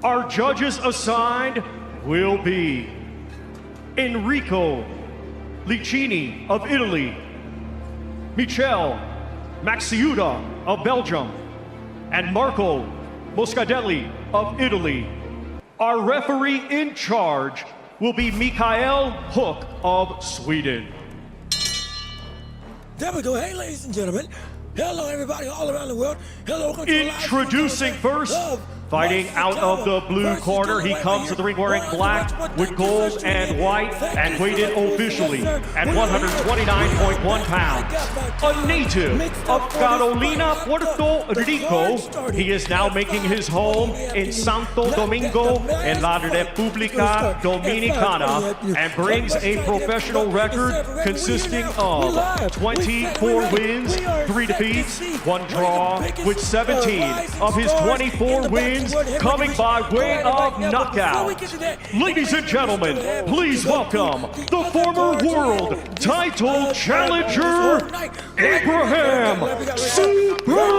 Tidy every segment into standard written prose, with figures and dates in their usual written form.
Our judges assigned will be Enrico Licini of Italy, Michel Maxiuta of Belgium, and Marco Moscadelli of Italy. Our referee in charge will be Mikael Hook of Sweden. There we go. Hey, ladies and gentlemen. Hello, everybody all around the world. Hello, welcome to Introducing first, fighting out of the blue corner, he comes to the ring wearing black with gold and white and weighted officially at 129.1 pounds. A native of Carolina, Puerto Rico, he is now making his home in Santo Domingo in La República Dominicana and brings a professional record consisting of 24 wins, 3 defeats, 1 draw, with 17 of his 24 wins coming by way of knockout. Ladies and gentlemen, please welcome the former world title challenger, Abraham Supernova!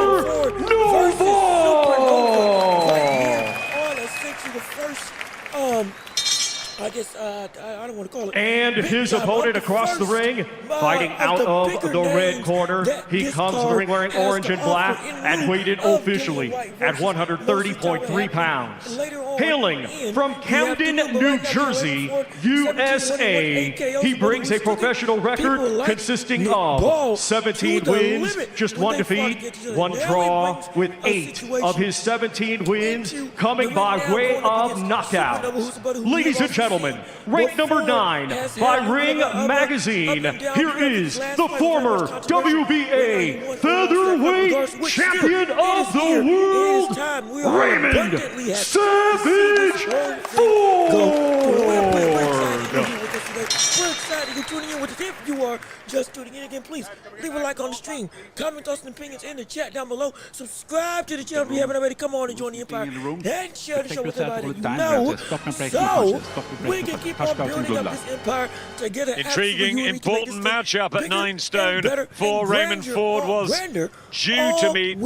I guess, I don't want to call it. And his opponent across the ring, fighting out of the red corner. He comes to the ring wearing orange and black and weighted officially at 130.3 pounds. Hailing from Camden, New Jersey, USA, he brings a professional record consisting of 17 wins, just 1 defeat, 1 draw, with 8 of his 17 wins coming by way of knockout. Ladies and gentlemen, ranked number 9 by Ring Magazine, here is the former WBA featherweight champion of the world, Raymond Savage Ford. We're excited you're tuning in with us. If you are just tuning in again, please leave a like on the stream, comment thoughts and opinions in the chat down below, subscribe to the channel if you haven't already, come on and join the Empire, and share the show with everybody you know, so we can keep on building up this Empire together. Intriguing, important matchup at 9 stone for Raymond Ford was due to meet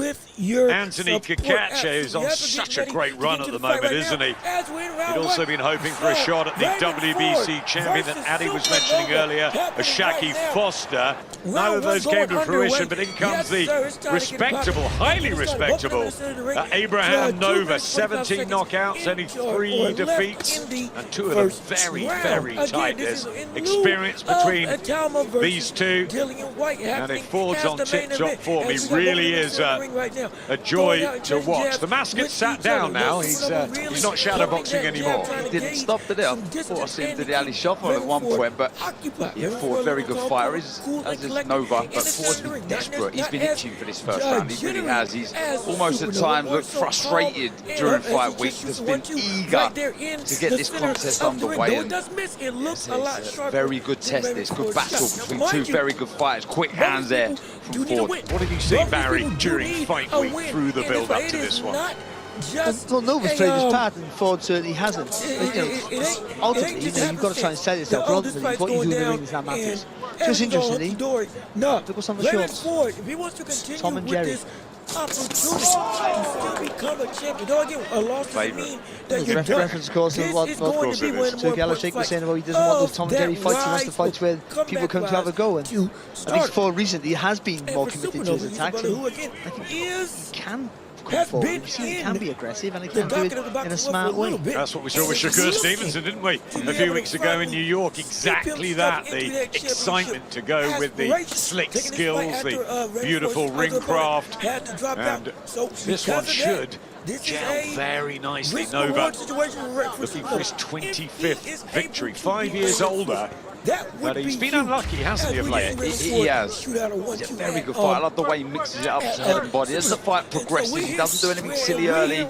Anthony Cacace, who's on such a great run at the moment, isn't he? He'd also been hoping for a shot at the WBC champion that Addy was mentioning earlier, Ashaki Foster. Neither of those came to fruition, but in comes the respectable, highly respectable Abraham Nova. 17 knockouts, only 3 defeats, and 2 of them very, very tight. There's experience between these two, and if Ford's on tip-top form, he really is a joy to watch. The Maskett sat down now. He's not shadowboxing anymore. He didn't stop, did he? I thought I seen him do the alley shuffle at one point, but yeah, Ford, very good fighter, as is Nova, but Ford's been desperate. He's been itching for this first round. He really has. He's almost at times looked frustrated during fight week. He's been eager to get this contest underway. And it's a very good test, this good battle between 2 very good fighters. Quick hands there from Ford. What have you seen, Barry, during fight week through the build-up to this one? Well, Nova's played his part, and Ford certainly hasn't. But, ultimately, you've got to try and sell yourself. But ultimately, what you do in the ring is that matters. Just interestingly, look what's on the shorts. Tom and Jerry. Opportunity to still become a champion. Don't get a loss doesn't mean that you're done. Reference, of course, to what Yellowshake was saying about he doesn't want those Tom and Jerry fights. He wants to fight where people come to have a go. And at least Ford recently has been more committed to his attacks. And I think he can come forward. He can be aggressive, and he can do it in a smart way. That's what we saw with Shakur Stevenson, didn't we? A few weeks ago in New York. Exactly that. The excitement to go with the slick skills, the beautiful ring craft. And this one should gel very nicely. Nova looking for his 25th victory. 5 years older. But he's been unlucky, hasn't he, of late? He has. He's a very good fighter. I love the way he mixes it up to head and body. As the fight progresses, he doesn't do anything silly early,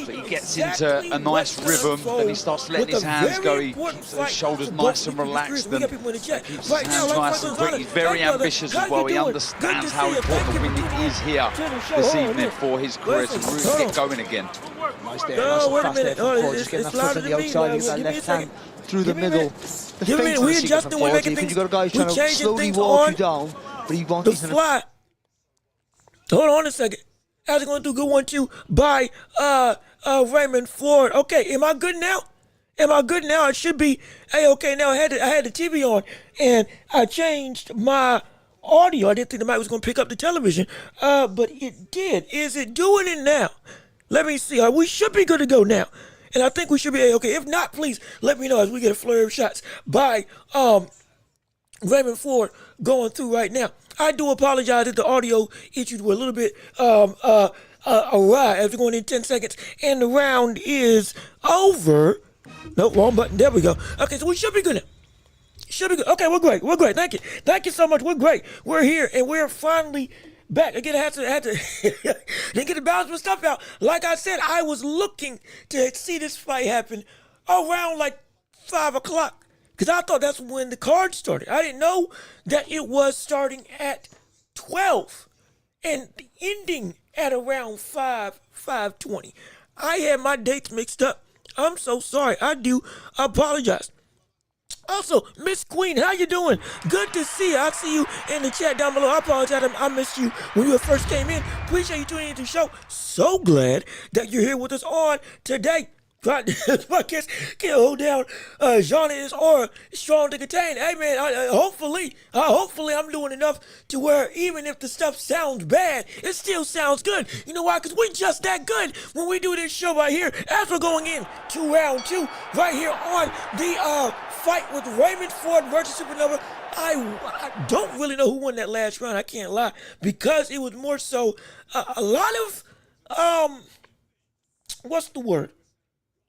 but he gets into a nice rhythm. Then he starts letting his hands go. He keeps his shoulders nice and relaxed, and keeps his hands nice and quick. He's very ambitious as well. He understands how important the win is here this evening for his career to really get going again. Nice there, nice and fast there from Ford. Just getting that foot on the outside, he that left hand through the middle. The feints are secret from Ford. You've got a guy trying to slowly walk you down, but he wants to fly. Hold on a second. How's it going to do? Good 1-2 by Raymond Ford. Okay, am I good now? Am I good now? It should be okay now. I had the TV on and I changed my audio. I didn't think the mic was going to pick up the television, but it did. Is it doing it now? Let me see. We should be good to go now. And I think we should be okay. If not, please let me know as we get a flurry of shots by Raymond Ford going through right now. I do apologize if the audio issues were a little bit awry as we're going in 10 seconds. And the round is over. Nope, wrong button. There we go. Okay, so we should be good now. Should be good. Okay, we're great. We're great. Thank you. Thank you so much. We're great. We're here and we're finally back. Again, I had to didn't get to balance my stuff out. Like I said, I was looking to see this fight happen around like 5 o'clock. Because I thought that's when the card started. I didn't know that it was starting at 12 and ending at around 5:20. I had my dates mixed up. I'm so sorry. I do apologize. Also, Miss Queen, how you doing? Good to see you. I see you in the chat down below. I apologize. I missed you when you first came in. Appreciate you tuning into the show. So glad that you're here with us on today. Podcast can't hold down Jean and his aura strong to contain. Hey man, hopefully I'm doing enough to where even if the stuff sounds bad, it still sounds good. You know why? Because we just that good when we do this show right here as we're going in to round 2 right here on the fight with Raymond Ford versus Supernova. I don't really know who won that last round. I can't lie, because it was more so a lot of what's the word?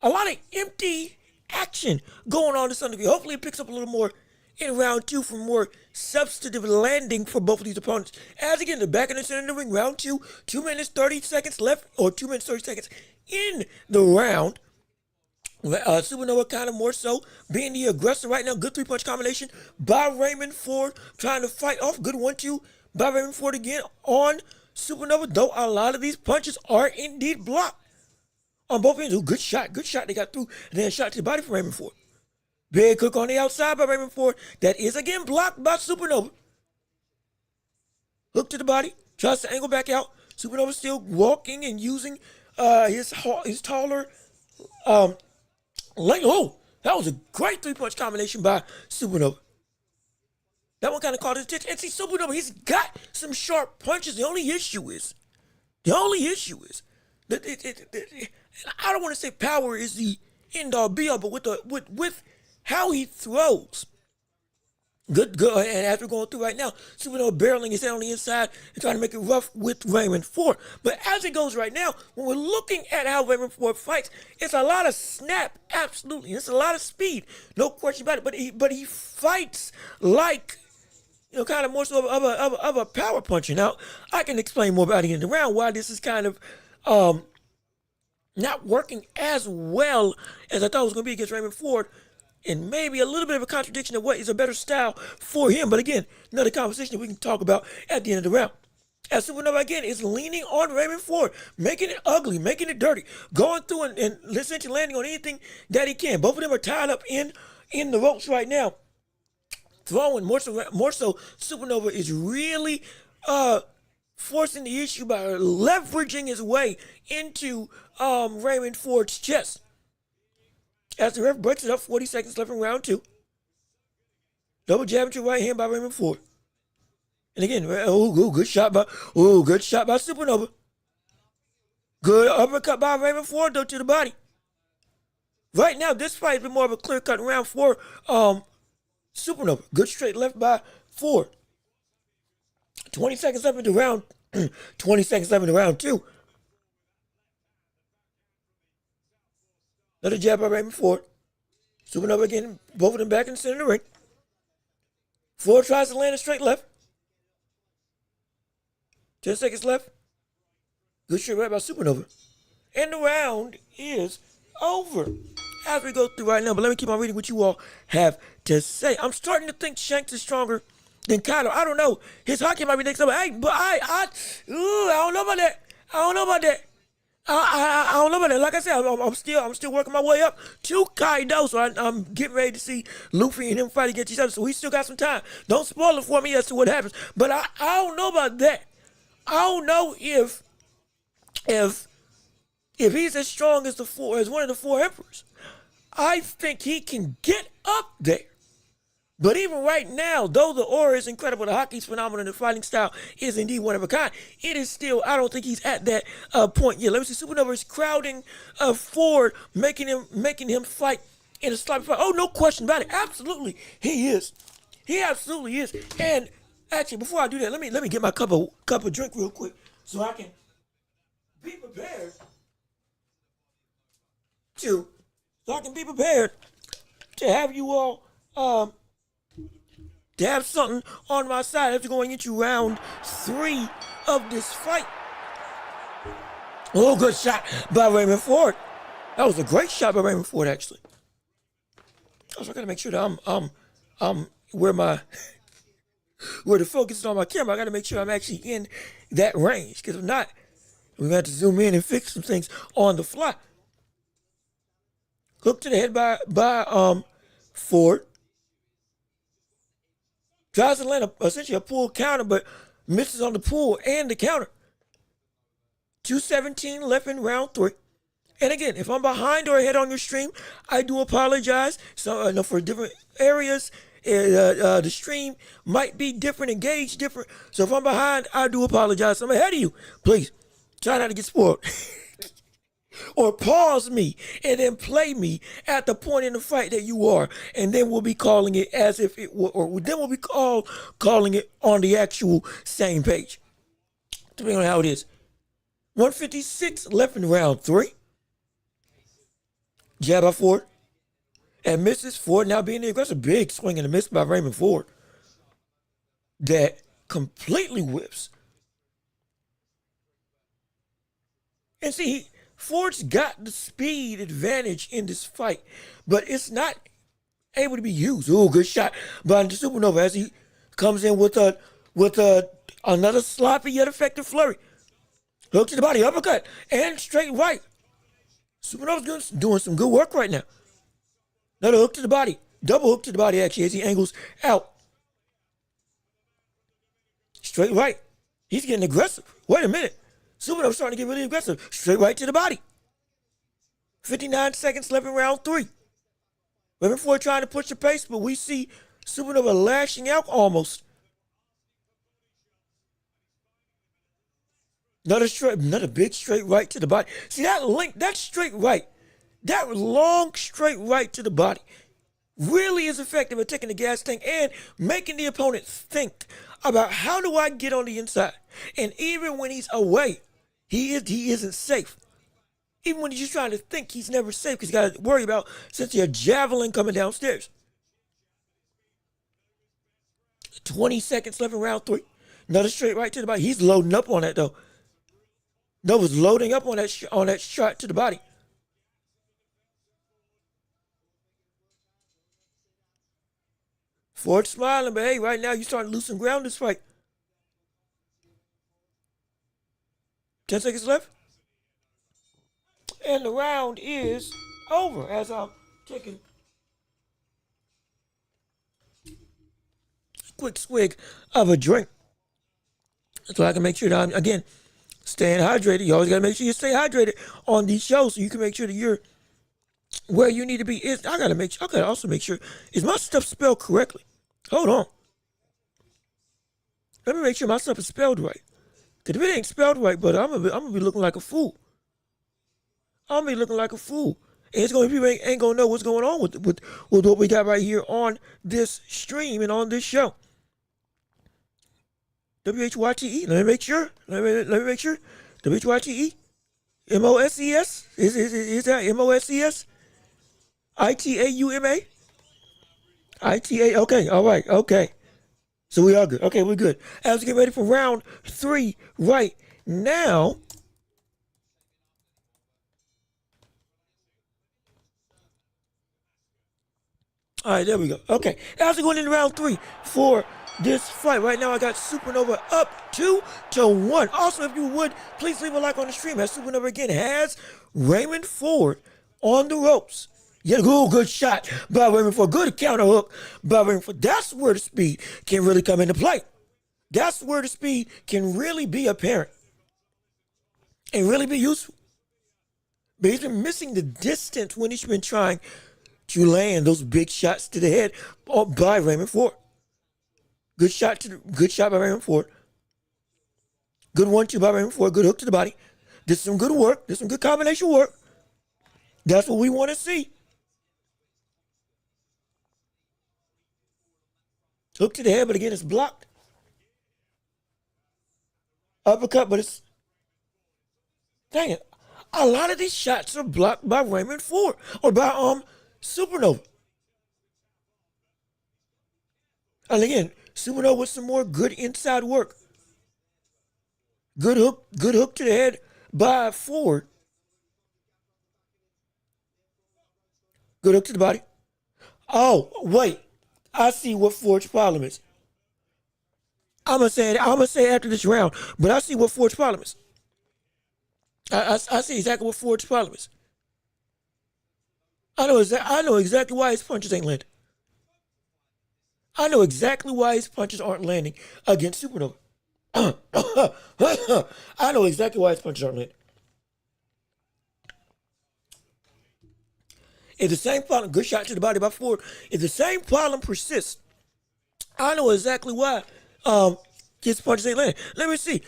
A lot of empty action going on this Sunday. Hopefully it picks up a little more in round 2 for more substantive landing for both of these opponents. As again, the back in the center of the ring, round 2, 2 minutes 30 seconds left, or 2 minutes 30 seconds in the round. Supernova kind of more so being the aggressor right now. Good 3-punch combination by Raymond Ford, trying to fight off. Good 1-2 by Raymond Ford again on Supernova, though a lot of these punches are indeed blocked on both ends. Ooh, good shot they got through, and then a shot to the body from Raymond Ford. Big hook on the outside by Raymond Ford. That is again blocked by Supernova. Hook to the body, tries to angle back out. Supernova still walking and using his taller length. Oh, that was a great 3-punch combination by Supernova. That one kind of caught his attention. And see, Supernova, he's got some sharp punches. The only issue is that I don't want to say power is the end all be all, but with how he throws. Good. And as we're going through right now, Supernova barreling his head on the inside and trying to make it rough with Raymond Ford. But as it goes right now, when we're looking at how Raymond Ford fights, it's a lot of snap, absolutely. It's a lot of speed, no question about it. But he fights like, you know, kind of more so of a power puncher. Now, I can explain more about it in the round why this is kind of not working as well as I thought it was going to be against Raymond Ford, and maybe a little bit of a contradiction of what is a better style for him. But again, another conversation that we can talk about at the end of the round. As Supernova again is leaning on Raymond Ford, making it ugly, making it dirty, going through and essentially landing on anything that he can. Both of them are tied up in the ropes right now. Throwing more so Supernova is really forcing the issue by leveraging his way into Raymond Ford's chest. As the ref breaks it up, 40 seconds left in round 2. Double jab to right hand by Raymond Ford. And again, good shot by Supernova. Good uppercut by Raymond Ford though to the body. Right now, this fight has been more of a clear-cut round for Supernova. Good straight left by Ford. 20 seconds left in the round. 20 seconds left in the round 2. Another jab by Raymond Ford. Supernova again, both of them back in the center of the ring. Ford tries to land a straight left. 10 seconds left. Good straight right by Supernova. And the round is over as we go through right now. But let me keep on reading what you all have to say. I'm starting to think Shanks is stronger than Kyle. I don't know. His hockey might be next up. Hey, but I don't know about that. I don't know about that. Like I said, I'm still working my way up to Kaido, so I'm getting ready to see Luffy and him fight against each other. So we still got some time. Don't spoil it for me as to what happens. But I don't know about that. I don't know if if he's as strong as one of the four emperors, I think he can get up there. But even right now, though the aura is incredible, the hockey's phenomenal, the fighting style is indeed one of a kind, it is still, I don't think he's at that point yet. Let me see, Supernova is crowding Ford, making him fight in a sloppy fight. Oh, no question about it. Absolutely, he is. He absolutely is. And actually, before I do that, let me get my cup of drink real quick so I can be prepared to have you all to have something on my side after going into round 3 of this fight. Oh, good shot by Raymond Ford. That was a great shot by Raymond Ford, actually. Also, I gotta make sure that I'm where the focus is on my camera. I gotta make sure I'm actually in that range, because if not, we're gonna have to zoom in and fix some things on the fly. Hook to the head by Ford. Tries to land essentially a pull counter, but misses on the pull and the counter. 2:17 left in round 3. And again, if I'm behind or ahead on your stream, I do apologize. So for different areas, the stream might be different, engaged different. So if I'm behind, I do apologize. I'm ahead of you. Please try not to get spoiled. Or pause me and then play me at the point in the fight that you are, and then we'll be calling it as if it were, or then we'll be calling it on the actual same page, depending on how it is. 156 left in round 3. Jab by Ford and misses. Ford now being the aggressive. Big swing and a miss by Raymond Ford that completely whips. And see, Ford's got the speed advantage in this fight, but it's not able to be used. Oh, good shot by the Supernova as he comes in with another sloppy yet effective flurry. Hook to the body, uppercut, and straight right. Supernova's doing some good work right now. Another hook to the body, double hook to the body actually as he angles out. Straight right. He's getting aggressive. Wait a minute. Supernova's starting to get really aggressive. Straight right to the body. 59 seconds left in round 3. Raymond Ford trying to push the pace, but we see Supernova lashing out almost. Another big straight right to the body. See that straight right, that long straight right to the body really is effective at taking the gas tank and making the opponent think about how do I get on the inside. And even when he's away, he isn't safe. Even when he's just trying to think, he's never safe because he's got to worry about essentially a javelin coming downstairs. 20 seconds left in round 3. Another straight right to the body. He's loading up on that though. Nova's loading up on that shot to the body. Ford smiling, but hey, right now you're starting to lose some ground this fight. 10 seconds left. And the round is over as I'm taking a quick swig of a drink. So I can make sure that I'm, again, staying hydrated. You always got to make sure you stay hydrated on these shows so you can make sure that you're where you need to be. I got to also make sure, is my stuff spelled correctly? Hold on. Let me make sure my stuff is spelled right. Because if it ain't spelled right, but I'm gonna be looking like a fool. I'm gonna be looking like a fool. And it's gonna be people ain't gonna know what's going on with what we got right here on this stream and on this show. WHYTE. Let me make sure. Let me make sure. WHYTE. MOSES. Is that MOSES? ITAUMA. ITA. Okay. All right. Okay. So we are good. Okay, we're good. As we get ready for round 3 right now. All right, there we go. Okay, as we're going into round 3 for this fight. Right now, I got Supernova up 2-1. Also, if you would, please leave a like on the stream. As Supernova again has Raymond Ford on the ropes. Yeah, good shot by Raymond Ford. Good counter hook by Raymond Ford. That's where the speed can really come into play. That's where the speed can really be apparent and really be useful. But he's been missing the distance when he's been trying to land those big shots to the head by Raymond Ford. Good shot by Raymond Ford. Good 1-2 by Raymond Ford. Good hook to the body. This is some good work. This is some good combination work. That's what we want to see. Hook to the head, but again, it's blocked. Uppercut, but it's... Dang it. A lot of these shots are blocked by Raymond Ford or by Supernova. And again, Supernova with some more good inside work. Good hook to the head by Ford. Good hook to the body. Oh, wait. I see what Ford's problem is. I'm gonna say after this round, but I see what Ford's problem is. I see exactly what Ford's problem is. I know exactly why his punches ain't landing. I know exactly why his punches aren't landing against Supernova. I know exactly why his punches aren't landing. If the same problem, good shot to the body by Ford, if the same problem persists, I know exactly why his punches ain't landing. Let me see.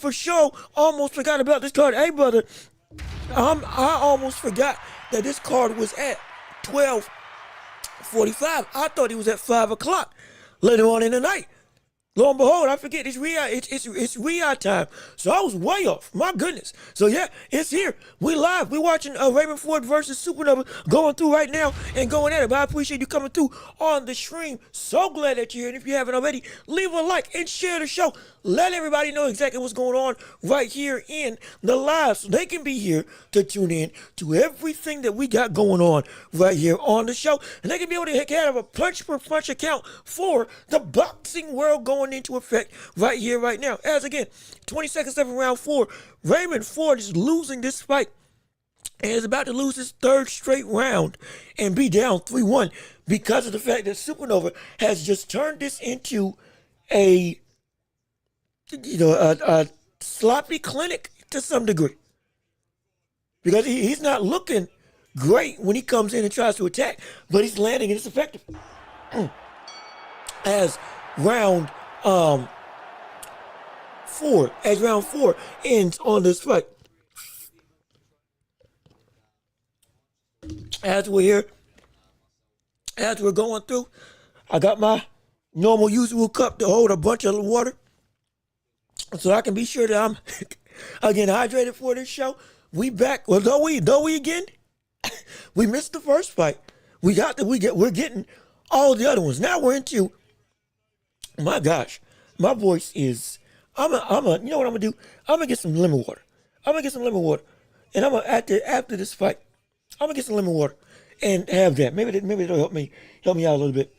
For sure, almost forgot about this card. Hey, brother, I almost forgot that this card was at 12:45. I thought it was at 5 o'clock later on in the night. Lo and behold, I forget it's Riyadh time. So I was way off. My goodness. So yeah, it's here. We live. We watching Raymond Ford versus Supernova going through right now and going at it. But I appreciate you coming through on the stream. So glad that you're here. And if you haven't already, leave a like and share the show. Let everybody know exactly what's going on right here in the live so they can be here to tune in to everything that we got going on right here on the show. And they can be able to have a punch-per-punch account for the boxing world going into effect right here, right now. As again, 20 seconds left in round 4. Raymond Ford is losing this fight and is about to lose his 3rd straight round and be down 3-1 because of the fact that Supernova has just turned this into a sloppy clinic to some degree. Because he's not looking great when he comes in and tries to attack, but he's landing and it's effective. As round 4 ends on this fight. As we're here, as we're going through, I got my normal usual cup to hold a bunch of water so I can be sure that I'm again hydrated for this show. We back. Well, though we again, we missed the first fight. We're getting all the other ones. Now we're into, my gosh, my voice is, you know what I'm gonna do? I'm gonna get some lemon water. And I'm gonna, after this fight, I'm gonna get some lemon water and have that. Maybe it'll help me out a little bit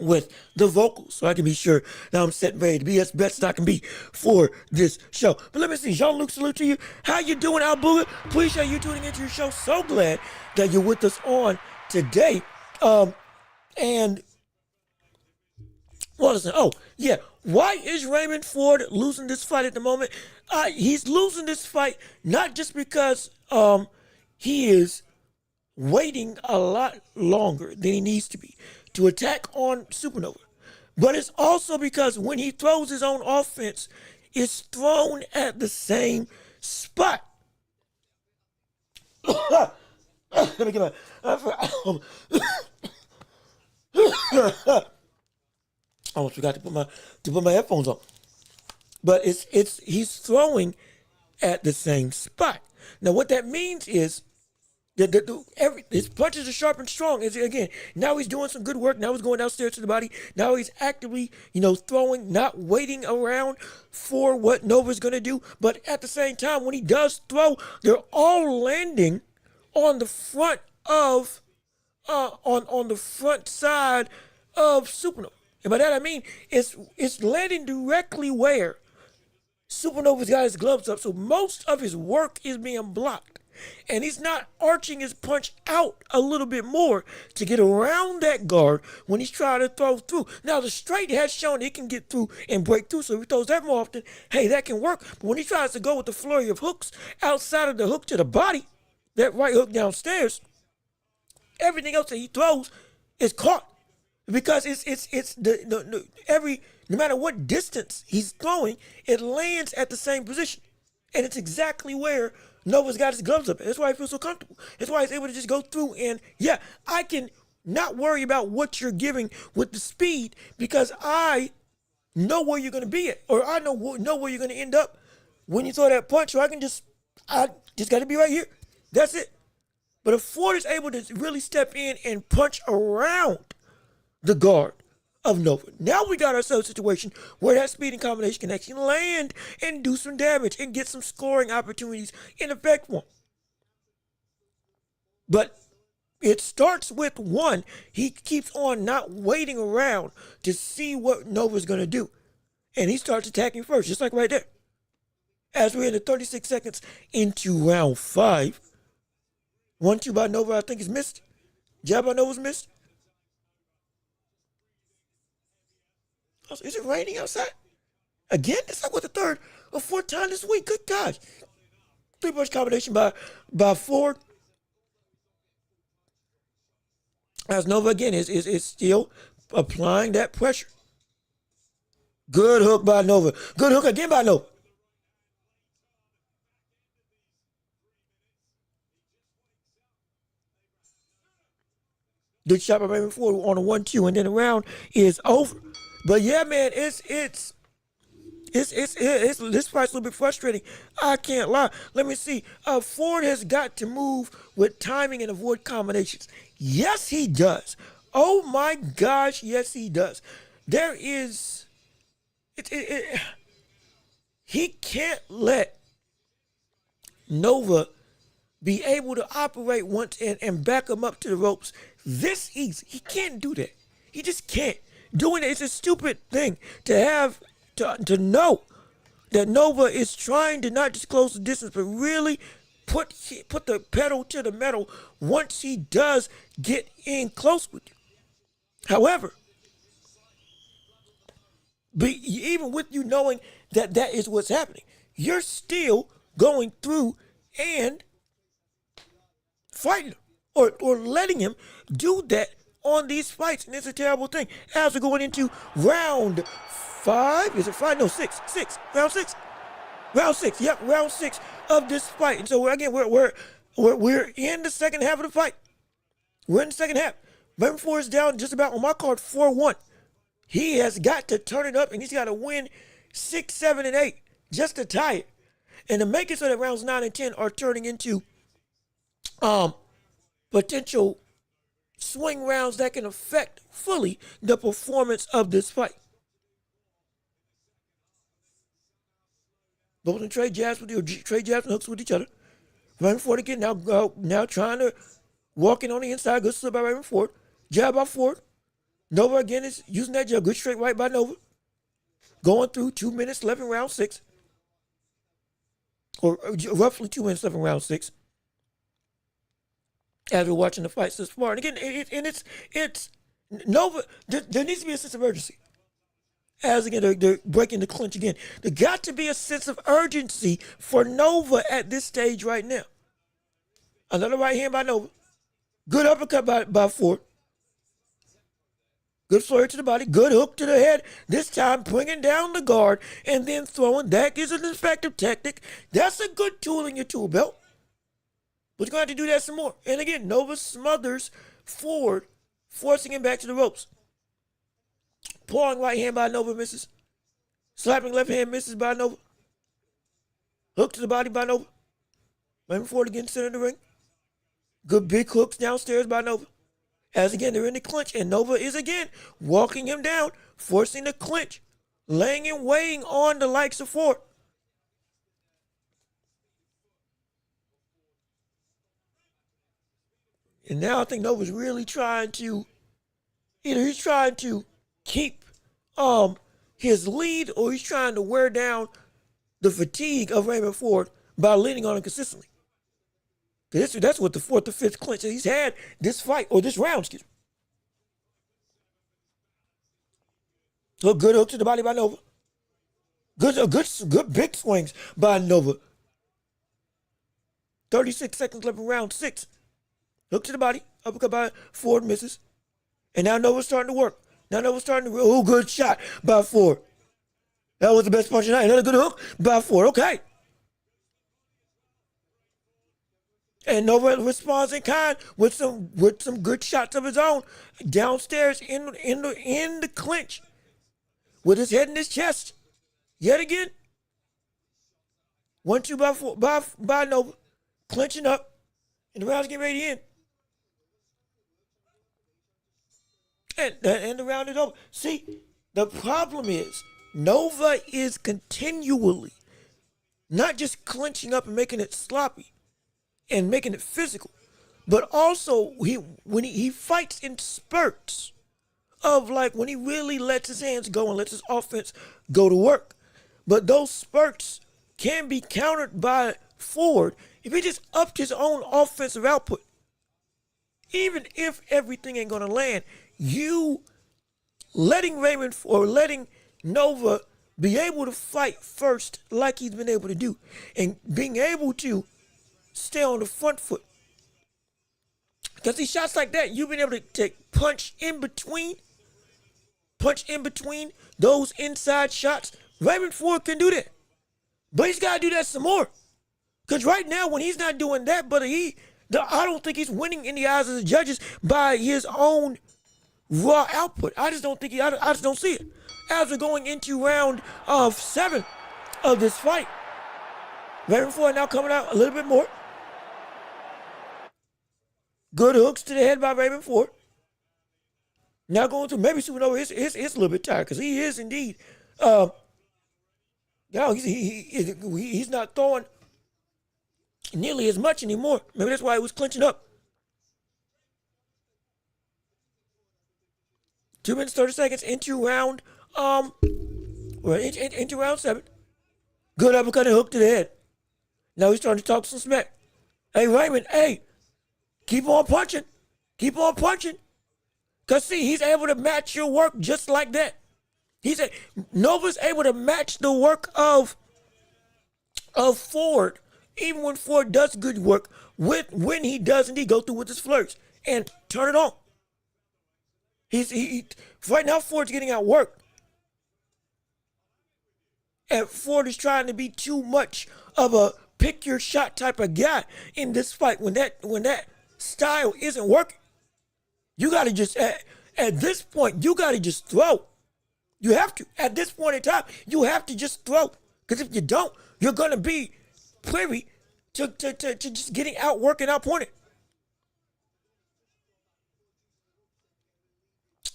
with the vocals so I can be sure that I'm set and ready to be as best as I can be for this show. But let me see, Jean-Luc, salute to you. How you doing, Albuga? Appreciate you tuning into your show. So glad that you're with us on today. And well, listen, why is Raymond Ford losing this fight at the moment? He's losing this fight not just because he is waiting a lot longer than he needs to be to attack on Supernova, but it's also because when he throws his own offense, it's thrown at the same spot. Let me get my. I almost forgot to put my headphones on, but he's throwing at the same spot. Now, what that means is his punches are sharp and strong. Again, now he's doing some good work. Now he's going downstairs to the body. Now he's actively, throwing, not waiting around for what Nova's going to do. But at the same time, when he does throw, they're all landing on the front of, on the front side of Supernova. And by that I mean it's landing directly where Supernova's got his gloves up. So most of his work is being blocked. And he's not arching his punch out a little bit more to get around that guard when he's trying to throw through. Now, the straight has shown he can get through and break through, so if he throws that more often, hey, that can work. But when he tries to go with the flurry of hooks outside of the hook to the body, that right hook downstairs, everything else that he throws is caught because it's no matter what distance he's throwing, it lands at the same position, and it's exactly where Nova's got his gloves up. That's why he feels so comfortable. That's why he's able to just go through and yeah, I can not worry about what you're giving with the speed because I know where you're going to be at, or I know where you're going to end up when you throw that punch. So I just got to be right here. That's it. But if Ford is able to really step in and punch around the guard of Nova, now we got ourselves a situation where that speed and combination can actually land and do some damage and get some scoring opportunities in effect for him. But it starts with one. He keeps on not waiting around to see what Nova's going to do. And he starts attacking first, just like right there. As we're in the 36 seconds into round 5. 1-2 by Nova, I think, is missed. Jab by Nova's missed. Also, is it raining outside? Again? It's like what, the third or fourth time this week? Good gosh. 3-punch combination by Ford. As Nova again is still applying that pressure. Good hook by Nova. Good hook again by Nova. Good shot by Raymond Ford on a 1-2, and then the round is over. But yeah, man, it's this fight's a little bit frustrating. I can't lie. Let me see. Ford has got to move with timing and avoid combinations. Yes, he does. Oh my gosh, yes, he does. There is, he can't let Nova be able to operate once and back him up to the ropes this easy. He can't do that. He just can't. Doing it is a stupid thing to have to know that Nova is trying to not just close the distance, but really put the pedal to the metal once he does get in close with you. However, even with you knowing that that is what's happening, you're still going through and fighting him or letting him do that on these fights, and it's a terrible thing. As we're going into round 5, is it 5? No, 6. Round 6. Round 6. Yep, round 6 of this fight. And so again, we're in the second half of the fight. We're in the second half. Raymond Ford is down just about on my card 4-1. He has got to turn it up, and he's got to win 6, 7, and 8 just to tie it, and to make it so that rounds 9 and 10 are turning into potential swing rounds that can affect fully the performance of this fight. Both in trade jabs and hooks with each other. Raymond Ford again now trying to walk in on the inside. Good slip by Raymond Ford. Jab by Ford. Nova again is using that jab. Good straight right by Nova. Going through 2 minutes left in round 6. Or roughly 2 minutes left in round 6. As we're watching the fights this far. And again, it's Nova, there needs to be a sense of urgency. As again, they're breaking the clinch again. There got to be a sense of urgency for Nova at this stage right now. Another right hand by Nova. Good uppercut by Ford. Good flurry to the body. Good hook to the head. This time bringing down the guard and then throwing. That is an effective technique. That's a good tool in your tool belt. But you're going to have to do that some more. And again, Nova smothers Ford, forcing him back to the ropes. Pulling right hand by Nova, misses. Slapping left hand, misses by Nova. Hook to the body by Nova. Raymond Ford again, center of the ring. Good big hooks downstairs by Nova. As again, they're in the clinch, and Nova is again walking him down, forcing the clinch, laying and weighing on the likes of Ford. And now I think Nova's really trying to, either he's trying to keep his lead, or he's trying to wear down the fatigue of Raymond Ford by leaning on him consistently. That's what the 4th or 5th clinch that he's had this fight, or this round, excuse me. So good hook to the body by Nova. Good big swings by Nova. 36 seconds left in round 6. Hook to the body. Uppercut by Ford, misses. And now Nova's starting to work. Now Nova's starting to... Oh, good shot by Ford. That was the best punch tonight. Another good hook by Ford. Okay. And Nova responds in kind with some good shots of his own downstairs in the clinch with his head in his chest. Yet again. 1-2 by Nova. Clinching up. And the round's getting ready to end. And the round is over. See, the problem is Nova is continually not just clinching up and making it sloppy and making it physical, but also when he fights in spurts of like when he really lets his hands go and lets his offense go to work. But those spurts can be countered by Ford if he just upped his own offensive output. Even if everything ain't gonna land, you letting Nova be able to fight first like he's been able to do and being able to stay on the front foot. Because these shots like that, you've been able to punch in between those inside shots. Raymond Ford can do that. But he's got to do that some more. Because right now, when he's not doing that, I don't think he's winning in the eyes of the judges by his own raw output. I just don't see it. As we're going into round 7 of this fight. Raymond Ford now coming out a little bit more. Good hooks to the head by Raymond Ford. Now going to maybe Supernova is a little bit tired because he is indeed. He's not throwing nearly as much anymore. Maybe that's why he was clinching up. 2 minutes 30 seconds into round into round 7. Good uppercut and hook to the head. Now he's starting to talk some smack. Hey Raymond, hey, keep on punching. Keep on punching. Cause see, he's able to match your work just like that. Nova's able to match the work of Ford, even when Ford does good work, when he does indeed go through with his flirts and turn it on. Right now Ford's getting outworked. And Ford is trying to be too much of a pick your shot type of guy in this fight when that style isn't working. You gotta just at this point, you gotta just throw. You have to. At this point in time, you have to just throw. Because if you don't, you're gonna be privy to just getting outworked and outpointed.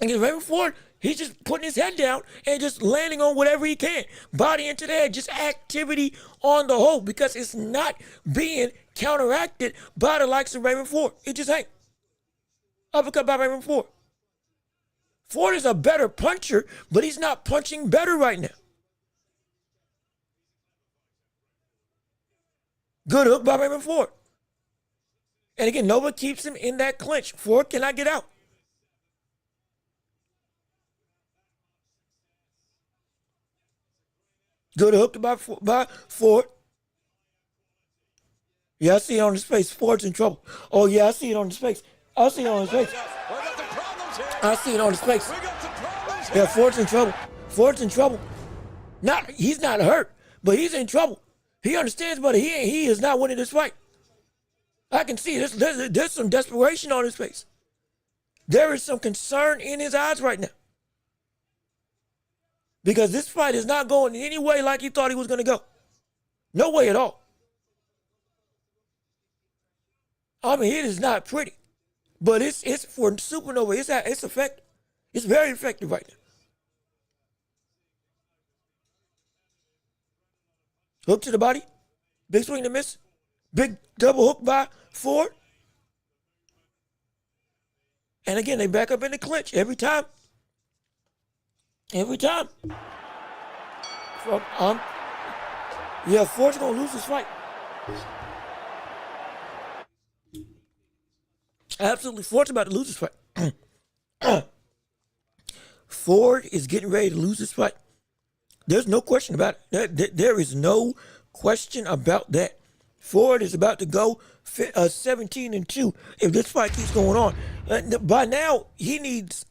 And Raymond Ford, he's just putting his head down and just landing on whatever he can. Body into the head, just activity on the whole, because it's not being counteracted by the likes of Raymond Ford. It just ain't. Uppercut by Raymond Ford. Ford is a better puncher, but he's not punching better right now. Good hook by Raymond Ford. And again, Nova keeps him in that clinch. Ford cannot get out. Good hook by Ford. Yeah, I see it on his face. Ford's in trouble. Oh, yeah, I see it on his face. I see it on his face. I see it on his face. Yeah, Ford's in trouble. Ford's in trouble. He's not hurt, but he's in trouble. He understands, but he is not winning this fight. I can see there's some desperation on his face. There is some concern in his eyes right now. Because this fight is not going in any way like he thought he was going to go. No way at all. I mean, it is not pretty. But it's for Supernova, it's effective. It's very effective right now. Hook to the body. Big swing to miss. Big double hook by Ford. And again, they back up in the clinch every time. Every time. Yeah, Ford's going to lose this fight. Absolutely. Ford's about to lose this fight. Ford is getting ready to lose this fight. There's no question about it. There is no question about that. Ford is about to go 17-2 if this fight keeps going on. By now, he needs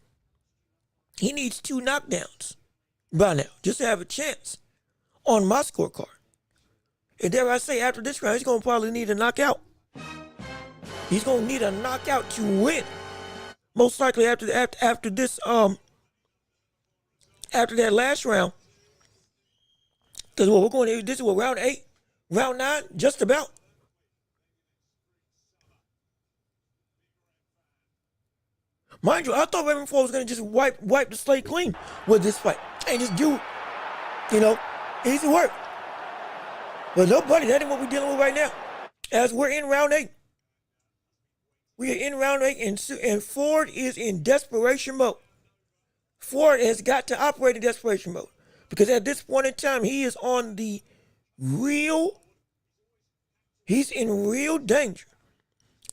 2 knockdowns by now just to have a chance on my scorecard. And dare I say, after this round, he's going to probably need a knockout. He's going to need a knockout to win. Most likely after this after that last round. Because we're going, this is what, round 8, round 9, just about. Mind you, I thought Raymond Ford was going to just wipe the slate clean with this fight. And just do, easy work. But nobody, that ain't what we're dealing with right now. As we're in round 8. We are in round 8, and Ford is in desperation mode. Ford has got to operate in desperation mode. Because at this point in time, he is on the he's in real danger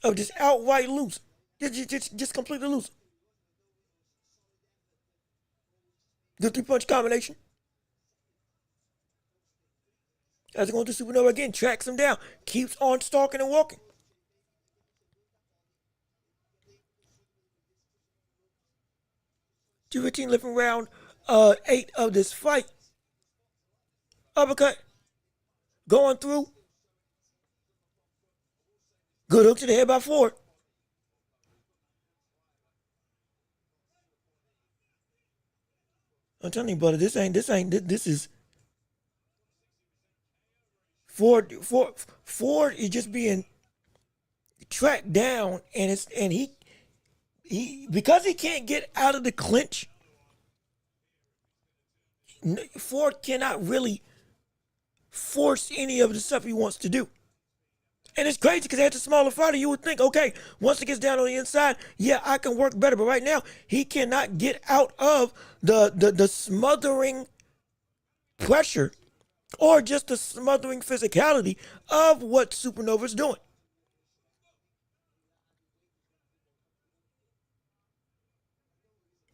of just outright losing. Just completely losing. Good 3-punch combination. As he goes to Supernova again, tracks him down, keeps on stalking and walking. $2:15 left in round 8 of this fight. Uppercut. Going through. Good hook to the head by Ford. I'm telling you, brother, this is Ford is just being tracked down, and he because he can't get out of the clinch. Ford cannot really force any of the stuff he wants to do. And it's crazy because as a smaller fighter, you would think, okay, once it gets down on the inside, yeah, I can work better. But right now, he cannot get out of the smothering pressure or just the smothering physicality of what Supernova's doing.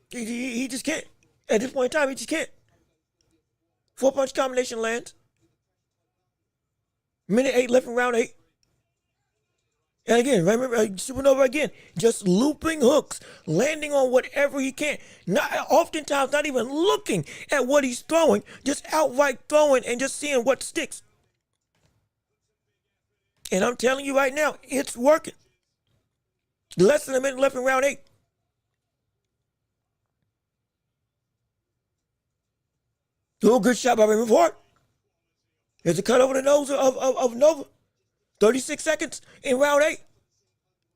He just can't. At this point in time, he just can't. 4-punch combination lands. Minute 8 left in round 8. And again, remember, Supernova again, just looping hooks, landing on whatever he can. Oftentimes not even looking at what he's throwing, just outright throwing and just seeing what sticks. And I'm telling you right now, it's working. Less than a minute left in round 8. Oh, good shot by Raymond Ford. There's a cut over the nose of Nova. 36 seconds in round 8.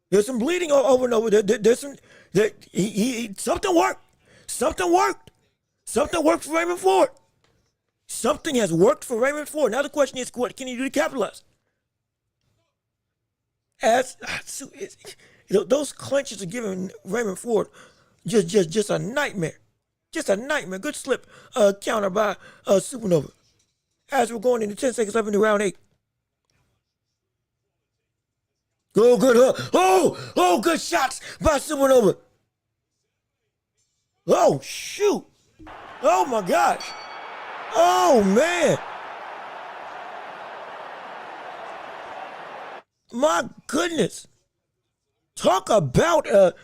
There's some bleeding over Nova. There's some something worked. Something worked. Something worked for Raymond Ford. Something has worked for Raymond Ford. Now the question is, what can he do to capitalize? Those clinches are giving Raymond Ford just a nightmare. Just a nightmare. Good slip counter by Supernova. As we're going into 10 seconds left into round 8. Oh, good hook. Oh, good shots by Supernova. Oh, shoot. Oh, my gosh. Oh, man. My goodness. Talk about, but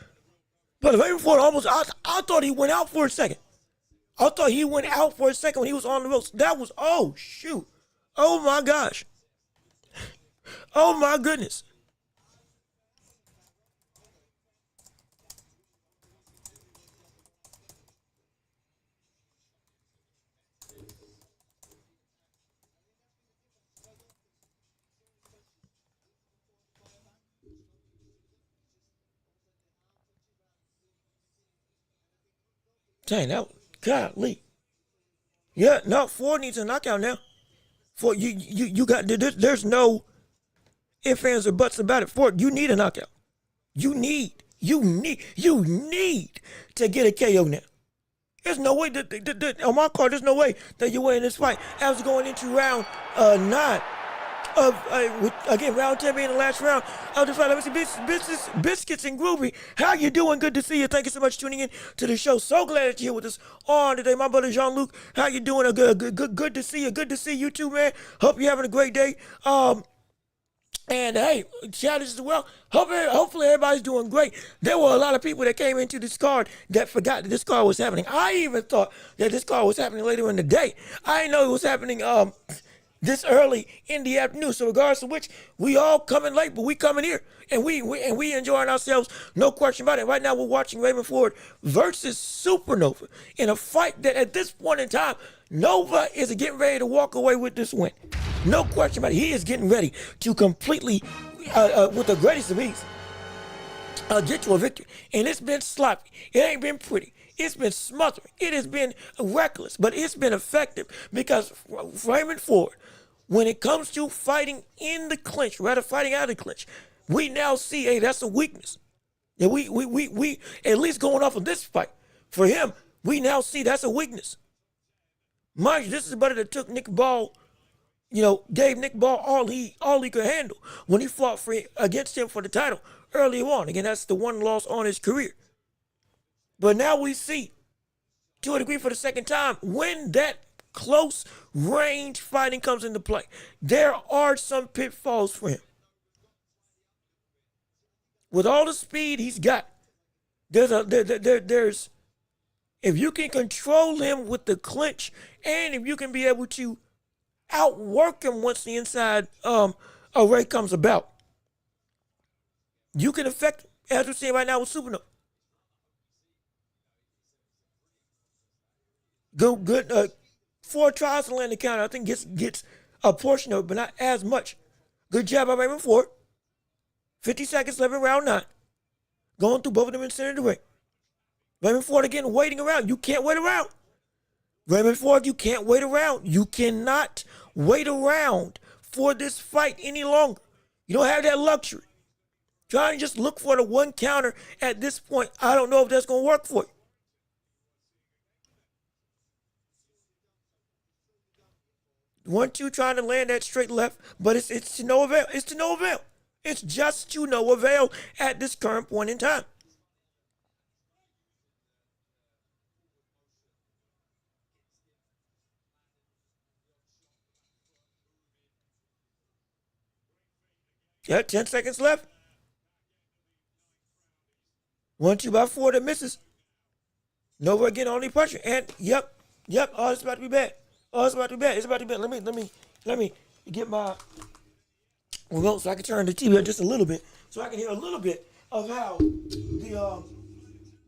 Raymond Ford almost, I thought he went out for a second. I thought he went out for a second when he was on the ropes. That was, oh, shoot. Oh, my gosh. Oh, my goodness. Dang, that was, golly. Yeah, no, Ford needs a knockout now. Ford, you got, there's no ifs, ands, or buts about it. Ford, you need a knockout. You need to get a KO now. There's no way that on my card, there's no way that you're winning this fight. As going into round 9 of again, round 10 being the last round of the fight. Let me see, Biscuits and Groovy. How you doing? Good to see you. Thank you so much for tuning in to the show. So glad that you're here with us on today. My brother Jean-Luc, how you doing? Good to see you. Good to see you too, man. Hope you're having a great day. And hey, shout out as well. Hopefully everybody's doing great. There were a lot of people that came into this card that forgot that this card was happening. I even thought that this card was happening later in the day. I didn't know it was happening this early in the afternoon. So regardless of which, we all coming late, but we coming here. And we enjoying ourselves, no question about it. Right now we're watching Raymond Ford versus Supernova in a fight that at this point in time, Nova is getting ready to walk away with this win. No question about it. He is getting ready to completely, with the greatest of ease, get to a victory. And it's been sloppy. It ain't been pretty. It's been smothering. It has been reckless, but it's been effective because Raymond Ford, when it comes to fighting in the clinch, rather fighting out of the clinch, we now see, hey, that's a weakness. And we at least going off of this fight, for him, we now see that's a weakness. Mind you, this is a buddy that took Nick Ball, gave Nick Ball all he could handle when he fought against him for the title earlier on. Again, that's the one loss on his career. But now we see, to a degree for the second time, when that close range fighting comes into play, there are some pitfalls for him. With all the speed he's got, there's if you can control him with the clinch, and if you can be able to outwork him once the inside array comes about, you can affect him, as we're seeing right now with Supernova. Good. 4 tries to land the counter. I think gets a portion of it, but not as much. Good job by Raymond Ford. 50 seconds left in round 9. Going through both of them in center of the ring. Raymond Ford again waiting around. You can't wait around. Raymond Ford, you can't wait around. You cannot wait around for this fight any longer. You don't have that luxury. Trying to just look for the one counter at this point, I don't know if that's going to work for you. 1-2 trying to land that straight left, but it's to no avail. It's to no avail. It's just to no avail at this current point in time. Yeah, 10 seconds left. 1-2 by Ford that misses. Nova again on the pressure. And yep. Oh, it's about to be bad. It's about to be bad. Let me get my remote so I can turn the TV up just a little bit, so I can hear a little bit of how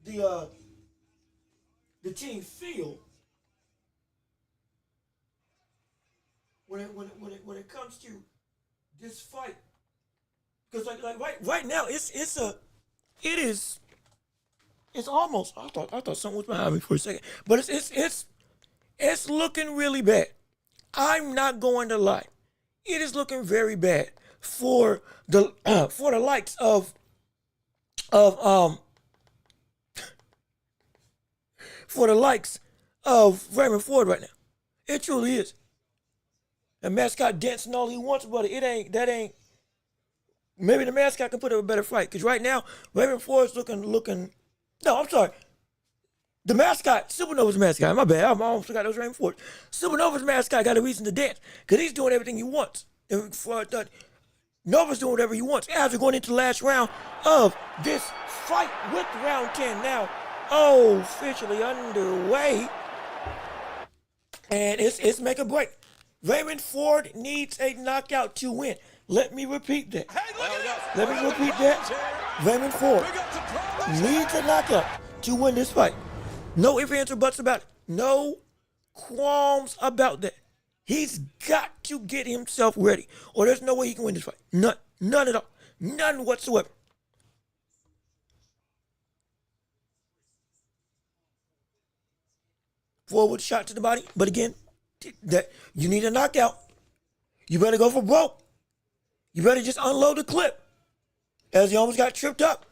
the team feel when it comes to this fight. Because right now it's almost, I thought something was behind me for a second, but it's looking really bad. I'm not going to lie. It is looking very bad for the likes of Raymond Ford right now. It truly is. The mascot dancing all he wants, but that ain't. Maybe the mascot can put up a better fight, because right now Raymond Ford's looking. No, I'm sorry. The mascot, Supernova's mascot, my bad, I almost forgot that was Raymond Ford. Supernova's mascot got a reason to dance, because he's doing everything he wants. Nova's doing whatever he wants. As we're going into the last round of this fight with round 10 now officially underway. And it's make or break. Raymond Ford needs a knockout to win. Let me repeat that. Raymond Ford needs a knockout to win this fight. No ifs, ands, or buts about it. No qualms about that. He's got to get himself ready, or there's no way he can win this fight. None at all. None whatsoever. Forward shot to the body, but again, that you need a knockout. You better go for broke. You better just unload the clip, as he almost got tripped up.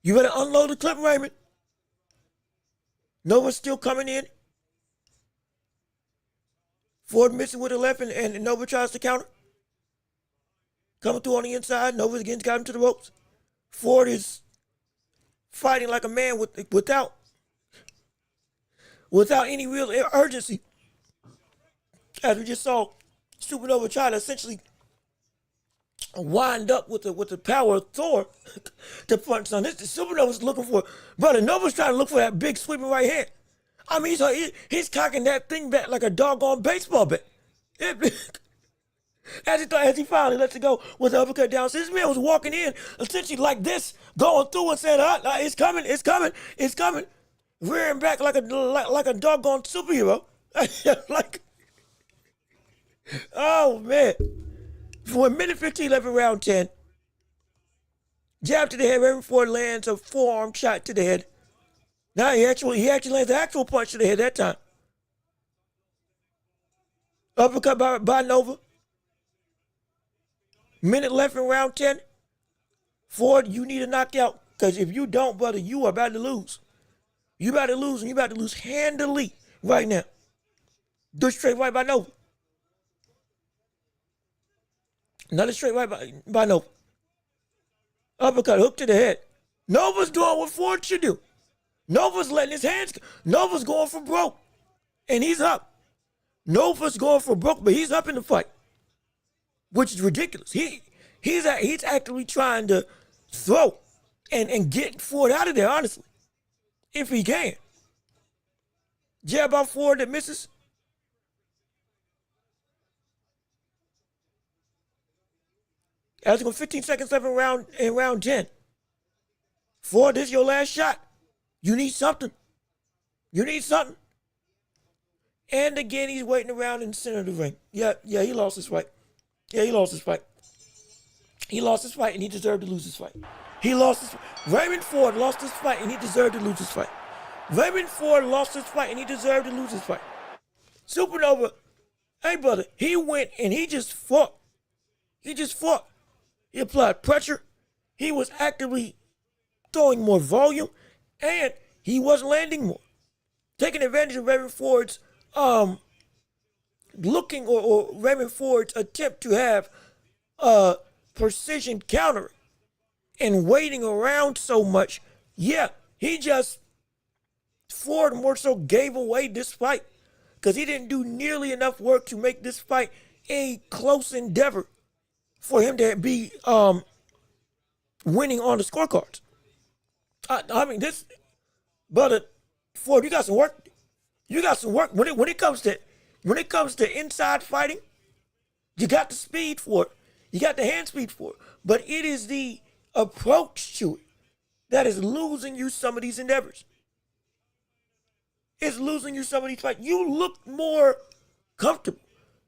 You better unload the clip, Raymond. Nova's still coming in. Ford missing with the left, and Nova tries to counter. Coming through on the inside. Nova again got him to the ropes. Ford is fighting like a man without any real urgency. As we just saw, Supernova try to essentially wind up with the power of Thor to punch on this. The Supernova's looking for, brother. Nova's trying to look for that big sweeping right hand. I mean, he's cocking that thing back like a doggone baseball bat. As he finally lets it go with the uppercut down. So this man was walking in essentially like this, going through and saying, it's coming, it's coming, it's coming. Rearing back like a doggone superhero. Oh, man. For a minute 15 left in round 10. Jab to the head. Raven Ford lands a forearm shot to the head. Now he actually lands an actual punch to the head that time. Uppercut by Nova. Minute left in round 10. Ford, you need a knockout. Because if you don't, brother, you are about to lose. You about to lose, and you about to lose handily right now. Good straight right by Nova. Another straight right by Nova. Uppercut, hook to the head. Nova's doing what Ford should do. Nova's letting his hands go. Nova's going for broke. And he's up. Nova's going for broke, but he's up in the fight. Which is ridiculous. He's actively trying to throw and get Ford out of there, honestly. If he can. Jab by Ford that misses. As we go 15 seconds left in round 10. Ford, this is your last shot. You need something. You need something. And again, he's waiting around in the center of the ring. Yeah, he lost his fight. Yeah, he lost his fight. He lost his fight and he deserved to lose his fight. He lost his fight. Raymond Ford lost his fight and he deserved to lose his fight. Raymond Ford lost his fight and he deserved to lose his fight. Supernova, hey brother, he went and he just fought. He just fought. He applied pressure. He was actively throwing more volume and he wasn't landing more. Taking advantage of Raymond Ford's looking or Raymond Ford's attempt to have precision countering and waiting around so much. Yeah, Ford more so gave away this fight because he didn't do nearly enough work to make this fight a close endeavor for him to be winning on the scorecards. I mean, but Ford, you got some work. You got some work when it comes to inside fighting. You got the speed for it. You got the hand speed for it. But it is the approach to it that is losing you some of these endeavors. It's losing you some of these fights. You look more comfortable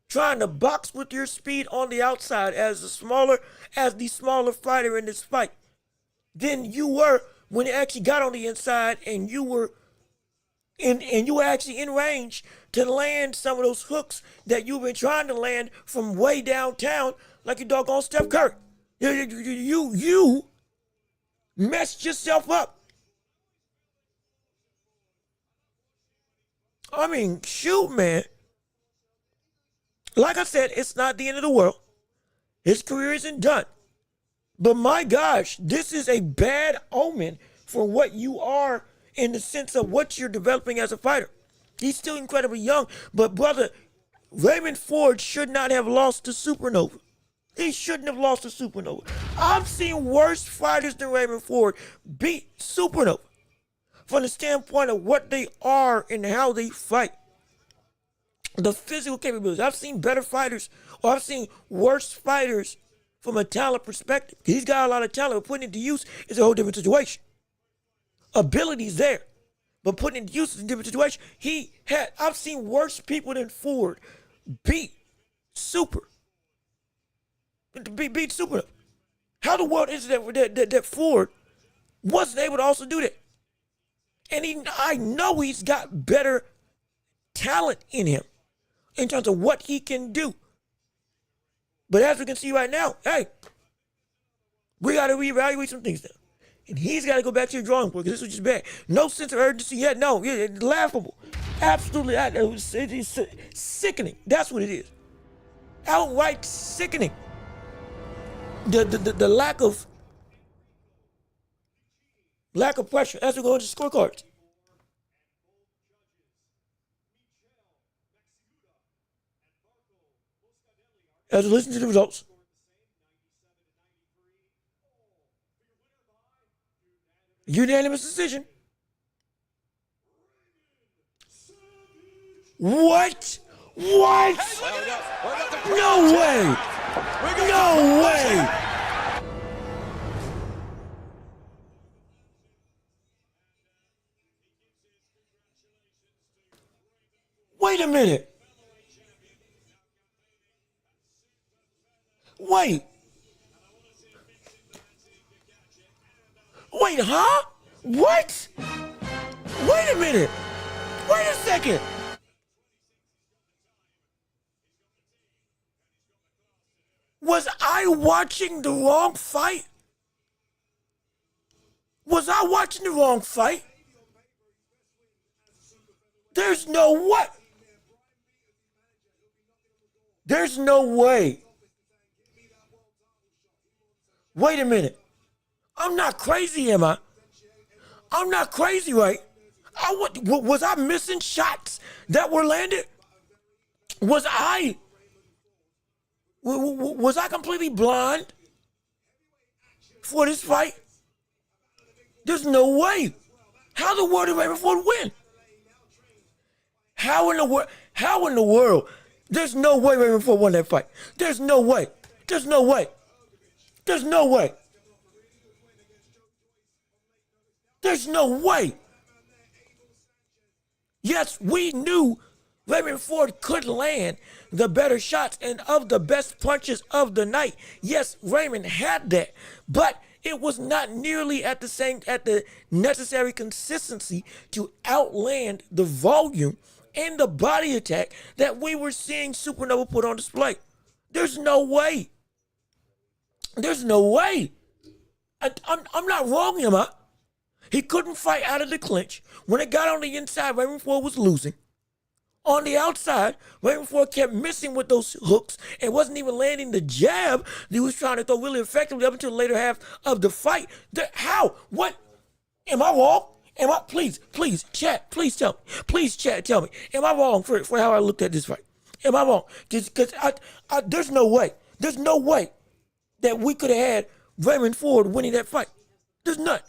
trying to box with your speed on the outside as the smaller fighter in this fight than you were when it actually got on the inside and you were actually in range to land some of those hooks that you've been trying to land from way downtown, like your doggone Steph Curry. You messed yourself up. I mean, shoot, man. Like I said, it's not the end of the world. His career isn't done. But my gosh, this is a bad omen for what you are in the sense of what you're developing as a fighter. He's still incredibly young, but brother, Raymond Ford should not have lost to Supernova. He shouldn't have lost to Supernova. I've seen worse fighters than Raymond Ford beat Supernova from the standpoint of what they are and how they fight. The physical capabilities. I've seen better fighters, or I've seen worse fighters from a talent perspective. He's got a lot of talent, but putting it to use is a whole different situation. Ability's there, but putting it to use is a different situation. I've seen worse people than Ford beat Super. Beat Super. How the world is it that Ford wasn't able to also do that? And I know he's got better talent in him in terms of what he can do. But as we can see right now, hey, we got to reevaluate some things now. And he's got to go back to the drawing board because this was just bad. No sense of urgency yet. No, it's laughable. Absolutely. It's sickening. That's what it is. Outright sickening. The lack of pressure as we go into scorecards. As we listen to the results, Unanimous decision. What? What? No way. No way. Wait a minute. Wait. Wait, huh? What? Wait a minute. Wait a second. Was I watching the wrong fight? Was I watching the wrong fight? There's no way. There's no way. Wait a minute. I'm not crazy, am I? I'm not crazy, right? Was I missing shots that were landed? Was I completely blind for this fight? There's no way. How the world did Raymond Ford win? How in the world? There's no way Raymond Ford won that fight. There's no way. There's no way. There's no way. There's no way. Yes, we knew Raymond Ford could land the better shots and of the best punches of the night. Yes, Raymond had that, but it was not nearly at the necessary consistency to outland the volume and the body attack that we were seeing Supernova put on display. There's no way. There's no way. I'm not wrong, am I? He couldn't fight out of the clinch. When it got on the inside, Raymond Ford was losing. On the outside, Raymond Ford kept missing with those hooks and wasn't even landing the jab that he was trying to throw really effectively up until the later half of the fight. How? What? Am I wrong? Am I? Please, chat. Please tell me. Please, chat. Tell me. Am I wrong for how I looked at this fight? Am I wrong? Because there's no way. There's no way that we could have had Raymond Ford winning that fight. There's none.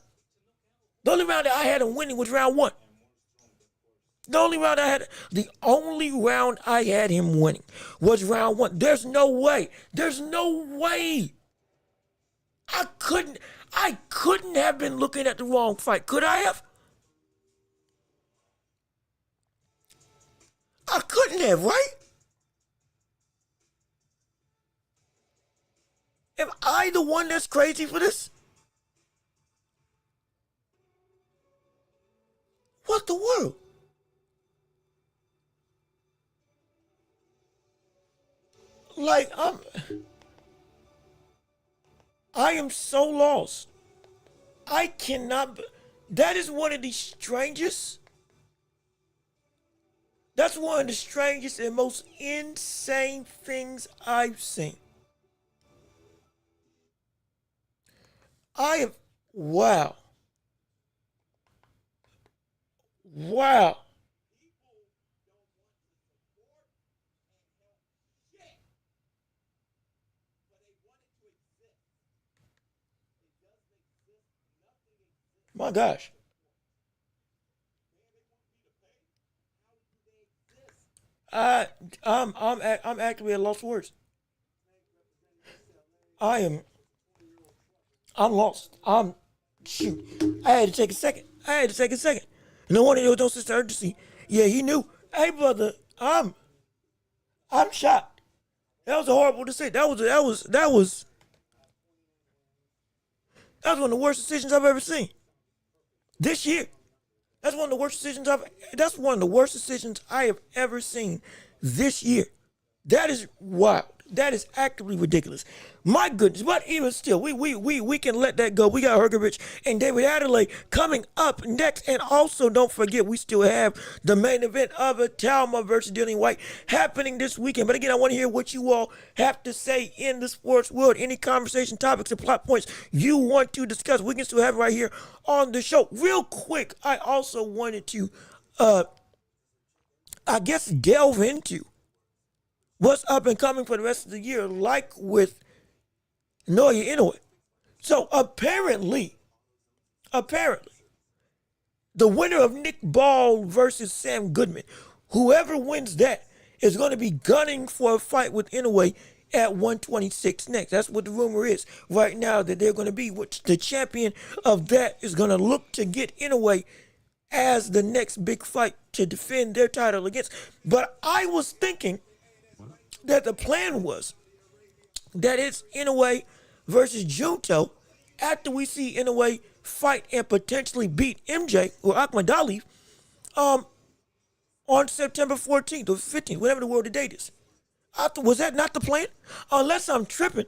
The only round that I had him winning was round one. The only round I had him winning was round one. There's no way. There's no way. I couldn't have been looking at the wrong fight. Could I have? I couldn't have, right? Am I the one that's crazy for this? What the world? Like, I am so lost. I cannot, that is one of the strangest, that's one of the strangest and most insane things I've seen. Wow. Wow. My gosh. I'm actively at lost for words. I'm lost. Shoot. I had to take a second. No one there was no sense of urgency. Yeah, he knew. Hey, brother, I'm shocked. That was horrible to say. That was one of the worst decisions I've ever seen. This year. That's one of the worst decisions I have ever seen this year. That is wild. That is actively ridiculous. My goodness. But even still, we can let that go. We got Hergovich and David Adelaide coming up next. And also, don't forget, we still have the main event of Itauma versus Dillian Whyte happening this weekend. But again, I want to hear what you all have to say in the sports world. Any conversation topics and plot points you want to discuss, we can still have it right here on the show. Real quick, I also wanted to, delve into what's up and coming for the rest of the year, like with Naoya Inoue. So apparently, apparently, the winner of Nick Ball versus Sam Goodman, whoever wins that is going to be gunning for a fight with Inoue at 126 next. That's what the rumor is right now, that they're going to be. Which the champion of that is going to look to get Inoue as the next big fight to defend their title against. But I was thinking that the plan was that it's Inoue versus Junto after we see Inoue fight and potentially beat MJ or Ahmed Ali on September 14th or 15th, whatever the word the date is. Was that not the plan? Unless I'm tripping.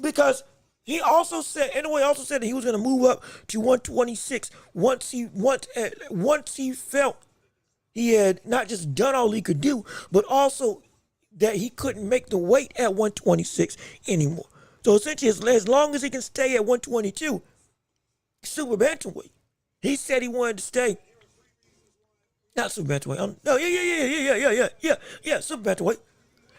Because Inoue also said that he was going to move up to 126 once he felt he had not just done all he could do, but also that he couldn't make the weight at 126 anymore. So essentially, as long as he can stay at 122, super bantamweight, he said he wanted to stay. Not super bantamweight. Super bantamweight.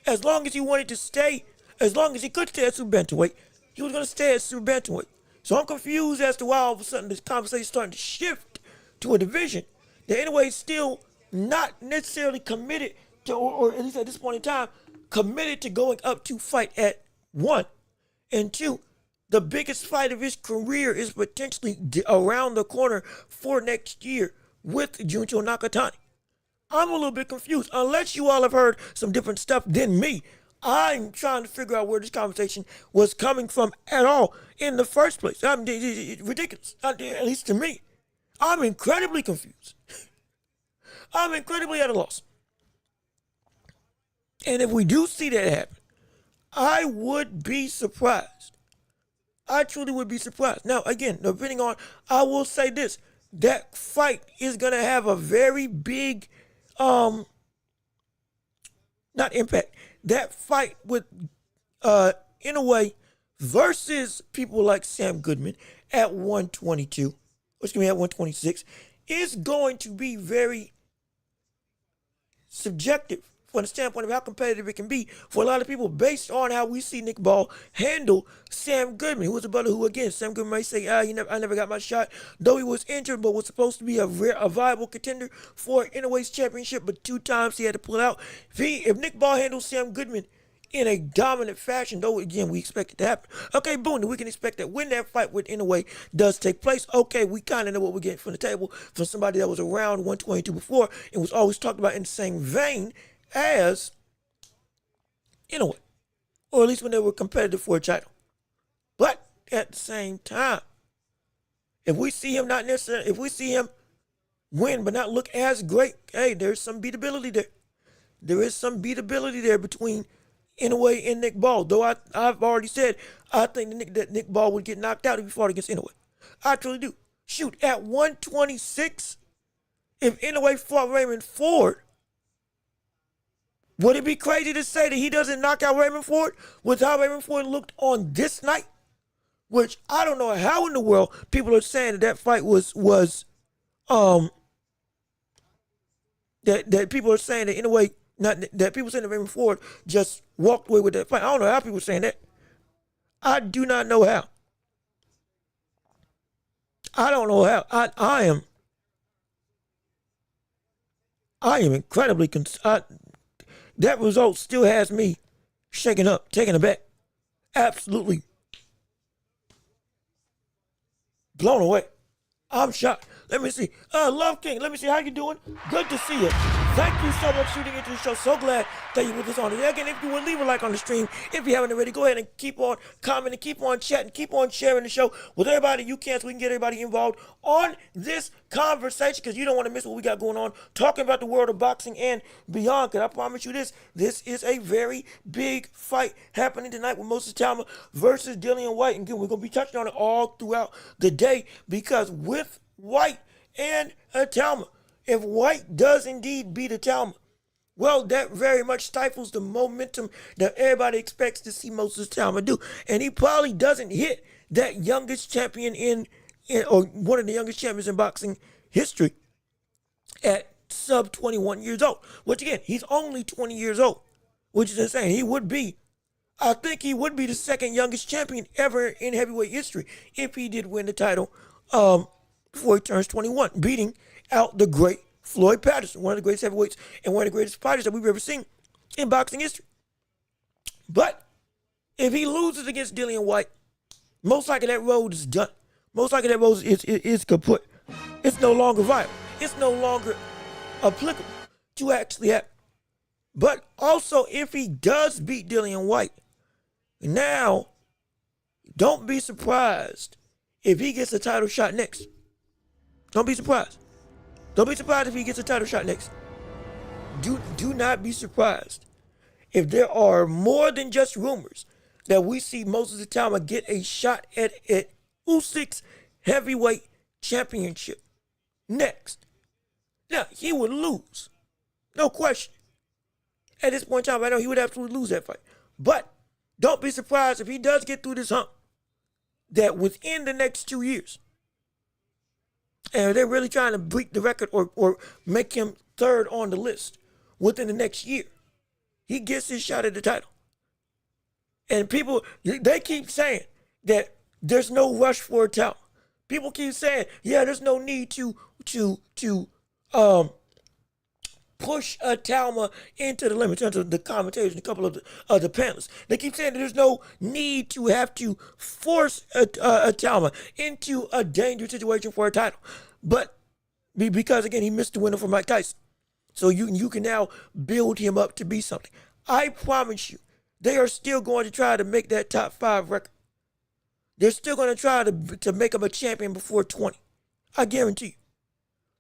As long as he wanted to stay, as long as he could stay at super bantamweight, he was going to stay at super bantamweight. So I'm confused as to why all of a sudden this conversation is starting to shift to a division that anyway is still not necessarily committed to, or at least at this point in time, committed to going up to fight at 1. And 2, the biggest fight of his career is potentially around the corner for next year with Junto Nakatani. I'm a little bit confused. Unless you all have heard some different stuff than me, I'm trying to figure out where this conversation was coming from at all in the first place. It's ridiculous, at least to me. I'm incredibly confused. I'm incredibly at a loss. And if we do see that happen, I would be surprised. I truly would be surprised. Now, again, depending on, I will say this, that fight is going to have a very big, not impact. That fight with Inoue versus people like Sam Goodman at 122, at 126, is going to be very subjective from the standpoint of how competitive it can be for a lot of people based on how we see Nick Ball handle Sam Goodman, who was a brother who, again, Sam Goodman may say, I never got my shot, though he was injured, but was supposed to be a viable contender for Inoue's championship, but 2 times he had to pull out. If Nick Ball handles Sam Goodman in a dominant fashion, though, again, we expect it to happen. Okay, boom, we can expect that when that fight with Inoue does take place, okay, we kind of know what we're getting from the table from somebody that was around 122 before and was always talked about in the same vein as Inoue, or at least when they were competitive for a title. But at the same time, if we see him win but not look as great, hey, there's some beatability there. There is some beatability there between Inoue and Nick Ball. Though I've already said I think that Nick Ball would get knocked out if he fought against Inoue. I truly do. Shoot, at 126, if Inoue fought Raymond Ford, would it be crazy to say that he doesn't knock out Raymond Ford with how Raymond Ford looked on this night? Which I don't know how in the world people are saying that fight was that people are saying that Inoue, that people saying that Raymond Ford just walked away with that fight. I don't know how people are saying that. I do not know how. I don't know how. I am incredibly that result still has me shaken up, taken aback, absolutely blown away. I'm shocked. Let me see. Love King, let me see. How you doing? Good to see you. Thank you so much for tuning into the show. So glad that you with us on today. Again, if you would leave a like on the stream, if you haven't already, go ahead and keep on commenting, keep on chatting, keep on sharing the show with everybody you can so we can get everybody involved on this conversation, because you don't want to miss what we got going on, talking about the world of boxing and beyond. Because I promise you this is a very big fight happening tonight with Moses Itauma versus Dillian Whyte. And again, we're going to be touching on it all throughout the day, because with Whyte and Itauma, if Whyte does indeed beat Itauma, well, that very much stifles the momentum that everybody expects to see Moses Itauma do. And he probably doesn't hit that youngest champion or one of the youngest champions in boxing history at sub 21 years old. Which again, he's only 20 years old, which is insane. He would be I think he would be the second youngest champion ever in heavyweight history if he did win the title before he turns 21, beating out the great Floyd Patterson, one of the greatest heavyweights and one of the greatest fighters that we've ever seen in boxing history. But if he loses against Dillian Whyte, most likely that road is done. Most likely that road is kaput. It's no longer viable. It's no longer applicable to actually happen. But also, if he does beat Dillian Whyte, now, don't be surprised if he gets a title shot next. Don't be surprised. Don't be surprised if he gets a title shot next. Do not be surprised if there are more than just rumors that we see Moses Itauma get a shot at Usyk's heavyweight championship next. Now, he would lose. No question. At this point in time, I know he would absolutely lose that fight. But don't be surprised if he does get through this hump, that within the next 2 years, and they're really trying to break the record or make him third on the list within the next year, he gets his shot at the title. And people, they keep saying that there's no rush for a title. People keep saying, yeah, there's no need to push Itauma into the limit, into the commentators and a couple of the panelists. They keep saying that there's no need to have to force Itauma into a dangerous situation for a title. But because, again, he missed the winner for Mike Tyson. So you can now build him up to be something. I promise you, they are still going to try to make that top 5 record. They're still going to try to make him a champion before 20. I guarantee you.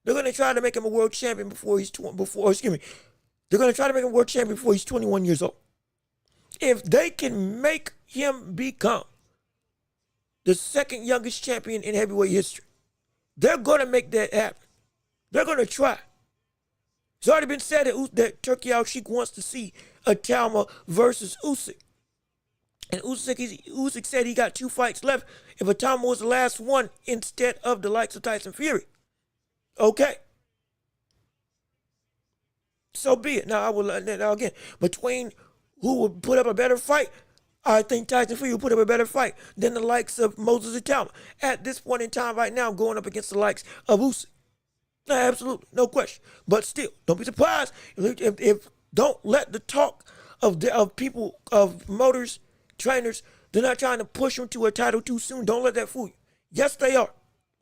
They're going to try to make him a world champion before he's They're going to try to make him a world champion before he's 21 years old. If they can make him become the second youngest champion in heavyweight history, they're going to make that happen. They're going to try. It's already been said that Turki Al-Sheikh wants to see Itauma versus Usyk. And Usyk said he got 2 fights left if Itauma was the last one instead of the likes of Tyson Fury. Okay. So be it. Now, again, between who would put up a better fight, I think Tyson Fury will put up a better fight than the likes of Moses Itauma. At this point in time right now, going up against the likes of Usyk. Absolutely, no question. But still, don't be surprised if don't let the talk of people, of promoters, trainers, they're not trying to push him to a title too soon. Don't let that fool you. Yes, they are.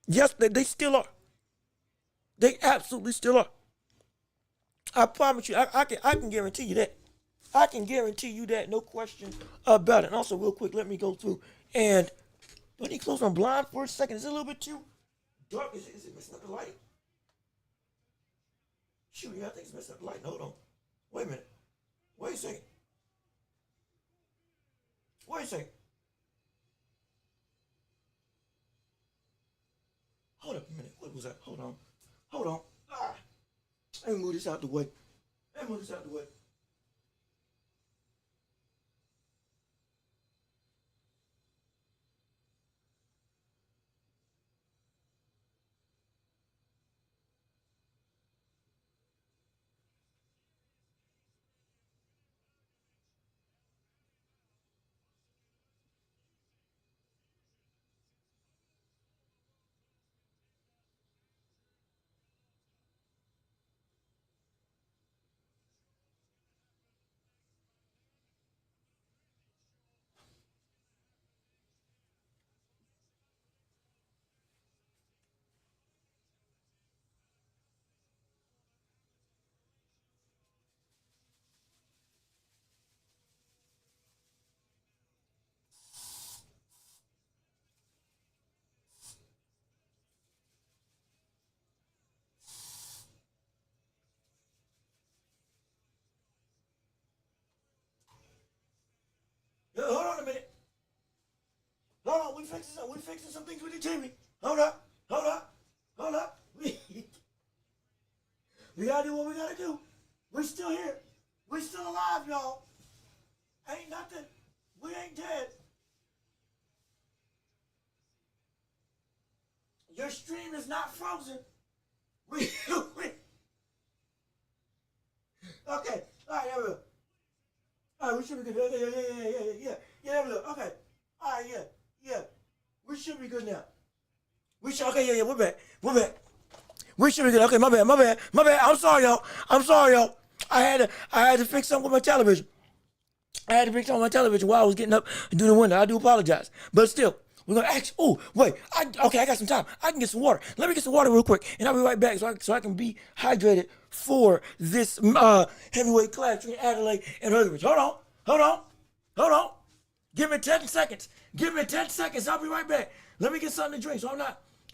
Yes, they still are. They absolutely still are. I promise you, I can guarantee you that. I can guarantee you that, no question about it. And also, real quick, let me go through and let me close on blind for a second. Is it a little bit too dark? Is it messing up the light? Shoot, yeah, I think it's messing up the light. Hold on. Wait a minute. Wait a second. Wait a second. Hold up a minute. What was that? Hold on. Hold on. Let me move this out the way. Hold on a minute. Hold on, we fixing some things with the TV. Hold up. We gotta do what we gotta do. We still here. We still alive, y'all. Ain't nothing. We ain't dead. Your stream is not frozen. Okay. All right, there we go. All right, should be good. Yeah, there we go. Okay. All right, yeah. We should be good now. Okay, we're back. We should be good. Okay, my bad. I'm sorry, y'all. I had to fix something with my television. While I was getting up and doing the window. I do apologize. But still, we're going to ask. Oh, wait. I got some time. I can get some water. Let me get some water real quick, and I'll be right back so I can be hydrated for this heavyweight clash between Adelaide and Hergovich. Hold on. Give me 10 seconds. I'll be right back. Let me get something to drink so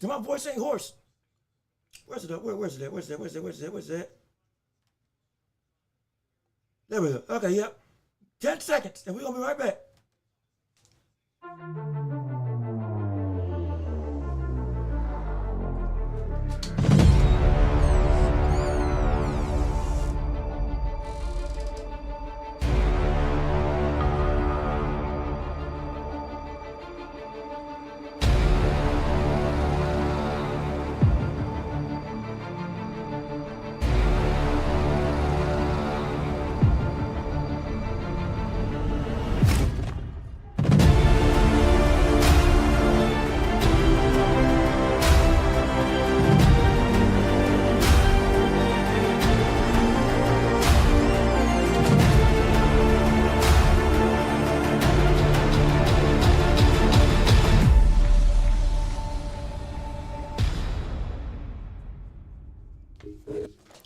my voice ain't hoarse. Where's it? Where's that? There we go. Okay, yep. 10 seconds, and we're going to be right back.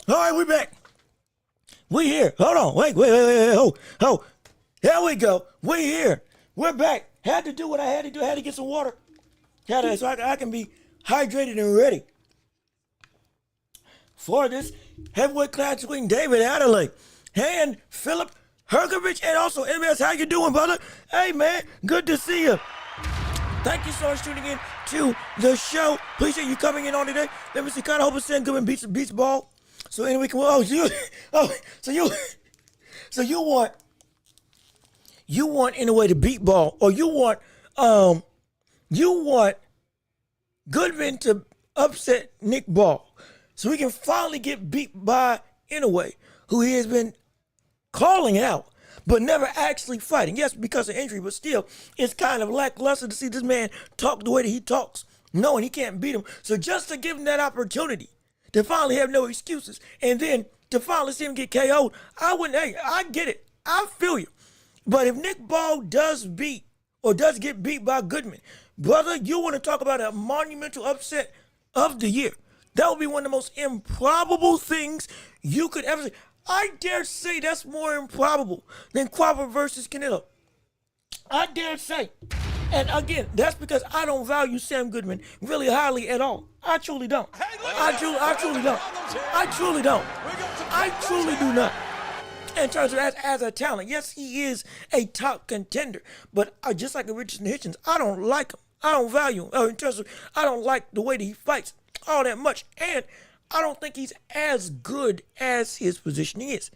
All right, we're back. We here. Hold on. Wait. Oh. There we go. We here. We're back. Had to do what I had to do. Had to get some water. So I can be hydrated and ready for this heavyweight clash between David Adelaide and Philip Hergovich, and also MS. How you doing, brother? Hey, man. Good to see you. Thank you so much for tuning in to the show. Appreciate you coming in on today. Let me see. Kind of hope Sam Goodman beats ball. So anyway, so you want in a way to beat ball, or you want Goodman to upset Nick Ball, so we can finally get beat by Inouye, who he has been calling out, but never actually fighting. Yes, because of injury, but still, it's kind of lackluster to see this man talk the way that he talks, knowing he can't beat him. So just to give him that opportunity to finally have no excuses, and then to finally see him get KO'd, I get it. I feel you. But if Nick Ball does get beat by Goodman, brother, you want to talk about a monumental upset of the year. That would be one of the most improbable things you could ever see. I dare say that's more improbable than Crawford versus Canelo. I dare say. And again, that's because I don't value Sam Goodman really highly at all. I truly don't. I truly don't. I truly do not. In terms of as a talent, yes, he is a top contender. But just like Richardson Hitchens, I don't like him. I don't value him. In terms of, I don't like the way that he fights all that much. And I don't think he's as good as his positioning is.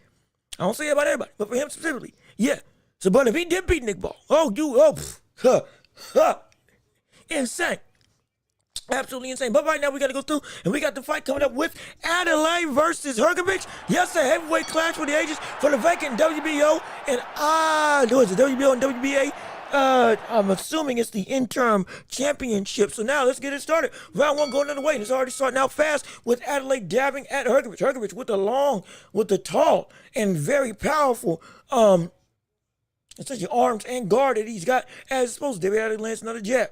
I don't say it about everybody, but for him specifically, yeah. So, but if he did beat Nick Ball, insane. Absolutely insane. But right now we got to go through, and we got the fight coming up with Adelaide versus Hergovich. Yes, a heavyweight clash for the ages for the vacant WBO and WBO and WBA. I'm assuming it's the interim championship. So now let's get it started. Round one going another way, and it's already starting out fast with Adelaide dabbing at Hergovich. Hergovich with the tall and very powerful, essentially arms and guard that he's got as supposed to. David Adelaide lands another jab.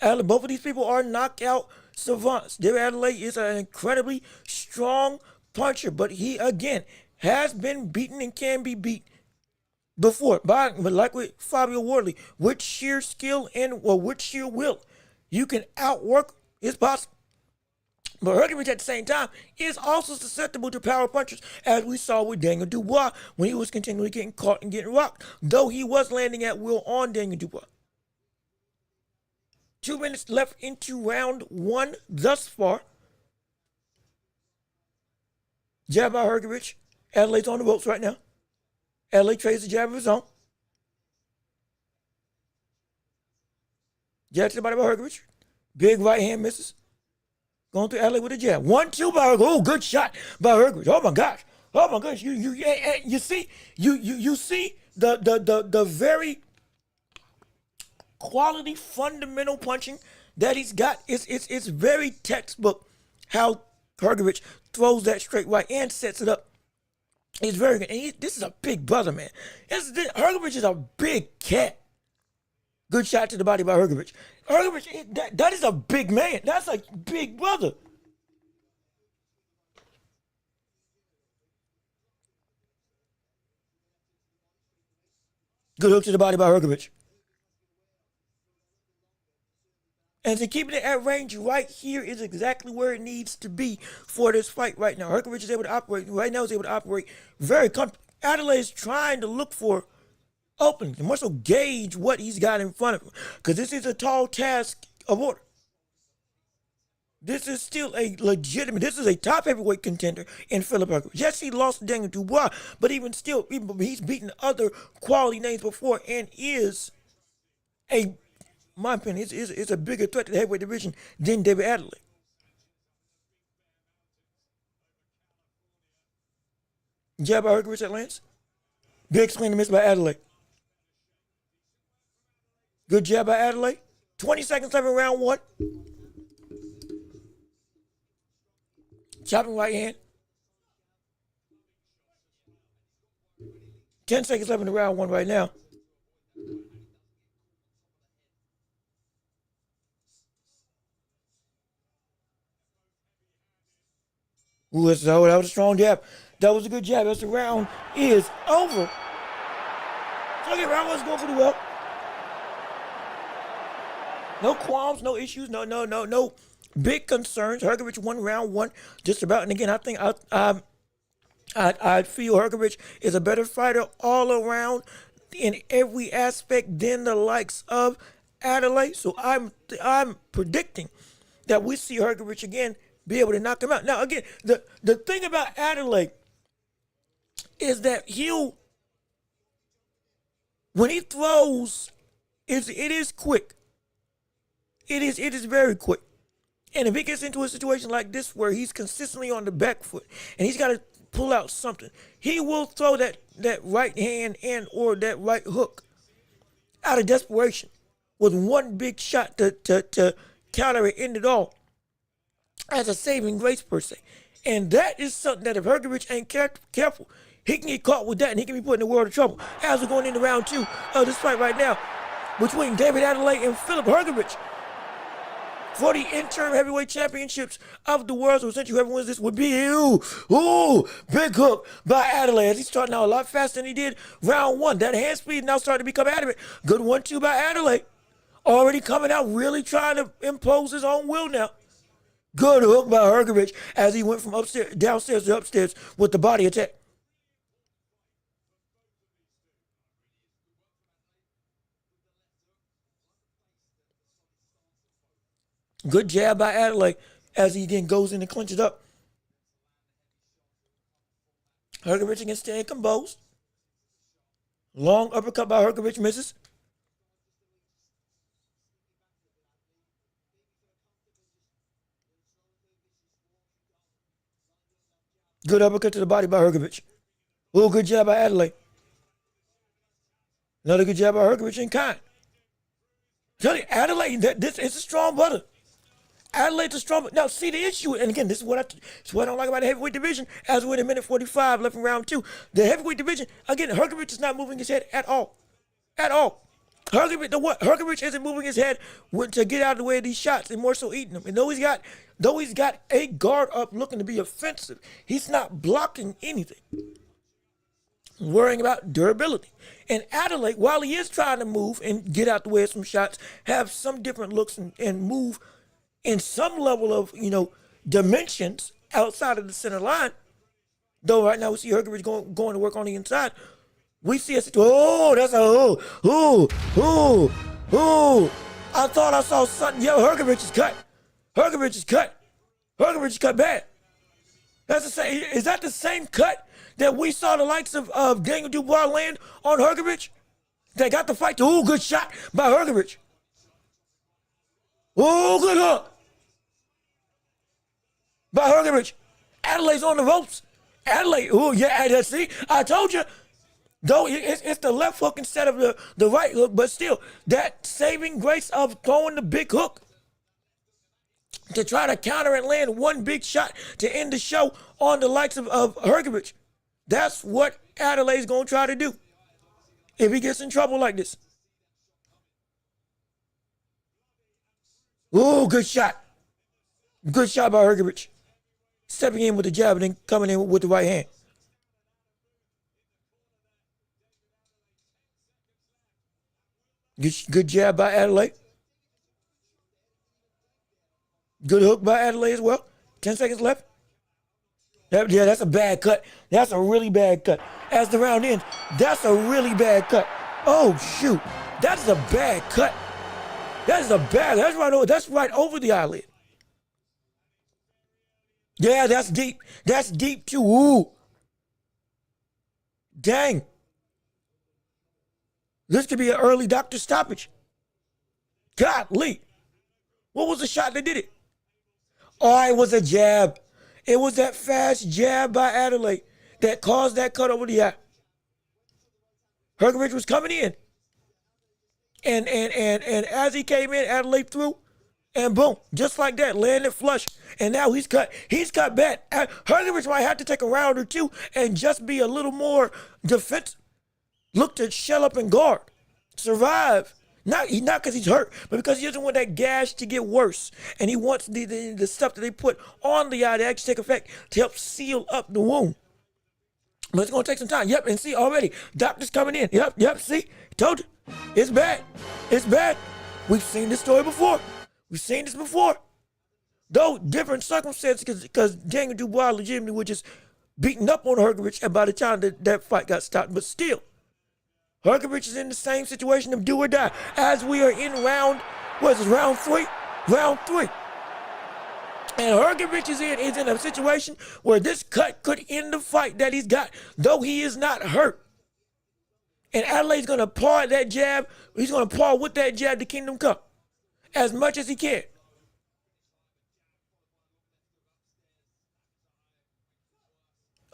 Both of these people are knockout savants. David Adelaide is an incredibly strong puncher, but he, again, has been beaten and can be beat before. But like with Fabio Wardley, with sheer skill with sheer will, you can outwork his possible. But Hergovich at the same time is also susceptible to power punchers, as we saw with Daniel Dubois when he was continually getting caught and getting rocked, though he was landing at will on Daniel Dubois. 2 minutes left into round one thus far. Jab by Hergovich. Adelaide's on the ropes right now. Adelaide trades the jab of his own. Jab to the body by Hergovich. Big right hand misses. Going through Adelaide with a jab. 1-2 by Hergovich. Oh, good shot by Hergovich. Oh my gosh. You see the very quality fundamental punching that he's got. It's very textbook how Hrgović throws that straight right and sets it up. It's very good. And this is a big brother, man. Hrgović is a big cat. Good shot to the body by Hrgović. Hrgović, that is a big man. That's a big brother. Good hook to the body by Hrgović. And to keep it at range right here is exactly where it needs to be for this fight right now. Hrgović is able to operate, right now is able to operate very comfortably. Adelaide is trying to look for openings and more so gauge what he's got in front of him. Because this is a tall task of order. This is still a legitimate, this is a top heavyweight contender in Philip Hrgović. Yes, he lost to Daniel Dubois, but even still, he's beaten other quality names before and is my opinion, it's a bigger threat to the heavyweight division than David Adelaide. Jab by Hrgović at Lance. Big swing and miss by Adelaide. Good jab by Adelaide. 20 seconds left in round one. Chopping right hand. 10 seconds left in the round one right now. Ooh, that was a strong jab. That was a good jab. That's the round is over. So again, round one's going pretty well. No qualms, no issues, no big concerns. Hrgović won round one just about. And again, I think I feel Hrgović is a better fighter all around in every aspect than the likes of Adelaide. So I'm predicting that we see Hrgović again be able to knock him out. Now, again, the thing about Adelaide is that when he throws, it is quick. It is very quick. And if he gets into a situation like this where he's consistently on the back foot and he's got to pull out something, he will throw that right hand and or that right hook out of desperation with one big shot to counter it, end it all as a saving grace per se. And that is something that if Hrgović ain't careful, he can get caught with that and he can be put in the world of trouble. As we're going into round two of this fight right now between David Adelaide and Philip Hrgović for the interim heavyweight championships of the world. So essentially whoever wins this would be you. Ooh, big hook by Adelaide as he's starting out a lot faster than he did round one. That hand speed now starting to become adamant. Good 1-2 by Adelaide. Already coming out, really trying to impose his own will now. Good hook by Hrgović as he went from downstairs to upstairs with the body attack. Good jab by Adelaide as he again goes in and clinches up. Hrgović again staying composed. Long uppercut by Hrgović misses. Good uppercut to the body by Hrgović. Oh, good jab by Adelaide. Another good jab by Hrgović in kind. Tell you, Adelaide, this is a strong brother. Adelaide's a strong. Now, see the issue, and again, this is what I don't like about the heavyweight division. As we're in a minute 45 left in round two, the heavyweight division again, Hrgović is not moving his head at all, at all. Hrgović isn't moving his head to get out of the way of these shots, and more so eating them. And though he's got a guard up looking to be offensive, he's not blocking anything. Worrying about durability. And Adelaide, while he is trying to move and get out the way of some shots, have some different looks and move in some level of, dimensions outside of the center line. Though right now we see Hrgović going to work on the inside. We see a situation. Oh, that's a I thought I saw something. Yo, Hrgović is cut. Hrgović is cut. Hrgović is cut bad. That's the same. Is that the same cut that we saw the likes of Daniel Dubois land on Hrgović? They got the fight. Oh, good shot by Hrgović. Oh, good hook by Hrgović. Adelaide's on the ropes. Adelaide, oh yeah, see, I told you. Though it's the left hook instead of the right hook, but still, that saving grace of throwing the big hook to try to counter and land one big shot to end the show on the likes of Hrgovic. That's what Adelaide's going to try to do if he gets in trouble like this. Ooh, good shot. Good shot by Hrgovic. Stepping in with the jab and then coming in with the right hand. Good jab by Adelaide. Good hook by Adelaide as well. 10 seconds left. Yeah, that's a bad cut. That's a really bad cut. As the round ends, that's a really bad cut. Oh, shoot. That's a bad cut. That's right over the eyelid. Yeah, that's deep. That's deep too. Ooh. Dang. This could be an early doctor stoppage. Golly. What was the shot that did it? Oh, it was a jab. It was that fast jab by Adelaide that caused that cut over the eye. Hrgovic was coming in. And as he came in, Adelaide threw, and boom, just like that, landed flush. And now he's cut bad. Hrgovic might have to take a round or two and just be a little more defensive. Look to shell up and guard. Survive. Not because he's hurt, but because he doesn't want that gash to get worse. And he wants the stuff that they put on the eye to actually take effect to help seal up the wound. But it's going to take some time. Yep, and see already, doctor's coming in. Yep, see? Told you. It's bad. It's bad. We've seen this story before. We've seen this before. Though different circumstances, because Daniel Dubois legitimately was just beating up on Hrgovic by the time that fight got stopped. But still, Hrgovic is in the same situation of do or die as we are in round three? Round three. And Hrgovic is in a situation where this cut could end the fight that he's got, though he is not hurt. And Adelaide's going to paw that jab. He's going to paw with that jab to Kingdom Come as much as he can.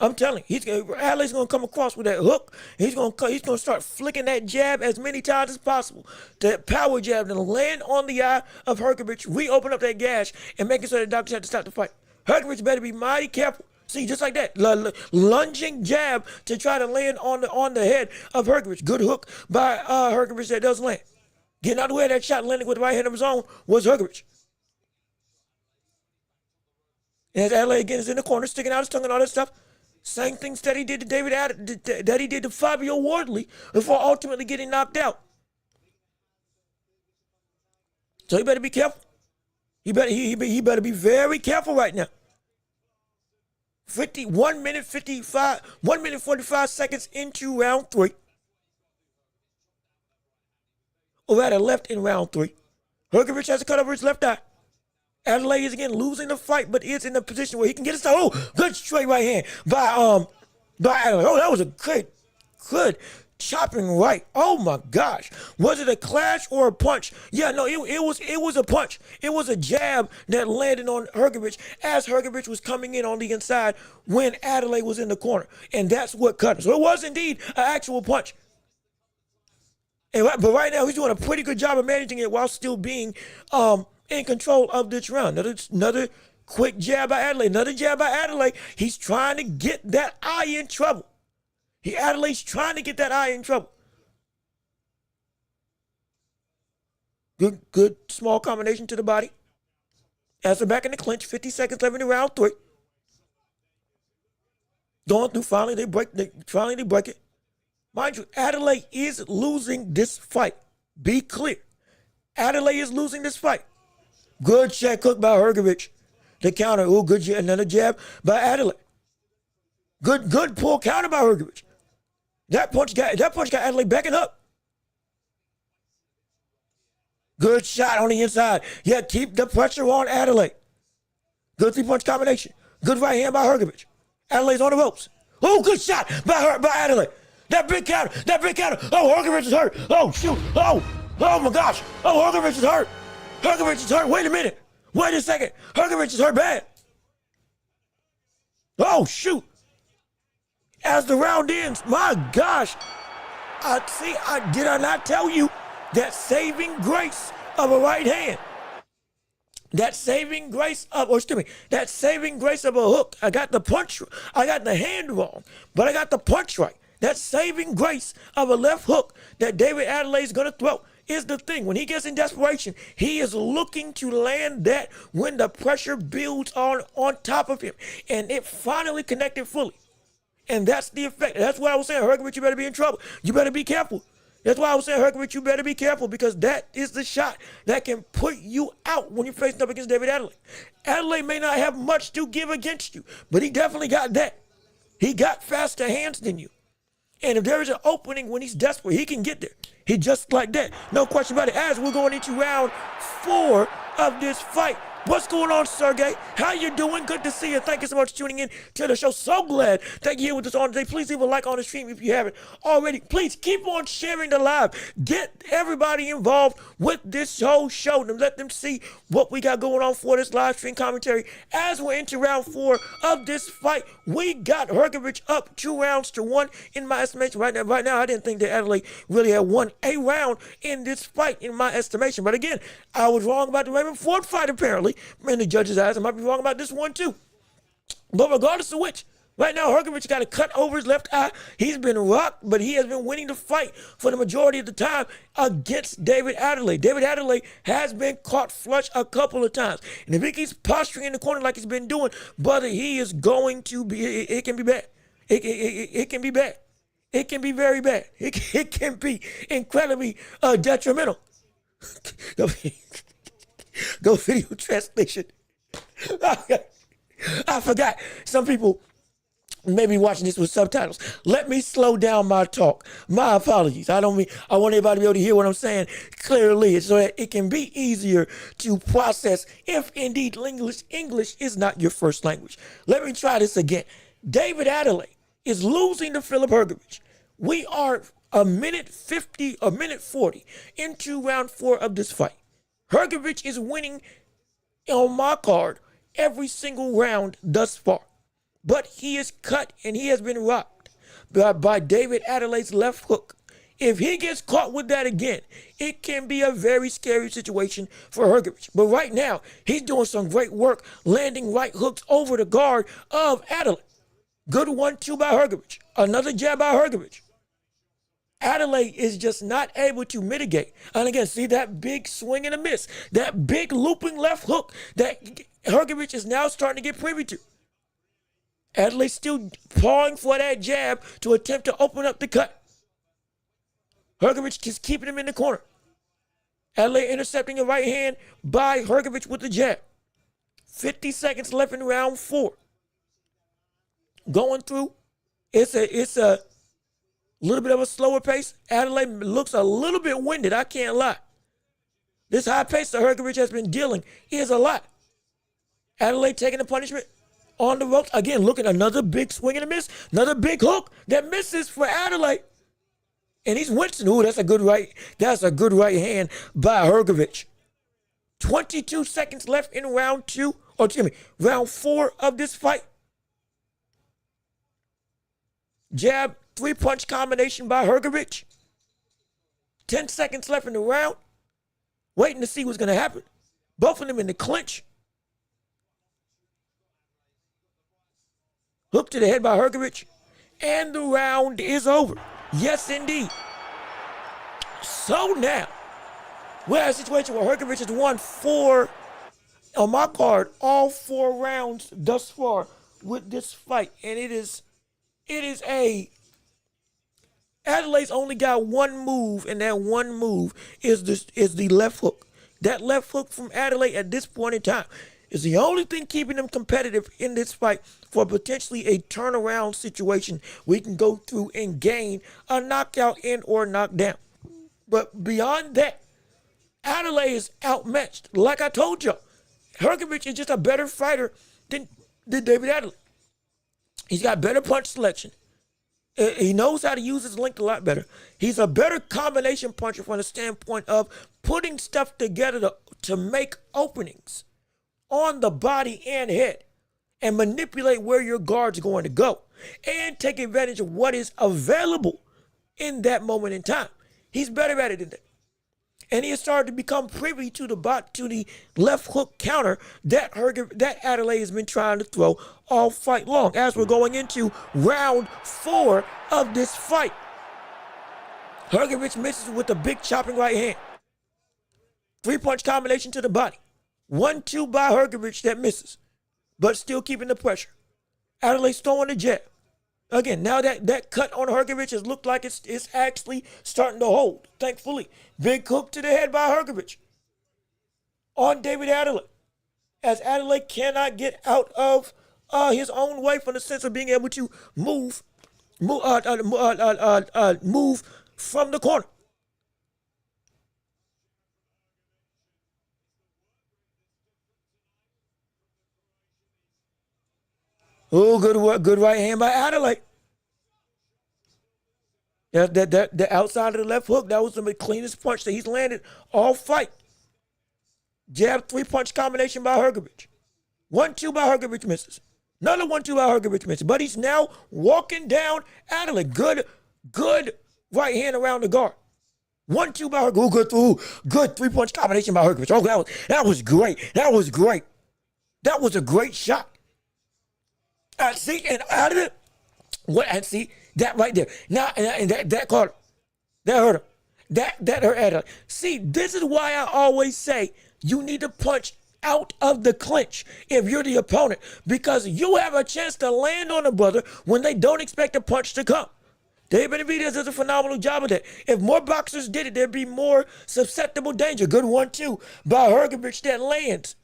I'm telling you, Adelaide's going to come across with that hook. He's going to start flicking that jab as many times as possible. That power jab to land on the eye of Hrgovic, reopen up that gash, and making sure the doctors have to stop the fight. Hrgovic better be mighty careful. See, just like that, lunging jab to try to land on the head of Hrgovic. Good hook by Hrgovic that does land. Getting out of the way of that shot, landing with the right hand of his own was Hrgovic. And as Adelaide again is in the corner, sticking out his tongue and all that stuff. Same things that he did to that he did to Fabio Wardley before ultimately getting knocked out. So he better be careful. He better be very careful right now. 1 minute 45 seconds into round three. Or rather, left in round three. Hrgovic has a cut over his left eye. Adelaide is again losing the fight, but is in a position where he can get his. Oh, good straight right hand by Adelaide. Oh, that was a good chopping right. Oh my gosh, was it a clash or a punch? Yeah, no, it was a punch. It was a jab that landed on Hrgovic as Hrgovic was coming in on the inside when Adelaide was in the corner, and that's what cut him. So it was indeed an actual punch. But right now he's doing a pretty good job of managing it while still being in control of this round. Another quick jab by Adelaide. Another jab by Adelaide. He's trying to get that eye in trouble. Adelaide's trying to get that eye in trouble. Good small combination to the body. As they're back in the clinch, 50 seconds left in round three. Going through, finally they break it. Mind you, Adelaide is losing this fight. Be clear. Adelaide is losing this fight. Good check hook by Hrgovic. The counter. Oh, good jab. Another jab by Adelaide. Good pull counter by Hrgovic. That punch got Adelaide backing up. Good shot on the inside. Yeah, keep the pressure on Adelaide. Good three-punch combination. Good right hand by Hrgovic. Adelaide's on the ropes. Oh, good shot by Adelaide. That big counter. Oh, Hrgovic is hurt. Oh, shoot. Oh my gosh. Oh, Hrgovic is hurt. Hrgovic is hurt. Wait a minute. Wait a second. Hrgovic is hurt bad. Oh, shoot. As the round ends, my gosh, Did I not tell you that saving grace of a right hand? That saving grace of, that saving grace of a hook. I got the hand wrong, but I got the punch right. That saving grace of a left hook that David Adelaide is going to throw is the thing. When he gets in desperation, he is looking to land that when the pressure builds on top of him. And it finally connected fully. And that's the effect. That's why I was saying, Hergovich, you better be in trouble. You better be careful. That's why I was saying, Hergovich, you better be careful, because that is the shot that can put you out when you're facing up against David Adelaide. Adelaide may not have much to give against you, but he definitely got that. He got faster hands than you. And if there is an opening when he's desperate, he can get there. He just like that. No question about it. As we're going into round 4 of this fight. What's going on, Sergey? How you doing? Good to see you. Thank you so much for tuning in to the show. So glad that you're here with us on today. Please leave a like on the stream if you haven't already. Please keep on sharing the live. Get everybody involved with this whole show and let them see what we got going on for this live stream commentary. As we're into round 4 of this fight, we got Hergovich up 2-1 in my estimation. Right now, I didn't think that Adelaide really had won a round in this fight in my estimation. But again, I was wrong about the Raymond Ford fight apparently. In the judge's eyes, I might be wrong about this one too. But regardless of which, right now Hergovich got a cut over his left eye. He's been rocked, but he has been winning the fight for the majority of the time against David Adelaide. David Adelaide has been caught flush a couple of times. And if he keeps posturing in the corner like he's been doing, brother, he is going to be, it can be bad. It can be bad. It can be very bad. It can be incredibly detrimental. Go video translation. I forgot. Some people may be watching this with subtitles. Let me slow down my talk. My apologies. I want everybody to be able to hear what I'm saying clearly so that it can be easier to process if indeed English is not your first language. Let me try this again. David Adelaide is losing to Philip Hergovich. We are a minute 40 into round 4 of this fight. Hergovich is winning on my card every single round thus far. But he is cut and he has been rocked by David Adelaide's left hook. If he gets caught with that again, it can be a very scary situation for Hergovich. But right now, he's doing some great work landing right hooks over the guard of Adelaide. Good 1-2 by Hergovich. Another jab by Hergovich. Adelaide is just not able to mitigate. And again, see that big swing and a miss. That big looping left hook that Hergovich is now starting to get privy to. Adelaide still pawing for that jab to attempt to open up the cut. Hergovich is keeping him in the corner. Adelaide intercepting a right hand by Hergovich with the jab. 50 seconds left in round 4. Going through, it's a little bit of a slower pace. Adelaide looks a little bit winded, I can't lie. This high pace that Hergovich has been dealing is a lot. Adelaide taking the punishment on the ropes. Again, look at another big swing and a miss. Another big hook that misses for Adelaide. And he's wincing. Ooh, that's a good right hand by Hergovich. 22 seconds left in round 4 of this fight. Jab, 3-punch combination by Hergovich. 10 seconds left in the round. Waiting to see what's going to happen. Both of them in the clinch. Hook to the head by Hergovich. And the round is over. Yes, indeed. So now, we're in a situation where Hergovich has won 4, on my card, all 4 rounds thus far with this fight. And it is Adelaide's only got one move, and that one move is the left hook. That left hook from Adelaide at this point in time is the only thing keeping them competitive in this fight for potentially a turnaround situation we can go through and gain a knockout and or knockdown. But beyond that, Adelaide is outmatched. Like I told you, Hergovich is just a better fighter than David Adelaide. He's got better punch selection. He knows how to use his length a lot better. He's a better combination puncher from the standpoint of putting stuff together to make openings on the body and head and manipulate where your guard's going to go and take advantage of what is available in that moment in time. He's better at it than that. And he has started to become privy to the left hook counter that Adelaide has been trying to throw all fight long. As we're going into round 4 of this fight, Hrgović misses with a big chopping right hand. 3-punch combination to the body. 1-2 by Hrgović that misses, but still keeping the pressure. Adelaide's throwing the jab. Again, now that cut on Hrgović has looked like it's actually starting to hold, thankfully. Big hook to the head by Hrgović on David Adelaide, as Adelaide cannot get out of his own way from the sense of being able to move from the corner. Oh, good right hand by Adelaide. The outside of the left hook, that was the cleanest punch that he's landed all fight. Jab, 3-punch combination by Hrgović. 1-2 by Hrgović misses. Another 1-2 by Hrgović misses. But he's now walking down Adelaide. Good right hand around the guard. 1-2 by Hrgović. Good 3-punch combination by Hrgović. Oh, that was great. That was great. That was a great shot. See, and out of it, and see that right there. Now, and that caught him. That hurt him. That hurt Adelaide. See, this is why I always say you need to punch out of the clinch if you're the opponent, because you have a chance to land on a brother when they don't expect a punch to come. Dave Benavidez does a phenomenal job of that. If more boxers did it, there'd be more susceptible danger. Good 1-2 by Hrgović that lands.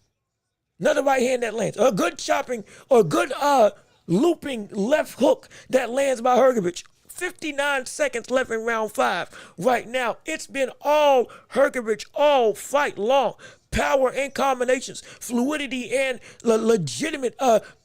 Another right hand that lands. A good chopping or good looping left hook that lands by Hrgović. 59 seconds left in round 5 right now. It's been all Hrgović all fight long. Power and combinations, fluidity and legitimate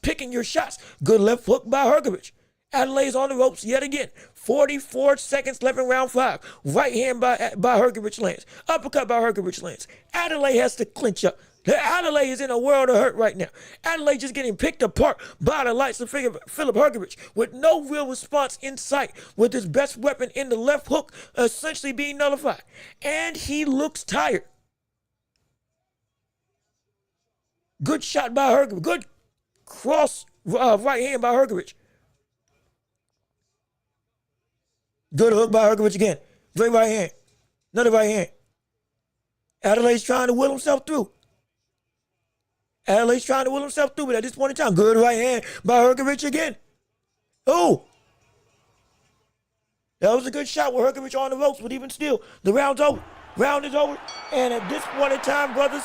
picking your shots. Good left hook by Hrgović. Adelaide's on the ropes yet again. 44 seconds left in round 5. Right hand by Hrgović lands. Uppercut by Hrgović lands. Adelaide has to clinch up. Adelaide is in a world of hurt right now. Adelaide just getting picked apart by the likes of Philip Hrgović with no real response in sight, with his best weapon in the left hook essentially being nullified. And he looks tired. Good shot by Hrgović. Good cross right hand by Hrgović. Good hook by Hrgović again. Great right hand. Another right hand. Adelaide's trying to will himself through. Adelaide's trying to will himself through, but at this point in time, good right hand by Hrgović again. Oh! That was a good shot with Hrgović on the ropes, but even still, the round's over. Round is over. And at this point in time, brothers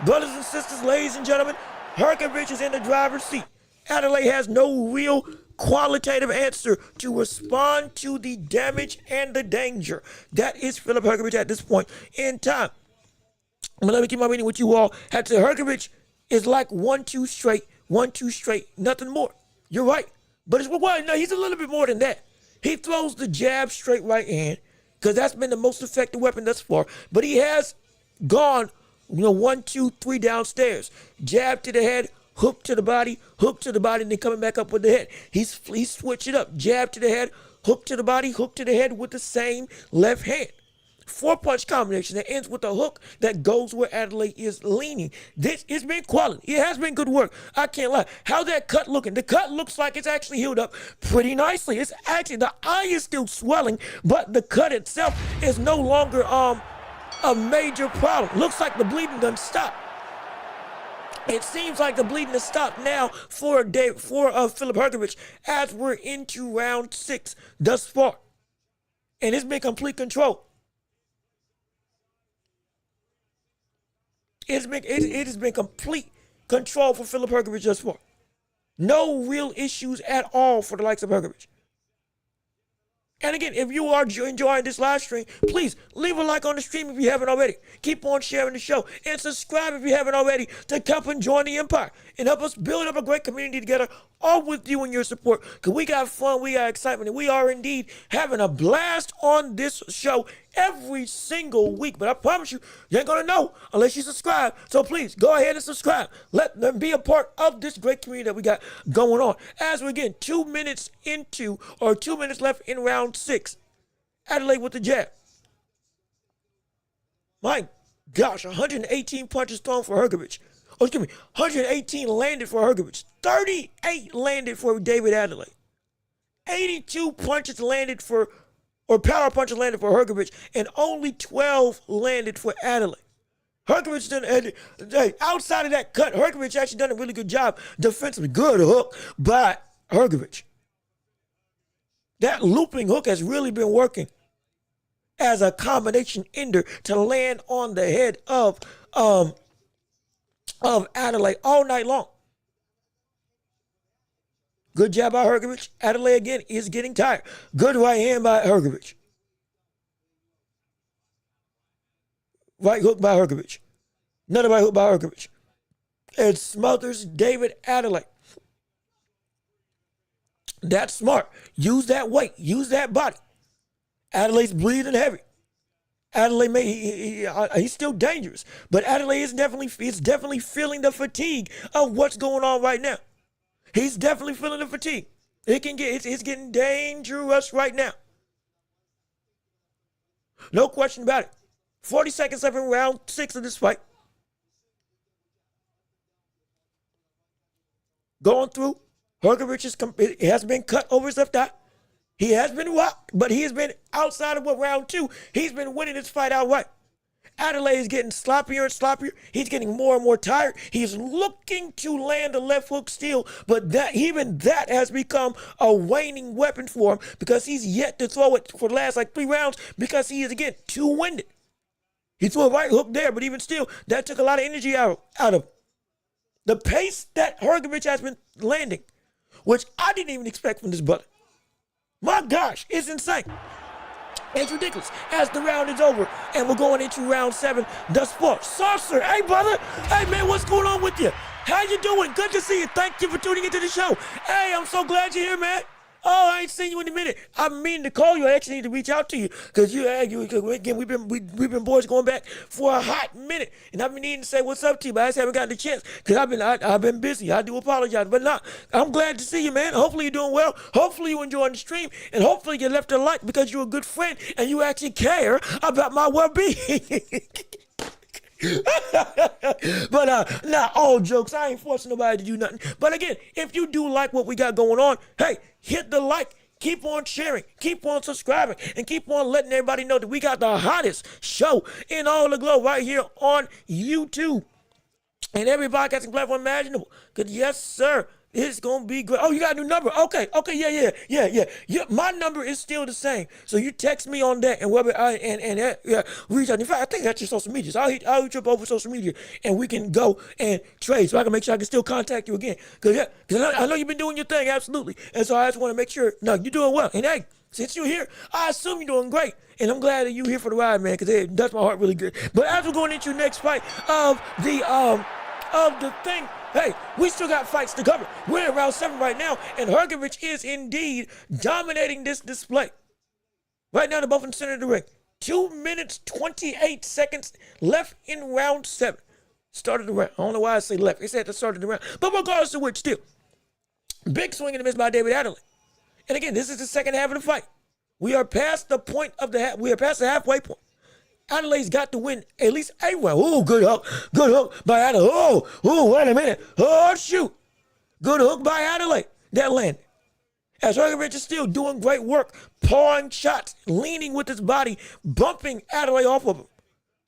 and sisters, ladies and gentlemen, Hrgović is in the driver's seat. Adelaide has no real qualitative answer to respond to the damage and the danger that is Philip Hrgović at this point in time. But let me keep my meeting with you all. Had to Hrgović is like 1-2 straight, nothing more. You're right. But it's, well, no, he's a little bit more than that. He throws the jab straight right hand because that's been the most effective weapon thus far. But he has gone, 1, 2, 3 downstairs. Jab to the head, hook to the body, and then coming back up with the head. He's switched it up. Jab to the head, hook to the body, hook to the head with the same left hand. 4-punch combination that ends with a hook that goes where Adelaide is leaning. This has been quality. It has been good work. I can't lie. How's that cut looking? The cut looks like it's actually healed up pretty nicely. It's actually, the eye is still swelling, but the cut itself is no longer a major problem. Looks like the bleeding done stopped. It seems like the bleeding has stopped now for Philip Hrgović as we're into round 6 thus far. And it's been complete control. It has been complete control for Philip Hrgović thus far. No real issues at all for the likes of Hrgović. And again, if you are enjoying this live stream, please leave a like on the stream if you haven't already. Keep on sharing the show. And subscribe if you haven't already to come and join the Empire. And help us build up a great community together, all with you and your support. Because we got fun, we got excitement, and we are indeed having a blast on this show every single week. But I promise you, you ain't going to know unless you subscribe. So please, go ahead and subscribe. Let them be a part of this great community that we got going on. As we're getting 2 minutes left in round 6. Adelaide with the jab. My gosh, 118 punches thrown for Hrgovic. Oh, excuse me, 118 landed for Hrgovic. 38 landed for David Adelaide. 82 punches landed for, or power punches landed for Hrgovic, and only 12 landed for Adelaide. Hrgovic done, outside of that cut, Hrgovic actually done a really good job defensively. Good hook by Hrgovic. That looping hook has really been working as a combination ender to land on the head of Adelaide all night long. Good job by Hrgovic. Adelaide again is getting tired. Good right hand by Hrgovic. Right hook by Hrgovic. Another right hook by Hrgovic. And smothers David Adelaide. That's smart. Use that weight. Use that body. Adelaide's breathing heavy. Adelaide he's still dangerous, but Adelaide is definitely feeling the fatigue of what's going on right now. He's definitely feeling the fatigue. It's getting dangerous right now. No question about it. 40 seconds left in round 6 of this fight. Going through, Hrgovic has been cut over his left eye. He has been rocked, but he has been outside of round 2. He's been winning this fight outright. Adelaide is getting sloppier and sloppier. He's getting more and more tired. He's looking to land a left hook still, but even that has become a waning weapon for him because he's yet to throw it for the last 3 rounds because he is, again, too winded. He threw a right hook there, but even still, that took a lot of energy out of him. The pace that Hrgovic has been landing, which I didn't even expect from this brother. My gosh, it's insane. It's ridiculous. As the round is over, and we're going into round 7 thus far. Saucer, hey brother. Hey man, what's going on with you? How you doing? Good to see you. Thank you for tuning into the show. Hey, I'm so glad you're here, man. Oh, I ain't seen you in a minute. I've been meaning to call you. I actually need to reach out to you because again, we've been boys going back for a hot minute, and I've been needing to say what's up to you, but I just haven't gotten the chance because I've been busy. I do apologize, but nah, I'm glad to see you, man. Hopefully you're doing well. Hopefully you're enjoying the stream, and hopefully you left a like because you're a good friend and you actually care about my well-being. But not all jokes. I ain't forcing nobody to do nothing. But again, if you do like what we got going on, hey, hit the like, keep on sharing, keep on subscribing, and keep on letting everybody know that we got the hottest show in all the globe right here on YouTube and every podcasting platform imaginable. Because yes, sir, it's going to be great. Oh, you got a new number? Okay, yeah. My number is still the same. So you text me on that and reach out. In fact, I think that's your social media. So I'll hit you up over social media and we can go and trade so I can make sure I can still contact you again. Because I know you've been doing your thing, absolutely. And so I just want to make sure, no, you're doing well. And hey, since you're here, I assume you're doing great. And I'm glad that you're here for the ride, man, because it does my heart really good. But as we're going into your next fight of the thing, hey, we still got fights to cover. We're in round 7 right now, and Hrgovic is indeed dominating this display. Right now, they're both in the center of the ring. 2 minutes, 28 seconds left in round 7. Started the round. I don't know why I say left. It's at the start of the round. But regardless of which, still, big swing and a miss by David Adelaide. And again, this is the second half of the fight. We are past the point of the half. We are past the halfway point. Adelaide's got to win at least a round. Oh, good hook by Adelaide. Oh, wait a minute. Oh, shoot. Good hook by Adelaide. That landed. As Hrgovic is still doing great work, pawing shots, leaning with his body, bumping Adelaide off of him,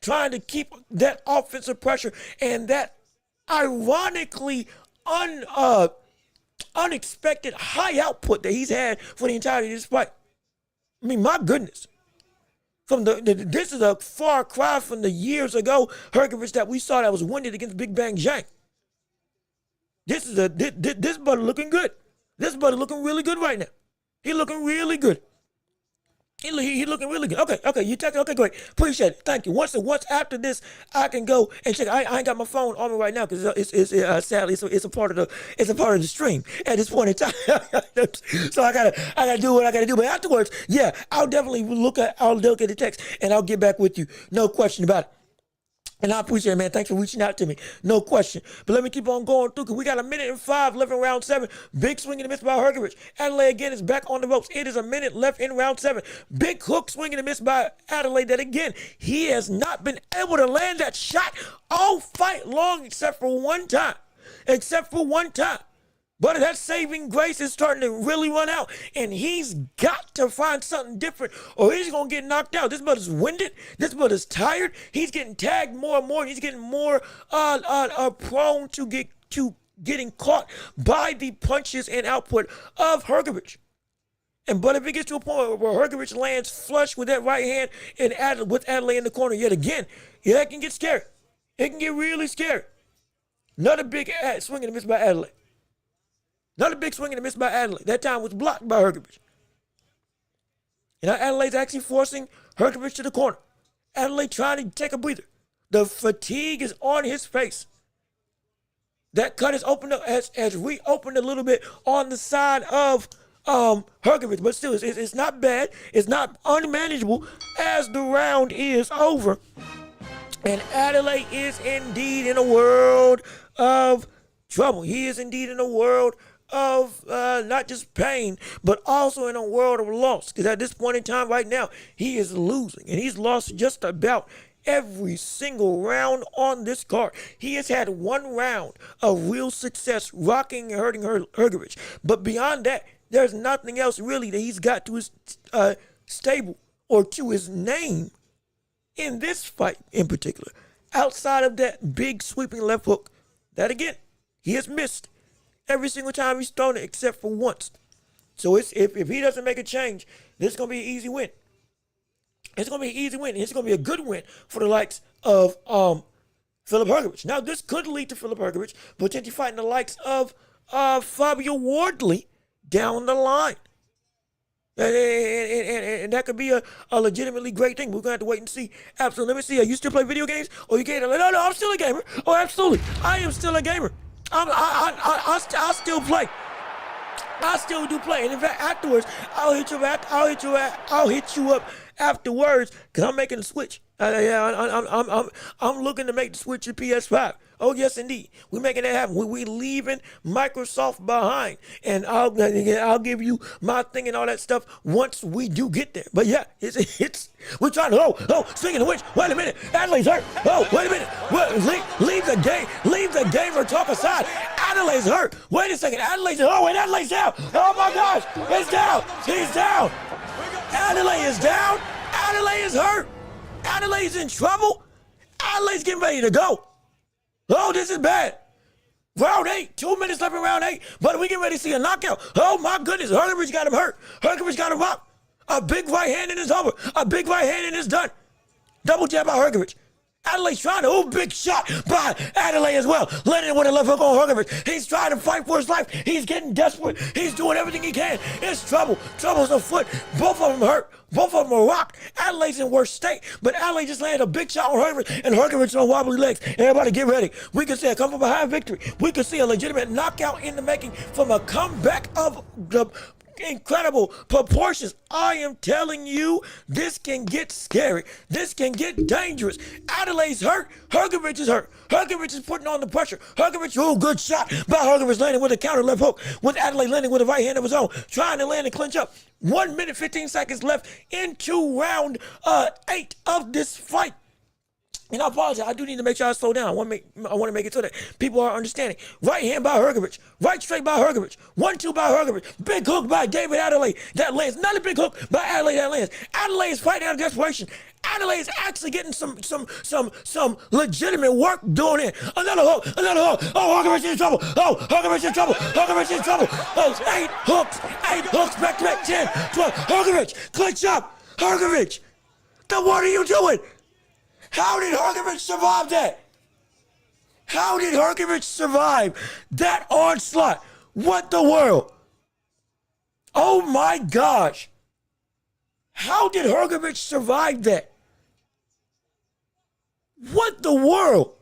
trying to keep that offensive pressure and that ironically unexpected high output that he's had for the entirety of this fight. I mean, my goodness. This is a far cry from the years ago Hrgovic that we saw that was winded against Big Bang Zhang. This brother looking good. This brother looking really good right now. He looking really good. He looking really good. Okay, you take it. Okay, great. Appreciate it. Thank you. Once after this, I can go and check. I ain't got my phone on me right now because it's sadly it's a part of the stream at this point in time. So I gotta do what I gotta do. But afterwards, yeah, I'll definitely look at the text and I'll get back with you. No question about it. And I appreciate it, man. Thanks for reaching out to me. No question. But let me keep on going through because we got 1:05 left in round 7. Big swing and a miss by Hergovich. Adelaide again is back on the ropes. It is a minute left in round 7. Big hook swing and a miss by Adelaide. That again, he has not been able to land that shot all fight long except for one time. But that saving grace is starting to really run out, and he's got to find something different, or he's gonna get knocked out. This brother's winded. This brother's tired. He's getting tagged more and more. And he's getting more prone to getting caught by the punches and output of Hergovich. But if it gets to a point where Hergovich lands flush with that right hand and with Adelaide in the corner yet again, yeah, it can get scary. It can get really scary. Another big swing and a miss by Adelaide. Another big swing and a miss by Adelaide. That time was blocked by Hergovich. And now Adelaide's actually forcing Hergovich to the corner. Adelaide trying to take a breather. The fatigue is on his face. That cut has opened up, has reopened a little bit on the side of Hergovich, but still, it's not bad. It's not unmanageable as the round is over. And Adelaide is indeed in a world of trouble. He is indeed in a world of not just pain, but also in a world of loss. Because at this point in time right now, he is losing. And he's lost just about every single round on this card. He has had one round of real success rocking and hurting Hergovich. But beyond that, there's nothing else really that he's got to his stable or to his name in this fight in particular. Outside of that big sweeping left hook, that again, he has missed every single time he's thrown it except for once. So if he doesn't make a change, this is going to be an easy win. It's going to be an easy win. It's going to be a good win for the likes of Filip Hrgović. Now, this could lead to Filip Hrgović potentially fighting the likes of Fabio Wardley down the line. And that could be a legitimately great thing. We're going to have to wait and see. Absolutely. Let me see. You still play video games? Or you can't? No, I'm still a gamer. Oh, absolutely. I am still a gamer. I still play. I still do play. And in fact, afterwards, I'll hit you up afterwards because I'm making a switch. I'm looking to make the switch to PS5. Oh, yes, indeed. We're making that happen. We're leaving Microsoft behind. And I'll give you my thing and all that stuff once we do get there. But yeah, we're trying to, speaking of which, wait a minute. Adelaide's hurt. Oh, wait a minute. Leave the game. Leave the gamer talk aside. Adelaide's hurt. Wait a second. Adelaide's down. Oh my gosh. It's down. He's down. Adelaide is down. Adelaide is hurt. Adelaide's in trouble. Adelaide's getting ready to go. Oh, this is bad. Round 8, 2 minutes left in round 8, but we get ready to see a knockout. Oh my goodness, Hrgović got him hurt. Hrgović got him up. A big right hand and it's over. A big right hand and it's done. Double jab by Hrgović. Adelaide's trying to, big shot by Adelaide as well. Landing with a left hook on Hrgović. He's trying to fight for his life. He's getting desperate. He's doing everything he can. It's trouble. Trouble's afoot. Both of them hurt. Both of them are rocked. Adelaide's in worse state, but Adelaide just landed a big shot on Hrgović, and Hrgović on wobbly legs. Everybody get ready. We can see a come from behind victory. We can see a legitimate knockout in the making from a comeback of the incredible proportions. I am telling you, this can get scary. This can get dangerous. Adelaide's hurt. Hrgović is hurt. Hrgović is putting on the pressure. Hrgović, good shot by Hrgović, landing with a counter left hook, with Adelaide landing with a right hand of his own, trying to land and clinch up. 1 minute, 15 seconds left into round 8 of this fight. And I apologize. I do need to make sure I slow down. I want to make it so that people are understanding. Right hand by Hrgović. Right straight by Hrgović. 1-2 by Hrgović. Big hook by David Adelaide. That lands. Another big hook by Adelaide. That lands. Adelaide is fighting out of desperation. Adelaide is actually getting some legitimate work doing it. Another hook. Oh, Hrgović in trouble. Hrgović in trouble. Oh, 8 hooks. Back to back. 10, 12. Hrgović, clinch up. Hrgović. Then what are you doing? How did Hrgović survive that? How did Hrgović survive that onslaught? What the world? Oh my gosh. How did Hrgović survive that? What the world?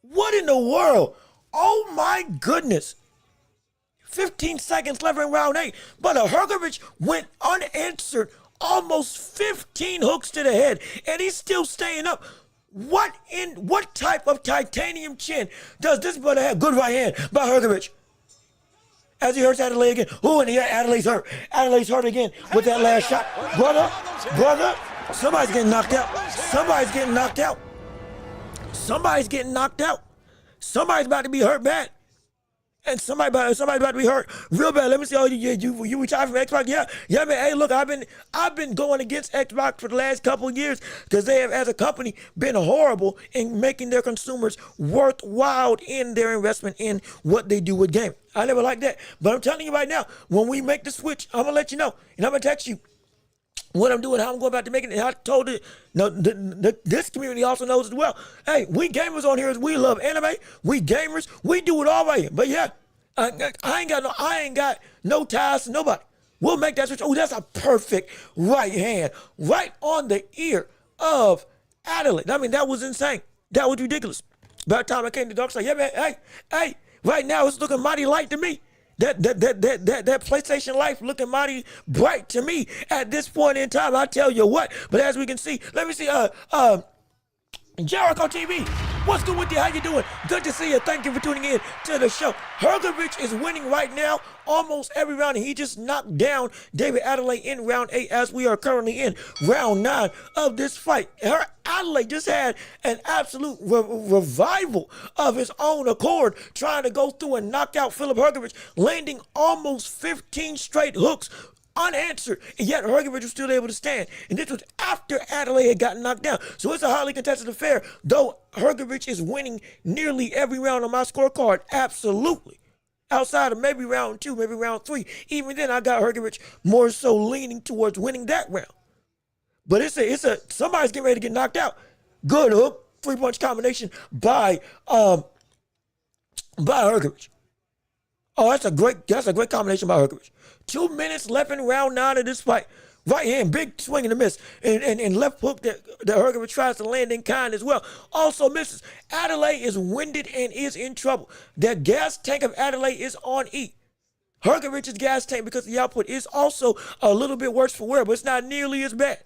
What in the world? Oh my goodness. 15 seconds left in round 8, but Hrgović went unanswered almost 15 hooks to the head, and he's still staying up. What type of titanium chin does this brother have? Good right hand by Hrgovic. As he hurts Adelaide again. Oh, and Adelaide's hurt. Adelaide's hurt again with that last shot. Brother, somebody's getting knocked out. Somebody's getting knocked out. Somebody's getting knocked out. Somebody's about to be hurt bad. And somebody about to be hurt real bad. Let me see. Oh, you retired from Xbox? Yeah, man. Hey, look, I've been going against Xbox for the last couple of years because they have, as a company, been horrible in making their consumers worthwhile in their investment in what they do with gaming. I never liked that, but I'm telling you right now, when we make the switch, I'm gonna let you know, and I'm gonna text you what I'm doing, how I'm going about to make it. And I told it. No, this community also knows as well. Hey, we gamers on here, we love anime. We gamers, we do it all right here. But yeah, I ain't got no ties to nobody. We'll make that switch. Oh, that's a perfect right hand, right on the ear of Adelaide. I mean, that was insane. That was ridiculous. By the time I came to the dark side, yeah, man. Hey, right now it's looking mighty light to me. That PlayStation Life looking mighty bright to me at this point in time. I tell you what. But as we can see, let me see. Jericho TV, what's good with you? How you doing? Good to see you. Thank you for tuning in to the show. Hrgovic is winning right now almost every round. He just knocked down David Adelaide in round 8 as we are currently in round 9 of this fight. Adelaide just had an absolute revival of his own accord, trying to go through and knock out Filip Hrgovic, landing almost 15 straight hooks unanswered, and yet Hrgovic was still able to stand. And this was after Adelaide had gotten knocked down. So it's a highly contested affair, though Hrgovic is winning nearly every round on my scorecard. Absolutely. Outside of maybe round 2, maybe round 3. Even then, I got Hrgovic more so leaning towards winning that round. But somebody's getting ready to get knocked out. Good hook, 3-punch combination by Hrgovic. Oh, that's a great combination by Hrgovic. 2 minutes left in round 9 of this fight. Right hand, big swing and a miss. And left hook that Hrgovic tries to land in kind as well. Also misses. Adelaide is winded and is in trouble. The gas tank of Adelaide is on E. Hrgovic's gas tank, because the output is also a little bit worse for wear, but it's not nearly as bad.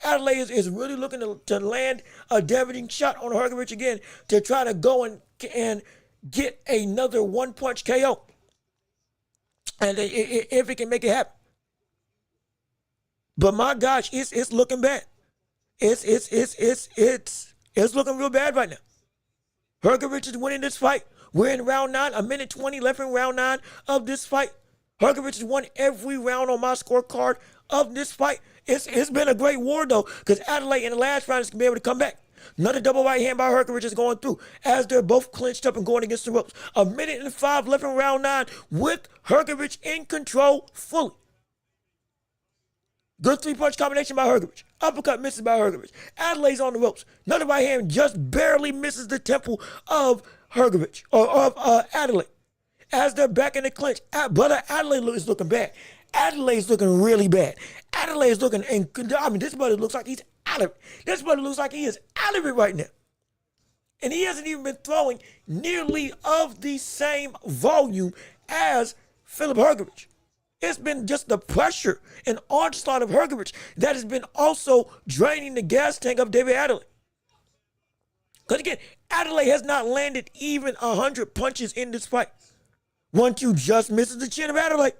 Adelaide is really looking to land a damaging shot on Hrgovic again to try to go and get another 1-punch KO. And if it can make it happen. But my gosh, it's looking bad. It's looking real bad right now. Hrgovic is winning this fight. We're in round 9, a minute 20 left in round 9 of this fight. Hrgovic has won every round on my scorecard of this fight. It's been a great war though, because Adelaide in the last round is gonna be able to come back. Another double right hand by Hrgovic is going through as they're both clinched up and going against the ropes. A minute and 5 left in round 9 with Hrgovic in control fully. Good 3-punch combination by Hrgovic. Uppercut misses by Hrgovic. Adelaide's on the ropes. Another right hand just barely misses the temple of Hrgovic, or of Adelaide. As they're back in the clinch, brother Adelaide is looking bad. Adelaide's looking really bad. Adelaide's looking, this brother looks like he's out of it. This brother looks like he is out of it right now. And he hasn't even been throwing nearly of the same volume as Filip Hrgovic. It's been just the pressure and onslaught of Hrgovic that has been also draining the gas tank of David Adelaide. Because again, Adelaide has not landed even 100 punches in this fight. 1-2 just misses the chin of Adelaide.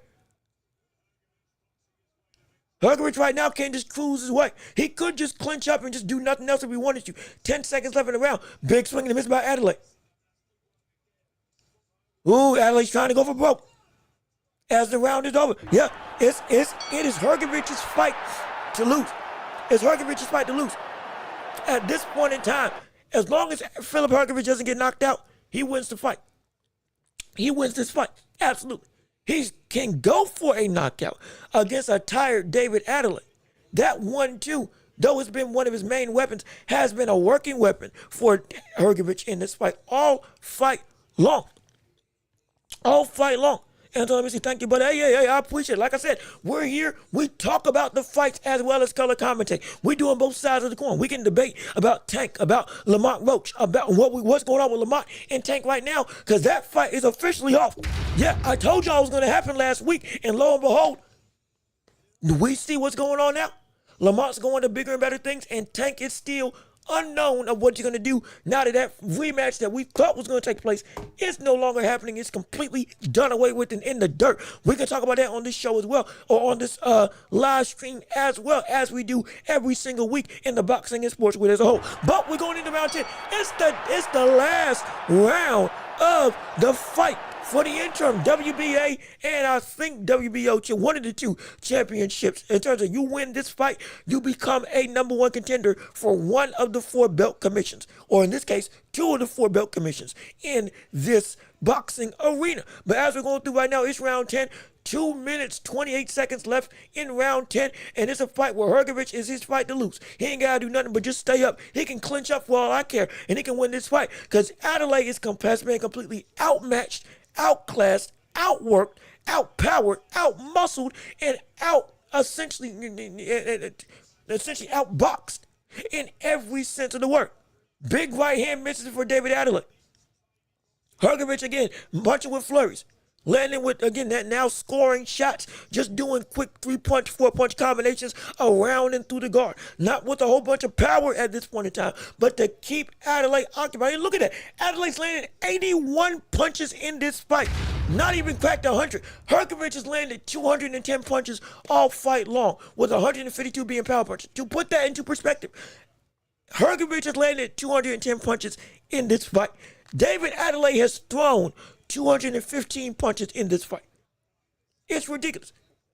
Hrgovic right now can't just cruise his way. He could just clinch up and just do nothing else if he wanted to. 10 seconds left in the round. Big swing and a miss by Adelaide. Ooh, Adelaide's trying to go for broke. As the round is over. Yeah, it is Hrgovic's fight to lose. It's Hrgovic's fight to lose. At this point in time, as long as Filip Hrgovic doesn't get knocked out, he wins the fight. He wins this fight. Absolutely. He can go for a knockout against a tired David Adelaide. That 1-2, though it's been one of his main weapons, has been a working weapon for Hrgovic in this fight all fight long. All fight long. Anton, let me say thank you, buddy. Hey, I appreciate it. Like I said, we're here. We talk about the fights as well as color commentate. We're doing both sides of the coin. We can debate about Tank, about Lamont Roach, about what's going on with Lamont and Tank right now, because that fight is officially off. Yeah, I told y'all it was going to happen last week, and lo and behold, We see what's going on now. Lamont's going to bigger and better things, and Tank is still unknown of what you're going to do now that that rematch that we thought was going to take place is no longer happening. It's completely done away with and in the dirt. We can talk about that on this show as well, or on this live stream as well, as we do every single week in the boxing and sports world as a whole. But we're going into round 10. It's the last round of the fight for the interim WBA and I think WBO, one of the two championships. In terms of you win this fight, you become a #1 contender for one of the 4 belt commissions, or in this case, 2 of the 4 belt commissions in this boxing arena. But as we're going through right now, it's round 10. 2 minutes, 28 seconds left in round 10, and it's a fight where Hrgovic is his fight to lose. He ain't got to do nothing but just stay up. He can clinch up for all I care, and he can win this fight because Adelaide is completely outmatched, outclassed, outworked, outpowered, outmuscled, and essentially outboxed in every sense of the word. Big right hand misses for David Adelaide. Hrgovic again, punching with flurries. Landing with, again, that now scoring shots, just doing quick 3-punch, 4-punch combinations around and through the guard. Not with a whole bunch of power at this point in time, but to keep Adelaide occupied. And look at that. Adelaide's landed 81 punches in this fight. Not even cracked 100. Hrgovic has landed 210 punches all fight long, with 152 being power punches. To put that into perspective, Hrgovic has landed 210 punches in this fight. David Adelaide has thrown 215 punches in this fight. It's ridiculous.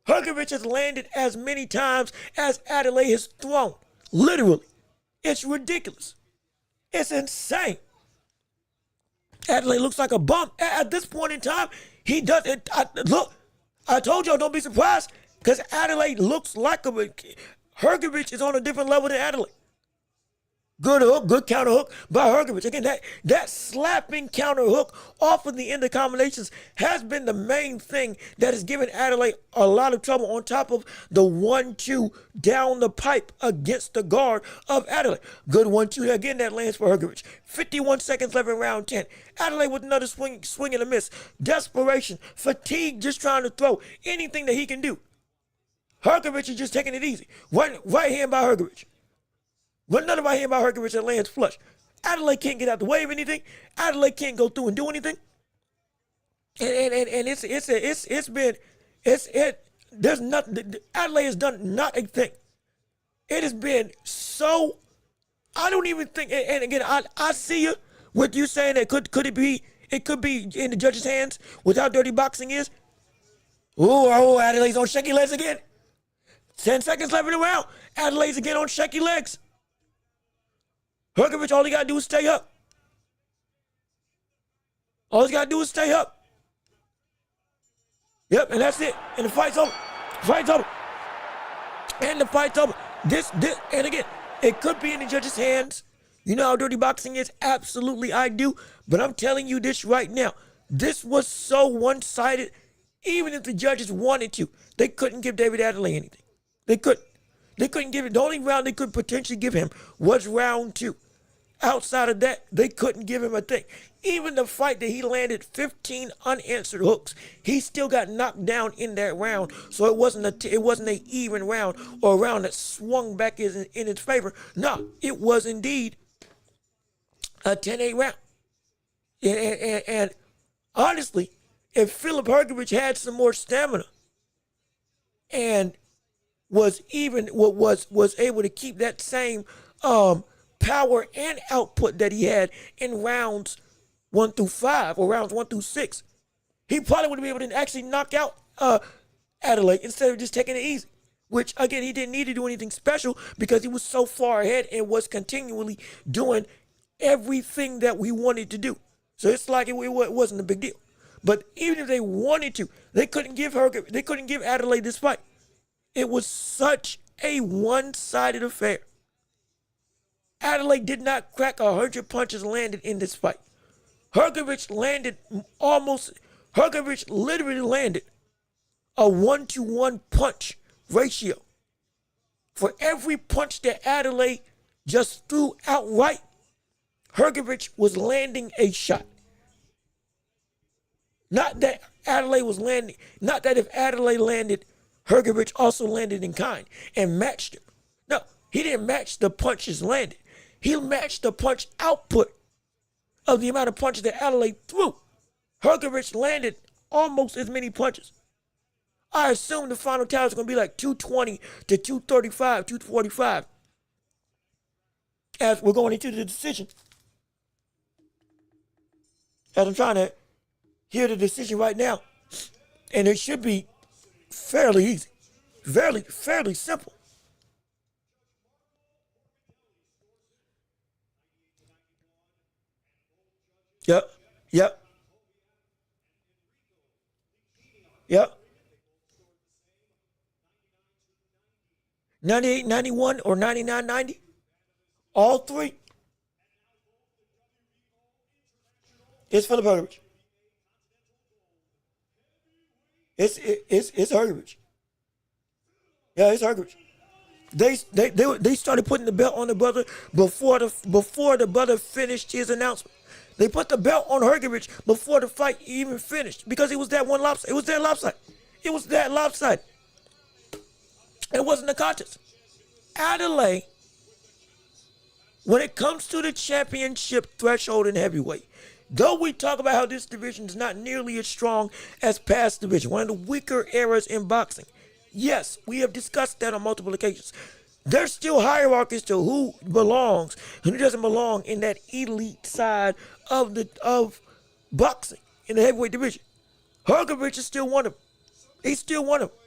Hrgovic has landed as many times as Adelaide has thrown. Literally. It's ridiculous. It's insane. Adelaide looks like a bum. At this point in time, he does it. Look, I told y'all don't be surprised because Adelaide looks like a... Hrgovic is on a different level than Adelaide. Good hook, good counter hook by Hrgovic. Again, that slapping counter hook off of the end of combinations has been the main thing that has given Adelaide a lot of trouble, on top of the 1-2 down the pipe against the guard of Adelaide. Good 1-2 again, that lands for Hrgovic. 51 seconds left in round 10. Adelaide with another swing and a miss. Desperation, fatigue, just trying to throw anything that he can do. Hrgovic is just taking it easy. Right hand by Hrgovic. But none of our hand by Hrgovic that lands flush. Adelaide can't get out the way of anything. Adelaide can't go through and do anything. And there's nothing. Adelaide has done not a thing. It has been so. I don't even think. And again, I see you with you saying that could it be in the judge's hands with how dirty boxing is. Oh, Adelaide's on shaky legs again. 10 seconds left in the round. Adelaide's again on shaky legs. Hrgovic, all he got to do is stay up. All he's got to do is stay up. Yep, and that's it. And the fight's over. Fight's over. And the fight's over. This, and again, it could be in the judge's hands. You know how dirty boxing is? Absolutely, I do. But I'm telling you this right now. This was so one-sided. Even if the judges wanted to, they couldn't give David Adelaide anything. They couldn't. They couldn't give it. The only round they could potentially give him was round 2. Outside of that, they couldn't give him a thing. Even the fight that he landed 15 unanswered hooks, he still got knocked down in that round. So it wasn't a even round or a round that swung back in his favor. No, it was indeed a 10-8 round. And honestly, if Filip Hrgovic had some more stamina and was able to keep that same power and output that he had in rounds 1 through 5 or rounds 1 through 6, he probably would be able to actually knock out Adelaide instead of just taking it easy. Which again, he didn't need to do anything special because he was so far ahead and was continually doing everything that we wanted to do. So it's like it wasn't a big deal. But even if they wanted to, they couldn't give Adelaide this fight. It was such a one-sided affair. Adelaide did not crack 100 punches landed in this fight. Hrgovic literally landed a 1-to-1 punch ratio. For every punch that Adelaide just threw outright, Hrgovic was landing a shot. Not that if Adelaide landed Hergovich also landed in kind and matched him. No, he didn't match the punches landed. He matched the punch output of the amount of punches that Adelaide threw. Hergovich landed almost as many punches. I assume the final tally is going to be like 220 to 235, 245. As we're going into the decision. As I'm trying to hear the decision right now. And it should be fairly easy. Fairly simple. Yep. 98, 91, or 99, 90. All three. It's Philip Hergovich. It's Hergovich. Yeah, it's Hergovich. They started putting the belt on the brother before the brother finished his announcement. They put the belt on Hergovich before the fight even finished because it was that one lopsided. It was that lopsided. It wasn't a contest. Adelaide, when it comes to the championship threshold in heavyweight, though we talk about how this division is not nearly as strong as past division, one of the weaker eras in boxing, yes, we have discussed that on multiple occasions. There's still hierarchies to who belongs and who doesn't belong in that elite side of boxing in the heavyweight division. Hergovich is still one of them. He's still one of them.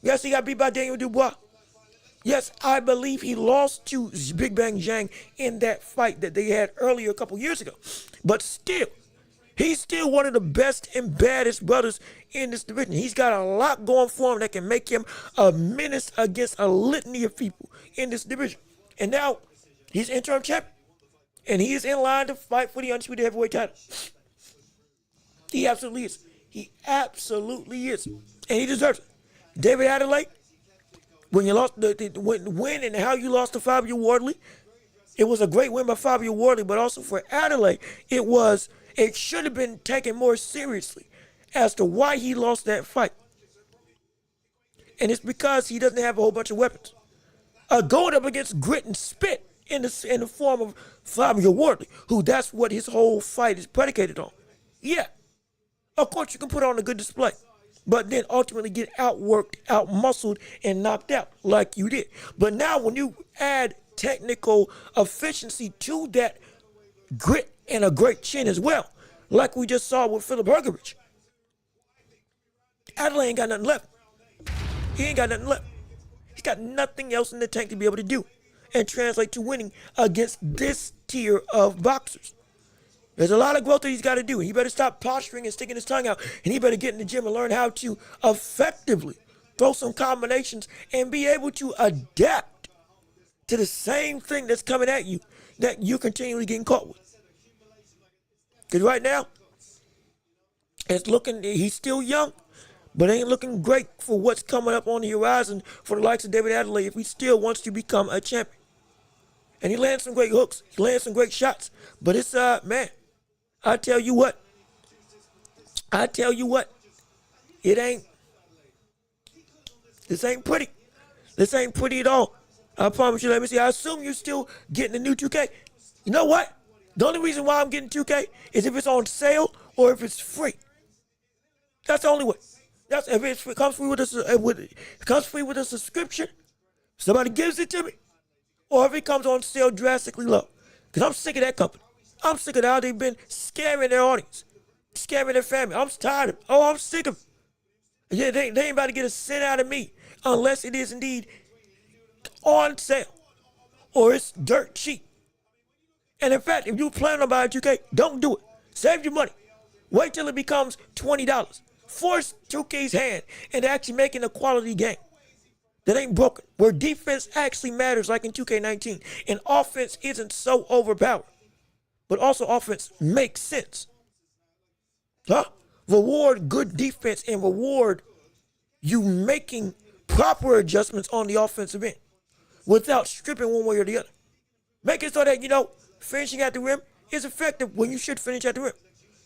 Yes, he got beat by Daniel Dubois. Yes, I believe he lost to Big Bang Zhang in that fight that they had earlier a couple years ago. But still, he's still one of the best and baddest brothers in this division. He's got a lot going for him that can make him a menace against a litany of people in this division. And now, he's interim champion. And he is in line to fight for the undisputed heavyweight title. He absolutely is. He absolutely is. And he deserves it. David Adelaide, when you lost when and how you lost to Fabio Wardley, it was a great win by Fabio Wardley, but also for Adelaide, it should have been taken more seriously as to why he lost that fight. And it's because he doesn't have a whole bunch of weapons. Going up against grit and spit in the form of Fabio Wardley, who that's what his whole fight is predicated on. Yeah, of course you can put on a good display, but then ultimately get outworked, outmuscled, and knocked out like you did. But now when you add technical efficiency to that grit and a great chin as well, like we just saw with Philip Hergovich, Adelaide ain't got nothing left. He ain't got nothing left. He's got nothing else in the tank to be able to do and translate to winning against this tier of boxers. There's a lot of growth that he's got to do. He better stop posturing and sticking his tongue out, and he better get in the gym and learn how to effectively throw some combinations and be able to adapt to the same thing that's coming at you that you're continually getting caught with. Because right now, he's still young, but ain't looking great for what's coming up on the horizon for the likes of David Adelaide if he still wants to become a champion. And he lands some great hooks. He lands some great shots. But it's, man, I tell you what, this ain't pretty. This ain't pretty at all. I promise you, let me see. I assume you're still getting the new 2K. You know what? The only reason why I'm getting 2K is if it's on sale or if it's free. That's the only way. That's if it comes free with a subscription, somebody gives it to me, or if it comes on sale drastically low. Because I'm sick of that company. I'm sick of how they've been scamming their audience, scamming their family. I'm tired of it. Oh, I'm sick of it. Yeah, they ain't about to get a cent out of me unless it is indeed on sale or it's dirt cheap. And in fact, if you plan on buying 2K, don't do it. Save your money. Wait till it becomes $20. Force 2K's hand into actually making a quality game that ain't broken, where defense actually matters like in 2K19, and offense isn't so overpowered, but also offense makes sense. Reward good defense and reward you making proper adjustments on the offensive end without stripping one way or the other. Make it so that, finishing at the rim is effective when you should finish at the rim.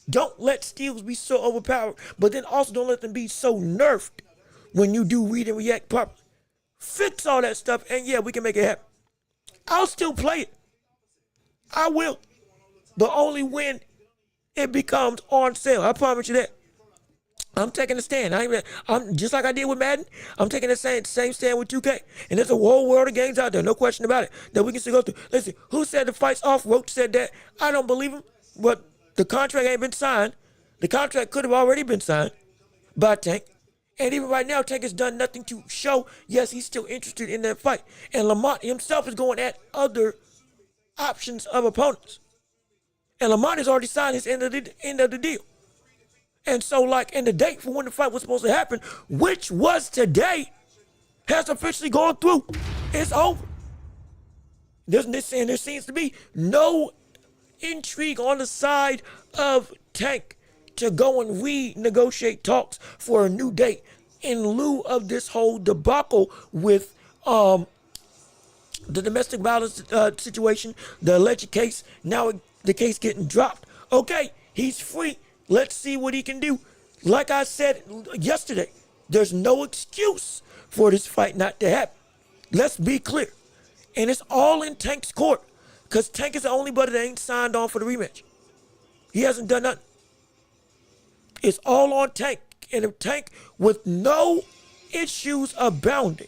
Don't let steals be so overpowered, but then also don't let them be so nerfed when you do read and react properly. Fix all that stuff, and yeah, we can make it happen. I'll still play it. I will. But only when it becomes on sale. I promise you that. I'm taking a stand. I'm just like I did with Madden. I'm taking the same stand with 2K. And there's a whole world of games out there, no question about it, that we can still go through. Listen, who said the fight's off? Roach said that. I don't believe him, but the contract ain't been signed. The contract could have already been signed by Tank. And even right now, Tank has done nothing to show, yes, he's still interested in that fight. And Lamont himself is going at other options of opponents. And Lamont has already signed his end of the deal. And so, and the date for when the fight was supposed to happen, which was today, has officially gone through. It's over. There seems to be no intrigue on the side of Tank to go and renegotiate talks for a new date in lieu of this whole debacle with the domestic violence situation, the alleged case, now the case getting dropped. Okay, he's free. Let's see what he can do. Like I said yesterday, there's no excuse for this fight not to happen. Let's be clear. And it's all in Tank's court, because Tank is the only buddy that ain't signed on for the rematch. He hasn't done nothing. It's all on Tank. And if Tank, with no issues abounding,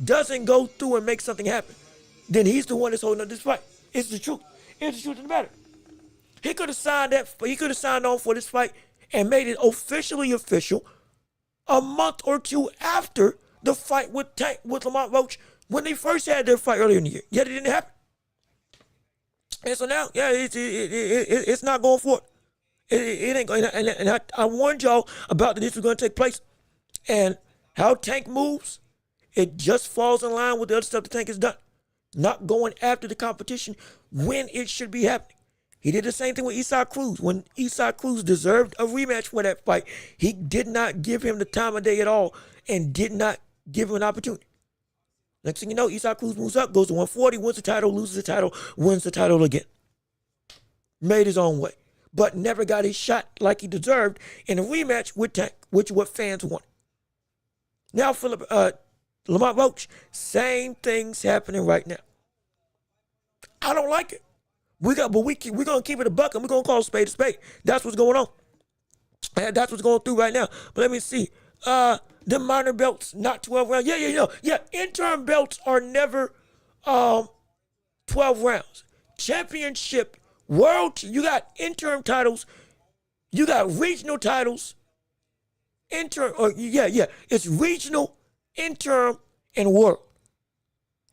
doesn't go through and make something happen, then he's the one that's holding up this fight. It's the truth. It's the truth of the matter. He could have signed on for this fight and made it officially official a month or two after the fight with Lamont Roach when they first had their fight earlier in the year. Yet it didn't happen. And so now, yeah, it's not going for it. It ain't going. And I warned y'all about that this was going to take place, and how Tank moves, it just falls in line with the other stuff the Tank has done, not going after the competition when it should be happening. He did the same thing with Isaac Cruz. When Isaac Cruz deserved a rematch for that fight, he did not give him the time of day at all and did not give him an opportunity. Next thing you know, Isaac Cruz moves up, goes to 140, wins the title, loses the title, wins the title again. Made his own way, but never got his shot like he deserved in a rematch with Tank, which is what fans wanted. Now, Lamont Roach, same things happening right now. I don't like it. We're gonna keep it a buck and we're gonna call a spade a spade. That's what's going on. And that's what's going through right now. But let me see. The minor belts, not 12 rounds. Yeah. Interim belts are never 12 rounds. Championship, world, you got interim titles, you got regional titles, it's regional, interim, and world.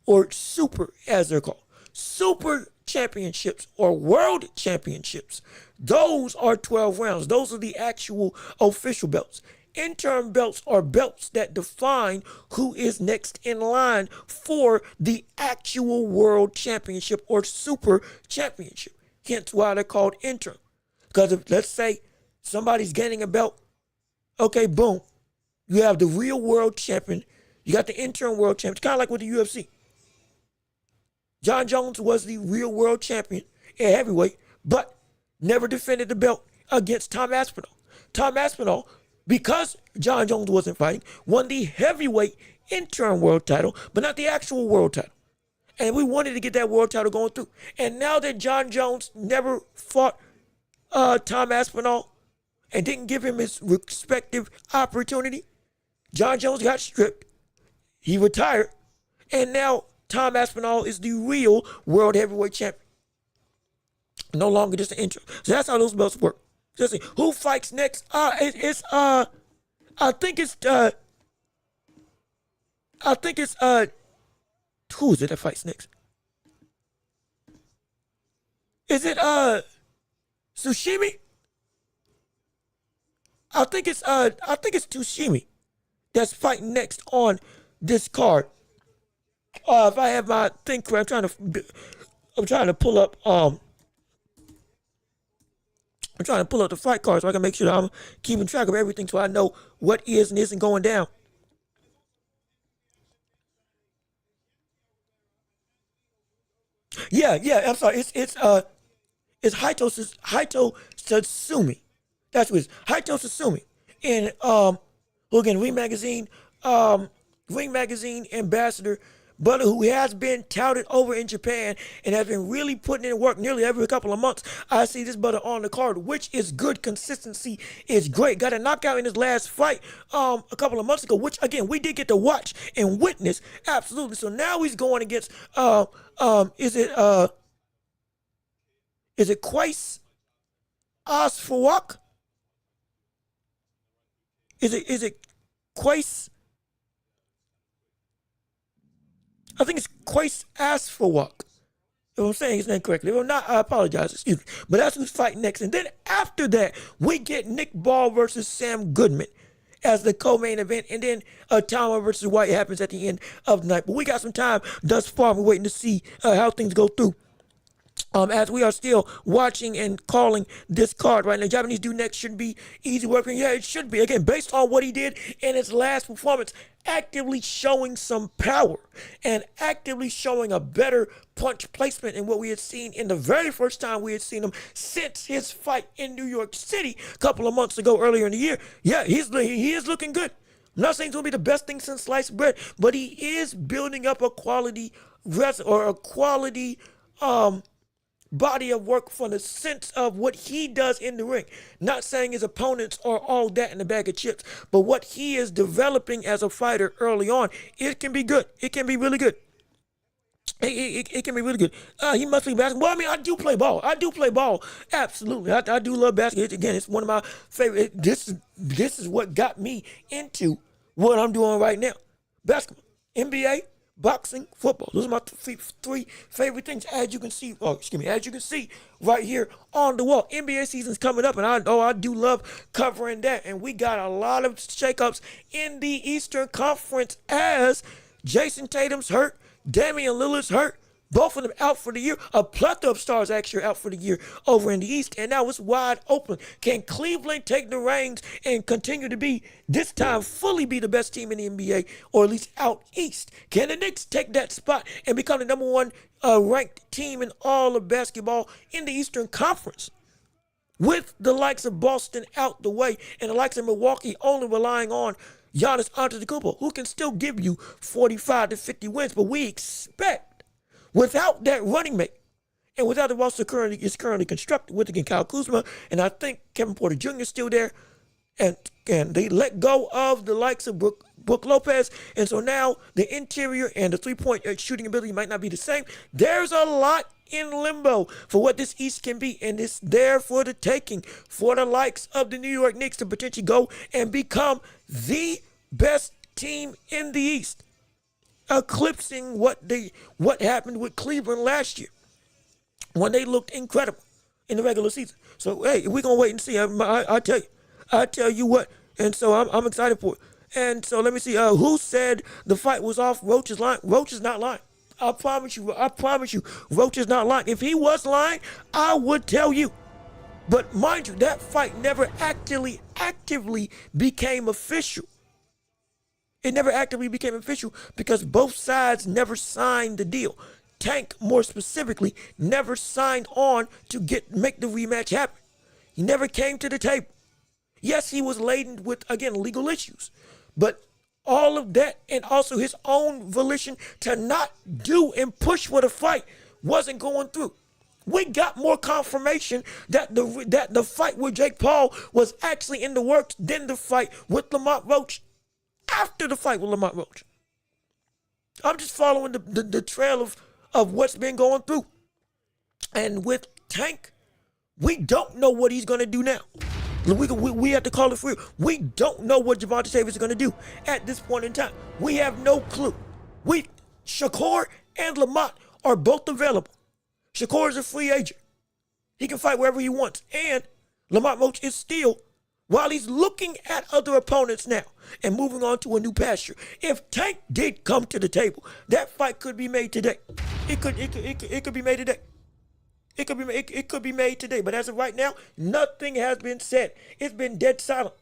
Or super, as they're called. Super championships or world championships. Those are 12 rounds. Those are the actual official belts. Interim belts are belts that define who is next in line for the actual world championship or super championship. Hence why they're called interim. Because if, let's say, somebody's gaining a belt, okay, boom. You have the real world champion. You got the interim world champion. It's kind of like with the UFC. John Jones was the real world champion at heavyweight, but never defended the belt against Tom Aspinall. Tom Aspinall, because John Jones wasn't fighting, won the heavyweight interim world title, but not the actual world title. And we wanted to get that world title going through. And now that John Jones never fought Tom Aspinall and didn't give him his respective opportunity, John Jones got stripped. He retired. And now Tom Aspinall is the real world heavyweight champion. No longer just an interim. So that's how those belts work. Just see, who fights next? I think it's who is it that fights next? Is it Sushimi? I think it's Tsushima that's fighting next on this card. If I have my thing correct, I'm trying to pull up the fight card so I can make sure that I'm keeping track of everything so I know what is and isn't going down. Yeah, I'm sorry. It's Haito Satsumi. That's what it is. Haito Satsumi. In again, Ring Magazine, Ring Magazine ambassador, but who has been touted over in Japan and has been really putting in work nearly every couple of months. I see this brother on the card, which is good. Consistency is great. Got a knockout in his last fight a couple of months ago, which again we did get to watch and witness. Absolutely. So now he's going against is it Qais Asfawak? Is it Qais? I think it's Qais Asfawak. If I'm saying his name correctly. If I'm not, I apologize. Excuse me. But that's who's fighting next. And then after that, we get Nick Ball versus Sam Goodman as the co-main event. And then Itauma versus Whyte happens at the end of the night. But we got some time thus far. We're waiting to see how things go through. As we are still watching and calling this card right now. Japanese dude next should be easy working. Yeah, it should be. Again, based on what he did in his last performance, actively showing some power and actively showing a better punch placement than what we had seen in the very first time we had seen him since his fight in New York City a couple of months ago earlier in the year. Yeah, he is looking good. I'm not saying it's going to be the best thing since sliced bread, but he is building up a quality body of work from the sense of what he does in the ring. Not saying his opponents are all that in a bag of chips, but what he is developing as a fighter early on, it can be good. It can be really good. It can be really good. He must be basketball. Well, I mean, I do play ball. Absolutely. I do love basketball. Again, it's one of my favorite. This is what got me into what I'm doing right now. Basketball, NBA, boxing, football. Those are my three favorite things. As you can see right here on the wall. NBA season's coming up, and I do love covering that. And we got a lot of shakeups in the Eastern Conference as Jason Tatum's hurt, Damian Lillard's hurt. Both of them out for the year. A plethora of stars actually out for the year over in the East. And now it's wide open. Can Cleveland take the reins and continue to be, this time, fully be the best team in the NBA, or at least out East? Can the Knicks take that spot and become the number one ranked team in all of basketball in the Eastern Conference? With the likes of Boston out the way and the likes of Milwaukee only relying on Giannis Antetokounmpo, who can still give you 45 to 50 wins. But we expect, without that running mate, and without the roster is currently constructed with, again, Kyle Kuzma, and I think Kevin Porter Jr. is still there, and they let go of the likes of Brook Lopez, and so now the interior and the three-point shooting ability might not be the same. There's a lot in limbo for what this East can be, and it's there for the taking for the likes of the New York Knicks to potentially go and become the best team in the East, eclipsing what happened with Cleveland last year when they looked incredible in the regular season. So hey, we're gonna wait and see. I tell you what, and so I'm excited for it. And so let me see. Who said the fight was off Roach's line? Roach is not lying. I promise you. Roach is not lying. If he was lying, I would tell you. But mind you, that fight never actively became official. It never actively became official because both sides never signed the deal. Tank, more specifically, never signed on to make the rematch happen. He never came to the table. Yes, he was laden with, again, legal issues. But all of that, and also his own volition to not do and push for the fight, wasn't going through. We got more confirmation that the fight with Jake Paul was actually in the works than the fight with Lamont Roach. After the fight with Lamont Roach, I'm just following the trail of what's been going through. And with Tank, we don't know what he's going to do now. We have to call it for real. We don't know what Gervonta Davis is going to do at this point in time. We have no clue. Shakur and Lamont are both available. Shakur is a free agent. He can fight wherever he wants. And Lamont Roach is still, while he's looking at other opponents now and moving on to a new pasture, if Tank did come to the table, that fight could be made today. It could be made today. It could be made today. But as of right now, nothing has been said. It's been dead silent.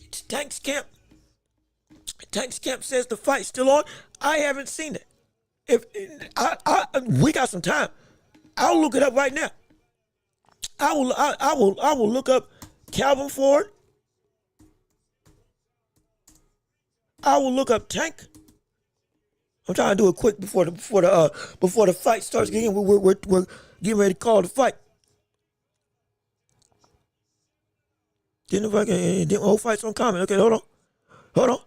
It's Tank's camp. Tank's camp says the fight's still on. I haven't seen it. We got some time. I'll look it up right now. I will look up Calvin Ford. I will look up Tank. I'm trying to do it quick before the fight starts getting. We're getting ready to call the fight. The whole fight's on comment. Okay, hold on.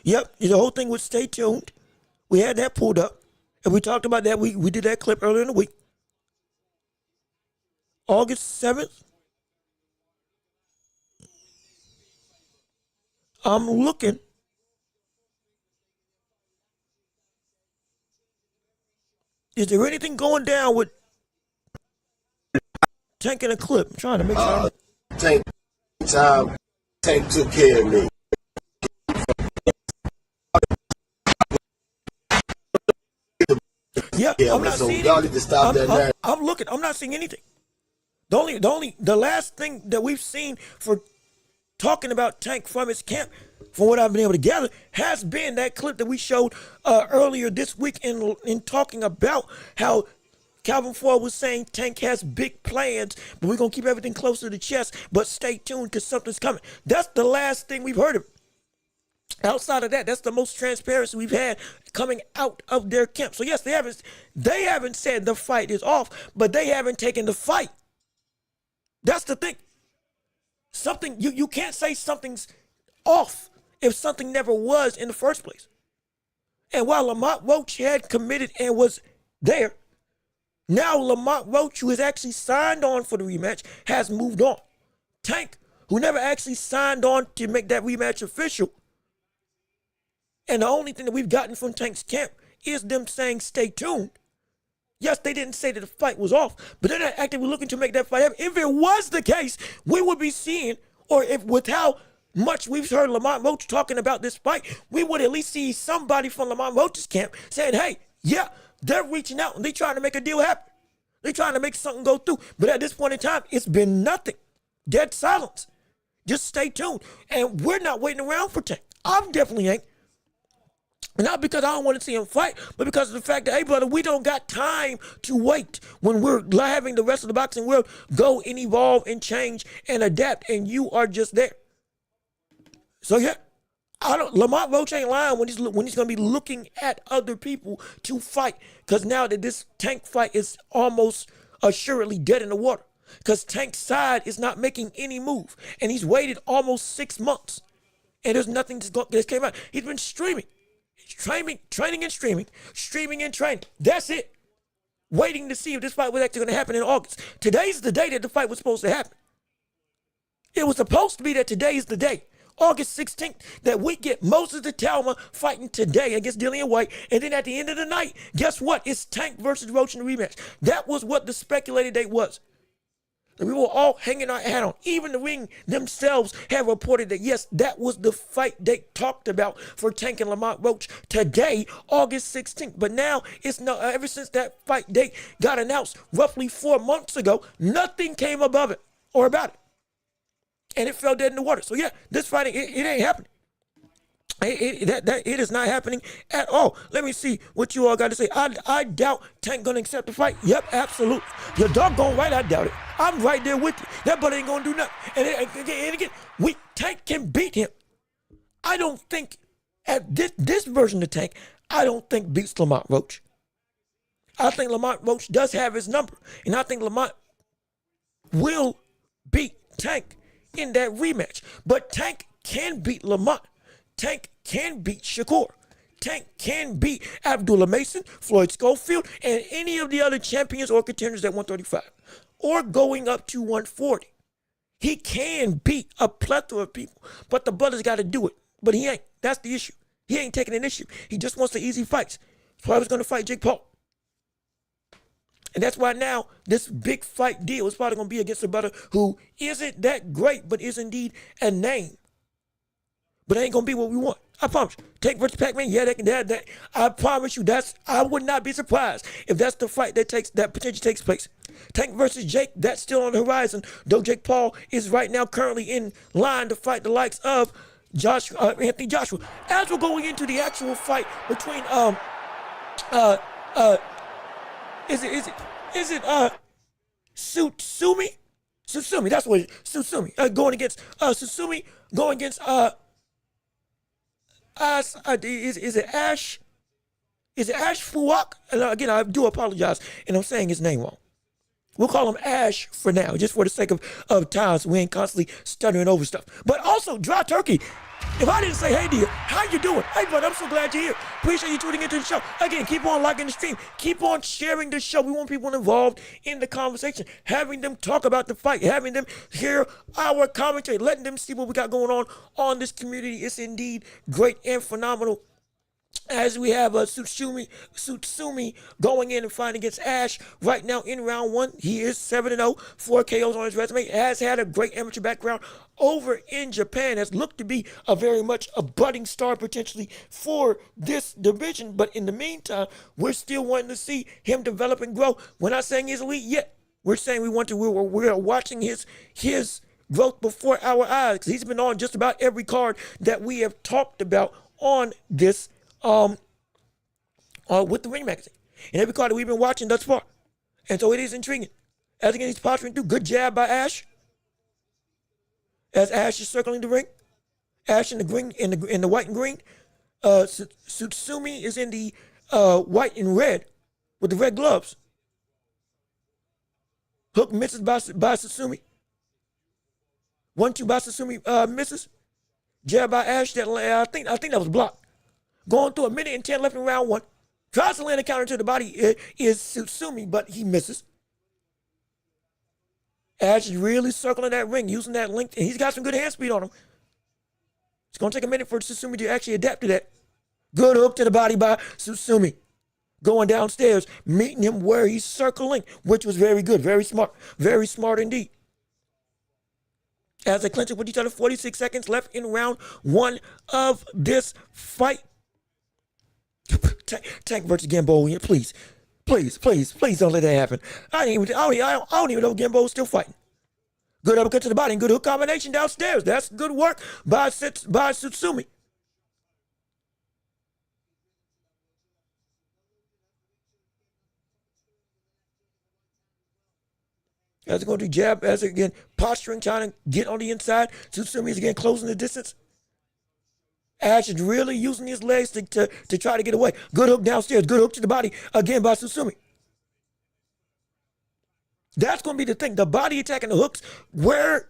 Yep, the whole thing would stay tuned. We had that pulled up, and we talked about that. We did that clip earlier in the week. August 7th. I'm looking. Is there anything going down with Tank in a clip? I'm trying to make sure. Tank took care of me. Yeah, I'm not seeing y'all need to stop that. I'm looking. I'm not seeing anything. The last thing that we've seen for talking about Tank from his camp, from what I've been able to gather, has been that clip that we showed earlier this week in talking about how Calvin Ford was saying Tank has big plans, but we're going to keep everything close to the chest, but stay tuned because something's coming. That's the last thing we've heard of. Outside of that, that's the most transparency we've had coming out of their camp. So yes, they haven't said the fight is off, but they haven't taken the fight. That's the thing. Something you can't say something's off if something never was in the first place. And while Lamont Roach had committed and was there, now Lamont Roach, who has actually signed on for the rematch, has moved on. Tank, who never actually signed on to make that rematch official, and the only thing that we've gotten from Tank's camp is them saying stay tuned. Yes, they didn't say that the fight was off, but they're not actively looking to make that fight happen. If it was the case, we would be seeing, or if with how much we've heard Lamont Roach talking about this fight, we would at least see somebody from Lamont Roach's camp saying, hey, yeah, they're reaching out and they're trying to make a deal happen. They're trying to make something go through. But at this point in time, it's been nothing. Dead silence. Just stay tuned. And we're not waiting around for Tank. I definitely ain't. Not because I don't want to see him fight, but because of the fact that, hey, brother, we don't got time to wait when we're having the rest of the boxing world go and evolve and change and adapt, and you are just there. So, yeah, Lamont Roach ain't lying when he's going to be looking at other people to fight, because now that this Tank fight is almost assuredly dead in the water, because Tank's side is not making any move, and he's waited almost 6 months, and there's nothing that's came out. He's been streaming and streaming and training. That's it. Waiting to see if this fight was actually going to happen in August. Today's the day that the fight was supposed to happen. It was supposed to be that today is the day, August 16th, that we get Moses Itauma fighting today against Dillian Whyte. And then at the end of the night, guess what? It's Tank versus Roach in the rematch. That was what the speculated date was. And we were all hanging our hat on. Even the ring themselves have reported that, yes, that was the fight date talked about for Tank and Lamont Roach today, August 16th. But now, it's no. Ever since that fight date got announced roughly 4 months ago, nothing came above it or about it. And it fell dead in the water. So, yeah, this fighting, it ain't happening. It is not happening at all. Let me see what you all got to say. I doubt Tank gonna accept the fight. Yep, absolutely. You're doggone right, I doubt it. I'm right there with you. That brother ain't gonna do nothing. And again, Tank can beat him. I don't think at this version of Tank, I don't think beats Lamont Roach. I think Lamont Roach does have his number, and I think Lamont will beat Tank in that rematch. But Tank can beat Lamont. Tank can beat Shakur. Tank can beat Abdullah Mason, Floyd Schofield, and any of the other champions or contenders at 135 or going up to 140. He can beat a plethora of people, but the brother's got to do it. But he ain't. That's the issue. He ain't taking an issue. He just wants the easy fights. That's why I was going to fight Jake Paul. And that's why now this big fight deal is probably going to be against a brother who isn't that great, but is indeed a name. But it ain't gonna be what we want. I promise you. Tank versus Pac-Man, yeah, they can have that. I promise you, I would not be surprised if that's the fight that potentially takes place. Tank versus Jake, that's still on the horizon. Though Jake Paul is right now currently in line to fight the likes of Anthony Joshua. As we're going into the actual fight between Sutsumi, that's what Sutsumi going against Sutsumi going against is it Ash? Is it Ash Fuwak? And again, I do apologize, and I'm saying his name wrong. We'll call him Ash for now, just for the sake of time, so we ain't constantly stuttering over stuff. But also, Dry Turkey, if I didn't say, hey dear, how you doing? Hey bud, I'm so glad you're here. Appreciate you tuning into the show. Again, keep on liking the stream. Keep on sharing the show. We want people involved in the conversation, having them talk about the fight, having them hear our commentary, letting them see what we got going on this community. It's indeed great and phenomenal. As we have Sutsumi going in and fighting against Ash right now in round 1. He is 7-0, 4 KOs on his resume. Has had a great amateur background over in Japan. Has looked to be a very much a budding star potentially for this division. But in the meantime, we're still wanting to see him develop and grow. We're not saying he's elite yet. We're saying we're watching his growth before our eyes. Because he's been on just about every card that we have talked about on this with the Ring Magazine. And every card that we've been watching thus far. And so it is intriguing. As again, he's posturing through. Good jab by Ash. As Ash is circling the ring. Ash in the green, in the white and green. Sutsumi is in the white and red with the red gloves. Hook misses by Sutsumi. 1-2 by Sutsumi misses. Jab by Ash. That I think that was blocked. Going through 1 minute and 10 left in round 1. Tries to land a counter to the body is Sutsumi, but he misses. Ash is really circling that ring, using that length, and he's got some good hand speed on him. It's going to take a minute for Sutsumi to actually adapt to that. Good hook to the body by Sutsumi. Going downstairs, meeting him where he's circling, which was very good, very smart indeed. As they clinch it with each other, 46 seconds left in round 1 of this fight. Tank versus Gambo, please don't let that happen. I don't even know Gambo's still fighting. Good uppercut to the body and good hook combination downstairs. That's good work by Sutsumi. As they're going to jab, as again posturing, trying to get on the inside. Sutsumi is again closing the distance. Ash is really using his legs to try to get away. Good hook downstairs. Good hook to the body again by Sutsumi. That's going to be the thing. The body attack and the hooks where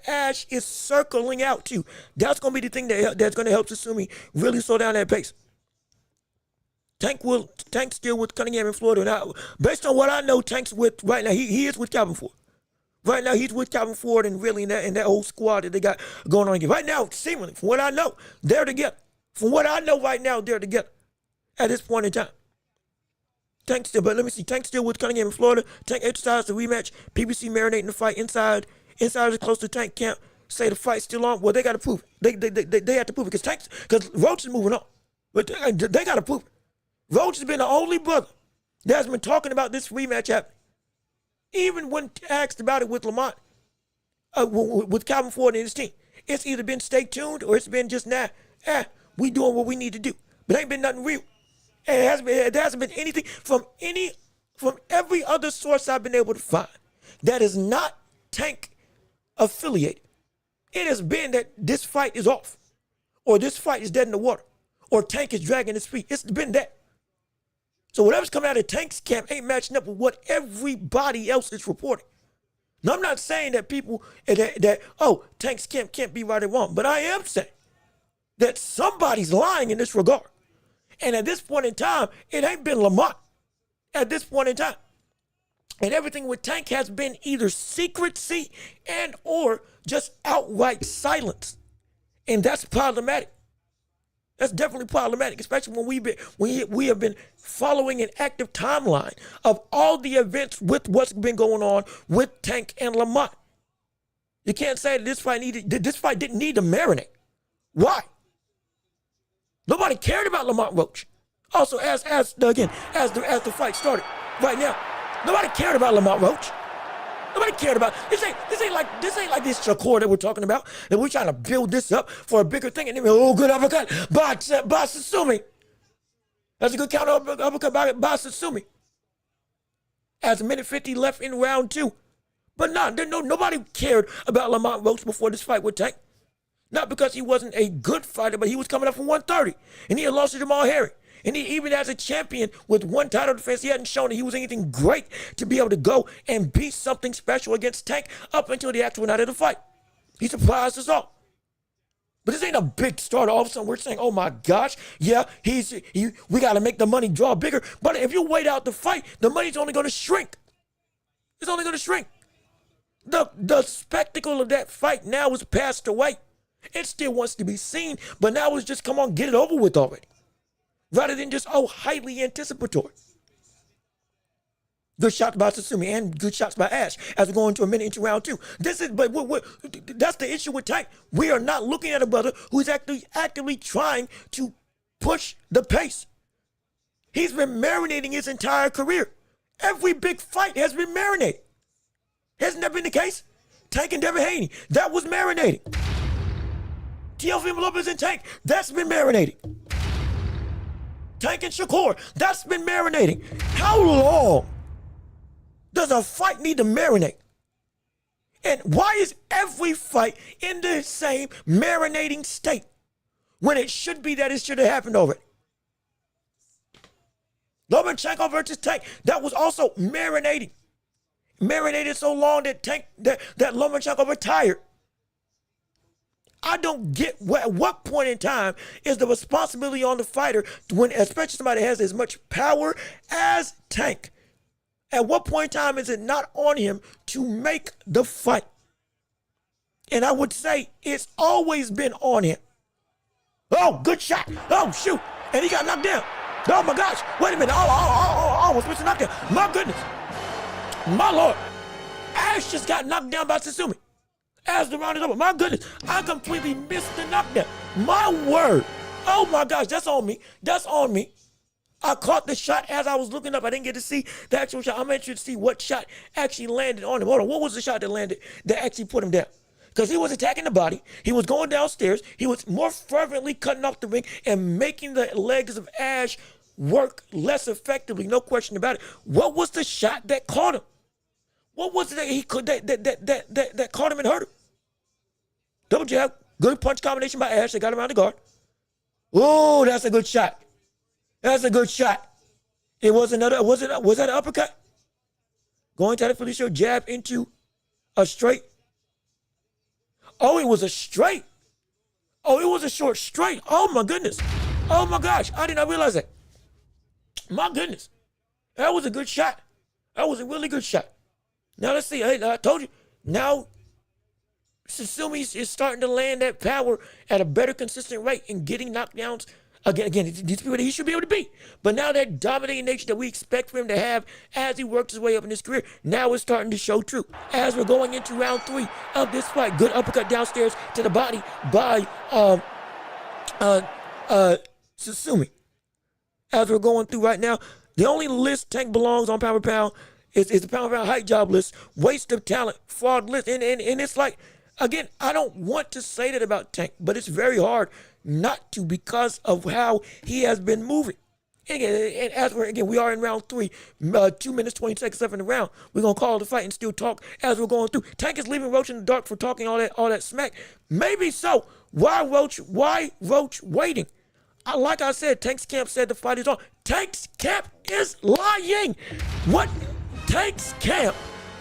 Ash is circling out to. That's going to be the thing that's going to help Sutsumi really slow down that pace. Tank still with Cunningham in Florida. Now, based on what I know, Tank's with right now, he is with Calvin Ford. Right now, he's with Calvin Ford and really in that whole squad that they got going on again. Right now, seemingly, from what I know, they're together. From what I know right now, they're together at this point in time. Tank still, but let me see. Tank still with Cunningham in Florida. Tank exercised the rematch. PBC marinating the fight inside. Insiders close to Tank camp say the fight's still on. Well, they got to prove it. They have to prove it because Roach is moving on. But they got to prove it. Roach has been the only brother that's been talking about this rematch happening. Even when asked about it with Lamont, with Calvin Ford and his team, it's either been stay tuned or it's been just we doing what we need to do. But ain't been nothing real. And there hasn't been anything from every other source I've been able to find that is not Tank affiliated. It has been that this fight is off, or this fight is dead in the water, or Tank is dragging his feet. It's been that. So whatever's coming out of Tank's camp ain't matching up with what everybody else is reporting. Now, I'm not saying that people, Tank's camp can't be right or wrong, but I am saying that somebody's lying in this regard. And at this point in time, it ain't been Lamont at this point in time. And everything with Tank has been either secrecy and or just outright silence. And that's problematic. That's definitely problematic, especially when we have been following an active timeline of all the events with what's been going on with Tank and Lamont. You can't say that this fight didn't need to marinate. Why? Nobody cared about Lamont Roach. Also, as the fight started right now, nobody cared about Lamont Roach. Nobody cared about this. Ain't like this Shakur that we're talking about. And we're trying to build this up for a bigger thing. And then good uppercut by Sutsumi. That's a good counter uppercut by Sutsumi. as a minute 50 left in round 2. But nobody cared about Lamont Roach before this fight with Tank. Not because he wasn't a good fighter, but he was coming up from 130. And he had lost to Jamal Harry. And he, even as a champion with one title defense, he hadn't shown that he was anything great to be able to go and be something special against Tank up until the actual night of the fight. He surprised us all. But this ain't a big start. All of a sudden, we're saying, oh my gosh, yeah, we got to make the money draw bigger. But if you wait out the fight, the money's only going to shrink. It's only going to shrink. The spectacle of that fight now is passed away. It still wants to be seen, but now it's just, come on, get it over with already. Rather than just, oh, highly anticipatory. Good shots by Susumi and good shots by Ash as we go into a minute into round 2. That's the issue with Tank. We are not looking at a brother who's actively trying to push the pace. He's been marinating his entire career. Every big fight has been marinated. Hasn't that been the case? Tank and Devin Haney, that was marinating. Teofimo Lopez and Tank, that's been marinating. Tank and Shakur, that's been marinating. How long does a fight need to marinate? And why is every fight in the same marinating state when it should be that it should have happened already? Lomachenko versus Tank, that was also marinating. Marinated so long that Lomachenko retired. I don't get at what point in time is the responsibility on the fighter when, especially somebody that has as much power as Tank. At what point in time is it not on him to make the fight? And I would say it's always been on him. Oh, good shot. Oh, shoot. And he got knocked down. Oh, my gosh. Wait a minute. Almost missed a knockdown. My goodness. My Lord. Ash just got knocked down by Susumi. As the round is over. My goodness. I completely missed the knockdown. My word. Oh, my gosh. That's on me. That's on me. I caught the shot as I was looking up. I didn't get to see the actual shot. I'm interested to see what shot actually landed on him. Hold on. What was the shot that landed that actually put him down? Because he was attacking the body. He was going downstairs. He was more fervently cutting off the ring and making the legs of Ash work less effectively. No question about it. What was the shot that caught him? What was it that he could that caught him and hurt him? Double jab. Good punch combination by Ash. They got him around the guard. Oh, that's a good shot. That's a good shot. It was another, was that an uppercut? Going to the Felicio jab into a straight. Oh, it was a straight. Oh, it was a short straight. Oh, my goodness. Oh, my gosh. I did not realize that. My goodness. That was a good shot. That was a really good shot. Now, let's see. I told you. Now, Susumi is starting to land that power at a better consistent rate and getting knockdowns. Again, these people that he should be able to beat. But now that dominating nature that we expect for him to have as he works his way up in his career, now it's starting to show true. As we're going into round 3 of this fight, good uppercut downstairs to the body by Susumi. As we're going through right now, the only list Tank belongs on pound for pound is the pound for pound height job list, waste of talent, fraud list. And it's like, again, I don't want to say that about Tank, but it's very hard not to because of how he has been moving. And as we are in round 3, 2 minutes, 20 seconds left in the round. We're going to call the fight and still talk as we're going through. Tank is leaving Roach in the dark for talking all that smack. Maybe so. Why Roach waiting? Like I said, Tank's camp said the fight is on. Tank's camp is lying. What? Tank's camp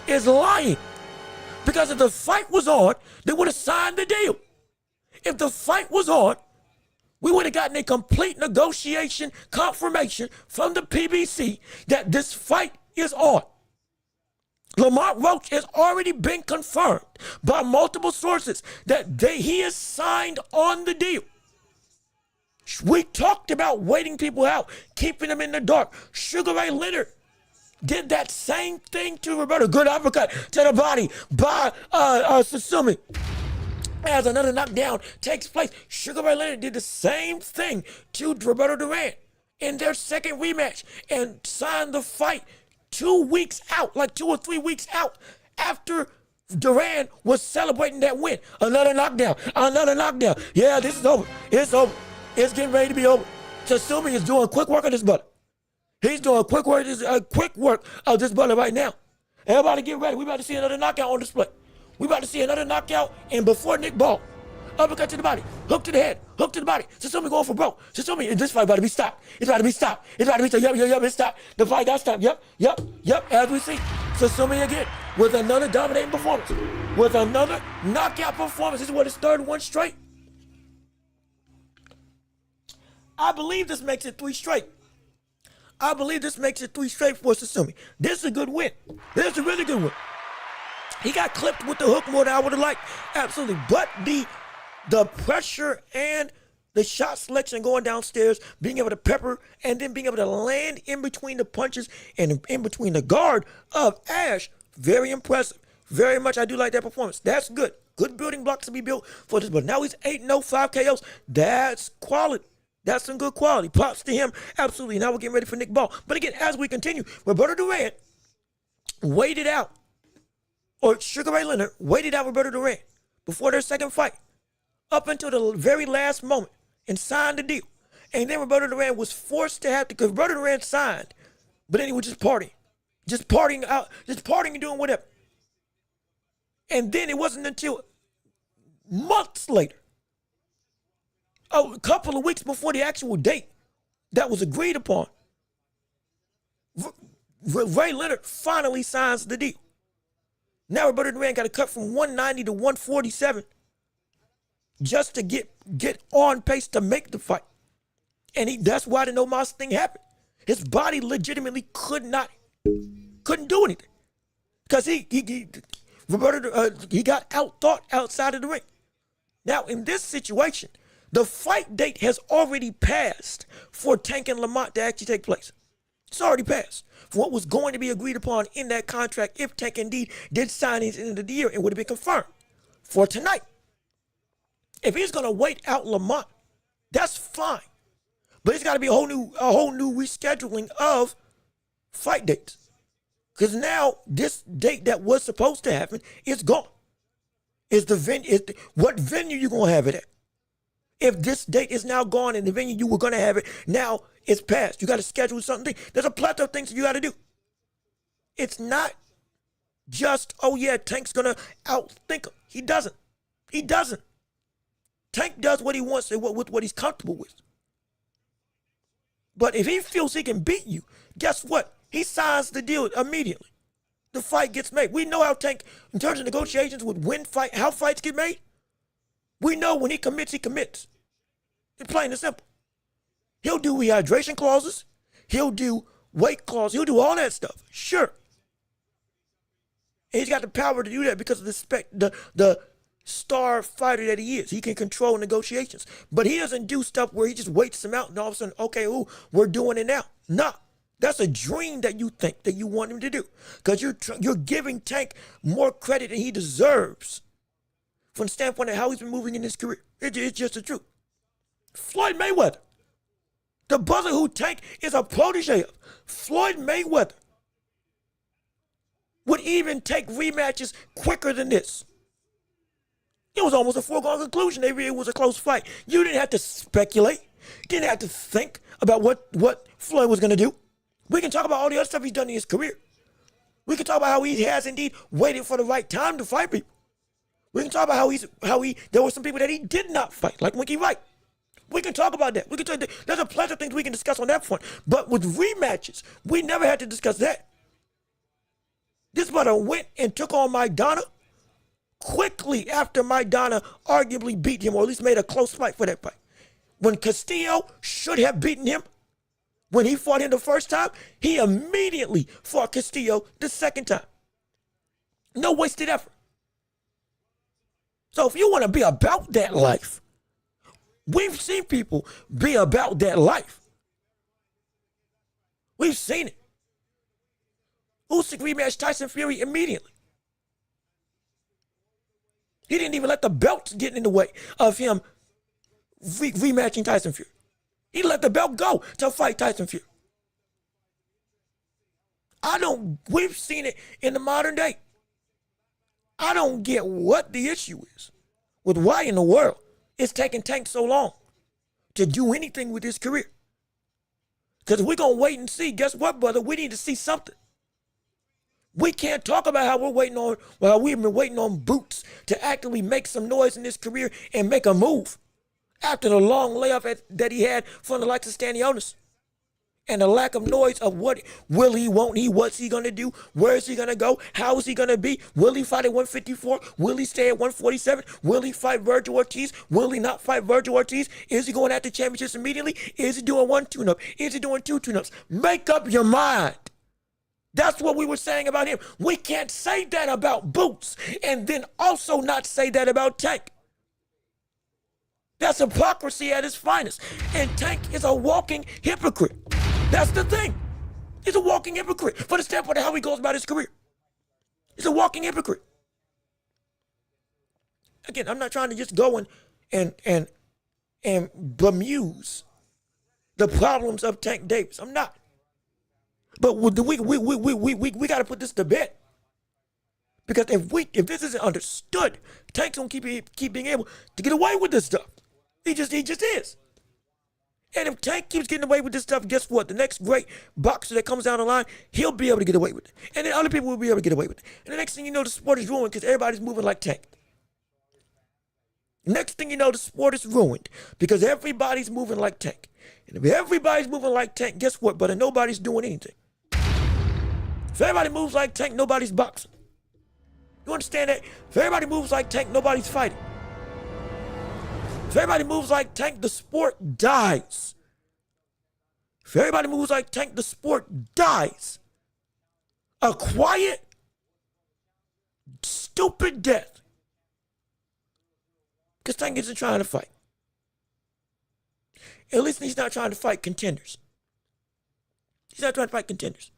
is lying. Because if the fight was on, they would have signed the deal. If the fight was on, we would have gotten a complete negotiation confirmation from the PBC that this fight is on. Lamont Roach has already been confirmed by multiple sources that he is signed on the deal. We talked about waiting people out, keeping them in the dark. Sugar Ray Leonard did that same thing to Roberto. Good uppercut to the body by Susumi. As another knockdown takes place, Sugar Ray Leonard did the same thing to Roberto Duran in their second rematch and signed the fight 2 weeks out, like 2 or 3 weeks out after Duran was celebrating that win. Another knockdown. Yeah, this is over. It's over. It's getting ready to be over. Susumi is doing quick work on this brother. He's doing quick work of this brother right now. Everybody get ready. We about to see another knockout on display. We about to see another knockout, and before Nick Ball, uppercut to the body, hook to the head, hook to the body. Sasumi going for broke. Sasumi, this fight about to be stopped. It's about to be stopped. It's about to be stopped. Yep, it's stopped. The fight got stopped. Yep. As we see, Sasumi again with another dominating performance, with another knockout performance. This is what his third one straight. I believe this makes it 3 straight. I believe this makes it 3 straight for Sasumi. This is a good win. This is a really good win. He got clipped with the hook more than I would have liked. Absolutely. But the pressure and the shot selection going downstairs, being able to pepper, and then being able to land in between the punches and in between the guard of Ash, very impressive. Very much I do like that performance. That's good. Good building blocks to be built for this. But now he's 8-0, 5 KOs. That's quality. That's some good quality. Props to him. Absolutely. Now we're getting ready for Nick Ball. But again, as we continue, Roberto Duran waited out, or Sugar Ray Leonard waited out Roberto Duran before their second fight up until the very last moment and signed the deal. And then Roberto Duran was forced to have to, because Roberto Duran signed, but then he was just partying and doing whatever. And then it wasn't until months later, a couple of weeks before the actual date that was agreed upon, Ray Leonard finally signs the deal. Now Roberto Duran got to cut from 190 to 147 just to get on pace to make the fight. And that's why the no mas thing happened. His body legitimately couldn't do anything. Because he got outthought outside of the ring. Now in this situation, the fight date has already passed for Tank and Lamont to actually take place. It's already passed. For what was going to be agreed upon in that contract, if Tank indeed did sign at the end of the year, it would have been confirmed for tonight. If he's going to wait out Lamont, that's fine. But it's got to be a whole new rescheduling of fight dates. Because now this date that was supposed to happen is gone. What venue you going to have it at? If this date is now gone and the venue you were going to have it, now it's passed. You got to schedule something. There's a plethora of things that you got to do. It's not just, oh yeah, Tank's going to outthink him. He doesn't. Tank does what he wants and what he's comfortable with. But if he feels he can beat you, guess what? He signs the deal immediately. The fight gets made. We know how Tank, in terms of negotiations with how fights get made. We know when he commits, he commits. It's plain and simple. He'll do rehydration clauses. He'll do weight clauses. He'll do all that stuff. Sure. And he's got the power to do that because of the star fighter that he is. He can control negotiations. But he doesn't do stuff where he just waits them out and all of a sudden, okay, we're doing it now. Nah. That's a dream that you think that you want him to do. Because you're giving Tank more credit than he deserves from the standpoint of how he's been moving in his career. It's just the truth. Floyd Mayweather, the brother who Tank is a protege of, Floyd Mayweather, would even take rematches quicker than this. It was almost a foregone conclusion. It was a close fight. You didn't have to speculate. You didn't have to think about what Floyd was going to do. We can talk about all the other stuff he's done in his career. We can talk about how he has indeed waited for the right time to fight people. We can talk about how there were some people that he did not fight, like Winky Wright. We can talk about that. There's a plethora of things we can discuss on that front. But with rematches, we never had to discuss that. This brother went and took on Maidana quickly after Maidana arguably beat him, or at least made a close fight for that fight. When Castillo should have beaten him, when he fought him the first time, he immediately fought Castillo the second time. No wasted effort. So if you want to be about that life, we've seen people be about that life. We've seen it. Usyk rematched Tyson Fury immediately. He didn't even let the belts get in the way of him rematching Tyson Fury. He let the belt go to fight Tyson Fury. We've seen it in the modern day. I don't get what the issue is with why in the world it's taking Tank so long to do anything with his career. Because if we're going to wait and see, guess what, brother? We need to see something. We can't talk about how we've been waiting on Boots to actively make some noise in his career and make a move after the long layoff that he had from the likes of Stanionis. And the lack of noise of what will he, won't he, what's he going to do, where is he going to go, how is he going to be, will he fight at 154, will he stay at 147, will he fight Virgil Ortiz, will he not fight Virgil Ortiz, is he going after championships immediately, is he doing 1 tune-up, is he doing 2 tune-ups? Make up your mind. That's what we were saying about him. We can't say that about Boots and then also not say that about Tank. That's hypocrisy at its finest. And Tank is a walking hypocrite. That's the thing. He's a walking hypocrite for the standpoint of how he goes about his career. He's a walking hypocrite. Again, I'm not trying to just go and bemuse the problems of Tank Davis. I'm not. But we got to put this to bed. Because if this isn't understood, Tank's gonna keep being able to get away with this stuff. He just is. And if Tank keeps getting away with this stuff, guess what? The next great boxer that comes down the line, he'll be able to get away with it. And then other people will be able to get away with it. And the next thing you know, the sport is ruined because everybody's moving like Tank. Next thing you know, the sport is ruined because everybody's moving like Tank. And if everybody's moving like Tank, guess what? But nobody's doing anything. If everybody moves like Tank, nobody's boxing. You understand that? If everybody moves like Tank, nobody's fighting. If everybody moves like Tank, the sport dies. If everybody moves like Tank, the sport dies. A quiet, stupid death. Because Tank isn't trying to fight. At least he's not trying to fight contenders. He's not trying to fight contenders.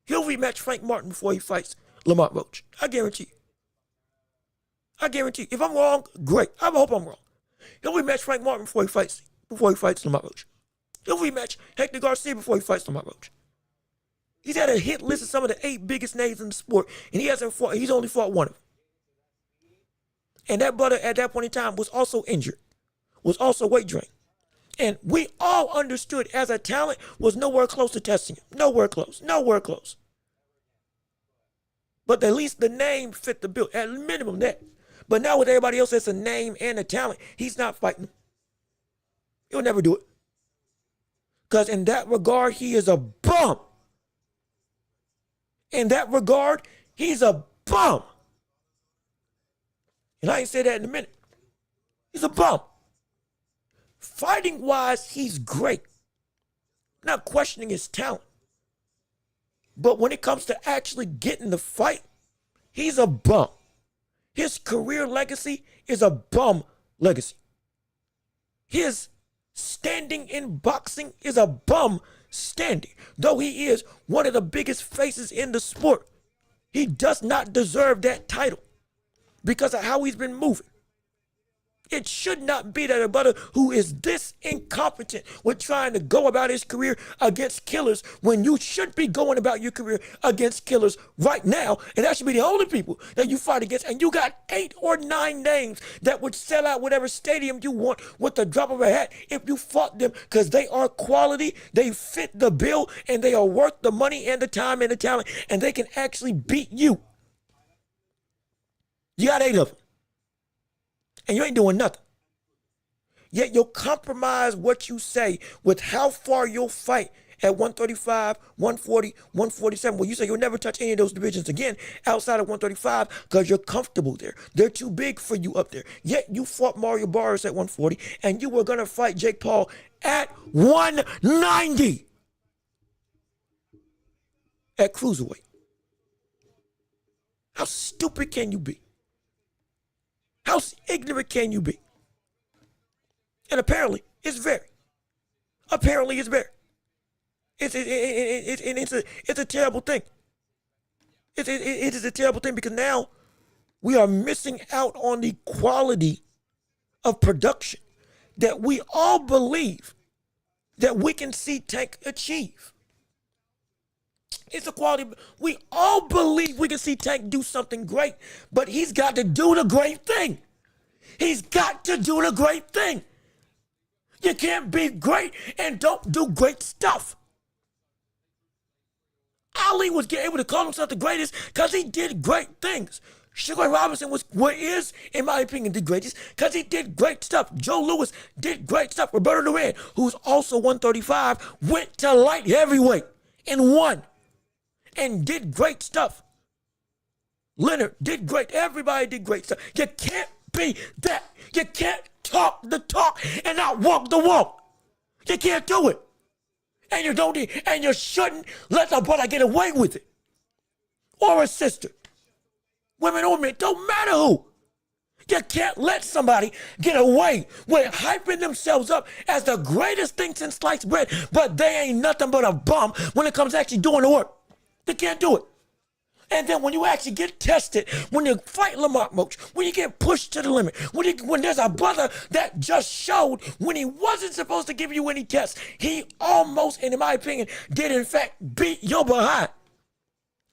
He'll rematch Frank Martin before he fights Lamont Roach. I guarantee you. I guarantee you. If I'm wrong, great. I hope I'm wrong. He'll rematch Frank Martin before he fights Lamont Roach. He'll rematch Hector Garcia before he fights Lamont Roach. He's had a hit list of some of the 8 biggest names in the sport, and he's only fought one of them. And that brother at that point in time was also injured, was also weight drained. And we all understood as a talent was nowhere close to testing him. Nowhere close. Nowhere close. But at least the name fit the bill. At minimum that. But now with everybody else that's a name and a talent, he's not fighting him. He'll never do it. Because in that regard, he is a bum. In that regard, he's a bum. And I ain't say that in a minute. He's a bum. Fighting-wise, he's great. Not questioning his talent. But when it comes to actually getting the fight, he's a bum. His career legacy is a bum legacy. His standing in boxing is a bum standing. Though he is one of the biggest faces in the sport, he does not deserve that title because of how he's been moving. It should not be that a brother who is this incompetent with trying to go about his career against killers when you should be going about your career against killers right now. And that should be the only people that you fight against. And you got 8 or 9 names that would sell out whatever stadium you want with the drop of a hat if you fought them because they are quality, they fit the bill, and they are worth the money and the time and the talent, and they can actually beat you. You got 8 of them. And you ain't doing nothing. Yet you'll compromise what you say with how far you'll fight at 135, 140, 147. Well, you say you'll never touch any of those divisions again outside of 135 because you're comfortable there. They're too big for you up there. Yet you fought Mario Barrios at 140, and you were going to fight Jake Paul at 190 at cruiserweight. How stupid can you be? How ignorant can you be? And apparently, it's very. Apparently, it's very. It's a terrible thing. It is a terrible thing because now we are missing out on the quality of production that we all believe that we can see Tank achieve. It's a quality. We all believe we can see Tank do something great, but he's got to do the great thing. He's got to do the great thing. You can't be great and don't do great stuff. Ali was able to call himself the greatest because he did great things. Sugar Ray Robinson was what is, in my opinion, the greatest because he did great stuff. Joe Louis did great stuff. Roberto Duran, who's also 135, went to light heavyweight and won and did great stuff. Leonard did great. Everybody did great stuff. You can't be that. You can't talk the talk and not walk the walk. You can't do it. And you don't, and you shouldn't let a brother get away with it. Or a sister. Women or men, don't matter who. You can't let somebody get away with hyping themselves up as the greatest thing since sliced bread, but they ain't nothing but a bum when it comes to actually doing the work. They can't do it. And then when you actually get tested, when you fight Lamont Roach, when you get pushed to the limit, when there's a brother that just showed when he wasn't supposed to give you any tests, he almost, and in my opinion, did in fact beat your behind.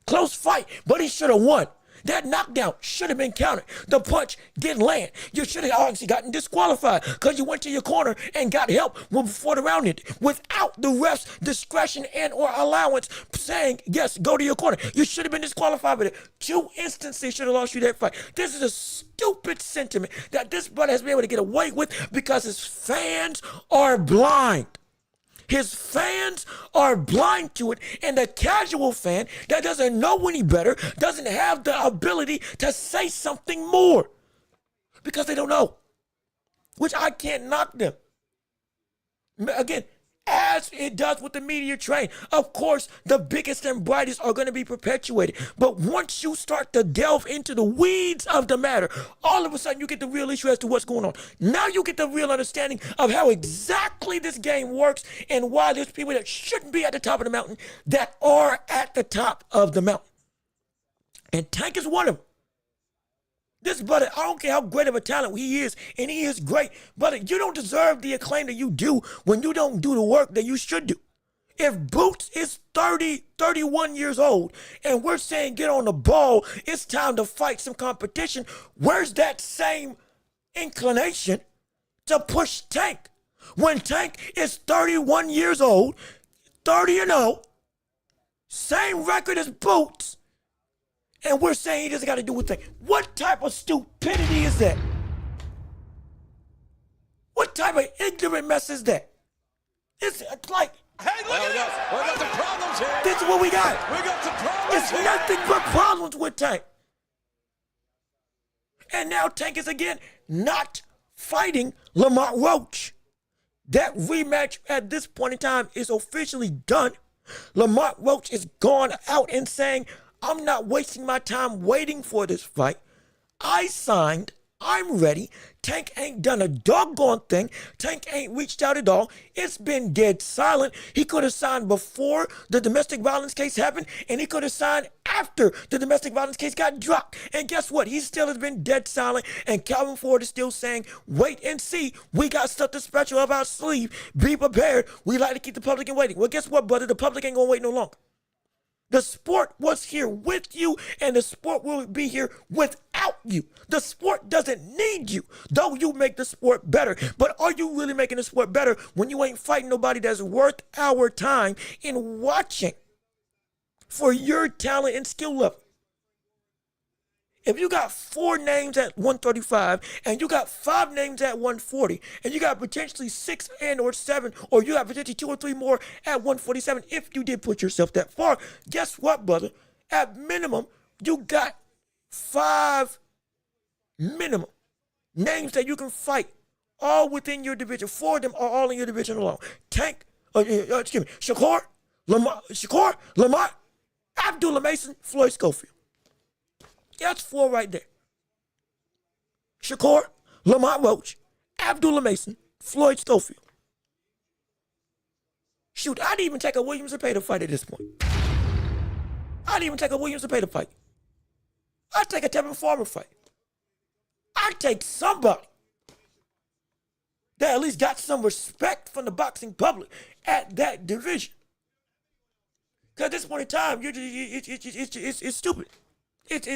Close fight, but he should have won. That knockdown should have been countered. The punch didn't land. You should have obviously gotten disqualified because you went to your corner and got help before the round ended without the ref's discretion and or allowance saying, yes, go to your corner. You should have been disqualified with it. 2 instances should have lost you that fight. This is a stupid sentiment that this brother has been able to get away with because his fans are blind. His fans are blind to it, and the casual fan that doesn't know any better doesn't have the ability to say something more because they don't know, which I can't knock them. Again, as it does with the media train, of course, the biggest and brightest are going to be perpetuated. But once you start to delve into the weeds of the matter, all of a sudden you get the real issue as to what's going on. Now you get the real understanding of how exactly this game works and why there's people that shouldn't be at the top of the mountain that are at the top of the mountain. And Tank is one of them. This brother, I don't care how great of a talent he is, and he is great, but you don't deserve the acclaim that you do when you don't do the work that you should do. If Boots is 31 years old, and we're saying get on the ball, it's time to fight some competition, where's that same inclination to push Tank? When Tank is 31 years old, 30-0, same record as Boots, and we're saying he doesn't got to do a thing. What type of stupidity is that? What type of ignorant mess is that? It's like, Hey, look at this. We got some problems here. This is what we got. We got some problems It's here. nothing but problems with Tank. And now Tank is again not fighting Lamont Roach. That rematch at this point in time is officially done. Lamont Roach is gone out and saying, I'm not wasting my time waiting for this fight. I signed. I'm ready. Tank ain't done a doggone thing. Tank ain't reached out at all. It's been dead silent. He could have signed before the domestic violence case happened, and he could have signed after the domestic violence case got dropped. And guess what? He still has been dead silent, and Calvin Ford is still saying, wait and see. We got something special up our sleeve. Be prepared. We like to keep the public in waiting. Well, guess what, brother? The public ain't gonna wait no longer. The sport was here with you, and the sport will be here without you. The sport doesn't need you, though you make the sport better. But are you really making the sport better when you ain't fighting nobody that's worth our time in watching for your talent and skill level? If you got 4 names at 135 and you got 5 names at 140 and you got potentially 6 and or 7 or you got potentially 2 or 3 more at 147 if you did put yourself that far, guess what, brother? At minimum, you got 5 minimum names that you can fight all within your division. 4 of them are all in your division alone. Shakur, Lamont, Abdullah Mason, Floyd Schofield. That's 4 right there. Shakur, Lamont Roach, Abdullah Mason, Floyd Schofield. Shoot, I'd even take a Williams and Pay to fight at this point. I'd even take a Williams and Pay to fight. I'd take a Tevin Farmer fight. I'd take somebody that at least got some respect from the boxing public at that division. Because at this point in time, it's stupid. It's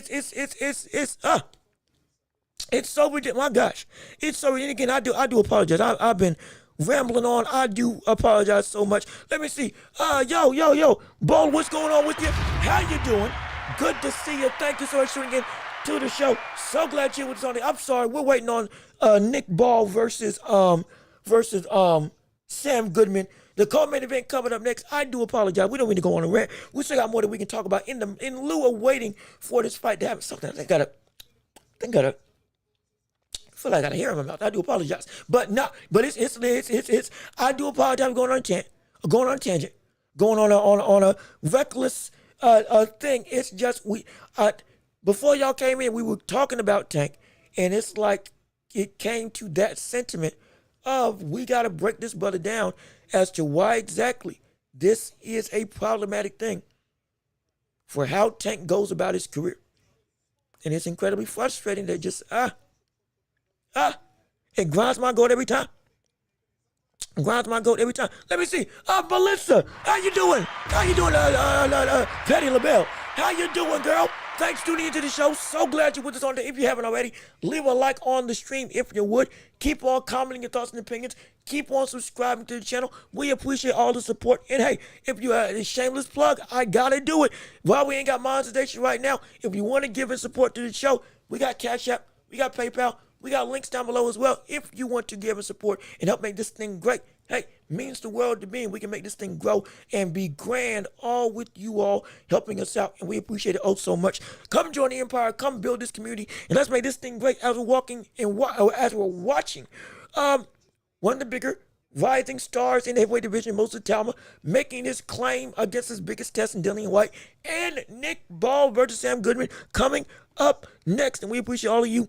so ridiculous. My gosh, it's so ridiculous. Again, I do apologize. I've been rambling on. I do apologize so much. Let me see. Yo. Ball, what's going on with you? How you doing? Good to see you. Thank you so much for tuning in to the show. So glad you was on it. I'm sorry. We're waiting on Nick Ball versus Sam Goodman. The co-main event coming up next. I do apologize. We don't need to go on a rant. We still got more that we can talk about in lieu of waiting for this fight to happen. Sometimes I gotta feel like I gotta hear in my mouth. I do apologize, but it's. I do apologize for going on a tangent, going on a reckless thing. It's just before y'all came in, we were talking about Tank, and it's like it came to that sentiment of we gotta break this brother down as to why exactly this is a problematic thing for how Tank goes about his career, and it's incredibly frustrating that just it grinds my goat every time. Let me see. Melissa, how you doing? Patty LaBelle, how you doing, girl? Thanks for tuning into the show. So glad you're with us on there. If you haven't already, leave a like on the stream if you would. Keep on commenting your thoughts and opinions. Keep on subscribing to the channel. We appreciate all the support. And hey, if you a shameless plug, I gotta do it. While we ain't got monetization right now, if you want to give and support to the show, we got Cash App, we got PayPal, we got links down below as well. If you want to give and support and help make this thing great, hey, means the world to me, and we can make this thing grow and be grand, all with you all helping us out, and we appreciate it so much. Come join the Empire, come build this community, and let's make this thing great as we're watching one of the bigger rising stars in the heavyweight division, Itauma, making his claim against his biggest test in Dillian Whyte, and Nick Ball versus Sam Goodman coming up next, and we appreciate all of you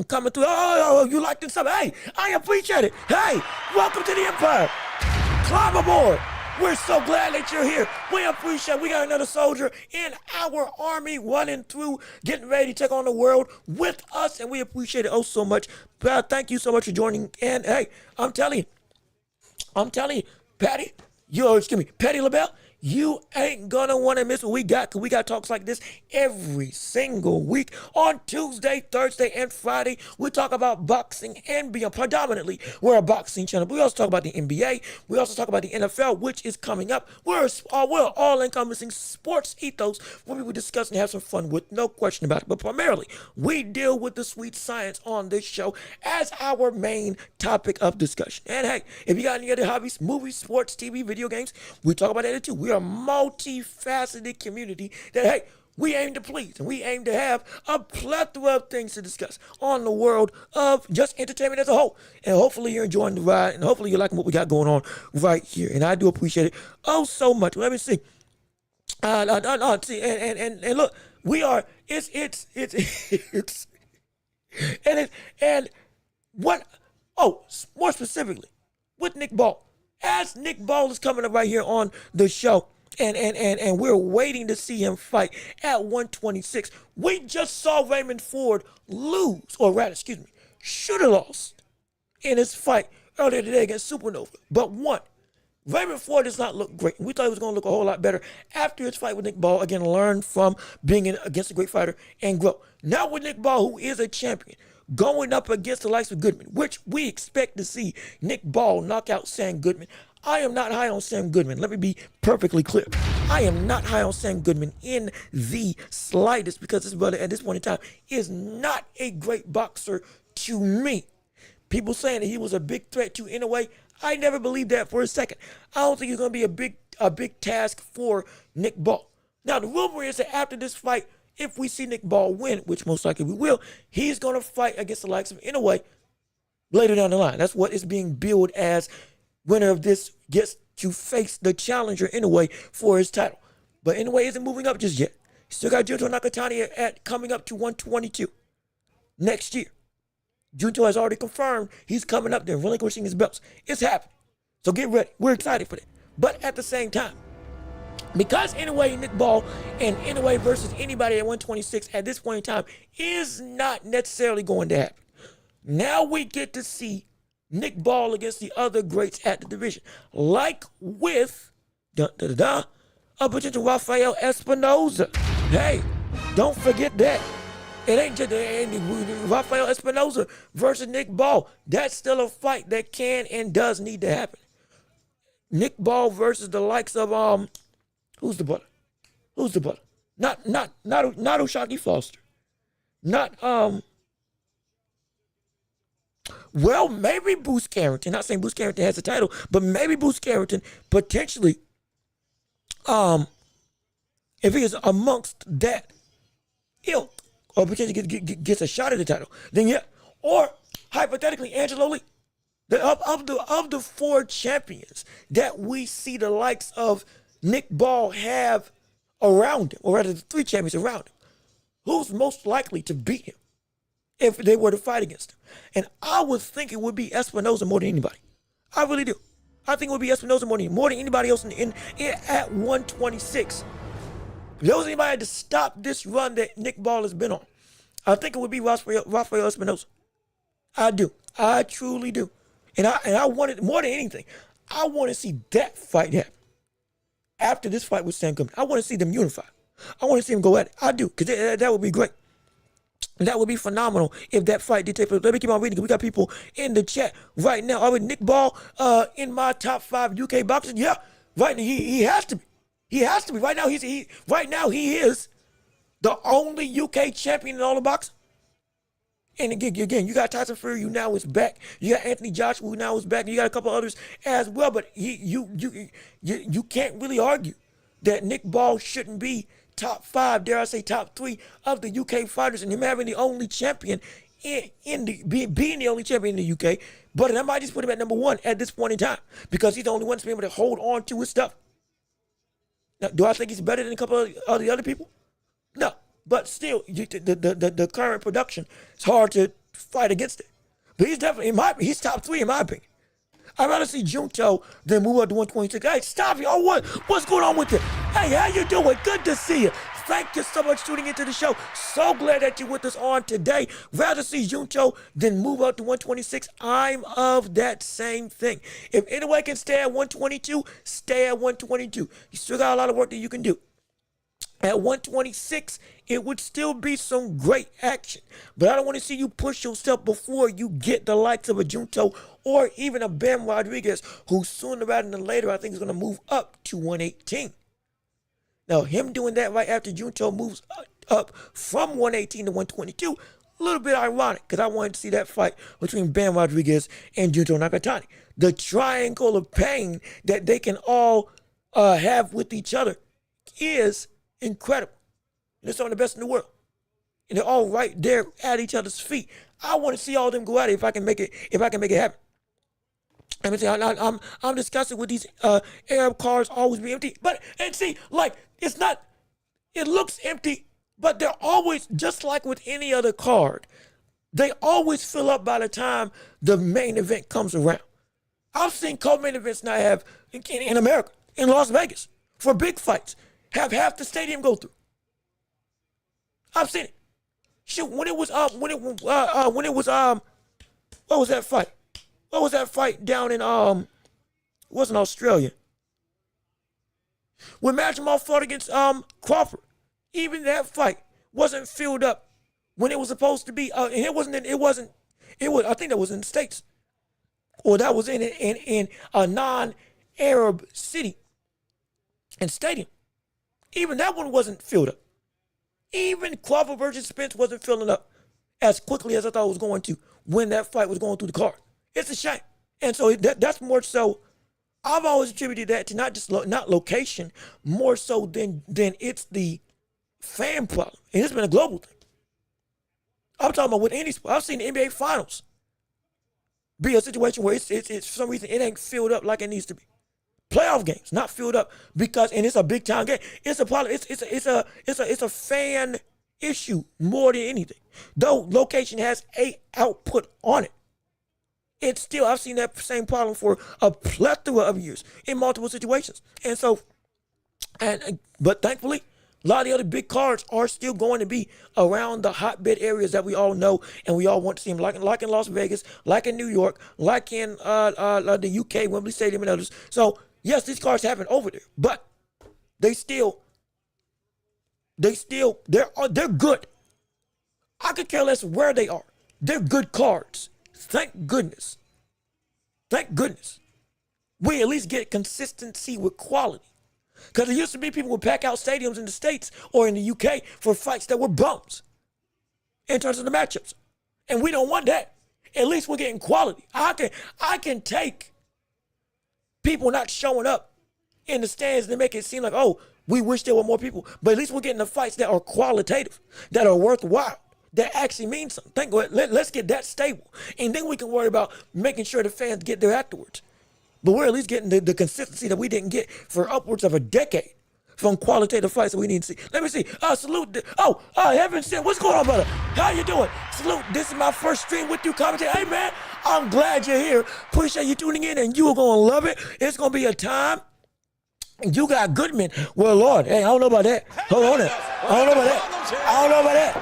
coming through. Oh, you liked it? Hey, I appreciate it. Hey, welcome to the Empire. Climb aboard. We're so glad that you're here. We appreciate it. We got another soldier in our army running through, getting ready to take on the world with us, and we appreciate it so much. Thank you so much for joining. And hey, I'm telling you, Patty LaBelle, you ain't gonna want to miss what we got, because we got talks like this every single week. On Tuesday, Thursday, and Friday, we talk about boxing and beyond. Predominantly, we're a boxing channel, but we also talk about the NBA. We also talk about the NFL, which is coming up. We're all-encompassing sports ethos where we will discuss and have some fun with, no question about it. But primarily, we deal with the sweet science on this show as our main topic of discussion. And hey, if you got any other hobbies, movies, sports, TV, video games, we talk about that too. We are a multifaceted community that, hey, we aim to please, and we aim to have a plethora of things to discuss on the world of just entertainment as a whole. And hopefully you're enjoying the ride, and hopefully you're liking what we got going on right here. And I do appreciate it so much. Let me see. See, and look, we are. More specifically with Nick Ball. As Nick Ball is coming up right here on the show, and we're waiting to see him fight at 126. We just saw Raymond Ford should have lost in his fight earlier today against Supernova. But Raymond Ford does not look great. We thought he was going to look a whole lot better after his fight with Nick Ball. Again, learn from being against a great fighter and grow. Now with Nick Ball, who is a champion, going up against the likes of Goodman, which we expect to see Nick Ball knock out Sam Goodman. I am not high on Sam Goodman. Let me be perfectly clear. I am not high on Sam Goodman in the slightest, because this brother at this point in time is not a great boxer to me. People saying that he was a big threat to Inoue, I never believed that for a second. I don't think it's going to be a big task for Nick Ball. Now, the rumor is that after this fight, if we see Nick Ball win, which most likely we will, he's going to fight against the likes of Inoue later down the line. That's what is being billed as. Winner of this gets to face the challenger Inoue for his title. But Inoue isn't moving up just yet. He still got Junto Nakatani coming up to 122 next year. Junto has already confirmed he's coming up there, relinquishing his belts. It's happening. So get ready. We're excited for that. But at the same time, because Inoue, Nick Ball, and Inoue versus anybody at 126 at this point in time is not necessarily going to happen. Now we get to see Nick Ball against the other greats at the division. Like with a potential Rafael Espinoza. Hey, don't forget that. It ain't just Rafael Espinoza versus Nick Ball. That's still a fight that can and does need to happen. Nick Ball versus the likes of who's the brother? Who's the brother? Not O'Shaquie Foster. Not well, maybe Bruce Carrington. Not saying Bruce Carrington has the title, but maybe Bruce Carrington potentially, if he is amongst that ilk, or potentially gets a shot at the title, then yeah. Or hypothetically, Angelo Lee. Of the 4 champions that we see the likes of Nick Ball have around him, or rather the 3 champions around him, who's most likely to beat him if they were to fight against him? And I would think it would be Espinoza more than anybody. I really do. I think it would be Espinoza more than anybody else at 126. If there was anybody to stop this run that Nick Ball has been on, I think it would be Rafael Espinoza. I do. I truly do. And I want it more than anything. I want to see that fight happen. After this fight with Sam Goodman, I want to see them unify. I want to see them go at it. I do, because that would be great. That would be phenomenal if that fight did take place. Let me keep on reading, because we got people in the chat right now. Are Nick Ball in my top 5 UK boxers? Yeah, right now he has to be. He has to be. Right now he is the only UK champion in all of boxing. And again, you got Tyson Fury, who now is back. You got Anthony Joshua, who now is back. And you got a couple others as well. But you can't really argue that Nick Ball shouldn't be top 5, dare I say top 3 of the UK fighters, and him having the only champion being the only champion in the UK. But I might just put him at number 1 at this point in time, because he's the only one that's been able to hold on to his stuff. Now, do I think he's better than a couple of the other people? No. But still, the current production, it's hard to fight against it. But he's definitely, he's top 3 in my opinion. I'd rather see Junto than move up to 126. Hey, stop y'all. What's going on with it? Hey, how you doing? Good to see you. Thank you so much for tuning into the show. So glad that you're with us on today. Rather see Junto than move up to 126. I'm of that same thing. If anyone can stay at 122, stay at 122. You still got a lot of work that you can do. At 126, it would still be some great action. But I don't want to see you push yourself before you get the likes of a Junto or even a Bam Rodriguez, who sooner rather than later I think is going to move up to 118. Now, him doing that right after Junto moves up from 118 to 122, a little bit ironic, because I wanted to see that fight between Bam Rodriguez and Junto Nakatani. The triangle of pain that they can all have with each other is incredible. They're some of the best in the world. And they're all right there at each other's feet. I want to see all of them go at it if I can make it happen. I mean, I'm discussing with these Arab cars always be empty. But, and see, like, it's not, it looks empty, but they're always, just like with any other card, they always fill up by the time the main event comes around. I've seen co-main events now have, in America, in Las Vegas, for big fights, have half the stadium go through. I've seen it. Shoot, what was that fight? What was that fight down in it wasn't Australia? When Masvidal fought against Crawford, even that fight wasn't filled up when it was supposed to be. And it was. I think that was in the States, or that was in a non-Arab city and stadium. Even that one wasn't filled up. Even Crawford versus Spence wasn't filling up as quickly as I thought it was going to when that fight was going through the card. It's a shame. And so that's more so, I've always attributed that to not just not location, more so than it's the fan problem. And it's been a global thing. I'm talking about with any sport. I've seen the NBA Finals be a situation where it's for some reason it ain't filled up like it needs to be. Playoff games not filled up because, and it's a big time game. It's a problem. It's a fan issue more than anything. Though location has a output on it, it's still, I've seen that same problem for a plethora of years in multiple situations. And so, but thankfully, a lot of the other big cards are still going to be around the hotbed areas that we all know and we all want to see them, like in Las Vegas, like in New York, like in the UK, Wembley Stadium, and others. So yes, these cards happen over there, but they're good. I could care less where they are. They're good cards. Thank goodness. Thank goodness. We at least get consistency with quality. Because there used to be people who would pack out stadiums in the States or in the UK for fights that were bums in terms of the matchups. And we don't want that. At least we're getting quality. I can take people not showing up in the stands to make it seem like, oh, we wish there were more people. But at least we're getting the fights that are qualitative, that are worthwhile, that actually mean something. Let's get that stable. And then we can worry about making sure the fans get there afterwards. But we're at least getting the consistency that we didn't get for upwards of a decade from qualitative fights that we need to see. Let me see. Salute. Heaven sent. What's going on, brother? How you doing? Salute. This is my first stream with you, commentating. Hey, man, I'm glad you're here. Appreciate you tuning in, and you are going to love it. It's going to be a time. You got Goodman. Well, Lord, hey, I don't know about that. Hold on there. I don't know about that. I don't know about that.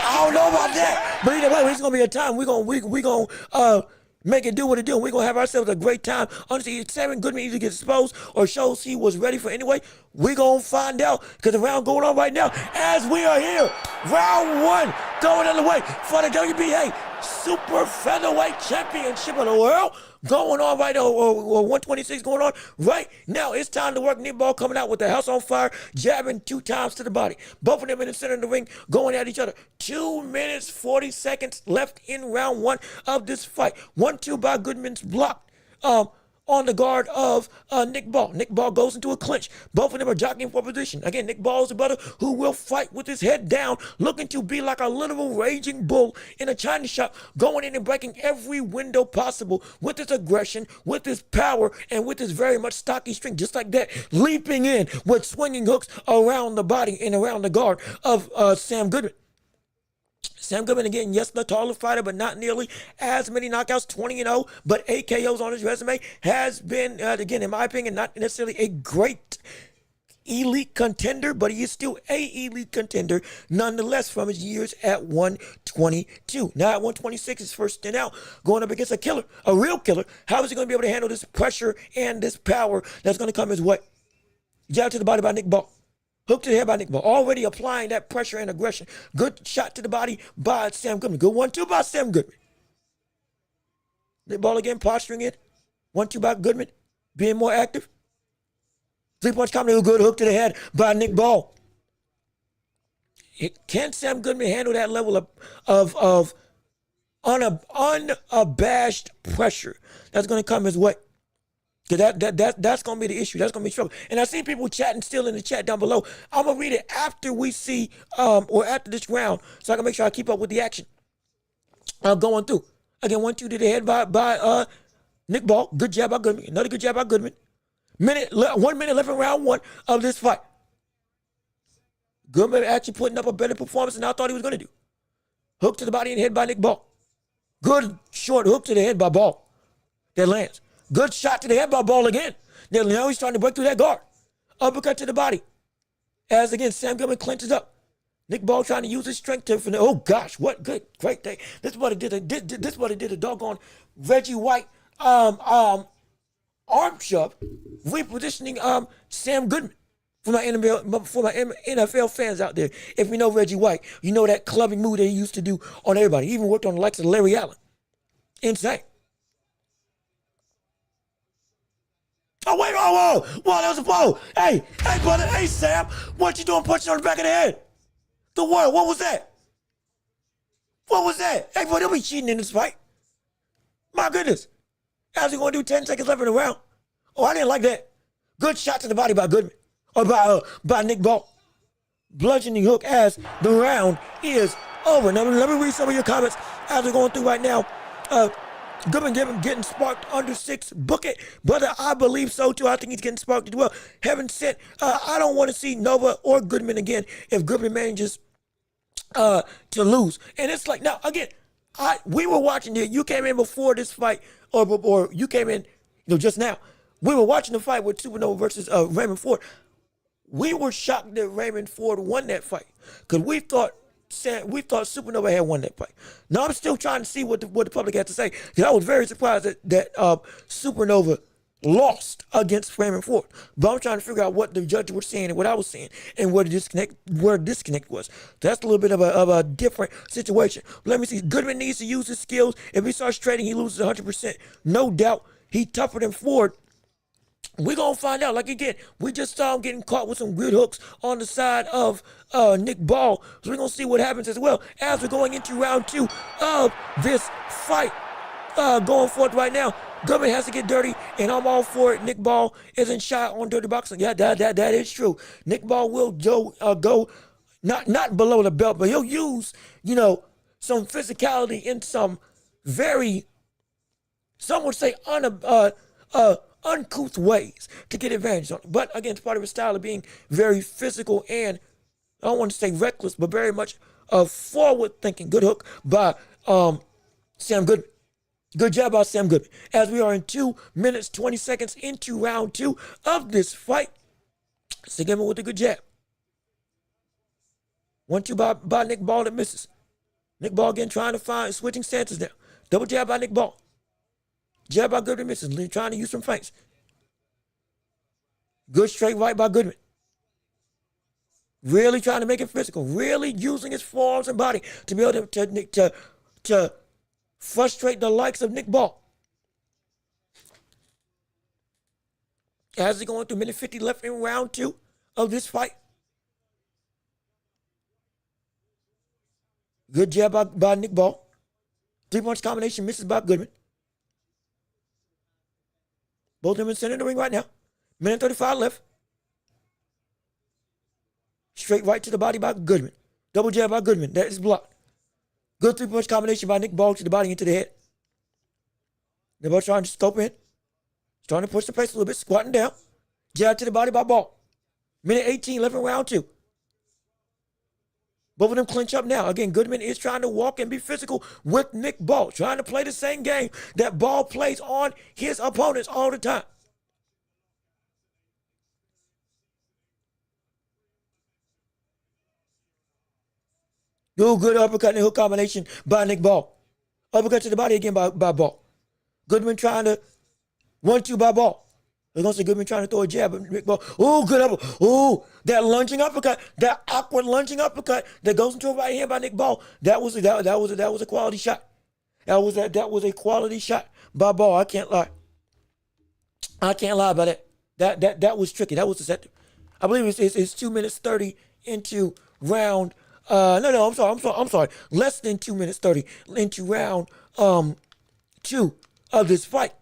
I don't know about that. But either way, it's going to be a time. We're going to make it do what it do. We're going to have ourselves a great time. Honestly, if Sam Goodman either gets exposed or shows he was ready for anyway, we're going to find out because the round going on right now as we are here. Round one going underway for the WBA Super Featherweight Championship of the World. Going on right now, or 126 going on right now. It's time to work. Nick Ball coming out with the house on fire, jabbing 2 times to the body. Both of them in the center of the ring, going at each other. 2 minutes, 40 seconds left in round one of this fight. 1-2 by Goodman's blocked. On the guard of Nick Ball. Nick Ball goes into a clinch. Both of them are jockeying for position. Again, Nick Ball is a brother who will fight with his head down, looking to be like a literal raging bull in a china shop, going in and breaking every window possible with his aggression, with his power, and with his very much stocky strength, just like that, leaping in with swinging hooks around the body and around the guard of Sam Goodman. Sam Goodman, again, yes, the taller fighter, but not nearly as many knockouts, 20-0, but 8 KOs on his resume. Has been, again, in my opinion, not necessarily a great elite contender, but he is still a elite contender nonetheless from his years at 122. Now at 126, his first stint out, going up against a killer, a real killer. How is he going to be able to handle this pressure and this power that's going to come his way? Jab to the body by Nick Ball. Hook to the head by Nick Ball. Already applying that pressure and aggression. Good shot to the body by Sam Goodman. Good 1-2 by Sam Goodman. Nick Ball again posturing it. 1-2 by Goodman. Being more active. 3-punch combo. Good hook to the head by Nick Ball. Can Sam Goodman handle that level of unabashed pressure that's going to come his way? Because that's going to be the issue. That's going to be trouble. And I see people chatting still in the chat down below. I'm going to read it after we see, or after this round, so I can make sure I keep up with the action. Going through. Again, 1-2 to the head by Nick Ball. Good jab by Goodman. Another good jab by Goodman. 1 minute left in round one of this fight. Goodman actually putting up a better performance than I thought he was going to do. Hook to the body and head by Nick Ball. Good short hook to the head by Ball. That lands. Good shot to the head by Ball again. Now he's trying to break through that guard. Uppercut to the body. As again, Sam Goodman clenches up. Nick Ball trying to use his strength to, oh gosh, what good, great day. This is what it did. This is what it did a doggone Reggie Whyte arm shove, repositioning Sam Goodman. For my NFL fans out there, if you know Reggie Whyte, you know that clubbing move that he used to do on everybody. He even worked on the likes of Larry Allen. Insane. Oh, wait, whoa, that was a blow. Hey, brother, hey, Sam, what you doing punching on the back of the head? The world, what was that? What was that? Hey, boy, don't be cheating in this fight. My goodness. How's he going to do 10 seconds left in the round? Oh, I didn't like that. Good shot to the body by Goodman, or by Nick Ball. Bludgeoning hook as the round is over. Now, let me read some of your comments as we're going through right now. Goodman getting sparked under 6. Book it. Brother, I believe so too. I think he's getting sparked as well. Heaven sent. I don't want to see Nova or Goodman again if Goodman manages to lose. And it's like, now, again, we were watching it. You came in before this fight, or you came in just now. We were watching the fight with Supernova versus Raymond Ford. We were shocked that Raymond Ford won that fight because we thought Supernova had won that fight. Now I'm still trying to see what the public had to say. Because I was very surprised that Supernova lost against Raymond Ford. But I'm trying to figure out what the judge was saying and what I was saying and where the disconnect was. That's a little bit of a different situation. Let me see. Goodman needs to use his skills. If he starts trading, he loses 100%. No doubt. He tougher than Ford. We're going to find out. Like, again, we just saw him getting caught with some good hooks on the side of Nick Ball. So we're going to see what happens as well as we're going into round 2 of this fight going forth right now. Goodman has to get dirty, and I'm all for it. Nick Ball isn't shy on dirty boxing. Yeah, that is true. Nick Ball will go not below the belt, but he'll use, some physicality in some very, some would say, uncouth ways to get advantage on it. But again, it's part of his style of being very physical and, I don't want to say reckless, but very much forward thinking. Good hook by Sam Goodman. Good job by Sam Goodman. As we are in 2 minutes, 20 seconds into round 2 of this fight. Sigma with a good jab. 1-2 by Nick Ball that misses. Nick Ball again trying to find, switching stances now. Double jab by Nick Ball. Jab by Goodman misses, trying to use some feints. Good straight right by Goodman. Really trying to make it physical. Really using his forearms and body to be able to frustrate the likes of Nick Ball. As he's going through minute 50 left in round 2 of this fight. Good jab by Nick Ball. 3-punch combination misses by Goodman. Both of them in center of the ring right now. Minute 35 left. Straight right to the body by Goodman. Double jab by Goodman. That is blocked. Good 3-punch combination by Nick Ball to the body into the head. Nick Ball trying to scope in. Starting to push the pace a little bit. Squatting down. Jab to the body by Ball. Minute 18 left in round 2. Both of them clinch up now. Again, Goodman is trying to walk and be physical with Nick Ball. Trying to play the same game that Ball plays on his opponents all the time. Good uppercut and hook combination by Nick Ball. Uppercut to the body again by Ball. Goodman trying to 1-2 by Ball. We're going to say Goodman trying to throw a jab at Nick Ball. Oh, good uppercut. Oh, that lunging uppercut. That awkward lunging uppercut that goes into a right hand by Nick Ball. That was a quality shot. That was a quality shot by Ball. I can't lie. I can't lie about that. That was tricky. That was deceptive. I believe it's 2 minutes 30 into round. No, I'm sorry. Less than 2 minutes 30 into round 2 of this fight.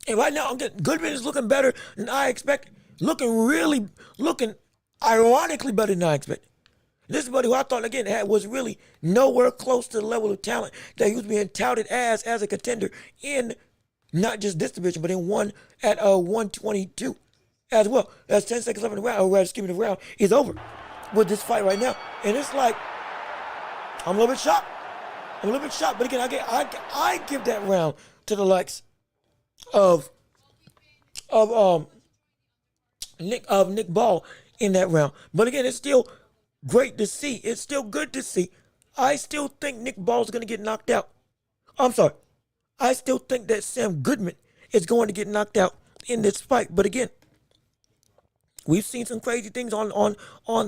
And right now, Goodman is looking better than I expected. Looking ironically better than I expected. This is somebody who I thought, again, was really nowhere close to the level of talent that he was being touted as a contender in not just this division, but in one at 122 as well. That's 10 seconds left in the round. The round is over with this fight right now. And it's like, I'm a little bit shocked. But again, I give that round to the likes of Nick Ball in that round. But again, it's still great to see. It's still good to see. I still think Nick Ball's going to get knocked out. I'm sorry. I still think that Sam Goodman is going to get knocked out in this fight. But again, we've seen some crazy things on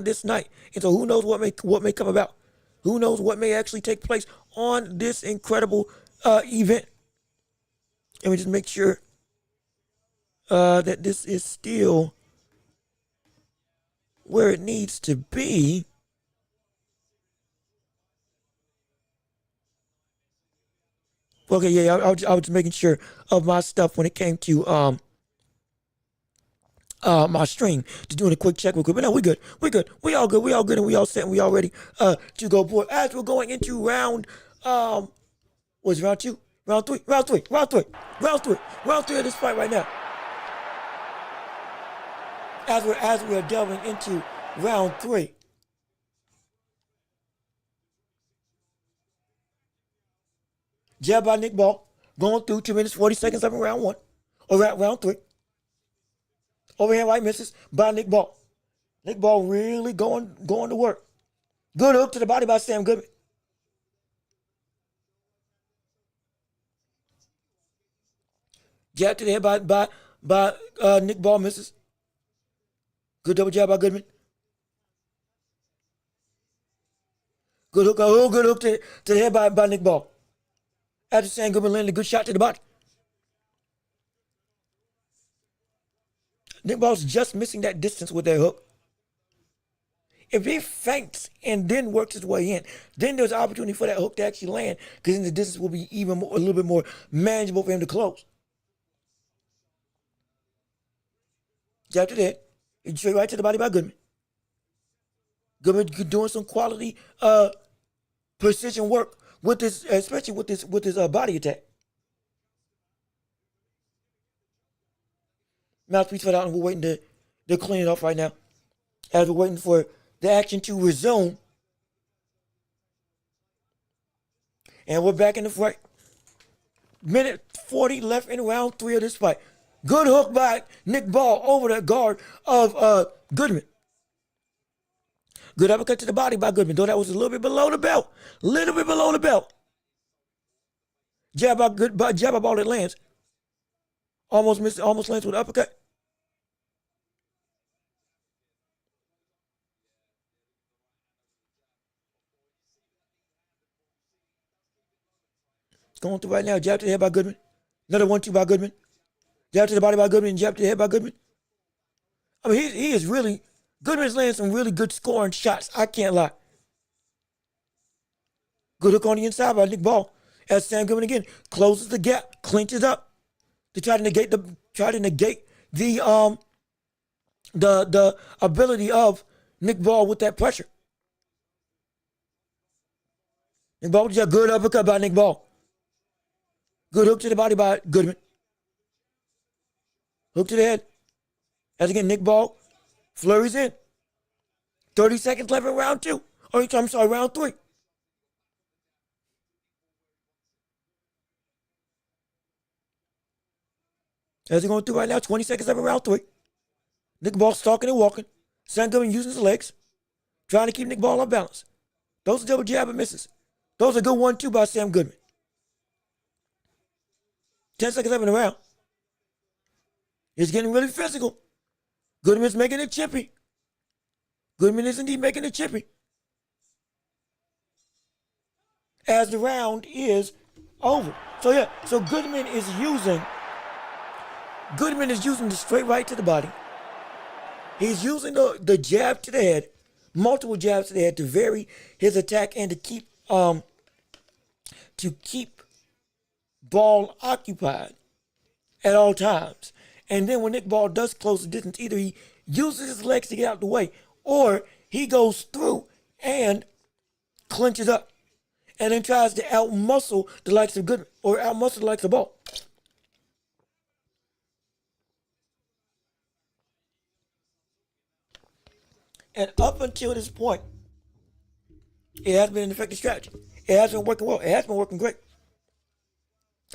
this night. And so who knows what may come about. Who knows what may actually take place on this incredible event. Let me just make sure that this is still where it needs to be. Okay, yeah, I was just making sure of my stuff when it came to my stream. Just doing a quick check real quick. But no, we good. We all good, and we all set, and we all ready to go forward. As we're going into round what's round 2? Round three of this fight right now. As we are delving into round 3. Jab by Nick Ball, going through 2 minutes, 40 seconds left in round 1, or round 3. Overhand right misses by Nick Ball. Nick Ball really going to work. Good hook to the body by Sam Goodman. Jab to the head by Nick Ball, misses. Good double jab by Goodman. Good hook, good hook to the head by Nick Ball. After Sam Goodman landed a good shot to the body. Nick Ball's just missing that distance with that hook. If he feints and then works his way in, then there's an opportunity for that hook to actually land, because then the distance will be even more, a little bit more manageable for him to close. Jab to the head. Straight right to the body by Goodman. Goodman doing some quality precision work with this, especially with this body attack. Mouthpiece fell out, and we're waiting to clean it off right now, as we're waiting for the action to resume. And we're back in the fight. Minute 40 left in round 3 of this fight. Good hook by Nick Ball over the guard of Goodman. Good uppercut to the body by Goodman, though that was a little bit below the belt. Little bit below the belt. Jab by Ball that lands. Almost missed, almost lands with an uppercut. Going through right now. Jab to the head by Goodman. Another 1-2 by Goodman. Jab to the body by Goodman and jab to the head by Goodman. I mean, he is really, Goodman's landing some really good scoring shots. I can't lie. Good hook on the inside by Nick Ball. As Sam Goodman again closes the gap, clinches up to try to negate the ability of Nick Ball with that pressure. Nick Ball with a good uppercut by Nick Ball. Good hook to the body by Goodman. Hook to the head. As again, Nick Ball flurries in. 30 seconds left in round 2. Or I'm sorry, round 3. As he's going through right now, 20 seconds left in round 3. Nick Ball stalking and walking. Sam Goodman using his legs. Trying to keep Nick Ball off balance. Those are double jab and misses. Those are good 1-2 by Sam Goodman. 10 seconds left in the round. It's getting really physical. Goodman's making it chippy. Goodman is indeed making it chippy. As the round is over. So Goodman is using the straight right to the body. He's using the jab to the head, multiple jabs to the head to vary his attack and to keep Ball occupied at all times. And then when Nick Ball does close the distance, either he uses his legs to get out the way, or he goes through and clinches up and then tries to outmuscle the likes of Goodman or outmuscle the likes of Ball. And up until this point, it has been an effective strategy. It has been working well. It has been working great.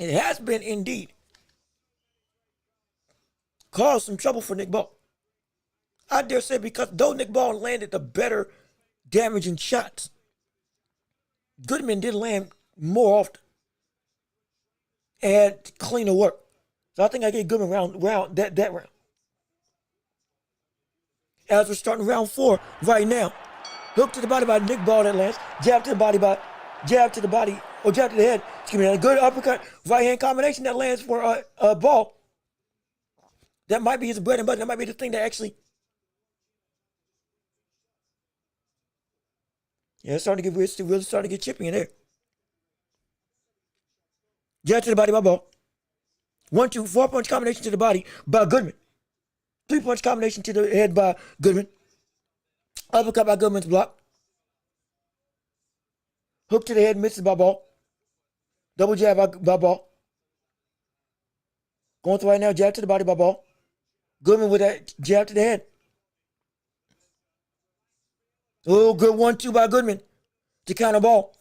It has been indeed caused some trouble for Nick Ball. I dare say, because though Nick Ball landed the better damaging shots, Goodman did land more often and had cleaner work. So I think I gave Goodman that round. As we're starting round 4 right now. Hook to the body by Nick Ball that lands. Jab to the head. Excuse me, a good uppercut, right hand combination that lands for Ball. That might be his bread and butter. That might be the thing that actually. Yeah, it's really starting to get chippy in there. Jab to the body by Ball. 1-2, 4-punch combination to the body by Goodman. 3-punch combination to the head by Goodman. Uppercut by Goodman's block. Hook to the head, misses by Ball. Double jab by Ball. Going through right now, jab to the body by Ball. Goodman with that jab to the head. Oh, good 1-2 by Goodman to counter Ball.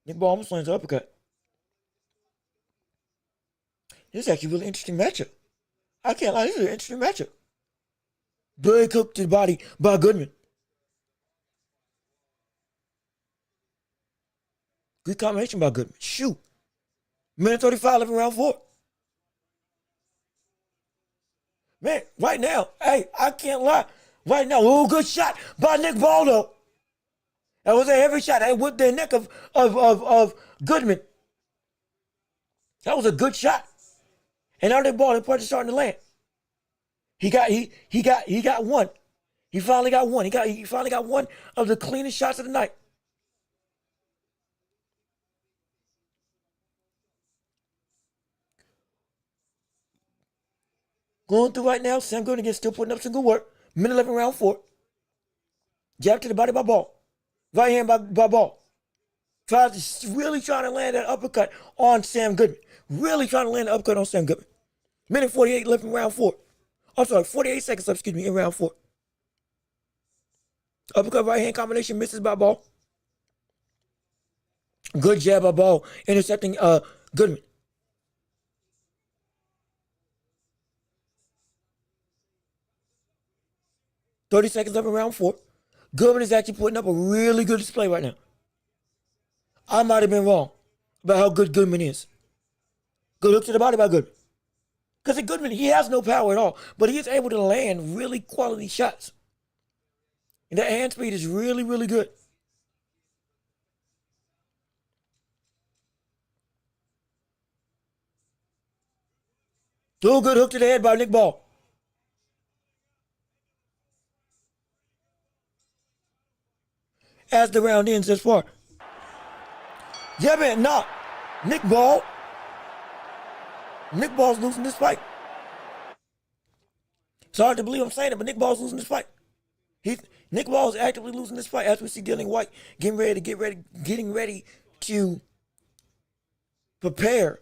Nick Ball almost lands an uppercut. This is actually a really interesting matchup. I can't lie, this is an interesting matchup. Big hook to the body by Goodman. Good combination by Goodman. Shoot. Minute 35 left in round 4. Man, right now, hey, I can't lie. Right now, oh, good shot by Nick Ball, though. That was a heavy shot. That whipped the neck of Goodman. That was a good shot. And now Nick Ball, the punch is starting to land. He got one. He finally got one. He finally got one of the cleanest shots of the night. Going through right now, Sam Goodman again still putting up some good work. Minute 11 round 4. Jab to the body by Ball. Right hand by Ball. Really trying to land that uppercut on Sam Goodman. Really trying to land the uppercut on Sam Goodman. Minute 48 left in round 4. I'm sorry, 48 seconds left, in round 4. Uppercut right hand combination misses by Ball. Good jab by Ball, intercepting Goodman. $30 seconds left in round 4. Goodman is actually putting up a really good display right now. I might have been wrong about how good Goodman is. Good hook to the body by Goodman. Because Goodman, he has no power at all, but he is able to land really quality shots. And that hand speed is really, really good. Still good hook to the head by Nick Ball. As the round ends this far. Yeah, man, nah. Nick Ball's losing this fight. It's hard to believe I'm saying it, but Nick Ball's losing this fight. Nick Ball is actively losing this fight as we see Dillian Whyte getting ready to prepare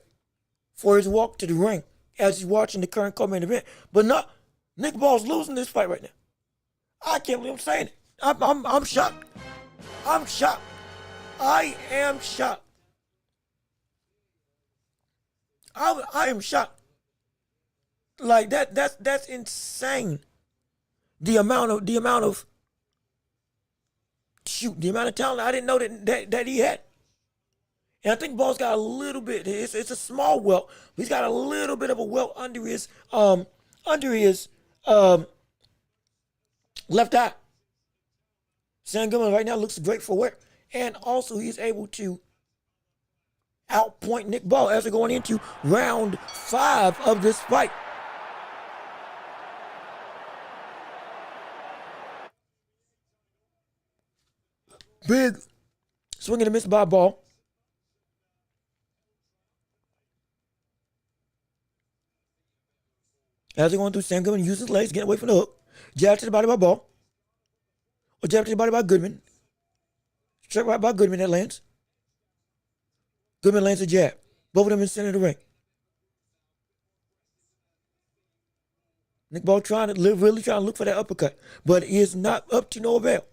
for his walk to the ring as he's watching the current co-main event. But not Nick Ball's losing this fight right now. I can't believe I'm saying it. I'm shocked. I'm shocked. I am shocked. I am shocked. Like that's insane. The amount of talent I didn't know that he had. And I think Ball's got a little bit. It's a small welt. But he's got a little bit of a welt under his left eye. Sam Goodman right now looks great for wear. And also he's able to outpoint Nick Ball as we're going into round 5 of this fight. Big swing and a miss by Ball. As they're going through, Sam Goodman uses his legs, getting away from the hook. Jab to the body by Ball. Or jab to the body by Goodman. Straight right by Goodman that lands. Goodman lands a jab. Both of them in the center of the ring. Nick Ball really trying to look for that uppercut, but is not up to no avail.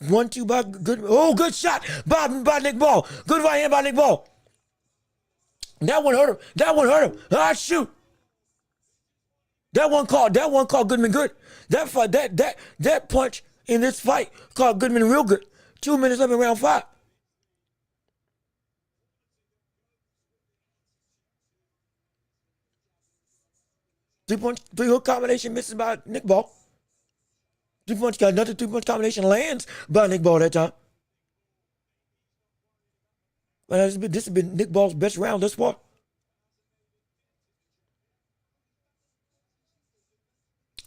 1-2 by Goodman. Oh, good shot by Nick Ball. Good right hand by Nick Ball. That one hurt him. Ah, shoot. That one called Goodman good. That punch in this fight called Goodman real good. 2 minutes left in round 5. Three hook combination misses by Nick Ball. Another 3-punch combination lands by Nick Ball that time. Well, this has been Nick Ball's best round thus far.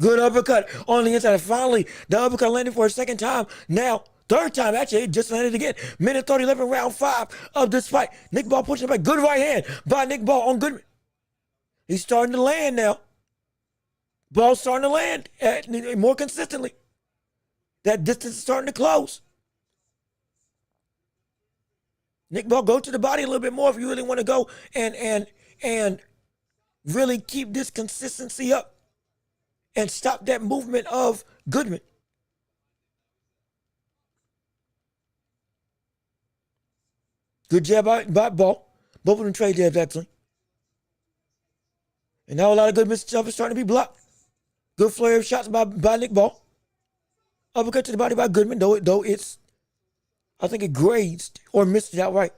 Good uppercut on the inside. Finally, the uppercut landed for a second time. Now, third time, actually, it just landed again. Minute 30 left in round 5 of this fight. Nick Ball pushing it back. Good right hand by Nick Ball on Goodman. He's starting to land now. Ball's starting to land more consistently. That distance is starting to close. Nick Ball, go to the body a little bit more if you really want to go and really keep this consistency up and stop that movement of Goodman. Good jab by Ball. Both of them trade jabs, actually. And now a lot of Goodman stuff is starting to be blocked. Good flurry of shots by Nick Ball. Uppercut to the body by Goodman, though it's I think it grazed or missed it outright.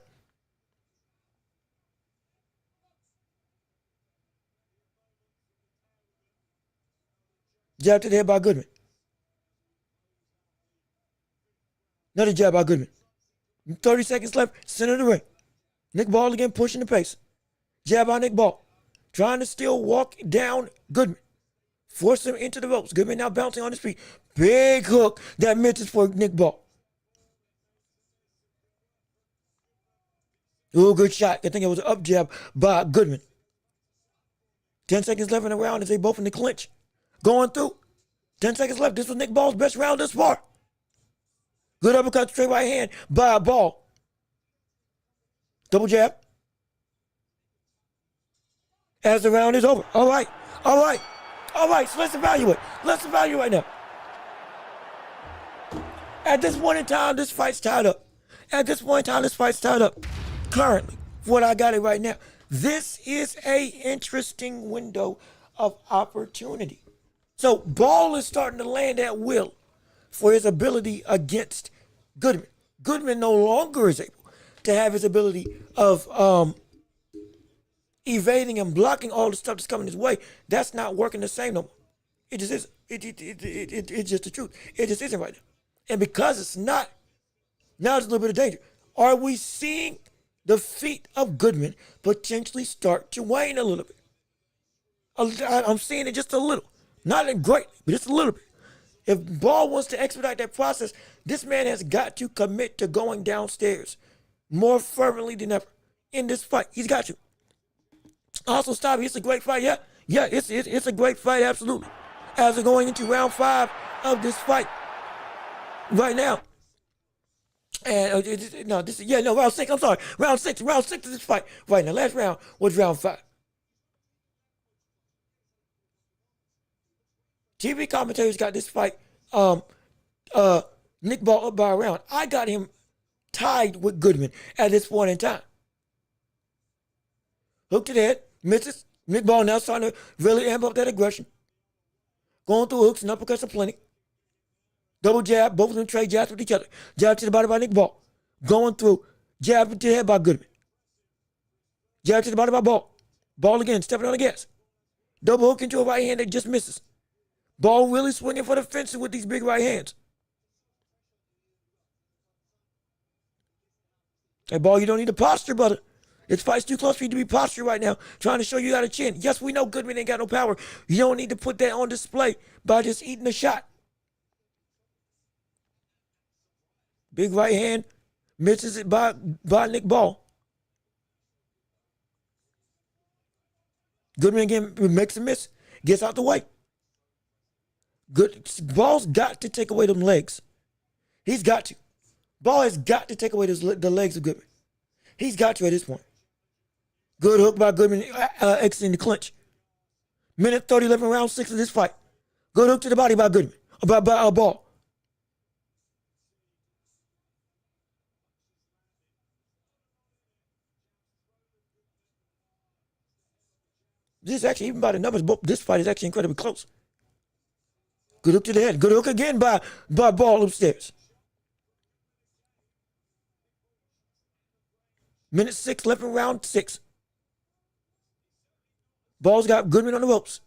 Jab to the head by Goodman. Another jab by Goodman. 30 seconds left, center of the ring. Nick Ball again pushing the pace. Jab by Nick Ball. Trying to still walk down Goodman. Force him into the ropes. Goodman now bouncing on his feet. Big hook that misses for Nick Ball. Ooh, good shot. I think it was an up jab by Goodman. 10 seconds left in the round as they both in the clinch. Going through. 10 seconds left. This was Nick Ball's best round thus far. Good uppercut, straight right hand by Ball. Double jab. As the round is over. All right. So let's evaluate. Now. At this point in time, this fight's tied up. Currently, for what I got it right now, this is a interesting window of opportunity. So Ball is starting to land at will for his ability against Goodman. Goodman no longer is able to have his ability of evading and blocking all the stuff that's coming his way. That's not working the same no more. It just isn't. It's just the truth. It just isn't right now. And because it's not, now there's a little bit of danger. Are we seeing the feet of Goodman potentially start to wane a little bit? I'm seeing it just a little. Not great, but just a little bit. If Ball wants to expedite that process, this man has got to commit to going downstairs more fervently than ever in this fight. He's got to. Also, stop. It's a great fight. Yeah, it's a great fight, absolutely. As we're going into round 5 of this fight right now. And round 6. I'm sorry, round 6 of this fight right now. Last round was round 5. TV commentators got this fight, Nick Ball up by a round. I got him tied with Goodman at this point in time. Hook to the head, misses. Nick Ball now starting to really amp up that aggression. Going through hooks and uppercuts aplenty. Double jab, both of them trade jabs with each other. Jab to the body by Nick Ball. Going through, jab to the head by Goodman. Jab to the body by Ball. Ball again, stepping on the gas. Double hook into a right hand that just misses. Ball really swinging for the fences with these big right hands. Hey, Ball, you don't need the posture, brother. This fight's too close for you to be postured right now, trying to show you got a chin. Yes, we know Goodman ain't got no power. You don't need to put that on display by just eating a shot. Big right hand, misses it by Nick Ball. Goodman again makes a miss, gets out the way. Ball's got to take away them legs. He's got to. Ball has got to take away the legs of Goodman. He's got to at this point. Good hook by Goodman, exiting the clinch. Minute 30 left in round 6 of this fight. Good hook to the body by Goodman, by Ball. This is actually, even by the numbers, this fight is actually incredibly close. Good hook to the head. Good hook again by Ball upstairs. Minute 6 left in round 6. Ball's got Goodman on the ropes.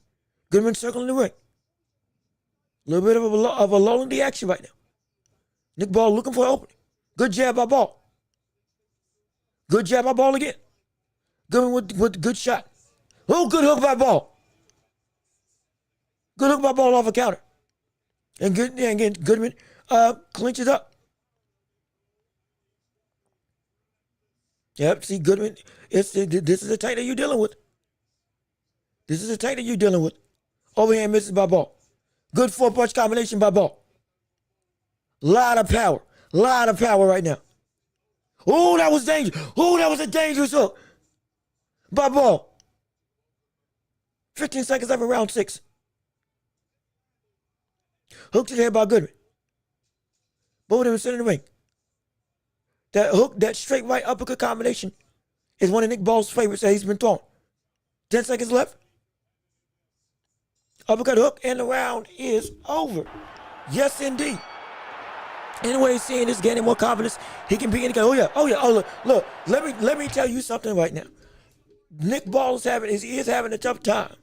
Goodman circling the ring. A little bit of a lull in the action right now. Nick Ball looking for an opening. Good jab by Ball. Good jab by Ball again. Goodman with good shot. Oh, good hook by Ball. Good hook by Ball off a counter. And again, Goodman clinches up. Yep, see, Goodman, this is the tank that you're dealing with. Overhand misses by Ball. Good 4-punch combination by Ball. Lot of power right now. Oh, that was dangerous. Oh, that was a dangerous hook by Ball. 15 seconds left in round 6. Hook to the head by Goodman. Both of them sitting in the ring. That hook, that straight right uppercut combination is one of Nick Ball's favorites that he's been throwing. 10 seconds left. Uppercut hook, and the round is over. Yes, indeed. Anyway, seeing this, gaining more confidence, he can be in the game. Oh yeah. Look. Let me tell you something right now. Nick Ball is having a tough time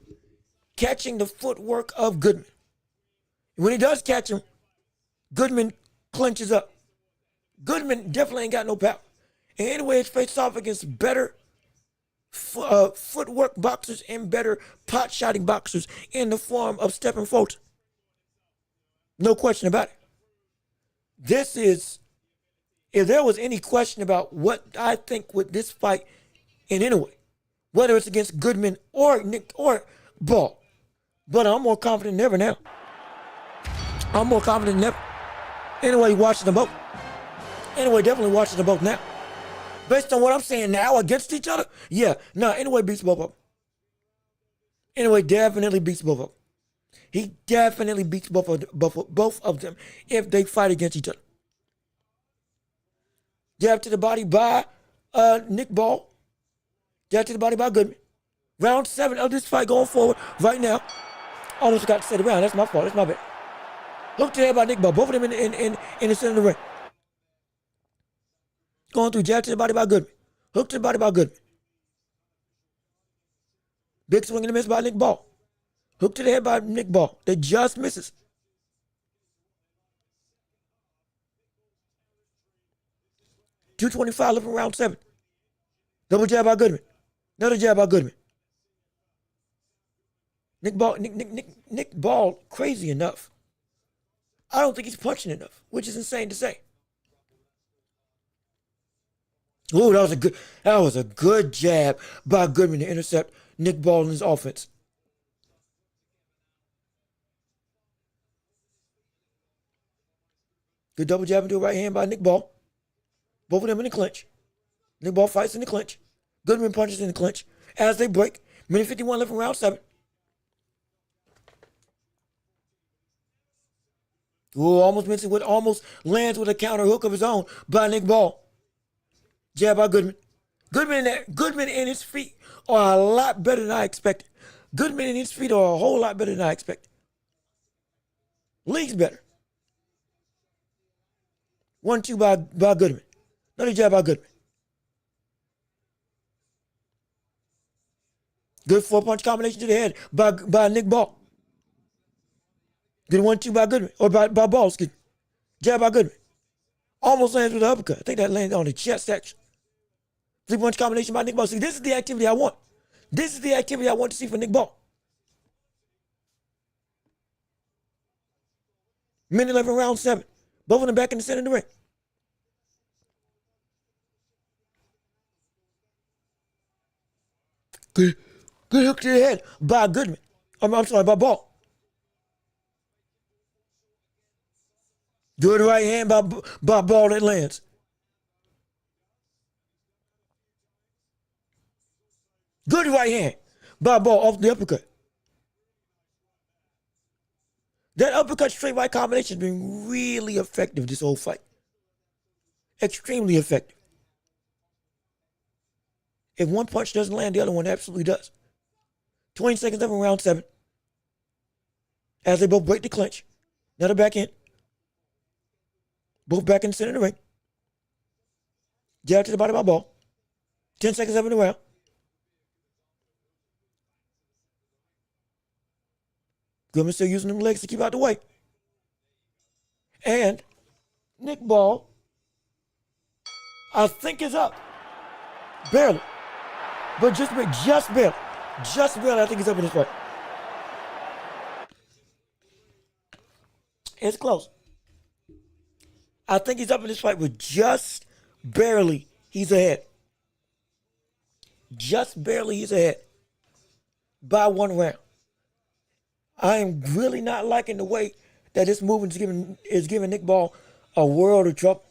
catching the footwork of Goodman. When he does catch him, Goodman clinches up. Goodman definitely ain't got no power. And anyway, it's faced off against better footwork boxers and better pot-shotting boxers in the form of Stephen Fulton. No question about it. This is, if there was any question about what I think with this fight in any way, whether it's against Goodman or Nick or Ball, but I'm more confident than ever now. I'm more confident than ever. Anyway, watching them both. Anyway, definitely watching them both now. Based on what I'm saying now against each other, yeah, no, anyway beats both of them. Anyway, definitely beats both of them. He definitely beats both of them if they fight against each other. Jab to the body by Nick Ball. Jab to the body by Goodman. Round 7 of this fight going forward right now. Almost got to say the round. That's my fault. That's my bad. Hook to the head by Nick Ball. Both of them in the center of the ring. Going through jab to the body by Goodman. Hook to the body by Goodman. Big swing and a miss by Nick Ball. Hook to the head by Nick Ball. That just misses. .225 left in round 7. Double jab by Goodman. Another jab by Goodman. Nick Ball, crazy enough. I don't think he's punching enough, which is insane to say. Ooh, that was a good jab by Goodman to intercept Nick Ball in his offense. Good double jab into a right hand by Nick Ball. Both of them in the clinch. Nick Ball fights in the clinch. Goodman punches in the clinch. As they break, minute 51 left in round 7. Ooh, almost lands with a counter hook of his own by Nick Ball. Jab by Goodman. Goodman and his feet are a lot better than I expected. Goodman and his feet are a whole lot better than I expected. League's better. 1-2 by Goodman. Another jab by Goodman. Good 4-punch combination to the head by Nick Ball. Good 1-2 by Goodman, or by Ball, excuse me. Jab by Goodman. Almost lands with an uppercut. I think that landed on the chest section. 3-punch combination by Nick Ball. See, this is the activity I want. This is the activity I want to see for Nick Ball. Minute left in round 7. Both of them back in the center of the ring. Good hook to the head by Goodman. I'm sorry, by Ball. Good right hand by Ball that lands. Good right hand by Ball off the uppercut. That uppercut straight right combination has been really effective this whole fight. Extremely effective. If one punch doesn't land, the other one absolutely does. 20 seconds left in round 7. As they both break the clinch. Another back in. Both back in the center of the ring. Jab to the body by Ball. 10 seconds left in the round. Goodman still using them legs to keep out the way. And Nick Ball, I think, is up. Barely. But just barely. Just barely, I think he's up in this fight. It's close. I think he's up in this fight, but just barely he's ahead. Just barely he's ahead. By 1 round. I am really not liking the way that this movement is giving Nick Ball a world of trouble.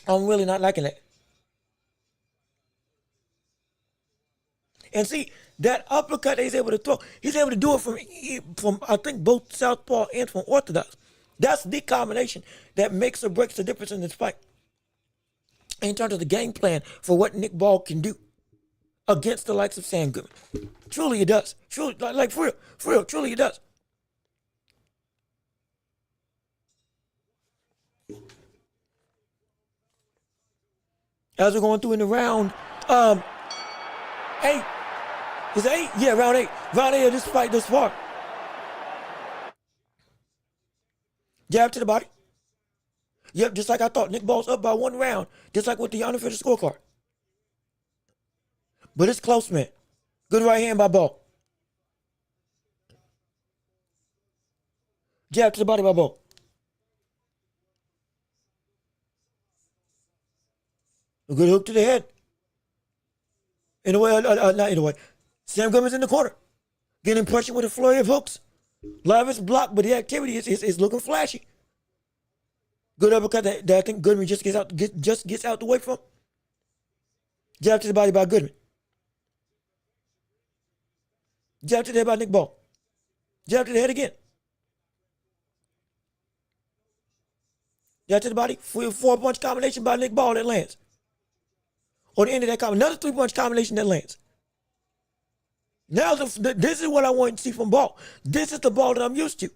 I'm really not liking that. And see, that uppercut that he's able to throw, he's able to do it from I think both southpaw and from orthodox. That's the combination that makes or breaks the difference in this fight. In terms of the game plan for what Nick Ball can do against the likes of Sam Goodman. Truly it does. Truly, like for real, truly it does. As we're going through in the round 8. Is it 8? Yeah, round 8. Round 8 of this fight thus far. Jab to the body. Yep, just like I thought. Nick Ball's up by 1 round, just like with the unofficial scorecard. But it's close, man. Good right hand by Ball. Jab to the body by Ball. A good hook to the head. In a way, not in a way. Sam Goodman's in the corner. Getting pressure with a flurry of hooks. Lavish block, but the activity is looking flashy. Good uppercut that I think Goodman just gets out the way from. Jab to the body by Goodman. Jab to the head by Nick Ball. Jab to the head again. Jab to the body. 4-punch combination by Nick Ball that lands. On the end of that combination, another 3-punch combination that lands. Now this is what I want to see from Ball. This is the Ball that I'm used to.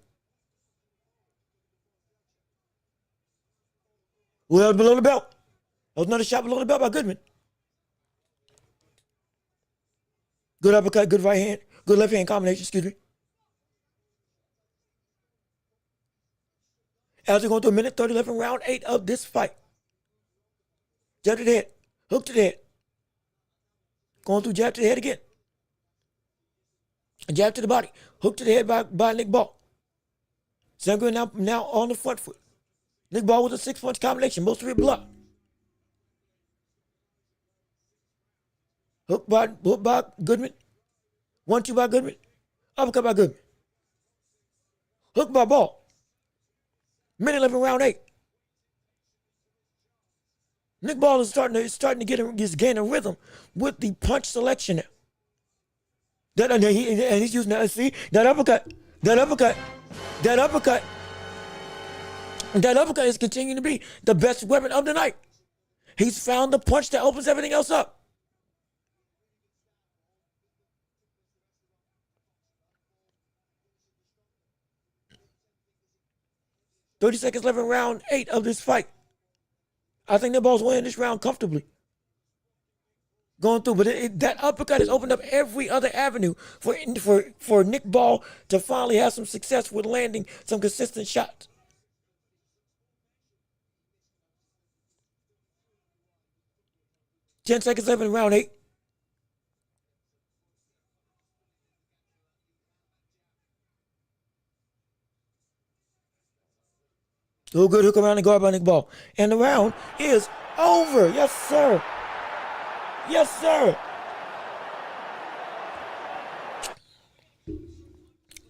Well, below the belt. That was another shot below the belt by Goodman. Good uppercut, good right hand, good left hand combination, excuse me. As we're going to a minute 30 left in round 8 of this fight. Jab to the head, hook to the head. Going through jab to the head again. A jab to the body, hook to the head by Nick Ball. Sam Goodman now on the front foot. Nick Ball with a 6-punch combination, most of it blocked. Hook by Goodman. 1-2 by Goodman. Uppercut by Goodman. Hook by Ball. Minute left in round 8. Nick Ball is starting to gain a rhythm with the punch selection now. And he's using that. See that uppercut. That uppercut is continuing to be the best weapon of the night. He's found the punch that opens everything else up. $30 seconds left in round 8 of this fight. I think the Ball's winning this round comfortably. Going through, but that uppercut has opened up every other avenue for Nick Ball to finally have some success with landing some consistent shots. $10 seconds left in round 8. Oh, good hook around the guard by Nick Ball. And the round is over. Yes, sir. Yes, sir.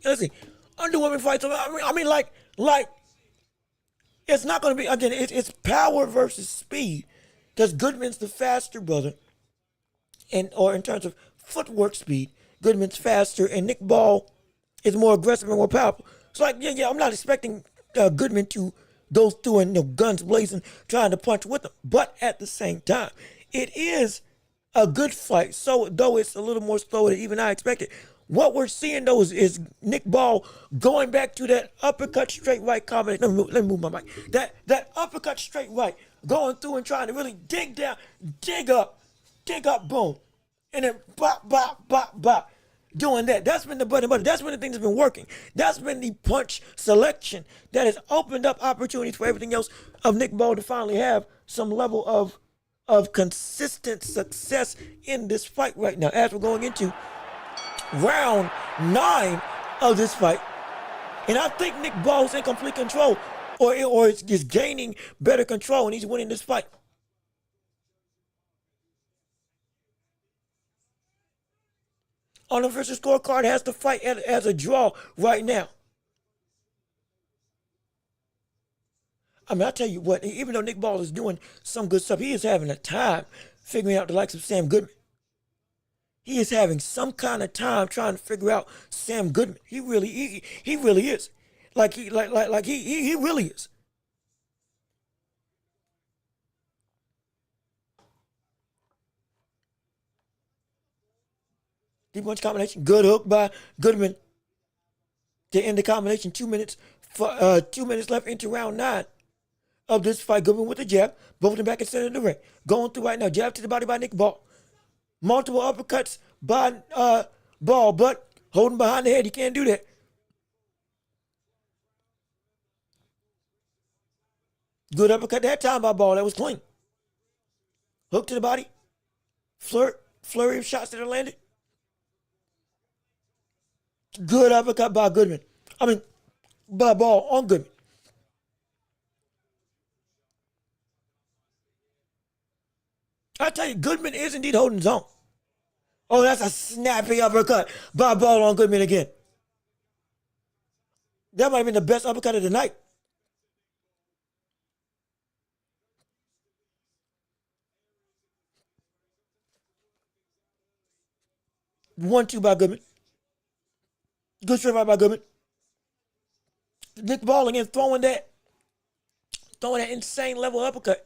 Listen, underwomen fights. I mean, like, it's not going to be, again, it's power versus speed. Because Goodman's the faster brother. Or in terms of footwork speed, Goodman's faster, and Nick Ball is more aggressive and more powerful. So, like, yeah, I'm not expecting Goodman to go through and guns blazing, trying to punch with him. But at the same time, it is a good fight. So though it's a little more slow than even I expected, what we're seeing though is Nick Ball going back to that uppercut straight right combination. Let me move my mic. That uppercut straight right, going through and trying to really dig down, dig up, boom, and then bop, bop, bop, bop. Doing that. That's been the bread and butter. That's been the thing that's been working. That's been the punch selection that has opened up opportunities for everything else of Nick Ball to finally have some level of consistent success in this fight right now. As we're going into round 9 of this fight. And I think Nick Ball's in complete control or is gaining better control and he's winning this fight. Unofficial scorecard has the fight as a draw right now. I mean, I'll tell you what, even though Nick Ball is doing some good stuff, he is having a time figuring out the likes of Sam Goodman. He is having some kind of time trying to figure out Sam Goodman. He really is. He really is. Deep punch combination. Good hook by Goodman to end the combination. 2 minutes left into round 9 of this fight. Goodman with the jab. Both of them back in center of the ring. Going through right now. Jab to the body by Nick Ball. Multiple uppercuts by Ball, but holding behind the head. He can't do that. Good uppercut that time by Ball. That was clean. Hook to the body. Flurry of shots that are landed. Good uppercut by Goodman. By Ball on Goodman. I tell you, Goodman is indeed holding his own. Oh, that's a snappy uppercut by Ball on Goodman again. That might have been the best uppercut of the night. One-two by Goodman. Good straight right by Goodman. Nick Ball again throwing that insane level uppercut.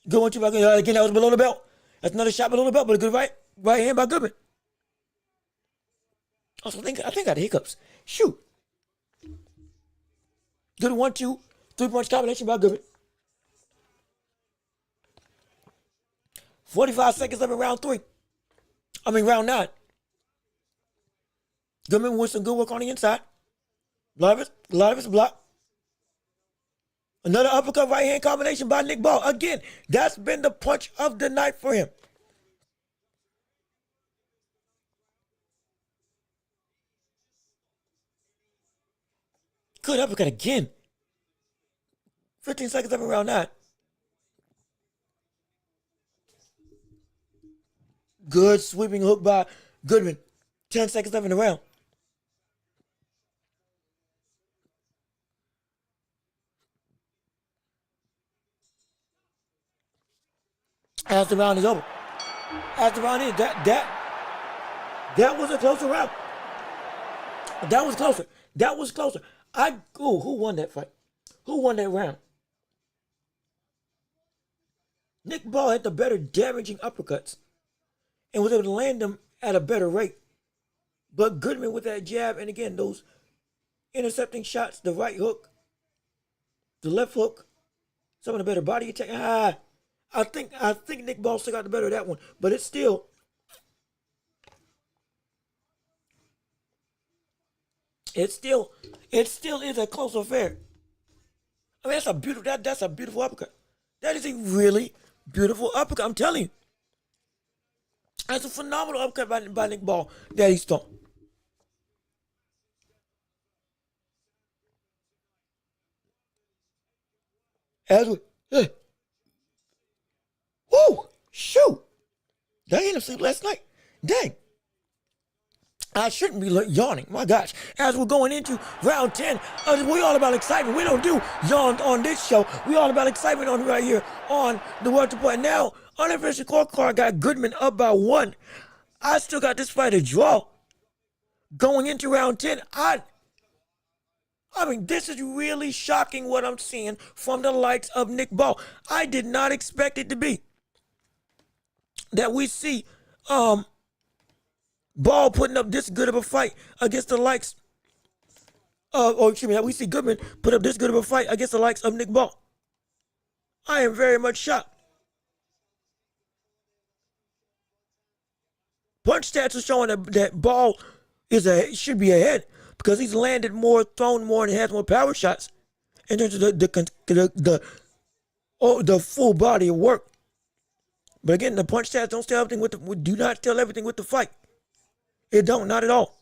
Good 1-2 by Goodman. Again, that was below the belt. That's another shot below the belt, but a good right hand by Goodman. Also, I think I got the hiccups. Shoot. Good 1-2, 3-punch combination by Goodman. 45 seconds left in round 9. Goodman with some good work on the inside. A lot of it's blocked. Another uppercut right hand combination by Nick Ball. Again, that's been the punch of the night for him. Good uppercut again. 15 seconds left in round 9. Good sweeping hook by Goodman. 10 seconds left in the round. As the round is over. As the round is, that was a closer round. That was closer. Who won that fight? Who won that round? Nick Ball had the better damaging uppercuts and was able to land them at a better rate. But Goodman with that jab, and again, those intercepting shots, the right hook, the left hook, some of the better body attack. I think Nick Ball still got the better of that one, but it still is a close affair. That's a beautiful uppercut. That is a really beautiful uppercut. I'm telling you, that's a phenomenal uppercut by Nick Ball that he's thrown. Woo! Shoot! Did I end up sleep last night? Dang. I shouldn't be yawning. My gosh. As we're going into round 10, we all about excitement. We don't do yawns on this show. We all about excitement on right here on the World Report. Now, unofficial scorecard got Goodman up by 1. I still got this fight a draw. Going into round 10, this is really shocking what I'm seeing from the likes of Nick Ball. I did not expect it to be that we see Ball putting up this good of a fight against the likes that we see Goodman put up this good of a fight against the likes of Nick Ball. I am very much shocked. Punch stats are showing that Ball should be ahead because he's landed more, thrown more, and has more power shots in terms of the full body of work. But again, the punch stats don't tell everything do not tell everything with the fight. It don't, not at all.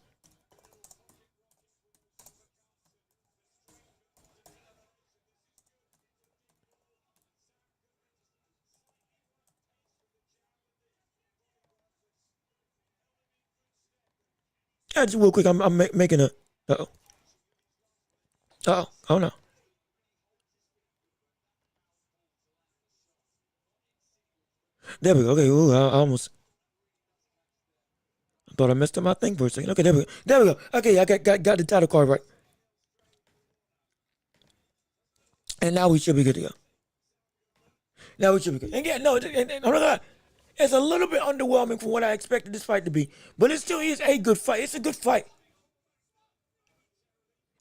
Just real quick, I'm making a. Oh no. There we go. Okay, ooh, I almost thought I messed up my thing for a second. Okay, there we go. Okay, I got the title card right. And now we should be good to go. And again, no, it's a little bit underwhelming from what I expected this fight to be. But it still is a good fight. It's a good fight.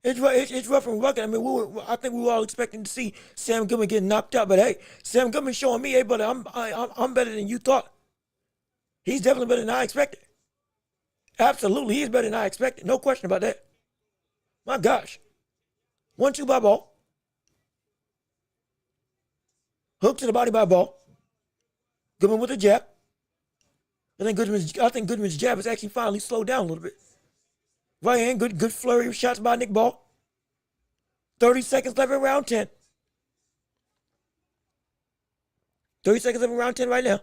It's rough and rugged. I mean, I think we were all expecting to see Sam Goodman get knocked out, but hey, Sam Goodman showing me, hey, buddy, I'm better than you thought. He's definitely better than I expected. Absolutely, he's better than I expected. No question about that. My gosh. 1-2 by ball. Hook to the body by ball. Goodman with a jab. I think Goodman's jab has actually finally slowed down a little bit. Right hand, good flurry of shots by Nick Ball. 30 seconds left in round 10. 30 seconds left in round 10 right now.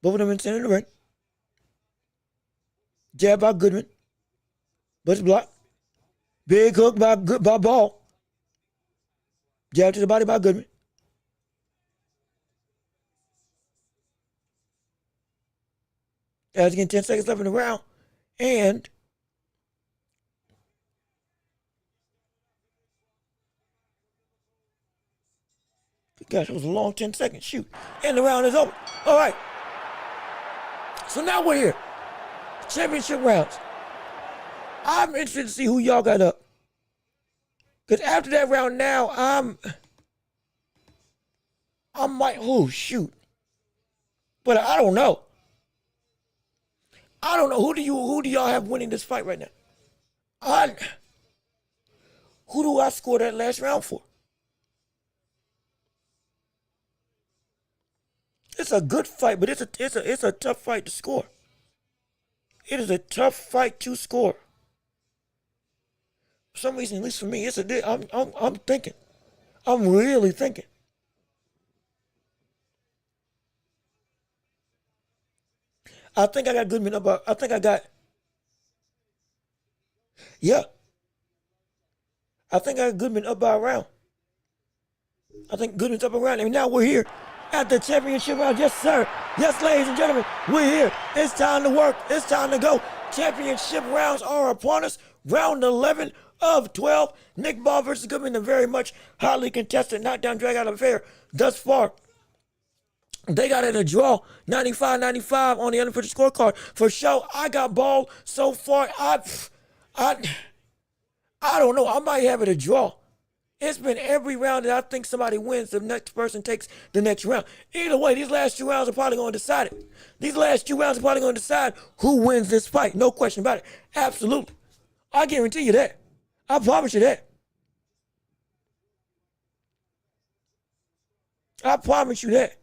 Both of them in center of the ring. Jab by Goodman. But it's blocked. Big hook by Ball. Jab to the body by Goodman. As again, 10 seconds left in the round. And gosh, it was a long 10 seconds. Shoot. And the round is over. All right. So now we're here. Championship rounds. I'm interested to see who y'all got up. Because after that round now, I might, oh, shoot. But I don't know. I don't know. Who do y'all have winning this fight right now? Who do I score that last round for? It's a good fight, but it's a tough fight to score. It is a tough fight to score. For some reason, at least for me, I'm thinking. I'm really thinking. I think I got Goodman up. Yeah. I think I got Goodman up by a round. I think Goodman's up a round. And now we're here at the championship round. Yes, sir. Yes, ladies and gentlemen, we're here. It's time to work. It's time to go. Championship rounds are upon us. Round 11 of 12. Nick Ball versus Goodman, a very much highly contested knockdown drag out affair thus far. They got it a draw, 95-95 on the unofficial scorecard. For sure, I got Ball so far. I don't know. I might have it a draw. It's been every round that I think somebody wins, the next person takes the next round. Either way, these last 2 rounds are probably going to decide it. These last 2 rounds are probably going to decide who wins this fight. No question about it. Absolutely. I guarantee you that. I promise you that. I promise you that.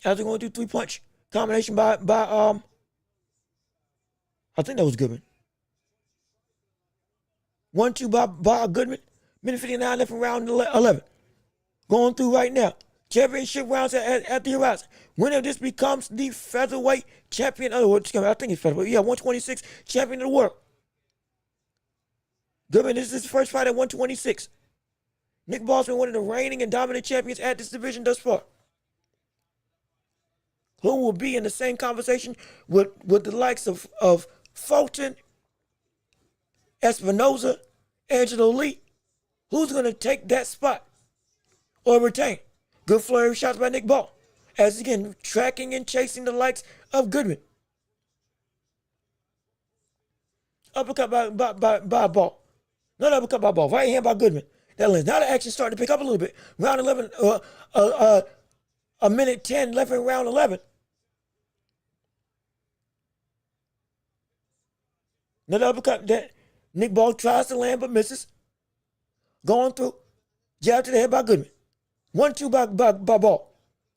As they're going to do 3-punch combination by I think that was Goodman. 1-2 by Goodman. Minute 59 left in round 11. Going through right now. Championship rounds at the horizon. Winner of this becomes the featherweight champion. I think it's featherweight. Yeah, 126 champion of the world. Goodman, this is his first fight at 126. Nick Ball's been one of the reigning and dominant champions at this division thus far. Who will be in the same conversation with the likes of Fulton, Espinoza, Angelo Lee? Who's going to take that spot or retain? Good flurry of shots by Nick Ball. As again, tracking and chasing the likes of Goodman. Uppercut by Ball. Not uppercut by Ball. Right hand by Goodman. Now the action's starting to pick up a little bit. Round 11, a minute 10 left in round 11. Another uppercut that Nick Ball tries to land but misses. Going through. Jab to the head by Goodman. 1-2 by Ball.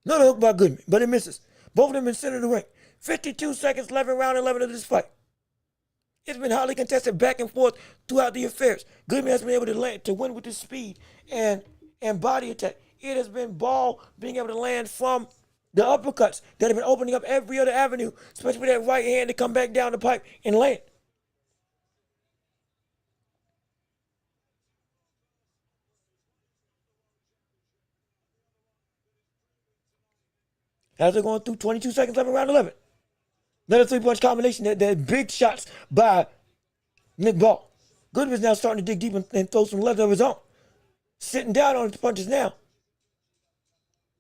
Another hook by Goodman, but it misses. Both of them in center of the ring. 52 seconds left in round 11 of this fight. It's been highly contested back and forth throughout the affairs. Goodman has been able to win with his speed and body attack. It has been Ball being able to land from the uppercuts that have been opening up every other avenue, especially with that right hand to come back down the pipe and land. As they're going through 22 seconds left in round 11. Another 3-punch combination. That big shots by Nick Ball. Goodman's now starting to dig deep and throw some leather of his own. Sitting down on his punches now.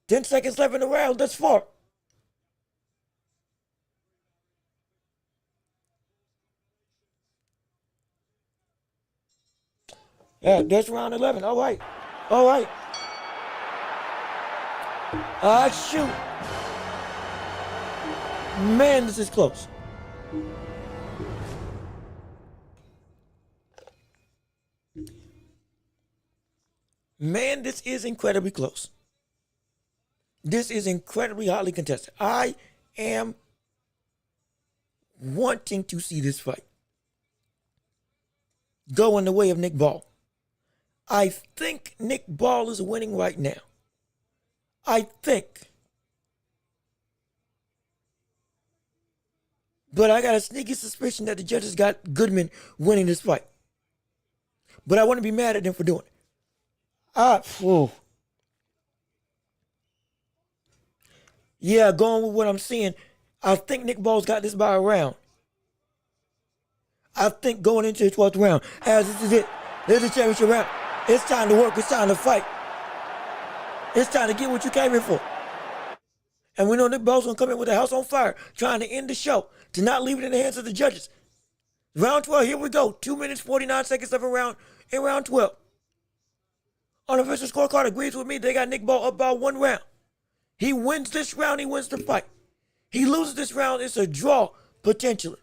10 seconds left in the round thus far. Yeah, that's round 11. All right. All right. Shoot. Man, this is close. Man, this is incredibly close. This is incredibly hotly contested. I am wanting to see this fight go in the way of Nick Ball. I think Nick Ball is winning right now. I think. But I got a sneaky suspicion that the judges got Goodman winning this fight. But I wouldn't be mad at them for doing it. Yeah, going with what I'm seeing, I think Nick Ball's got this by a round. I think going into the 12th round, as this is it. This is the championship round. It's time to work. It's time to fight. It's time to get what you came in for. And we know Nick Ball's going to come in with the house on fire, trying to end the show, to not leave it in the hands of the judges. Round 12, here we go. 2 minutes, 49 seconds left in round 12. Unofficial scorecard agrees with me. They got Nick Ball up by 1 round. He wins this round, he wins the fight. He loses this round, it's a draw, potentially.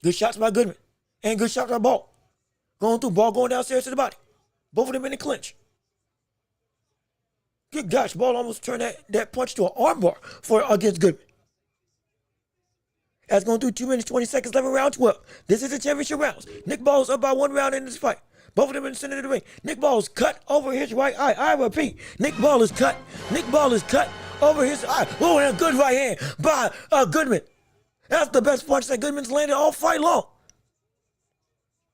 Good shots by Goodman. And good shots by Ball. Going through, Ball going downstairs to the body. Both of them in the clinch. Good gosh, Ball almost turned that punch to an armbar against Goodman. That's going through 2 minutes, 20 seconds left in round 12. This is the championship rounds. Nick Ball's up by 1 round in this fight. Both of them in the center of the ring. Nick Ball is cut over his right eye. I repeat, Nick Ball is cut. Nick Ball is cut over his eye. Oh, and a good right hand by Goodman. That's the best punch that Goodman's landed all fight long.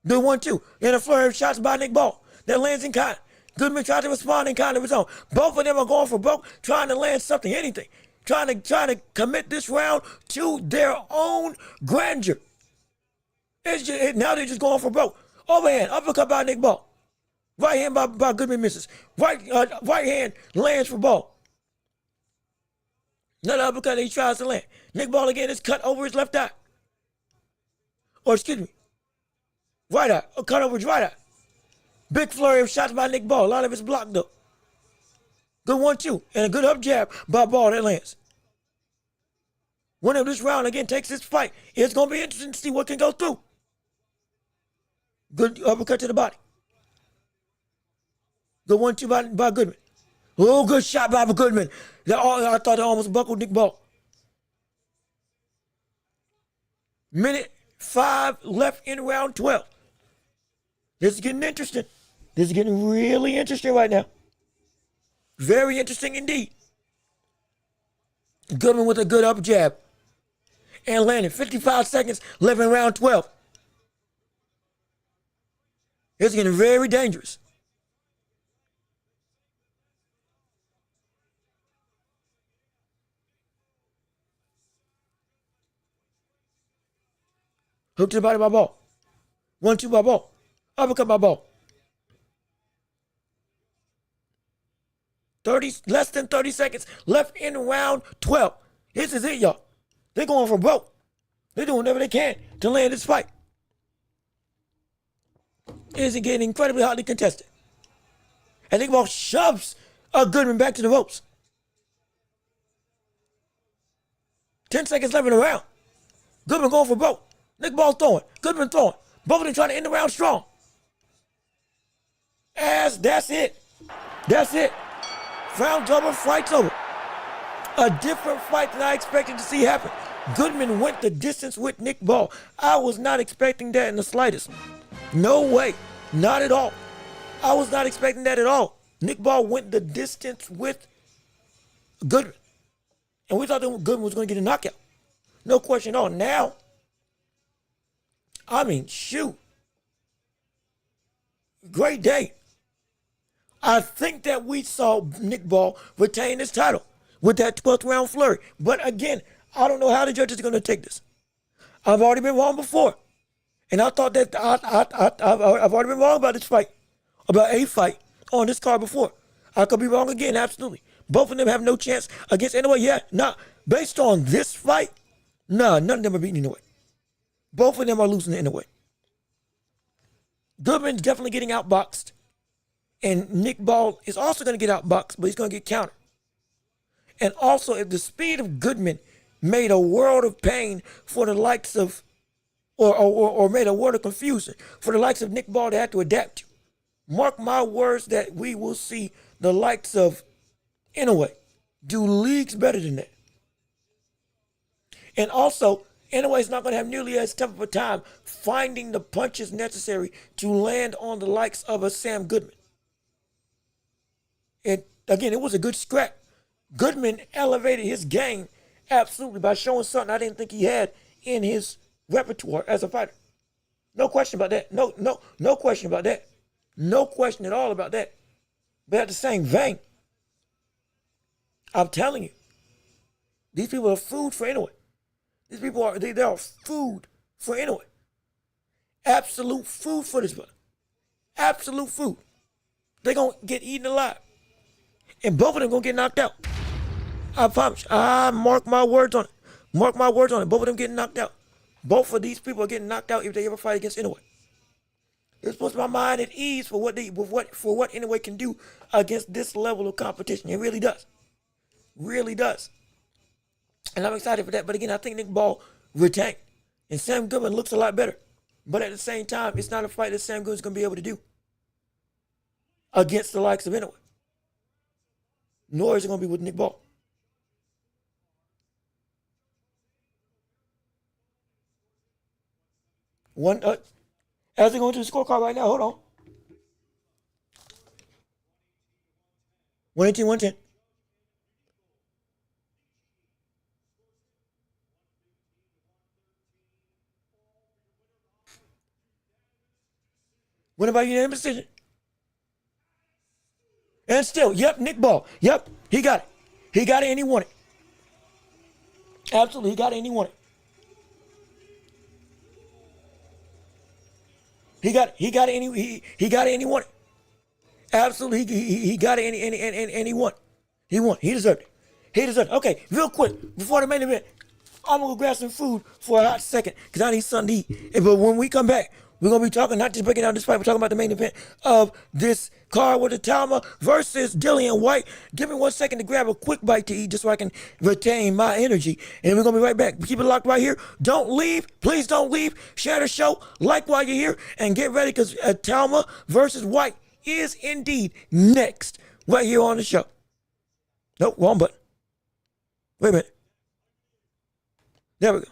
Good 1-2. And a flurry of shots by Nick Ball that lands in kind. Goodman tried to respond in kind of his own. Both of them are going for broke, trying to land something, anything. Trying to commit this round to their own grandeur. Now they're just going for broke. Overhand, uppercut by Nick Ball. Right hand by Goodman misses. Right hand lands for Ball. Another uppercut that he tries to land. Nick Ball again is cut over his left eye. Or excuse me, right eye. Cut over his right eye. Big flurry of shots by Nick Ball. A lot of it's blocked though. Good 1-2. And a good up jab by Ball that lands. Winner of this round again takes this fight. It's going to be interesting to see what can go through. Good uppercut to the body. Good 1-2 by Goodman. Oh, good shot by Goodman. I thought it almost buckled Nick Ball. Minute 5 left in round 12. This is getting interesting. This is getting really interesting right now. Very interesting indeed. Goodman with a good up jab. And landing. 55 seconds left in round 12. It's getting very dangerous. Hook to the body by Ball. 1-2 by Ball. Uppercut by Ball. Less than 30 seconds left in round 12. This is it, y'all. They're going for broke. They're doing whatever they can to land this fight. It is getting incredibly hotly contested. And Nick Ball shoves Goodman back to the ropes. 10 seconds left in the round. Goodman going for broke. Nick Ball throwing. Goodman throwing. Both of them trying to end the round strong. That's it. That's it. Round's over, fight's over. A different fight than I expected to see happen. Goodman went the distance with Nick Ball. I was not expecting that in the slightest. No way. Not at all. I was not expecting that at all. Nick Ball went the distance with Goodman. And we thought that Goodman was going to get a knockout. No question at all. Now, I mean, shoot. Great day. I think that we saw Nick Ball retain his title with that 12th round flurry. But again, I don't know how the judges are going to take this. I've already been wrong before. And I thought that I've already been wrong about this fight, about a fight on this card before. I could be wrong again, absolutely. Both of them have no chance against Inoue. Yeah, nah. Based on this fight, nah, none of them are beating Inoue. Both of them are losing to Inoue. Goodman's definitely getting outboxed. And Nick Ball is also going to get outboxed, but he's going to get countered. And also, if the speed of Goodman made a world of pain for the likes of, or made a world of confusion for the likes of Nick Ball to have to adapt to, mark my words that we will see the likes of Inoue do leagues better than that. And also, Inoue is not going to have nearly as tough of a time finding the punches necessary to land on the likes of a Sam Goodman. And again, it was a good scrap. Goodman elevated his game absolutely by showing something I didn't think he had in his repertoire as a fighter. No question about that. No question about that. No question at all about that. But at the same vein, I'm telling you, these people are food for Inoue. These people are, they are food for Inoue. Absolute food for this brother. Absolute food. They're going to get eaten alive. And both of them going to get knocked out. I promise you. I mark my words on it. Mark my words on it. Both of them getting knocked out. Both of these people are getting knocked out if they ever fight against Inoue. It's supposed to my mind at ease for what Inoue can do against this level of competition. It really does. Really does. And I'm excited for that. But again, I think Nick Ball retained. And Sam Goodman looks a lot better. But at the same time, it's not a fight that Sam Goodman's going to be able to do against the likes of Inoue. Nor is it going to be with Nick Ball. As they go into the scorecard right now, hold on. 118, 110. What about unanimous decision? And still, yep, Nick Ball. Yep, he got it. He got it and he won it. Absolutely, he got it and he won it. He got it and he got it and he won it. Absolutely, he got it and he won. He won. He deserved it. He deserved it. Okay, real quick, before the main event, I'm gonna go grab some food for a hot second because I need something to eat. But when we come back, we're going to be talking, not just breaking down this fight, we're talking about the main event of this card with Itauma versus Dillian Whyte. Give me 1 second to grab a quick bite to eat just so I can retain my energy. And we're going to be right back. Keep it locked right here. Don't leave. Please don't leave. Share the show. Like while you're here. And get ready because Itauma versus Whyte is indeed next right here on the show. Nope, wrong button. Wait a minute. There we go.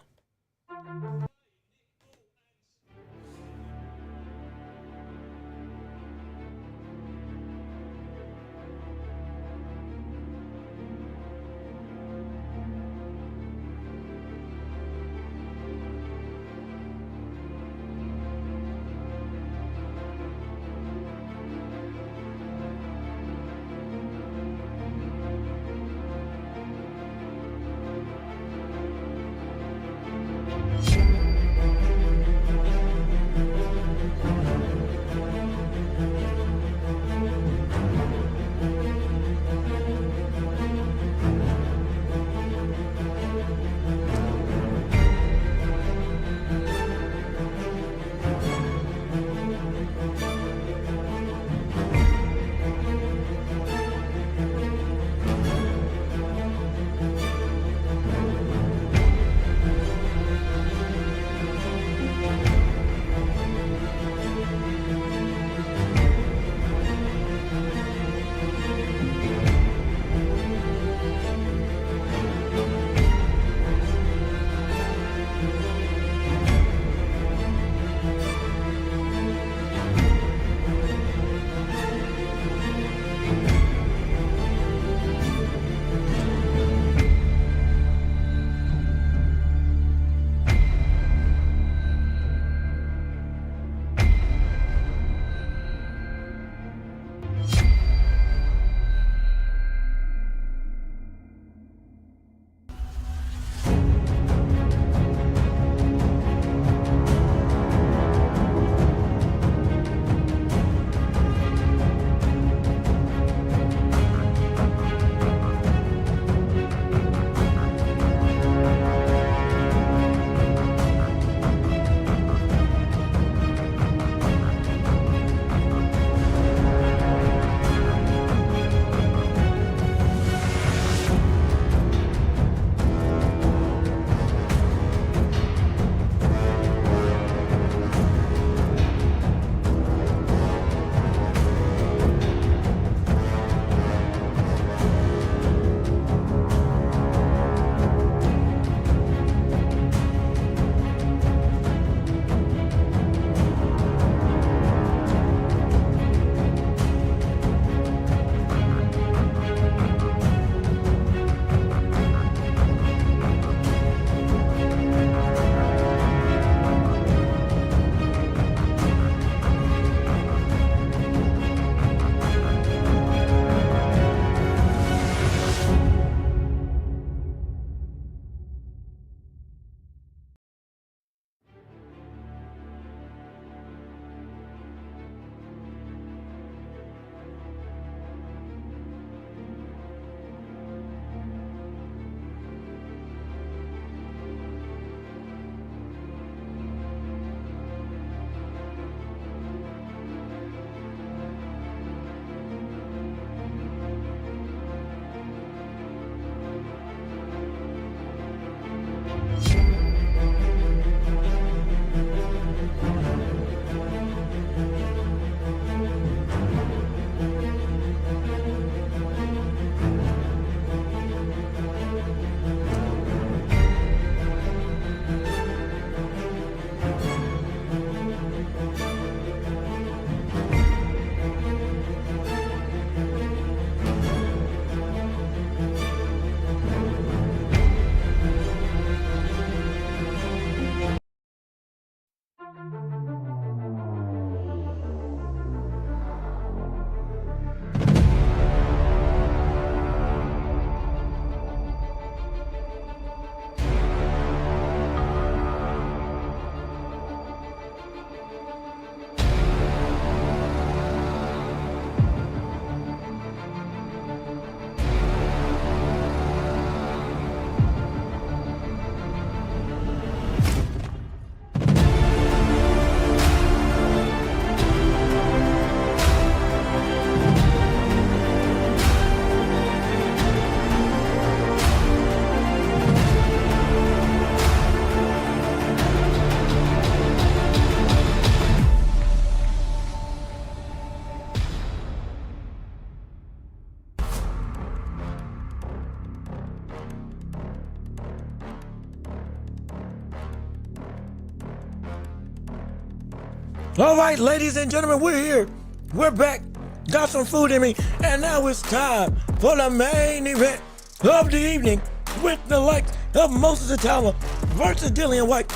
All right, ladies and gentlemen, we're here. We're back. Got some food in me. And now it's time for the main event of the evening with the likes of Moses Itauma versus Dillian Whyte.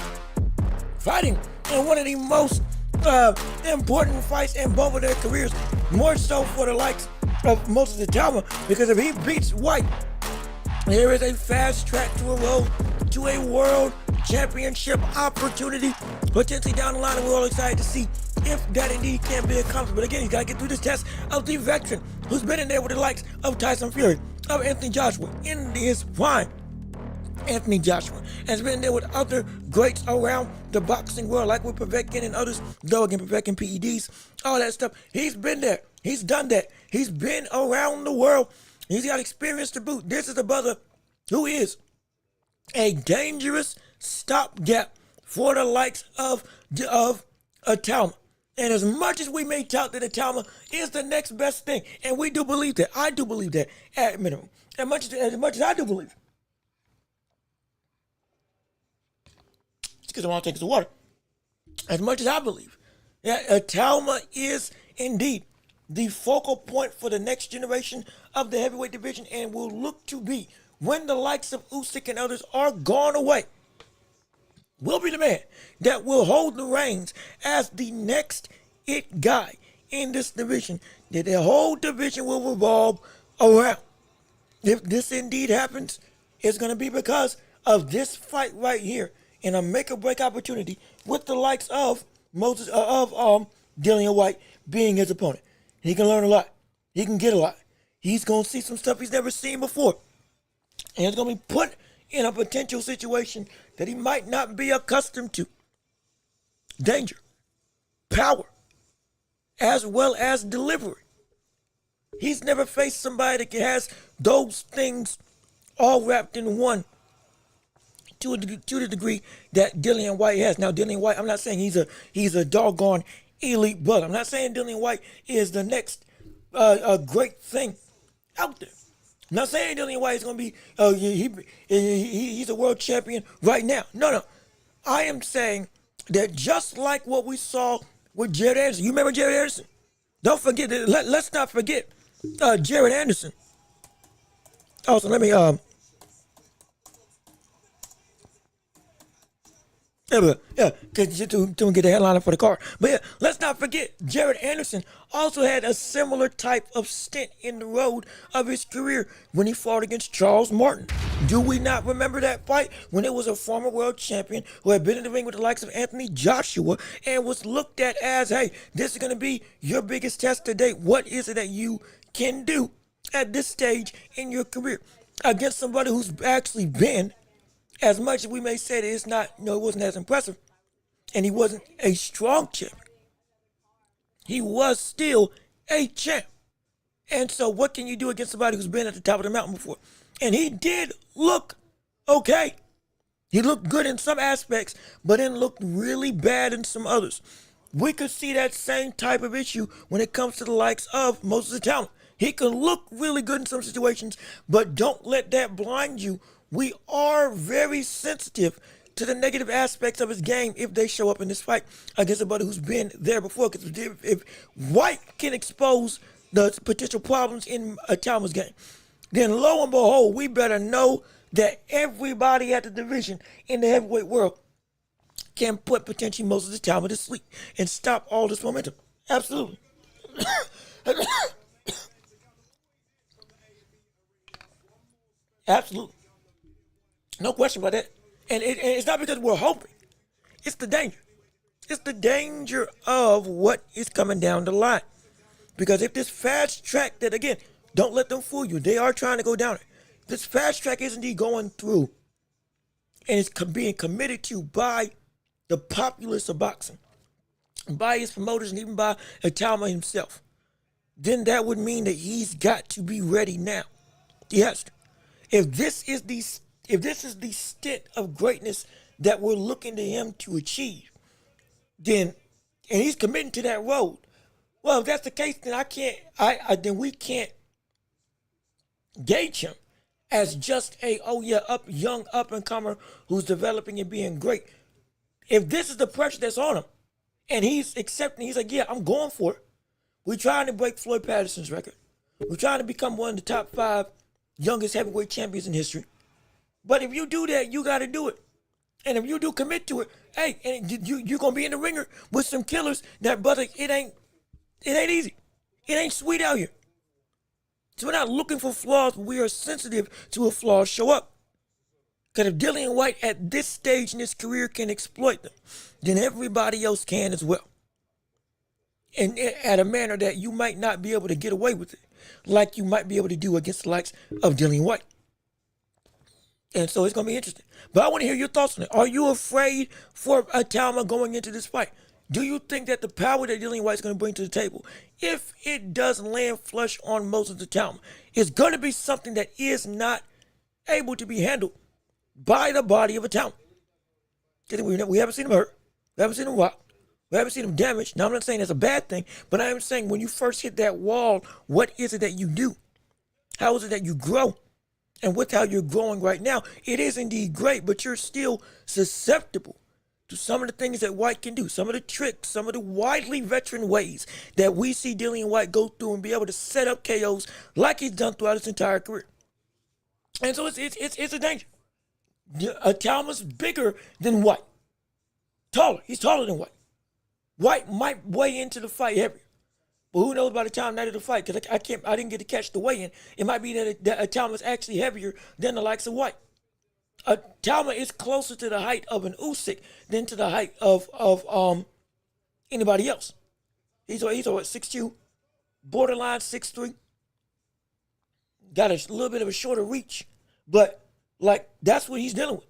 Fighting in one of the most important fights in both of their careers. More so for the likes of Moses Itauma, because if he beats Whyte, there is a fast track to a road to a world championship opportunity potentially down the line, and we're all excited to see if that indeed can be accomplished. But again, he's got to get through this test of the veteran who's been in there with the likes of Tyson Fury, of Anthony Joshua in his prime. Anthony Joshua has been there with other greats around the boxing world, like with Povetkin and others, though again, Povetkin, PEDs, all that stuff. He's been there. He's done that. He's been around the world. He's got experience to boot. This is a brother who is a dangerous stopgap for the likes of Itauma. And as much as we may tout that Itauma is the next best thing, and we do believe that, I do believe that at minimum, as much as I do believe. It's because I want to take some water. As much as I believe that Itauma is indeed the focal point for the next generation of the heavyweight division, and will look to be, when the likes of Usyk and others are gone away, will be the man that will hold the reins as the next it guy in this division, that the whole division will revolve around. If this indeed happens, it's going to be because of this fight right here, in a make-or-break opportunity with the likes of Dillian Whyte being his opponent. He can learn a lot. He can get a lot. He's going to see some stuff he's never seen before. And he's going to be put in a potential situation that he might not be accustomed to. Danger, power, as well as delivery. He's never faced somebody that has those things all wrapped in one to the degree that Dillian Whyte has. Now, Dillian Whyte, I'm not saying he's a doggone elite brother. I'm not saying Dillian Whyte is the next great thing out there. I'm not saying Dillian Whyte is going to be, he's a world champion right now. No. I am saying that just like what we saw with Jared Anderson. You remember Jared Anderson? Don't forget, let's not forget Jared Anderson. Also, let me, because you to get the headliner for the car. But yeah, let's not forget, Jared Anderson also had a similar type of stint in the road of his career when he fought against Charles Martin. Do we not remember that fight when it was a former world champion who had been in the ring with the likes of Anthony Joshua and was looked at as, hey, this is going to be your biggest test to date. What is it that you can do at this stage in your career against somebody who's actually been, as much as we may say that it's not, it wasn't as impressive, and he wasn't a strong champion, he was still a champ. And so what can you do against somebody who's been at the top of the mountain before? And he did look okay. He looked good in some aspects, but then looked really bad in some others. We could see that same type of issue when it comes to the likes of Moses Itauma. He could look really good in some situations, but don't let that blind you. We are very sensitive to the negative aspects of his game if they show up in this fight against somebody who's been there before. Because if Whyte can expose the potential problems in Itauma's game, then lo and behold, we better know that everybody at the division in the heavyweight world can put potentially Moses Itauma to sleep and stop all this momentum. Absolutely. Absolutely. No question about that. And it's not because we're hoping. It's the danger. It's the danger of what is coming down the line. Because if this fast track that, again, don't let them fool you. They are trying to go down it. This fast track is indeed going through, and it's being committed to by the populace of boxing, by his promoters, and even by Itauma himself. Then that would mean that he's got to be ready now. He has to. If this is the stint of greatness that we're looking to him to achieve, then, and he's committing to that road. Well, if that's the case, then then we can't gauge him as just a young up and comer who's developing and being great. If this is the pressure that's on him, And he's accepting. He's like, yeah, I'm going for it. We're trying to break Floyd Patterson's record. We're trying to become one of the top 5 youngest heavyweight champions in history. But if you do that, you got to do it. And if you do commit to it, hey, and you're going to be in the ringer with some killers that, brother, it ain't easy. It ain't sweet out here. So we're not looking for flaws, but we are sensitive to a flaw show up. Because if Dillian Whyte at this stage in his career can exploit them, then everybody else can as well. And at a manner that you might not be able to get away with it, like you might be able to do against the likes of Dillian Whyte. And so it's going to be interesting. But I want to hear your thoughts on it. Are you afraid for Itauma going into this fight? Do you think that the power that Dillian Whyte is going to bring to the table, if it does land flush on Moses Itauma, is going to be something that is not able to be handled by the body of Itauma? We haven't seen him hurt. We haven't seen him rock. We haven't seen him damaged. Now, I'm not saying that's a bad thing, but I am saying when you first hit that wall, what is it that you do? How is it that you grow? And with how you're growing right now, it is indeed great, but you're still susceptible to some of the things that Whyte can do, some of the tricks, some of the widely veteran ways that we see Dillian Whyte go through and be able to set up KOs like he's done throughout his entire career. And so it's a danger. Itauma's bigger than Whyte. Taller. He's taller than Whyte. Whyte might weigh into the fight heavier. But who knows by the time night of the fight, because I didn't get to catch the weigh-in. It might be that Itauma's actually heavier than the likes of Whyte. Itauma is closer to the height of an Usyk than to the height of anybody else. He's what, 6'2", borderline 6'3". Got a little bit of a shorter reach, but like that's what he's dealing with.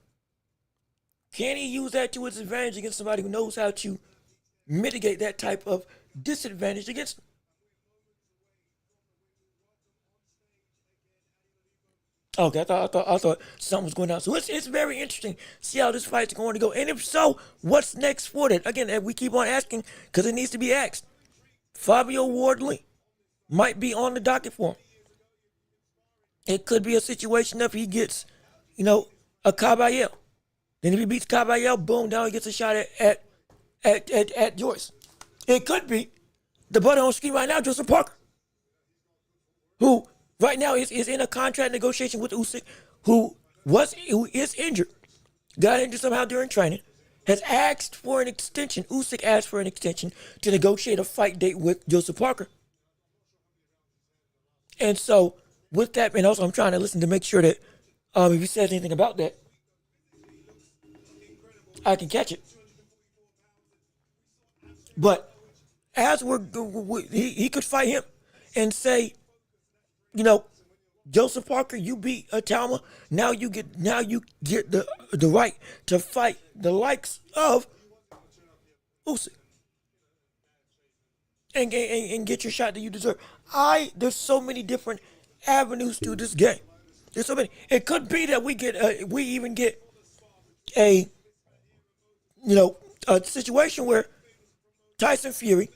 Can he use that to his advantage against somebody who knows how to mitigate that type of disadvantage against him? Okay, I thought something was going on. So it's very interesting. See how this fight's going to go. And if so, what's next for that? Again, we keep on asking because it needs to be asked. Fabio Wardley might be on the docket for him. It could be a situation if he gets, a Caballero. Then if he beats Caballero, boom, down he gets a shot at Joyce. It could be the brother on screen right now, Joseph Parker, who right now is in a contract negotiation with Usyk, who is injured, got injured somehow during training, has asked for an extension. Usyk asked for an extension to negotiate a fight date with Joseph Parker. And so with that, and also I'm trying to listen to make sure that if he says anything about that, I can catch it. But as he could fight him and say, Joseph Parker, you beat Itauma. Now you get the right to fight the likes of Usyk and get your shot that you deserve. There's so many different avenues to this game. There's so many. It could be that we even get a situation where Tyson Fury,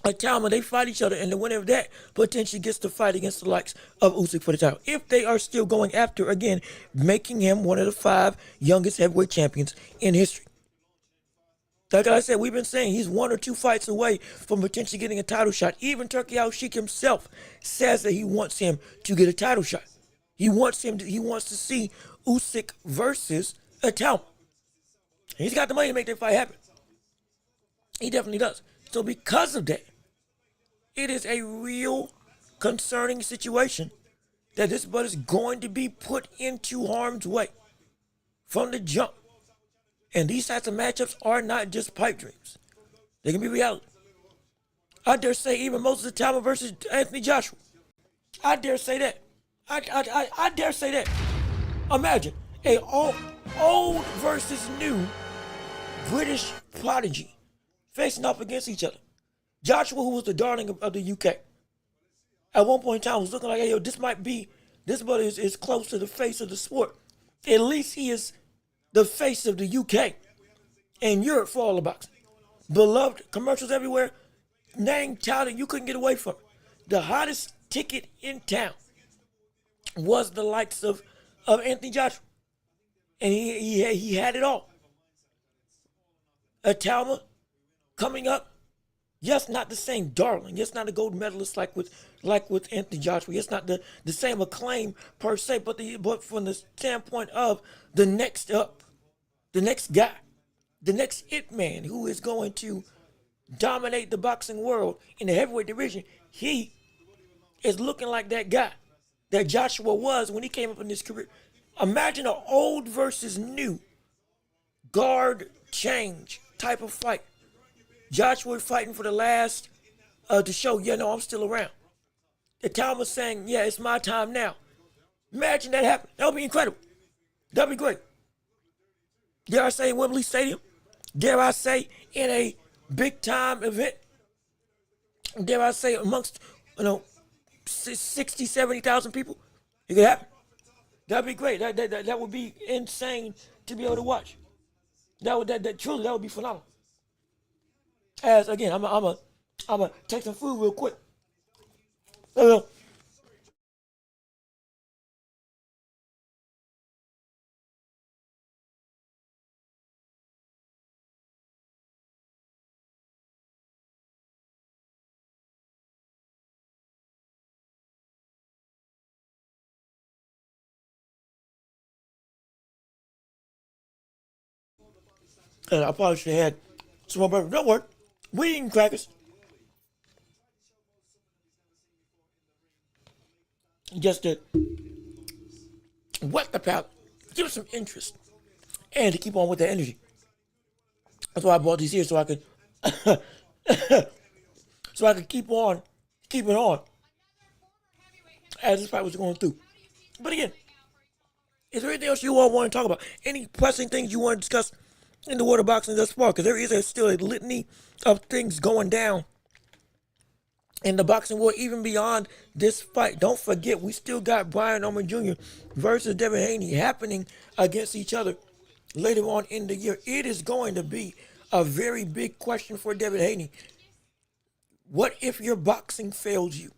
Itauma, they fight each other, and the winner of that potentially gets to fight against the likes of Usyk for the title. If they are still going after, again, making him one of the 5 youngest heavyweight champions in history. Like I said, we've been saying he's 1 or 2 fights away from potentially getting a title shot. Even Turki Al-Sheikh himself says that he wants him to get a title shot. He wants to see Usyk versus Itauma. He's got the money to make that fight happen. He definitely does. So because of that, it is a real concerning situation that this brother is going to be put into harm's way from the jump. And these types of matchups are not just pipe dreams. They can be reality. I dare say even Moses Itauma versus Anthony Joshua. I dare say that. I dare say that. Imagine a old versus new British prodigy facing up against each other. Joshua, who was the darling of the UK, at one point in time was looking like, hey, this brother is close to the face of the sport. At least he is the face of the UK and Europe for all the boxing. Beloved, commercials everywhere, name, talent, you couldn't get away from it. The hottest ticket in town was the likes of Anthony Joshua. And he had it all. Itauma coming up. Yes, not the same darling. Yes, not a gold medalist like with Anthony Joshua. Yes, not the same acclaim per se, but from the standpoint of the next up, the next guy, the next it man who is going to dominate the boxing world in the heavyweight division. He is looking like that guy that Joshua was when he came up in his career. Imagine an old versus new guard change type of fight. Joshua fighting for the last to show, I'm still around. Itauma saying, yeah, it's my time now. Imagine that happen. That would be incredible. That would be great. Dare I say in Wembley Stadium? Dare I say in a big time event? Dare I say amongst 60, 70,000 people? It could happen. That'd be great. That would be insane to be able to watch. Truly that would be phenomenal. As again, I'm a take some food real quick. And I probably should have had some more burgers. Don't worry. We eating crackers. Just to whet the palate, give it some interest, and to keep on with the energy. That's why I bought these here so I could keep on keeping on as this fight was going through. But again, is there anything else you all want to talk about? Any pressing things you want to discuss in the world of boxing thus far? Because there is still a litany of things going down in the boxing world, even beyond this fight. Don't forget, we still got Brian Orman Jr. versus Devin Haney happening against each other later on in the year. It is going to be a very big question for Devin Haney. What if your boxing fails you?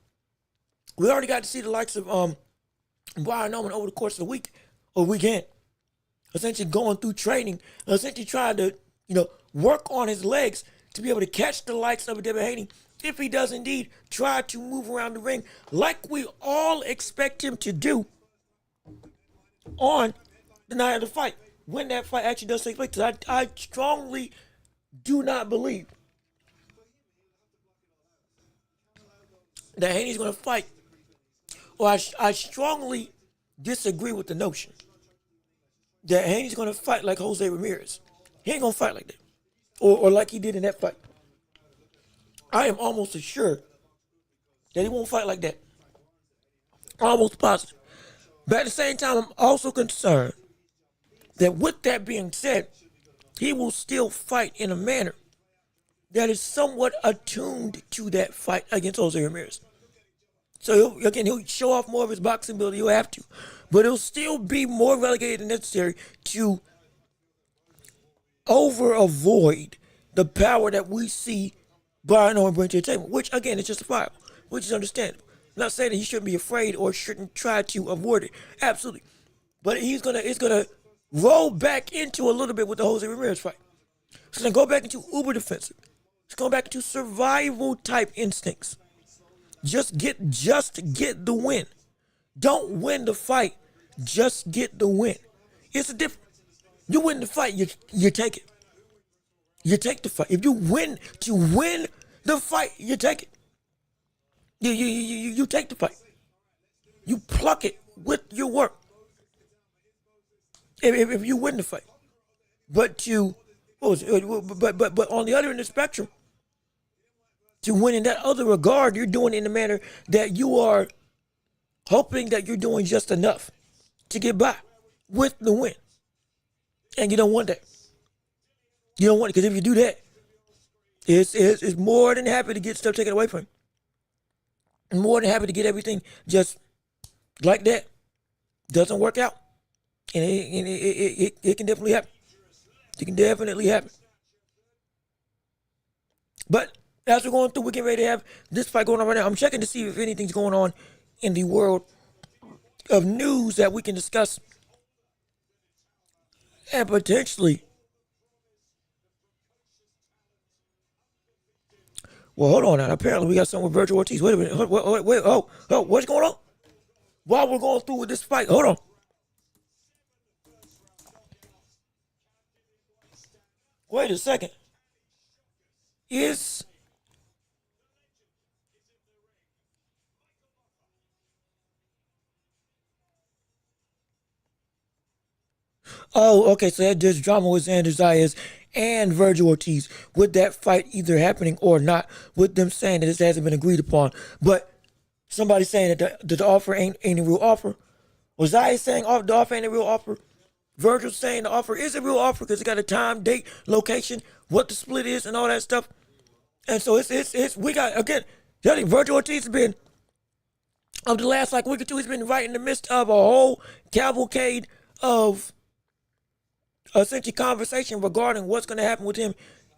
We already got to see the likes of Brian Orman over the course of the week or weekend, essentially going through training, essentially trying to work on his legs to be able to catch the likes of Devin Haney if he does indeed try to move around the ring like we all expect him to do on the night of the fight, when that fight actually does take place. Because I strongly do not believe that Haney's going to fight, or I strongly disagree with the notion that Haney's going to fight like Jose Ramirez. He ain't going to fight like that, or like he did in that fight. I am almost assured that he won't fight like that. Almost positive. But at the same time, I'm also concerned that with that being said, he will still fight in a manner that is somewhat attuned to that fight against Jose Ramirez. So he'll show off more of his boxing ability. He'll have to. But he'll still be more relegated than necessary to avoid the power that we see Brian Orman bring to the table, which again is justifiable, which is understandable. I'm not saying that he shouldn't be afraid or shouldn't try to avoid it. Absolutely. But it's gonna roll back into a little bit with the Jose Ramirez fight. It's gonna go back into uber defensive. It's going back into survival type instincts. Just get the win. Don't win the fight. Just get the win. It's a difference. You win the fight, you take it. You take the fight. If you win the fight, you take it. You take the fight. You pluck it with your work. If you win the fight, but on the other end of the spectrum, to win in that other regard, you're doing it in a manner that you are hoping that you're doing just enough to get by with the win, and you don't want that. You don't want it, because if you do that, it's more than happy to get stuff taken away from you. More than happy to get everything just like that. Doesn't work out. And it can definitely happen. It can definitely happen. But as we're going through, we're getting ready to have this fight going on right now. I'm checking to see if anything's going on in the world of news that we can discuss and potentially Well, hold on now. Apparently, we got something with Virgil Ortiz. Wait a minute. Wait. Oh, what's going on? While we're going through with this fight, hold on. Wait a second. Oh, okay, so there's drama with Xander Zayas and Virgil Ortiz with that fight either happening or not, with them saying that this hasn't been agreed upon. But somebody saying that the offer ain't a real offer. Was Zayas saying the offer ain't a real offer? Virgil saying the offer is a real offer because it got a time, date, location, what the split is, and all that stuff. And so we got, again, I think Virgil Ortiz has been, of the last week or two, he's been right in the midst of a whole cavalcade of essentially conversation regarding what's going to happen with him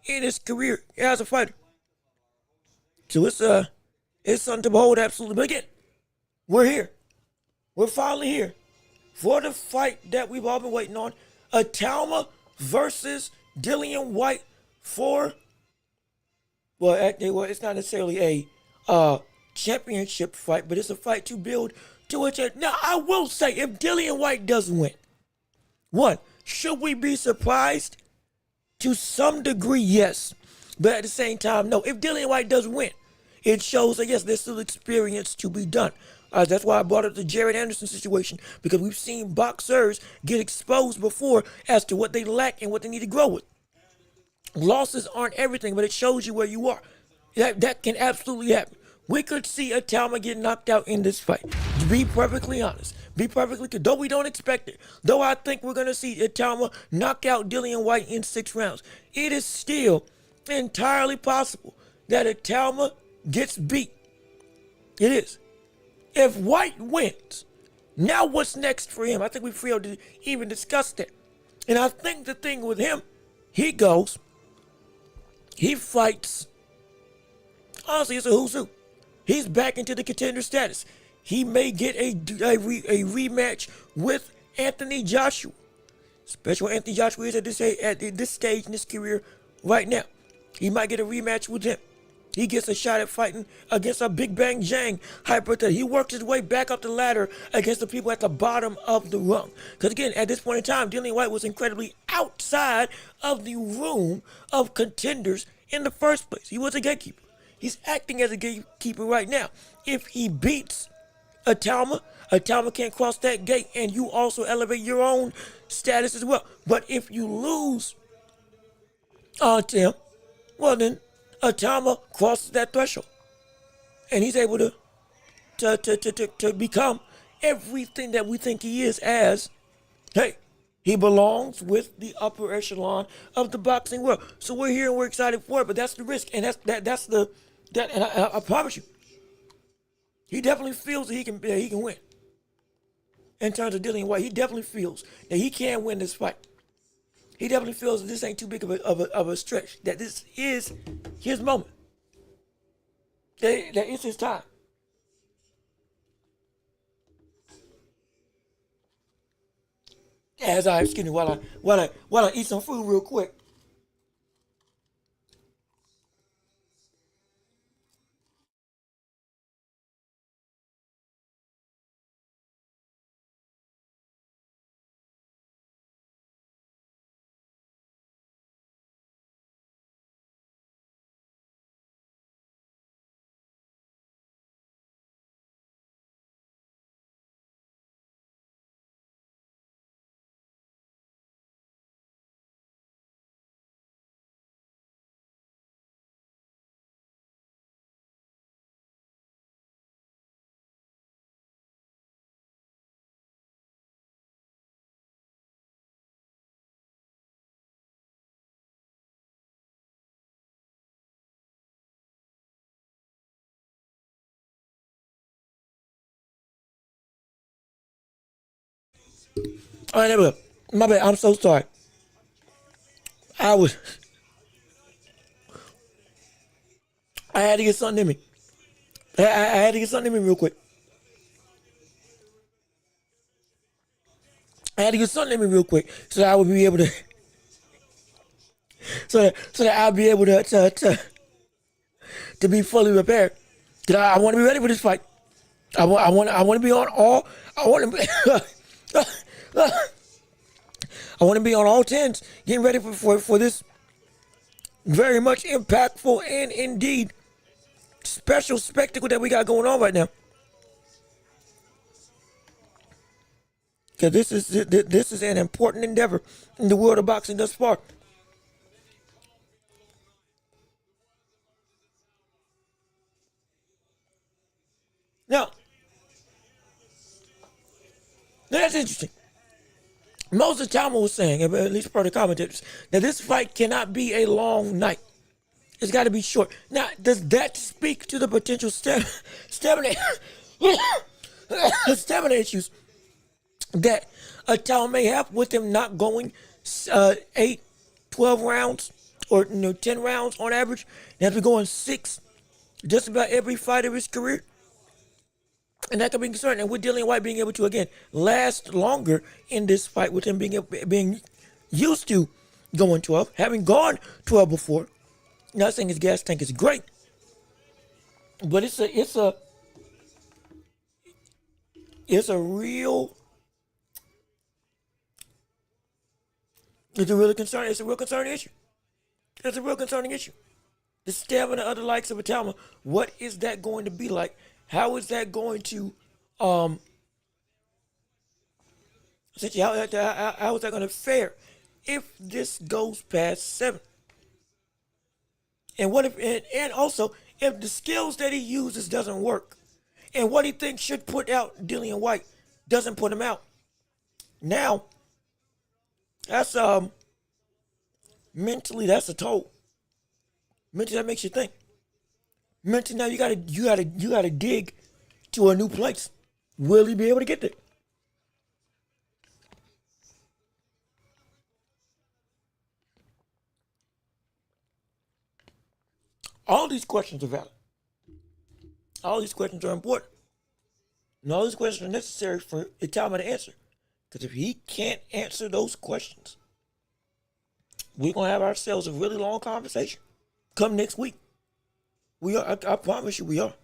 in his career as a fighter. So it's something to behold, absolutely. But again, we're here. We're finally here for the fight that we've all been waiting on. Itauma versus Dillian Whyte well, it's not necessarily a championship fight, but it's a fight to build to a champion. Now, I will say, if Dillian Whyte doesn't win, one, should we be surprised? To some degree, yes. But at the same time, no. If Dillian Whyte doesn't win, it shows that, yes, there's still experience to be done. That's why I brought up the Jared Anderson situation, because we've seen boxers get exposed before as to what they lack and what they need to grow with. Losses aren't everything, but it shows you where you are. That can absolutely happen. We could see Itauma get knocked out in this fight. To be perfectly honest. Though we don't expect it. Though I think we're going to see Itauma knock out Dillian Whyte in 6 rounds. It is still entirely possible that Itauma gets beat. It is. If Whyte wins, now what's next for him? I think we failed to even discuss that. And I think the thing with him, he fights, honestly, it's a who's who. He's back into the contender status. He may get a rematch with Anthony Joshua. Especially where Anthony Joshua is at this stage in his career right now. He might get a rematch with him. He gets a shot at fighting against a Big Bang Jang hyperthet. He works his way back up the ladder against the people at the bottom of the rung. Because again, at this point in time, Dillian Whyte was incredibly outside of the room of contenders in the first place. He was a gatekeeper. He's acting as a gatekeeper right now. If he beats Itauma can't cross that gate, and you also elevate your own status as well. But if you lose to him, well then, Itauma crosses that threshold, and he's able to become everything that we think he is. As, hey, he belongs with the upper echelon of the boxing world. So we're here and we're excited for it. But that's the risk, and and I promise you, he definitely feels that he can win. In terms of Dillian Whyte, he definitely feels that he can win this fight. He definitely feels that this ain't too big of a stretch. That this is his moment. That it's his time. Excuse me, while I eat some food real quick. All right, there we go. My bad. I'm so sorry. I had to get something in me. I had to get something in me real quick. I had to get something in me real quick so that I would be able to, so that I'll be able to to be fully prepared. Cause I want to be ready for this fight. I want to be on all. I want to be. I want to be on all tens, getting ready for this very much impactful and indeed special spectacle that we got going on right now. Because this is an important endeavor in the world of boxing thus far. Now, that's interesting. Most of the time I was saying, at least part of the commentators, that this fight cannot be a long night. It's got to be short. Now, does that speak to the potential stamina issues that Itauma may have with him not going 8, 12 rounds or 10 rounds on average, and have to go in 6 just about every fight of his career? And that could be concerning. And with Dillian Whyte being able to, again, last longer in this fight, with him being used to going 12, having gone 12 before. Not saying his gas tank is great, but it's a real concerning issue. It's a real concerning issue. The stamina of the likes of Itauma, what is that going to be like? How is that going to, how is that going to fare if this goes past 7? And what if, and also, if the skills that he uses doesn't work, and what he thinks should put out Dillian Whyte doesn't put him out? Now, that's mentally, that's a toll. Mentally, that makes you think. Mentally, now you gotta dig to a new place. Will he be able to get there? All these questions are valid. All these questions are important. And all these questions are necessary for Itauma to answer. Because if he can't answer those questions, we're going to have ourselves a really long conversation come next week. We are. I promise you we are.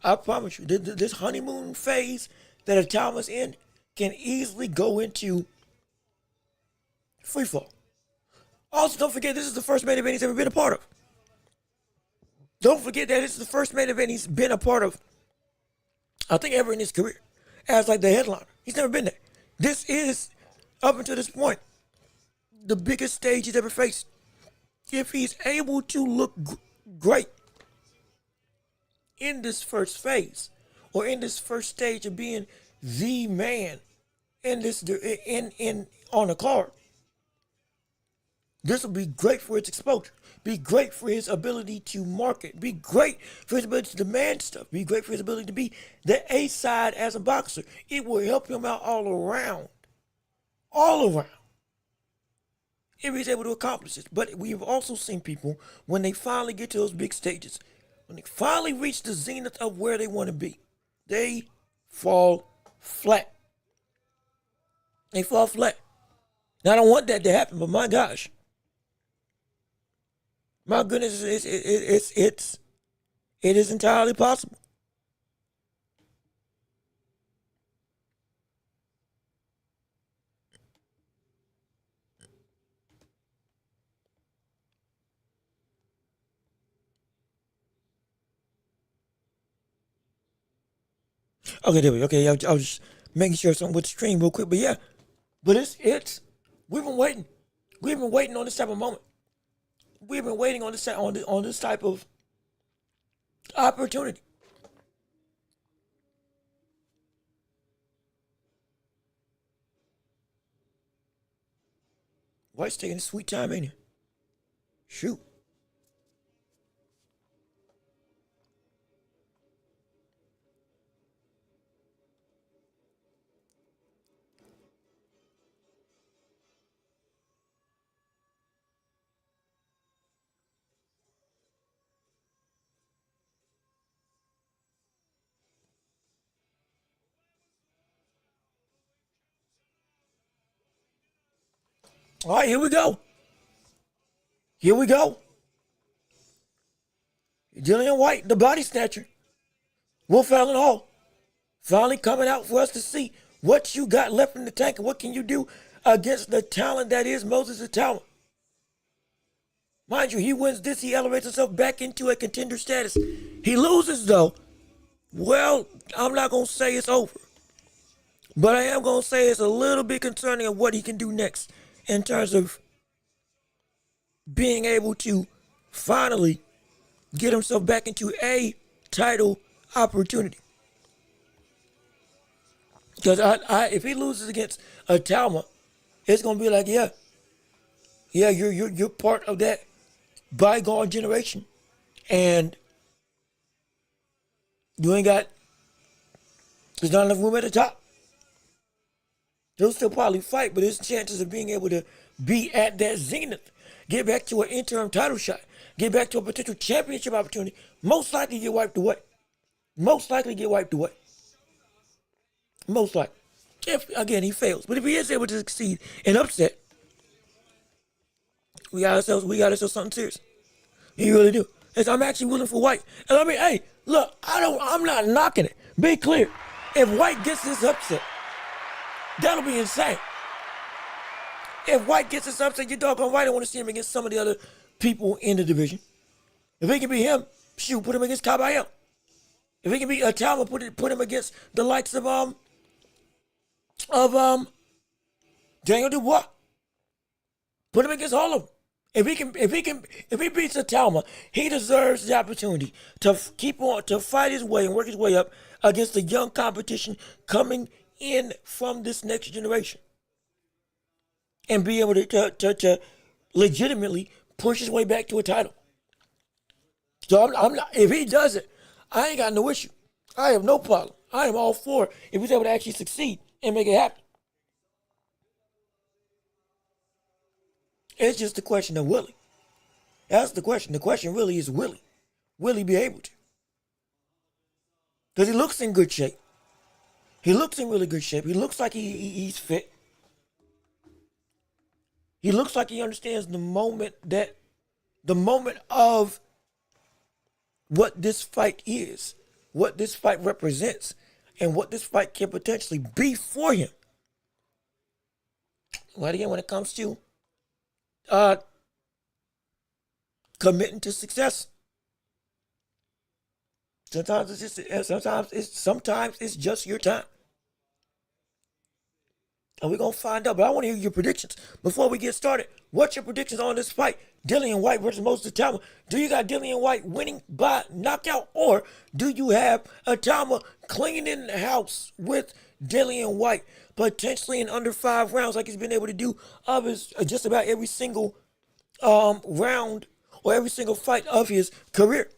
I promise you. This honeymoon phase that Itauma's in can easily go into free fall. Also, don't forget, this is the first main event he's ever been a part of. Don't forget that this is the first main event he's been a part of, I think, ever in his career, as like the headliner. He's never been there. This is, up until this point, the biggest stage he's ever faced. If he's able to look great in this first phase, or in this first stage of being the man in this on the card, this will be great for his exposure, be great for his ability to market, be great for his ability to demand stuff, be great for his ability to be the A side as a boxer. It will help him out all around, if he's able to accomplish it. But we've also seen people, when they finally get to those big stages, when they finally reach the zenith of where they want to be, they fall flat. They fall flat. Now, I don't want that to happen, but my gosh. My goodness, it is entirely possible. Okay, there we go. Okay, I was just making sure something with the stream real quick, but yeah, but it's we've been waiting. We've been waiting on this type of moment. We've been waiting on this type of opportunity. Whyte's taking his sweet time, ain't he? Shoot. All right, here we go. Here we go. Dillian Whyte, the body snatcher, Wolf Allen Hall, finally coming out for us to see what you got left in the tank and what can you do against the talent that is Moses Itauma. Mind you, he wins this, he elevates himself back into a contender status. He loses though, well, I'm not going to say it's over, but I am going to say it's a little bit concerning of what he can do next in terms of being able to finally get himself back into a title opportunity. Because if he loses against Itauma, it's gonna be like, yeah, you're part of that bygone generation, and there's not enough room at the top. He'll still probably fight, but his chances of being able to be at that zenith, get back to an interim title shot, get back to a potential championship opportunity, most likely get wiped away. Most likely get wiped away. Most likely. If, again, he fails. But if he is able to succeed and upset, we got ourselves something serious. You really do. And I'm actually willing for Whyte. And I mean, hey, look, I'm not knocking it. Be clear. If Whyte gets this upset, that'll be insane. If Whyte gets this upset, you doggone right, I want to see him against some of the other people in the division. If he can beat him, shoot, put him against Caballero. If he can beat Itauma, put him against the likes of Daniel Dubois. Put him against all of them. If he beats Itauma, he deserves the opportunity to fight his way and work his way up against the young competition coming in from this next generation, and be able to legitimately push his way back to a title. So I'm not. If he does it, I ain't got no issue. I have no problem. I am all for it if he's able to actually succeed and make it happen. It's just the question of Willie. That's the question. The question really is Willie. Will he be able to? Because he looks in good shape. He looks in really good shape. He looks like he's fit. He looks like he understands the moment of what this fight is, what this fight represents, and what this fight can potentially be for him. Well, again, when it comes to committing to success, sometimes it's just your time. And we're going to find out. But I want to hear your predictions. Before we get started, what's your predictions on this fight? Dillian Whyte versus Moses Itauma. Do you got Dillian Whyte winning by knockout? Or do you have Itauma cleaning in the house with Dillian Whyte, potentially in under 5 rounds like he's been able to do of his just about every single round or every single fight of his career?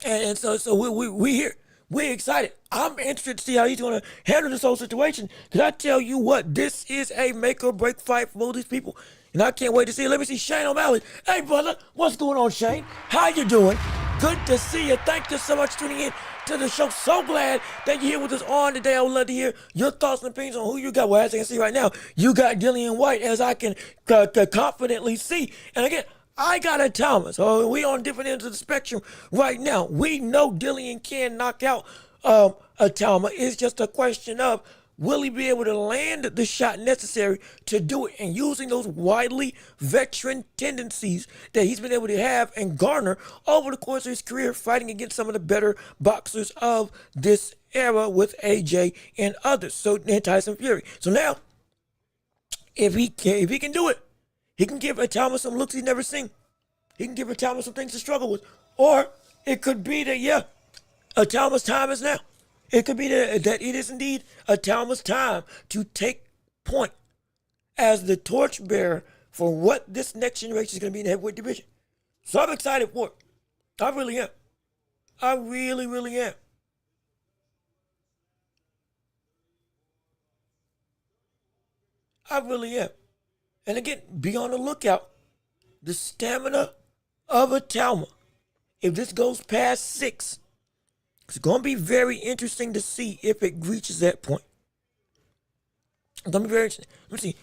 And so we here. We're excited. I'm interested to see how he's going to handle this whole situation. Because I tell you what, this is a make or break fight for all these people. And I can't wait to see it. Let me see Shane O'Malley. Hey, brother, what's going on, Shane? How you doing? Good to see you. Thank you so much for tuning in to the show. So glad that you're here with us on today. I would love to hear your thoughts and opinions on who you got. Well, as I can see right now, you got Dillian Whyte, as I can confidently see. And again, I got Itauma, so we on different ends of the spectrum right now. We know Dillian can knock out Itauma. It's just a question of, will he be able to land the shot necessary to do it, and using those widely veteran tendencies that he's been able to have and garner over the course of his career, fighting against some of the better boxers of this era with AJ and others, and Tyson Fury. So now, if he can do it, he can give Itauma some looks he's never seen. He can give Itauma some things to struggle with. Or it could be that, yeah, Itauma's time is now. It could be that it is indeed Itauma's time to take point as the torchbearer for what this next generation is going to be in the heavyweight division. So I'm excited for it. I really am. I really, really am. I really am. And again, be on the lookout. The stamina of Itauma, if this goes past 6, it's going to be very interesting to see if it reaches that point. It's going to be very interesting. Let me see.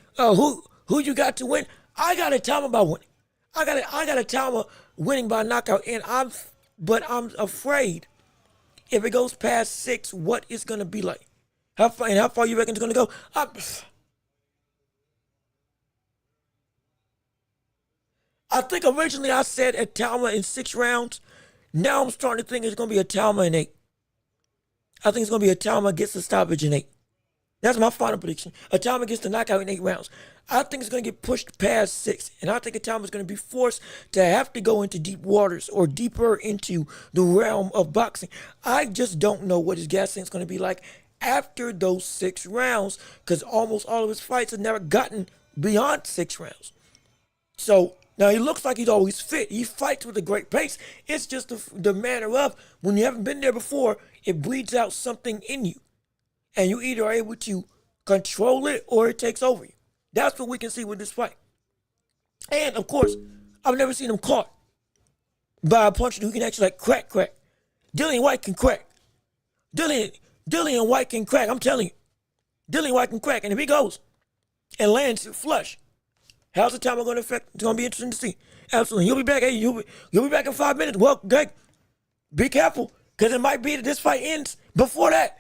Who you got to win? I got Itauma by winning. I got Itauma winning by knockout, but I'm afraid if it goes past 6, what it's gonna be like. How far you reckon it's gonna go? I think originally I said Itauma in 6 rounds. Now I'm starting to think it's gonna be Itauma in 8. I think it's gonna be Itauma gets the stoppage in 8. That's my final prediction. Itauma gets the knockout in 8 rounds. I think it's going to get pushed past 6. And I think Itauma is going to be forced to have to go into deep waters or deeper into the realm of boxing. I just don't know what his gas tank is going to be like after those 6 rounds, because almost all of his fights have never gotten beyond 6 rounds. So now he looks like he's always fit. He fights with a great pace. It's just the manner of when you haven't been there before, it breeds out something in you. And you either are able to control it or it takes over you. That's what we can see with this fight. And, of course, I've never seen him caught by a puncher who can actually, like, crack. Dillian Whyte can crack. Dillian Whyte can crack. I'm telling you. Dillian Whyte can crack. And if he goes and lands flush, how's the time going to affect? It's going to be interesting to see. Absolutely. You'll be back. Hey, you'll be back in 5 minutes. Well, Greg, be careful, because it might be that this fight ends before that.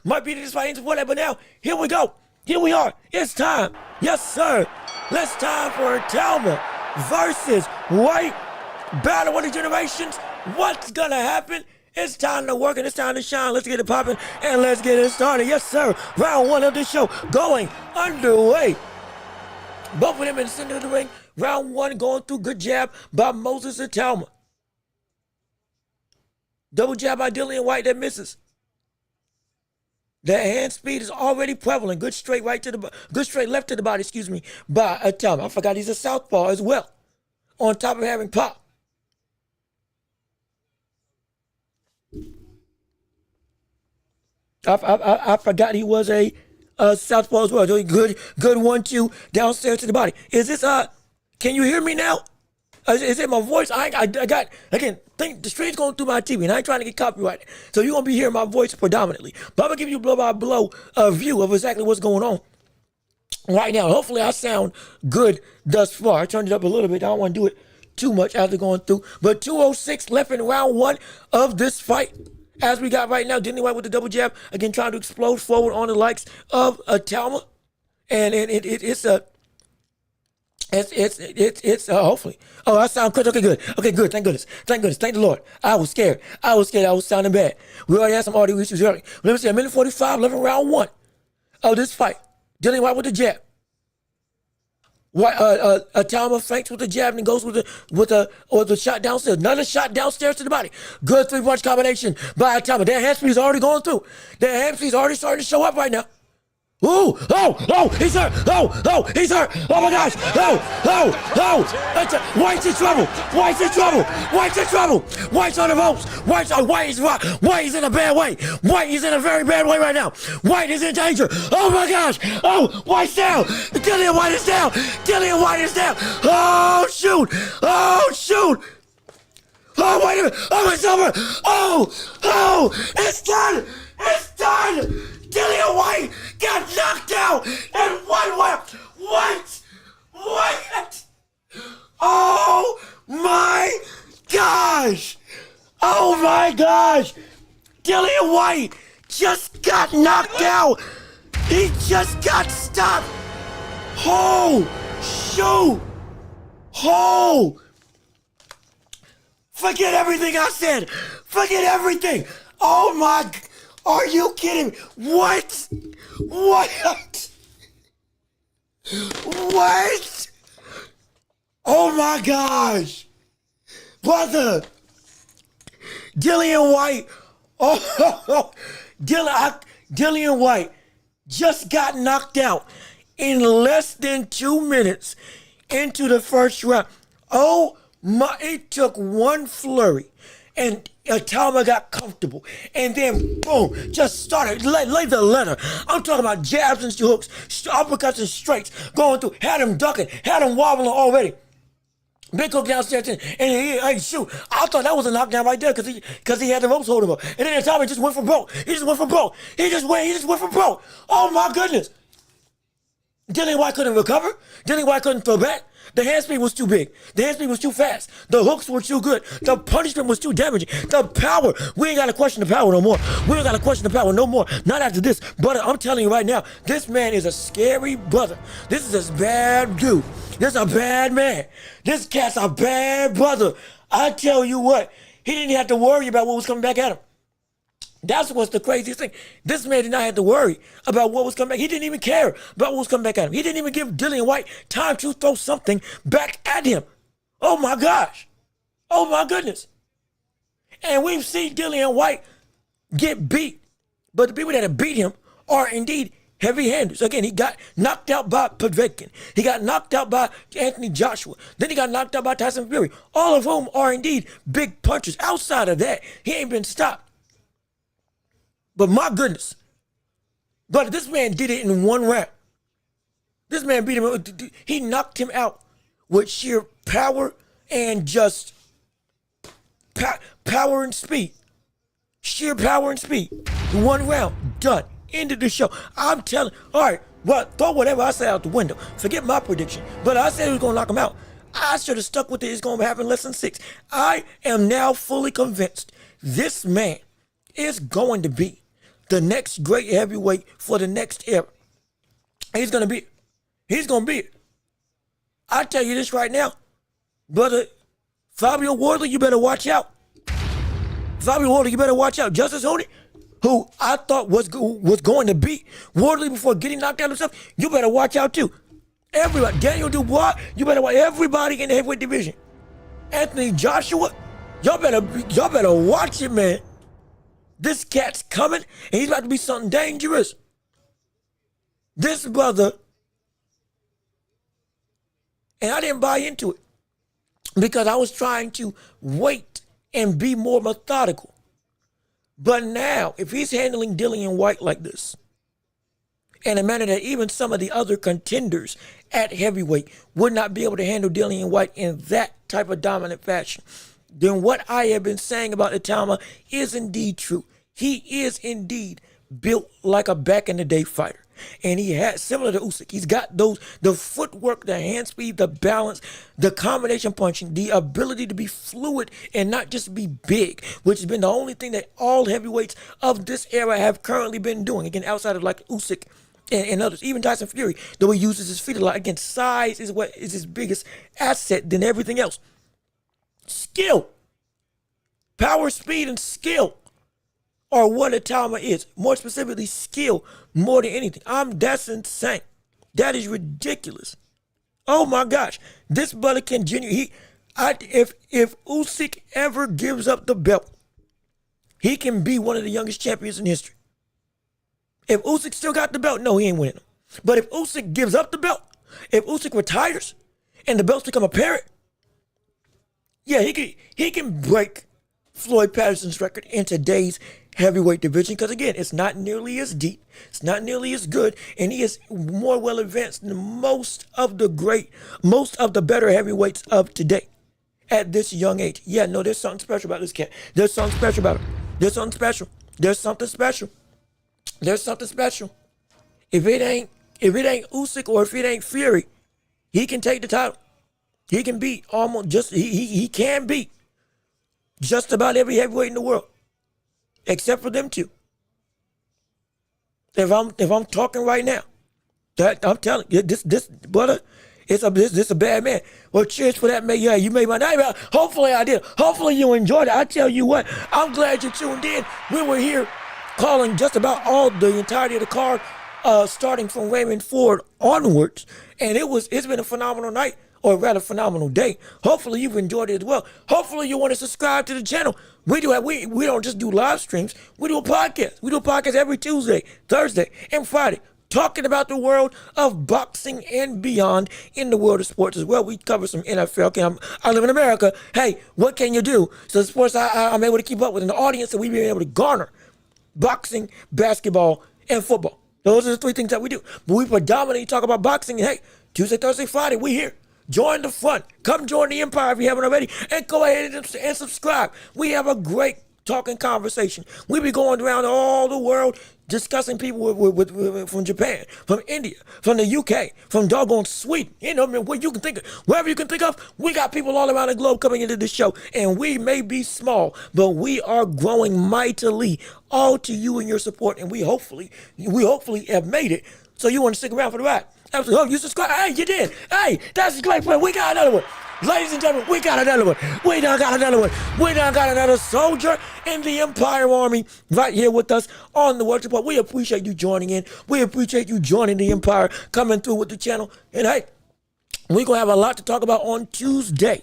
Might be that this fight ends before that, but now, here we go. Here we are. It's time. Yes, sir. It's time for Itauma versus Whyte. Battle of the generations. What's going to happen? It's time to work and it's time to shine. Let's get it popping and let's get it started. Yes, sir. Round 1 of the show going underway. Both of them in the center of the ring. Round 1 going through. Good jab by Moses Itauma. Double jab by Dillian Whyte that misses. That hand speed is already prevalent. Good straight left to the body, by Itauma. I forgot he's a southpaw as well. On top of having pop. I forgot he was a southpaw as well. Doing good 1-2 downstairs to the body. Is this can you hear me now? Is it my voice? I got, again, the stream's going through my TV, and I ain't trying to get copyrighted. So you're going to be hearing my voice predominantly. But I'm going to give you a blow-by-blow view of exactly what's going on right now. Hopefully I sound good thus far. I turned it up a little bit. I don't want to do it too much after going through. But 2:06 left in round 1 of this fight. As we got right now, Dillian Whyte with the double jab. Again, trying to explode forward on the likes of Itauma. And it's hopefully. Oh, I sound good. Okay, good. Okay, good. Thank goodness. Thank the Lord. I was scared. I was sounding bad. We already had some audio issues early. Let me see. 1:45 left in round 1 of this fight. Dillian Whyte with the jab. Itauma feints with the jab and goes with the shot downstairs. Another shot downstairs to the body. Good 3-punch combination by Itauma. That hand speed is already going through. That hand speed is already starting to show up right now. Ooh, he's hurt. He's hurt. Oh my gosh. Whyte's in trouble. Whyte's on the ropes. Whyte is in a bad way. Whyte is in a very bad way right now. Whyte is in danger. Oh my gosh. Oh, Whyte's down. Dillian Whyte is down. Oh, shoot. Oh, wait a minute. Oh, it's over. Oh, it's done. Dillian Whyte got knocked out in 1 round. What? Oh my gosh. Dillian Whyte just got knocked out. He just got stopped. Oh, shoot. Oh. Forget everything I said. Forget everything. Oh my God. Are you kidding me? What? Oh my gosh. Brother. Dillian Whyte. Dillian Whyte just got knocked out in less than 2 minutes into the first round. Oh my, it took one flurry. And Itauma got comfortable. And then, boom, just started, lay the letter. I'm talking about jabs and hooks, uppercuts and straights, going through, had him ducking, had him wobbling already. Big hook downstairs, and hey, shoot, I thought that was a knockdown right there because he had the ropes holding him up. And then Itauma just went for broke. He just went for broke. He just went for broke. Oh, my goodness. Dillian Whyte couldn't recover. Dillian Whyte couldn't throw back. The hand speed was too big. The hand speed was too fast. The hooks were too good. The punishment was too damaging. The power, we ain't got to question the power no more. We ain't got to question the power no more. Not after this. But I'm telling you right now, this man is a scary brother. This is a bad dude. This is a bad man. This cat's a bad brother. I tell you what, he didn't have to worry about what was coming back at him. That's what's the craziest thing. This man did not have to worry about what was coming back. He didn't even care about what was coming back at him. He didn't even give Dillian Whyte time to throw something back at him. Oh my gosh. Oh my goodness. And we've seen Dillian Whyte get beat. But the people that have beat him are indeed heavy-handers. Again, he got knocked out by Povetkin. He got knocked out by Anthony Joshua. Then he got knocked out by Tyson Fury. All of whom are indeed big punchers. Outside of that, he ain't been stopped. But my goodness. But this man did it in one round. This man beat him. He knocked him out with sheer power and just power and speed. Sheer power and speed. One round. Done. Ended the show. I'm telling. All right. Well, throw whatever I said out the window. Forget my prediction. But I said he was going to knock him out. I should have stuck with it. It's going to happen in less than 6. I am now fully convinced this man is going to be the next great heavyweight for the next era. He's going to be it. He's going to be it. I tell you this right now, brother, Fabio Wardley, you better watch out. Fabio Wardley, you better watch out. Justice Hooney, who I thought was going to beat Wardley before getting knocked out himself, you better watch out too. Everybody, Daniel Dubois, you better watch everybody in the heavyweight division. Anthony Joshua, y'all better watch it, man. This cat's coming, and he's about to be something dangerous. This brother, and I didn't buy into it because I was trying to wait and be more methodical. But now, if he's handling Dillian Whyte like this, in a manner that even some of the other contenders at heavyweight would not be able to handle Dillian Whyte in that type of dominant fashion, then what I have been saying about Itauma is indeed true. He is indeed built like a back-in-the-day fighter. And he has, similar to Usyk, he's got the footwork, the hand speed, the balance, the combination punching, the ability to be fluid and not just be big, which has been the only thing that all heavyweights of this era have currently been doing. Again, outside of like Usyk and others, even Tyson Fury, though he uses his feet a lot. Again, size is what is his biggest asset than everything else. Skill, power, speed, and skill are what Itauma is. More specifically, skill more than anything. That's insane. That is ridiculous. Oh my gosh. This brother can genuinely, if Usyk ever gives up the belt, he can be one of the youngest champions in history. If Usyk still got the belt, no, he ain't winning them. But if Usyk gives up the belt, if Usyk retires and the belts become apparent, yeah, he can break Floyd Patterson's record in today's heavyweight division, because again, it's not nearly as deep, it's not nearly as good, and he is more well advanced than most of the better heavyweights of today at this young age. Yeah, no, there's something special about this cat. There's something special about him. There's something special. There's something special. There's something special. If it ain't Usyk or if it ain't Fury, he can take the title. He can beat he can beat just about every heavyweight in the world, except for them two. If I'm talking right now, that I'm telling you, this brother, this a bad man. Well, cheers for that, man. Yeah, you made my night. Hopefully I did. Hopefully you enjoyed it. I tell you what, I'm glad you tuned in. We were here calling just about the entirety of the card, starting from Raymond Ford onwards, and it's been a phenomenal night. Or rather, phenomenal day. Hopefully you've enjoyed it as well. Hopefully you want to subscribe to the channel. We don't just do live streams. We do a podcast. We do a podcast every Tuesday, Thursday, and Friday, talking about the world of boxing and beyond in the world of sports as well. We cover some NFL. Okay, I live in America. Hey, what can you do? So the sports I'm able to keep up with, and the audience that we've been able to garner: boxing, basketball, and football. Those are the 3 things that we do. But we predominantly talk about boxing. And hey, Tuesday, Thursday, Friday, we here. Join the fun. Come join the empire if you haven't already. And go ahead and subscribe. We have a great talking conversation. We be going around all the world discussing people with from Japan, from India, from the UK, from doggone Sweden. You know, I mean, where you can think of, wherever you can think of, we got people all around the globe coming into this show. And we may be small, but we are growing mightily, all to you and your support. And we hopefully have made it. So you want to stick around for the ride. Absolutely. Oh, you subscribe. Hey, you did. Hey, that's a great point. We got another one. Ladies and gentlemen, we got another one. We done got another one. We done got another soldier in the Empire Army right here with us on the World Report. We appreciate you joining in. We appreciate you joining the Empire, coming through with the channel. And hey, we're going to have a lot to talk about on Tuesday.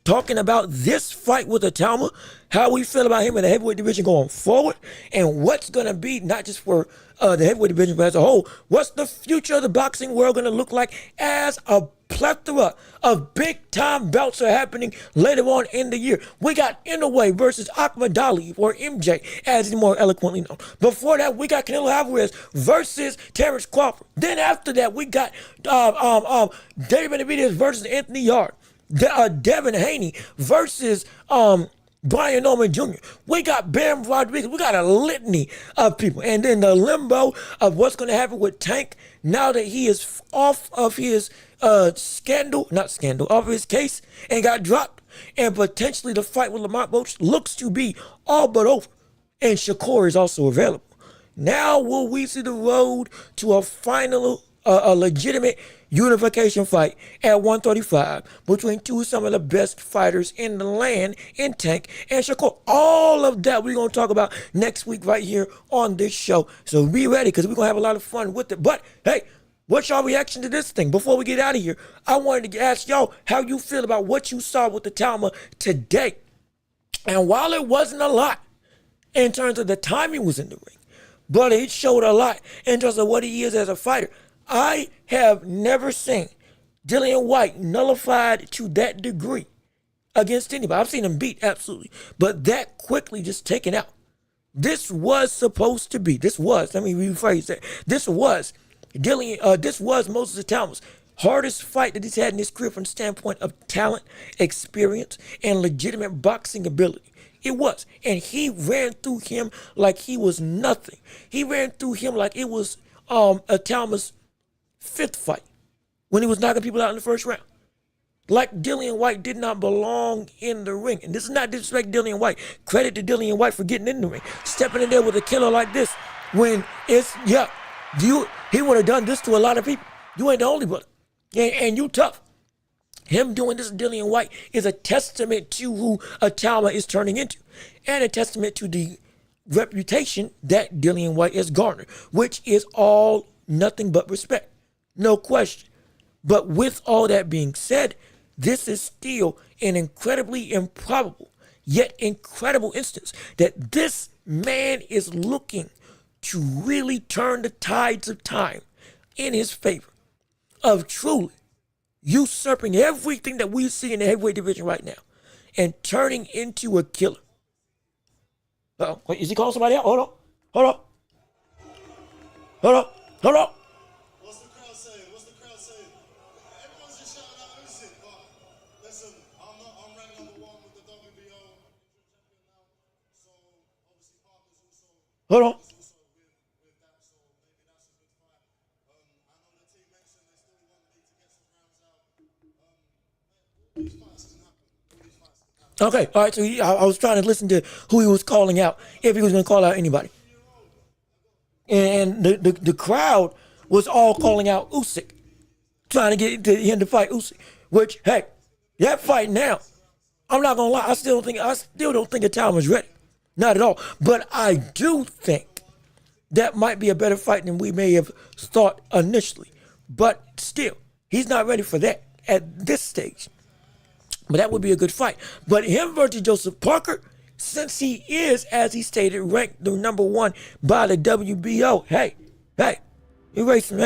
Talking about this fight with Itauma, how we feel about him in the heavyweight division going forward, and what's going to be, not just for the heavyweight division, but as a whole, what's the future of the boxing world going to look like as a plethora of big-time belts are happening later on in the year. We got Inoue versus Ahmed Ali, or MJ, as he's more eloquently known. Before that, we got Canelo Alvarez versus Terrence Crawford. Then after that, we got David Benavidez versus Anthony Yarde. Devin Haney versus Brian Norman Jr. We got Bam Rodriguez. We got a litany of people. And then the limbo of what's going to happen with Tank now that he is off of his off of his case and got dropped. And potentially the fight with Lamont Roach looks to be all but over. And Shakur is also available. Now will we see the road to a final, a legitimate unification fight at 135 between some of the best fighters in the land in Tank and Shakur. All of that we're going to talk about next week right here on this show. So be ready because we're going to have a lot of fun with it. But hey, what's your reaction to this thing? Before we get out of here, I wanted to ask y'all how you feel about what you saw with the Itauma today. And while it wasn't a lot in terms of the time he was in the ring, but it showed a lot in terms of what he is as a fighter. I have never seen Dillian Whyte nullified to that degree against anybody. I've seen him beat, absolutely, but that quickly just taken out. This was supposed to be, let me rephrase that. This was Moses Itauma's hardest fight that he's had in his career from the standpoint of talent, experience, and legitimate boxing ability. It was. And he ran through him like he was nothing. He ran through him like it was Itauma's fifth fight when he was knocking people out in the first round. Like Dillian Whyte did not belong in the ring. And this is not disrespect Dillian Whyte. Credit to Dillian Whyte for getting in the ring. Stepping in there with a killer like this when it's, he would have done this to a lot of people. You ain't the only brother. And you tough. Him doing this to Dillian Whyte is a testament to who Itauma is turning into. And a testament to the reputation that Dillian Whyte has garnered, which is all nothing but respect. No question. But with all that being said, this is still an incredibly improbable, yet incredible instance that this man is looking to really turn the tides of time in his favor, of truly usurping everything that we see in the heavyweight division right now and turning into a killer. Is he calling somebody out? Hold on. What's the crowd saying? Everyone's just shouting out Usyk, but listen, I'm ranked number 1 with the WBO now, so obviously Parker's also Hold on. with that, so maybe that's a good fight. I know the team mentioned they still want me to get some rounds out. All these fights can happen. Okay, all right, so I was trying to listen to who he was calling out, if he was going to call out anybody. And the crowd was all calling out Usyk, trying to get him to fight Usyk, which, hey, that fight now, I'm not going to lie, I still don't think Itauma's ready. Not at all. But I do think that might be a better fight than we may have thought initially. But still, he's not ready for that at this stage. But that would be a good fight. But him versus Joseph Parker, since he is, as he stated, ranked the number 1 by the WBO, hey, erase him.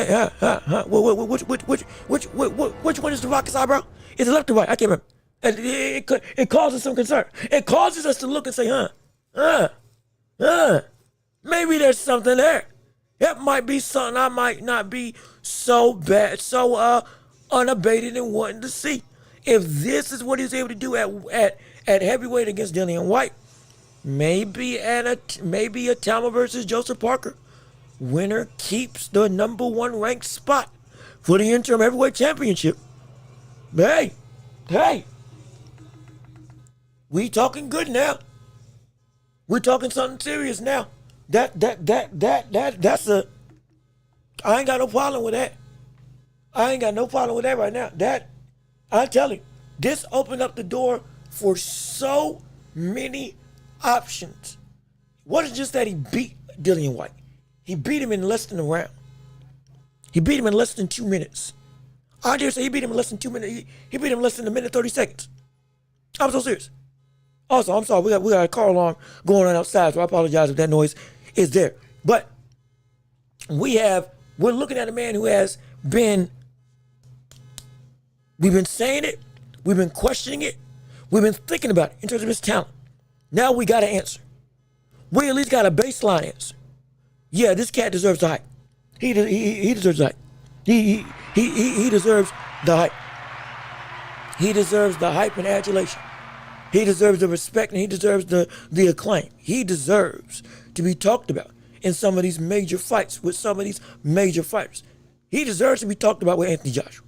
Which one is the Rocket's eyebrow? Is it left or right? I can't remember. It causes some concern. It causes us to look and say, maybe there's something there. That might be something I might not be so bad, so unabated and wanting to see. If this is what he's able to do at heavyweight against Dillian Whyte, maybe Itauma versus Joseph Parker. Winner keeps the #1 ranked spot for the interim heavyweight championship. Hey, we talking good now. We're talking something serious now. That's a. I ain't got no problem with that. I ain't got no problem with that right now. That, I tell you, this opened up the door for so many options. What is just that he beat Dillian Whyte? He beat him in less than a round. He beat him in less than 2 minutes. I dare say he beat him in less than 2 minutes. He beat him in less than 1:30 seconds. I'm so serious. Also, I'm sorry, we got a car alarm going on outside, so I apologize if that noise is there. But we're looking at a man who has been, we've been saying it, we've been questioning it, we've been thinking about it in terms of his talent. Now we got an answer. We at least got a baseline answer. Yeah, this cat deserves the hype. He deserves the hype. He deserves the hype. He deserves the hype and adulation. He deserves the respect and he deserves the acclaim. He deserves to be talked about in some of these major fights with some of these major fighters. He deserves to be talked about with Anthony Joshua.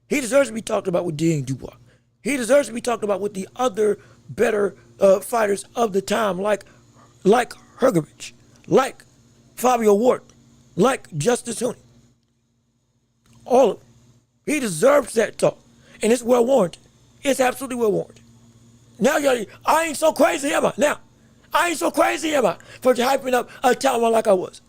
He deserves to be talked about with Dillian Dubois. He deserves to be talked about with the other better fighters of the time, like Hergovich, like Fabio Ward, like Justice Huni. All of them. He deserves that talk. And it's well warranted. It's absolutely well warranted. Now, I ain't so crazy, am I? Now, I ain't so crazy, am I, for hyping up Itauma like I was.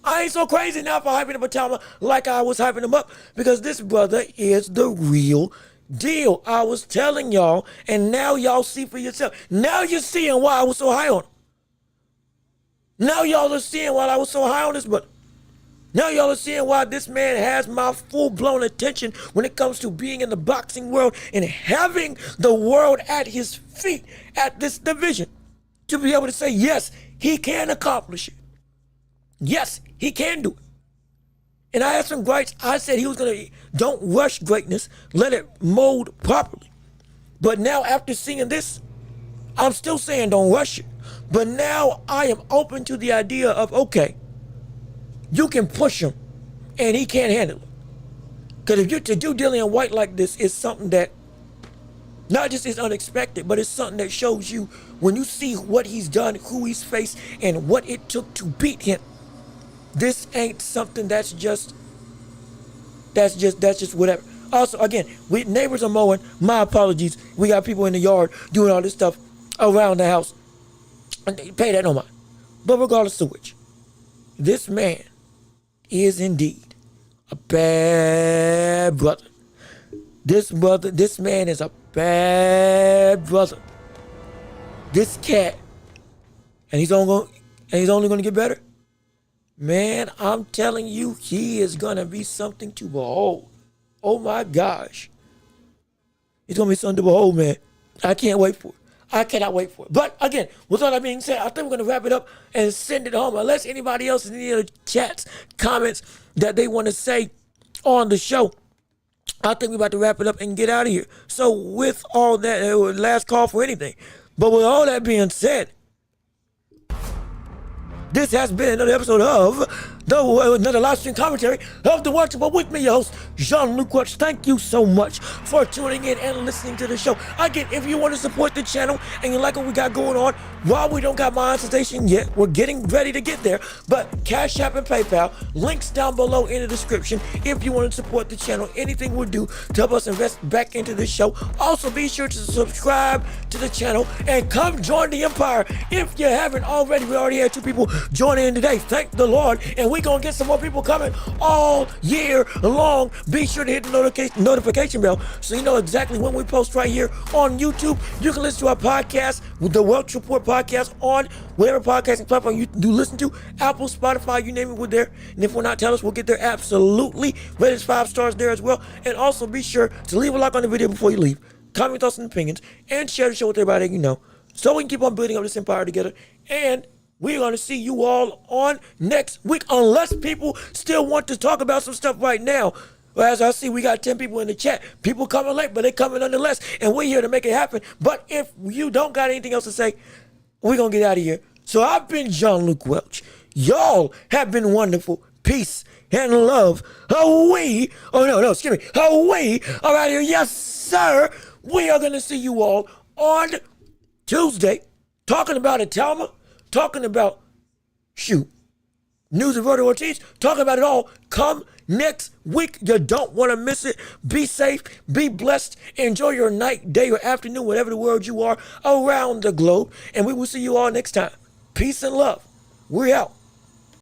I ain't so crazy now for hyping up Itauma like I was hyping him up, because this brother is the real deal. I was telling y'all, and now y'all see for yourself. Now you're seeing why I was so high on him. Now y'all are seeing why I was so high on this brother. Now y'all are seeing why this man has my full-blown attention when it comes to being in the boxing world and having the world at his feet at this division. To be able to say, yes, he can accomplish it. Yes, he can do it. And I had some gripes. I said he was going to, don't rush greatness, let it mold properly. But now after seeing this, I'm still saying don't rush it. But now I am open to the idea of, okay, you can push him, and he can't handle it. Because if you're to do Dillian Whyte like this is something that not just is unexpected, but it's something that shows you when you see what he's done, who he's faced, and what it took to beat him. This ain't something that's just whatever. Also, again, neighbors are mowing. My apologies. We got people in the yard doing all this stuff around the house. And they pay that no mind. But regardless of which, this man is indeed a bad brother. This man is a bad brother. This cat, and he's only going to get better. Man, I'm telling you, he is going to be something to behold. Oh my gosh. He's going to be something to behold, man. I can't wait for it. I cannot wait for it. But again, with all that being said, I think we're going to wrap it up and send it home. Unless anybody else in any other chats, comments that they want to say on the show, I think we're about to wrap it up and get out of here. So with all that, last call for anything. But with all that being said, this has been another episode of another live stream commentary of The Watchable with me, your host, Jean-Luc Watch. Thank you so much for tuning in and listening to the show. Again, if you want to support the channel and you like what we got going on, while we don't got monetization yet, we're getting ready to get there, but Cash App and PayPal, links down below in the description if you want to support the channel. Anything we'll do to help us invest back into the show. Also, be sure to subscribe to the channel and come join the Empire if you haven't already. We already had 2 people joining in today. Thank the Lord. And we're going to get some more people coming all year long. Be sure to hit the notification bell so you know exactly when we post right here on YouTube. You can listen to our podcast, the Welch Report podcast, on whatever podcasting platform you do listen to. Apple, Spotify, you name it, we're there. And if we're not, tell us, we'll get there absolutely. Rate us 5 stars there as well. And also be sure to leave a like on the video before you leave. Comment thoughts and opinions. And share the show with everybody you know. So we can keep on building up this empire together. And we're going to see you all on next week, unless people still want to talk about some stuff right now. Well, as I see, we got 10 people in the chat. People coming late, but they coming nonetheless, and we're here to make it happen. But if you don't got anything else to say, we're going to get out of here. So I've been Jean-Luc Welch. Y'all have been wonderful. Peace and love. Away. Oh, no, excuse me. Away. All right, here. Yes, sir. We are going to see you all on Tuesday talking about Itauma, talking about, news of Roberto Ortiz, talking about it all. Come next week. You don't want to miss it. Be safe. Be blessed. Enjoy your night, day, or afternoon, whatever the world you are around the globe. And we will see you all next time. Peace and love. We're out.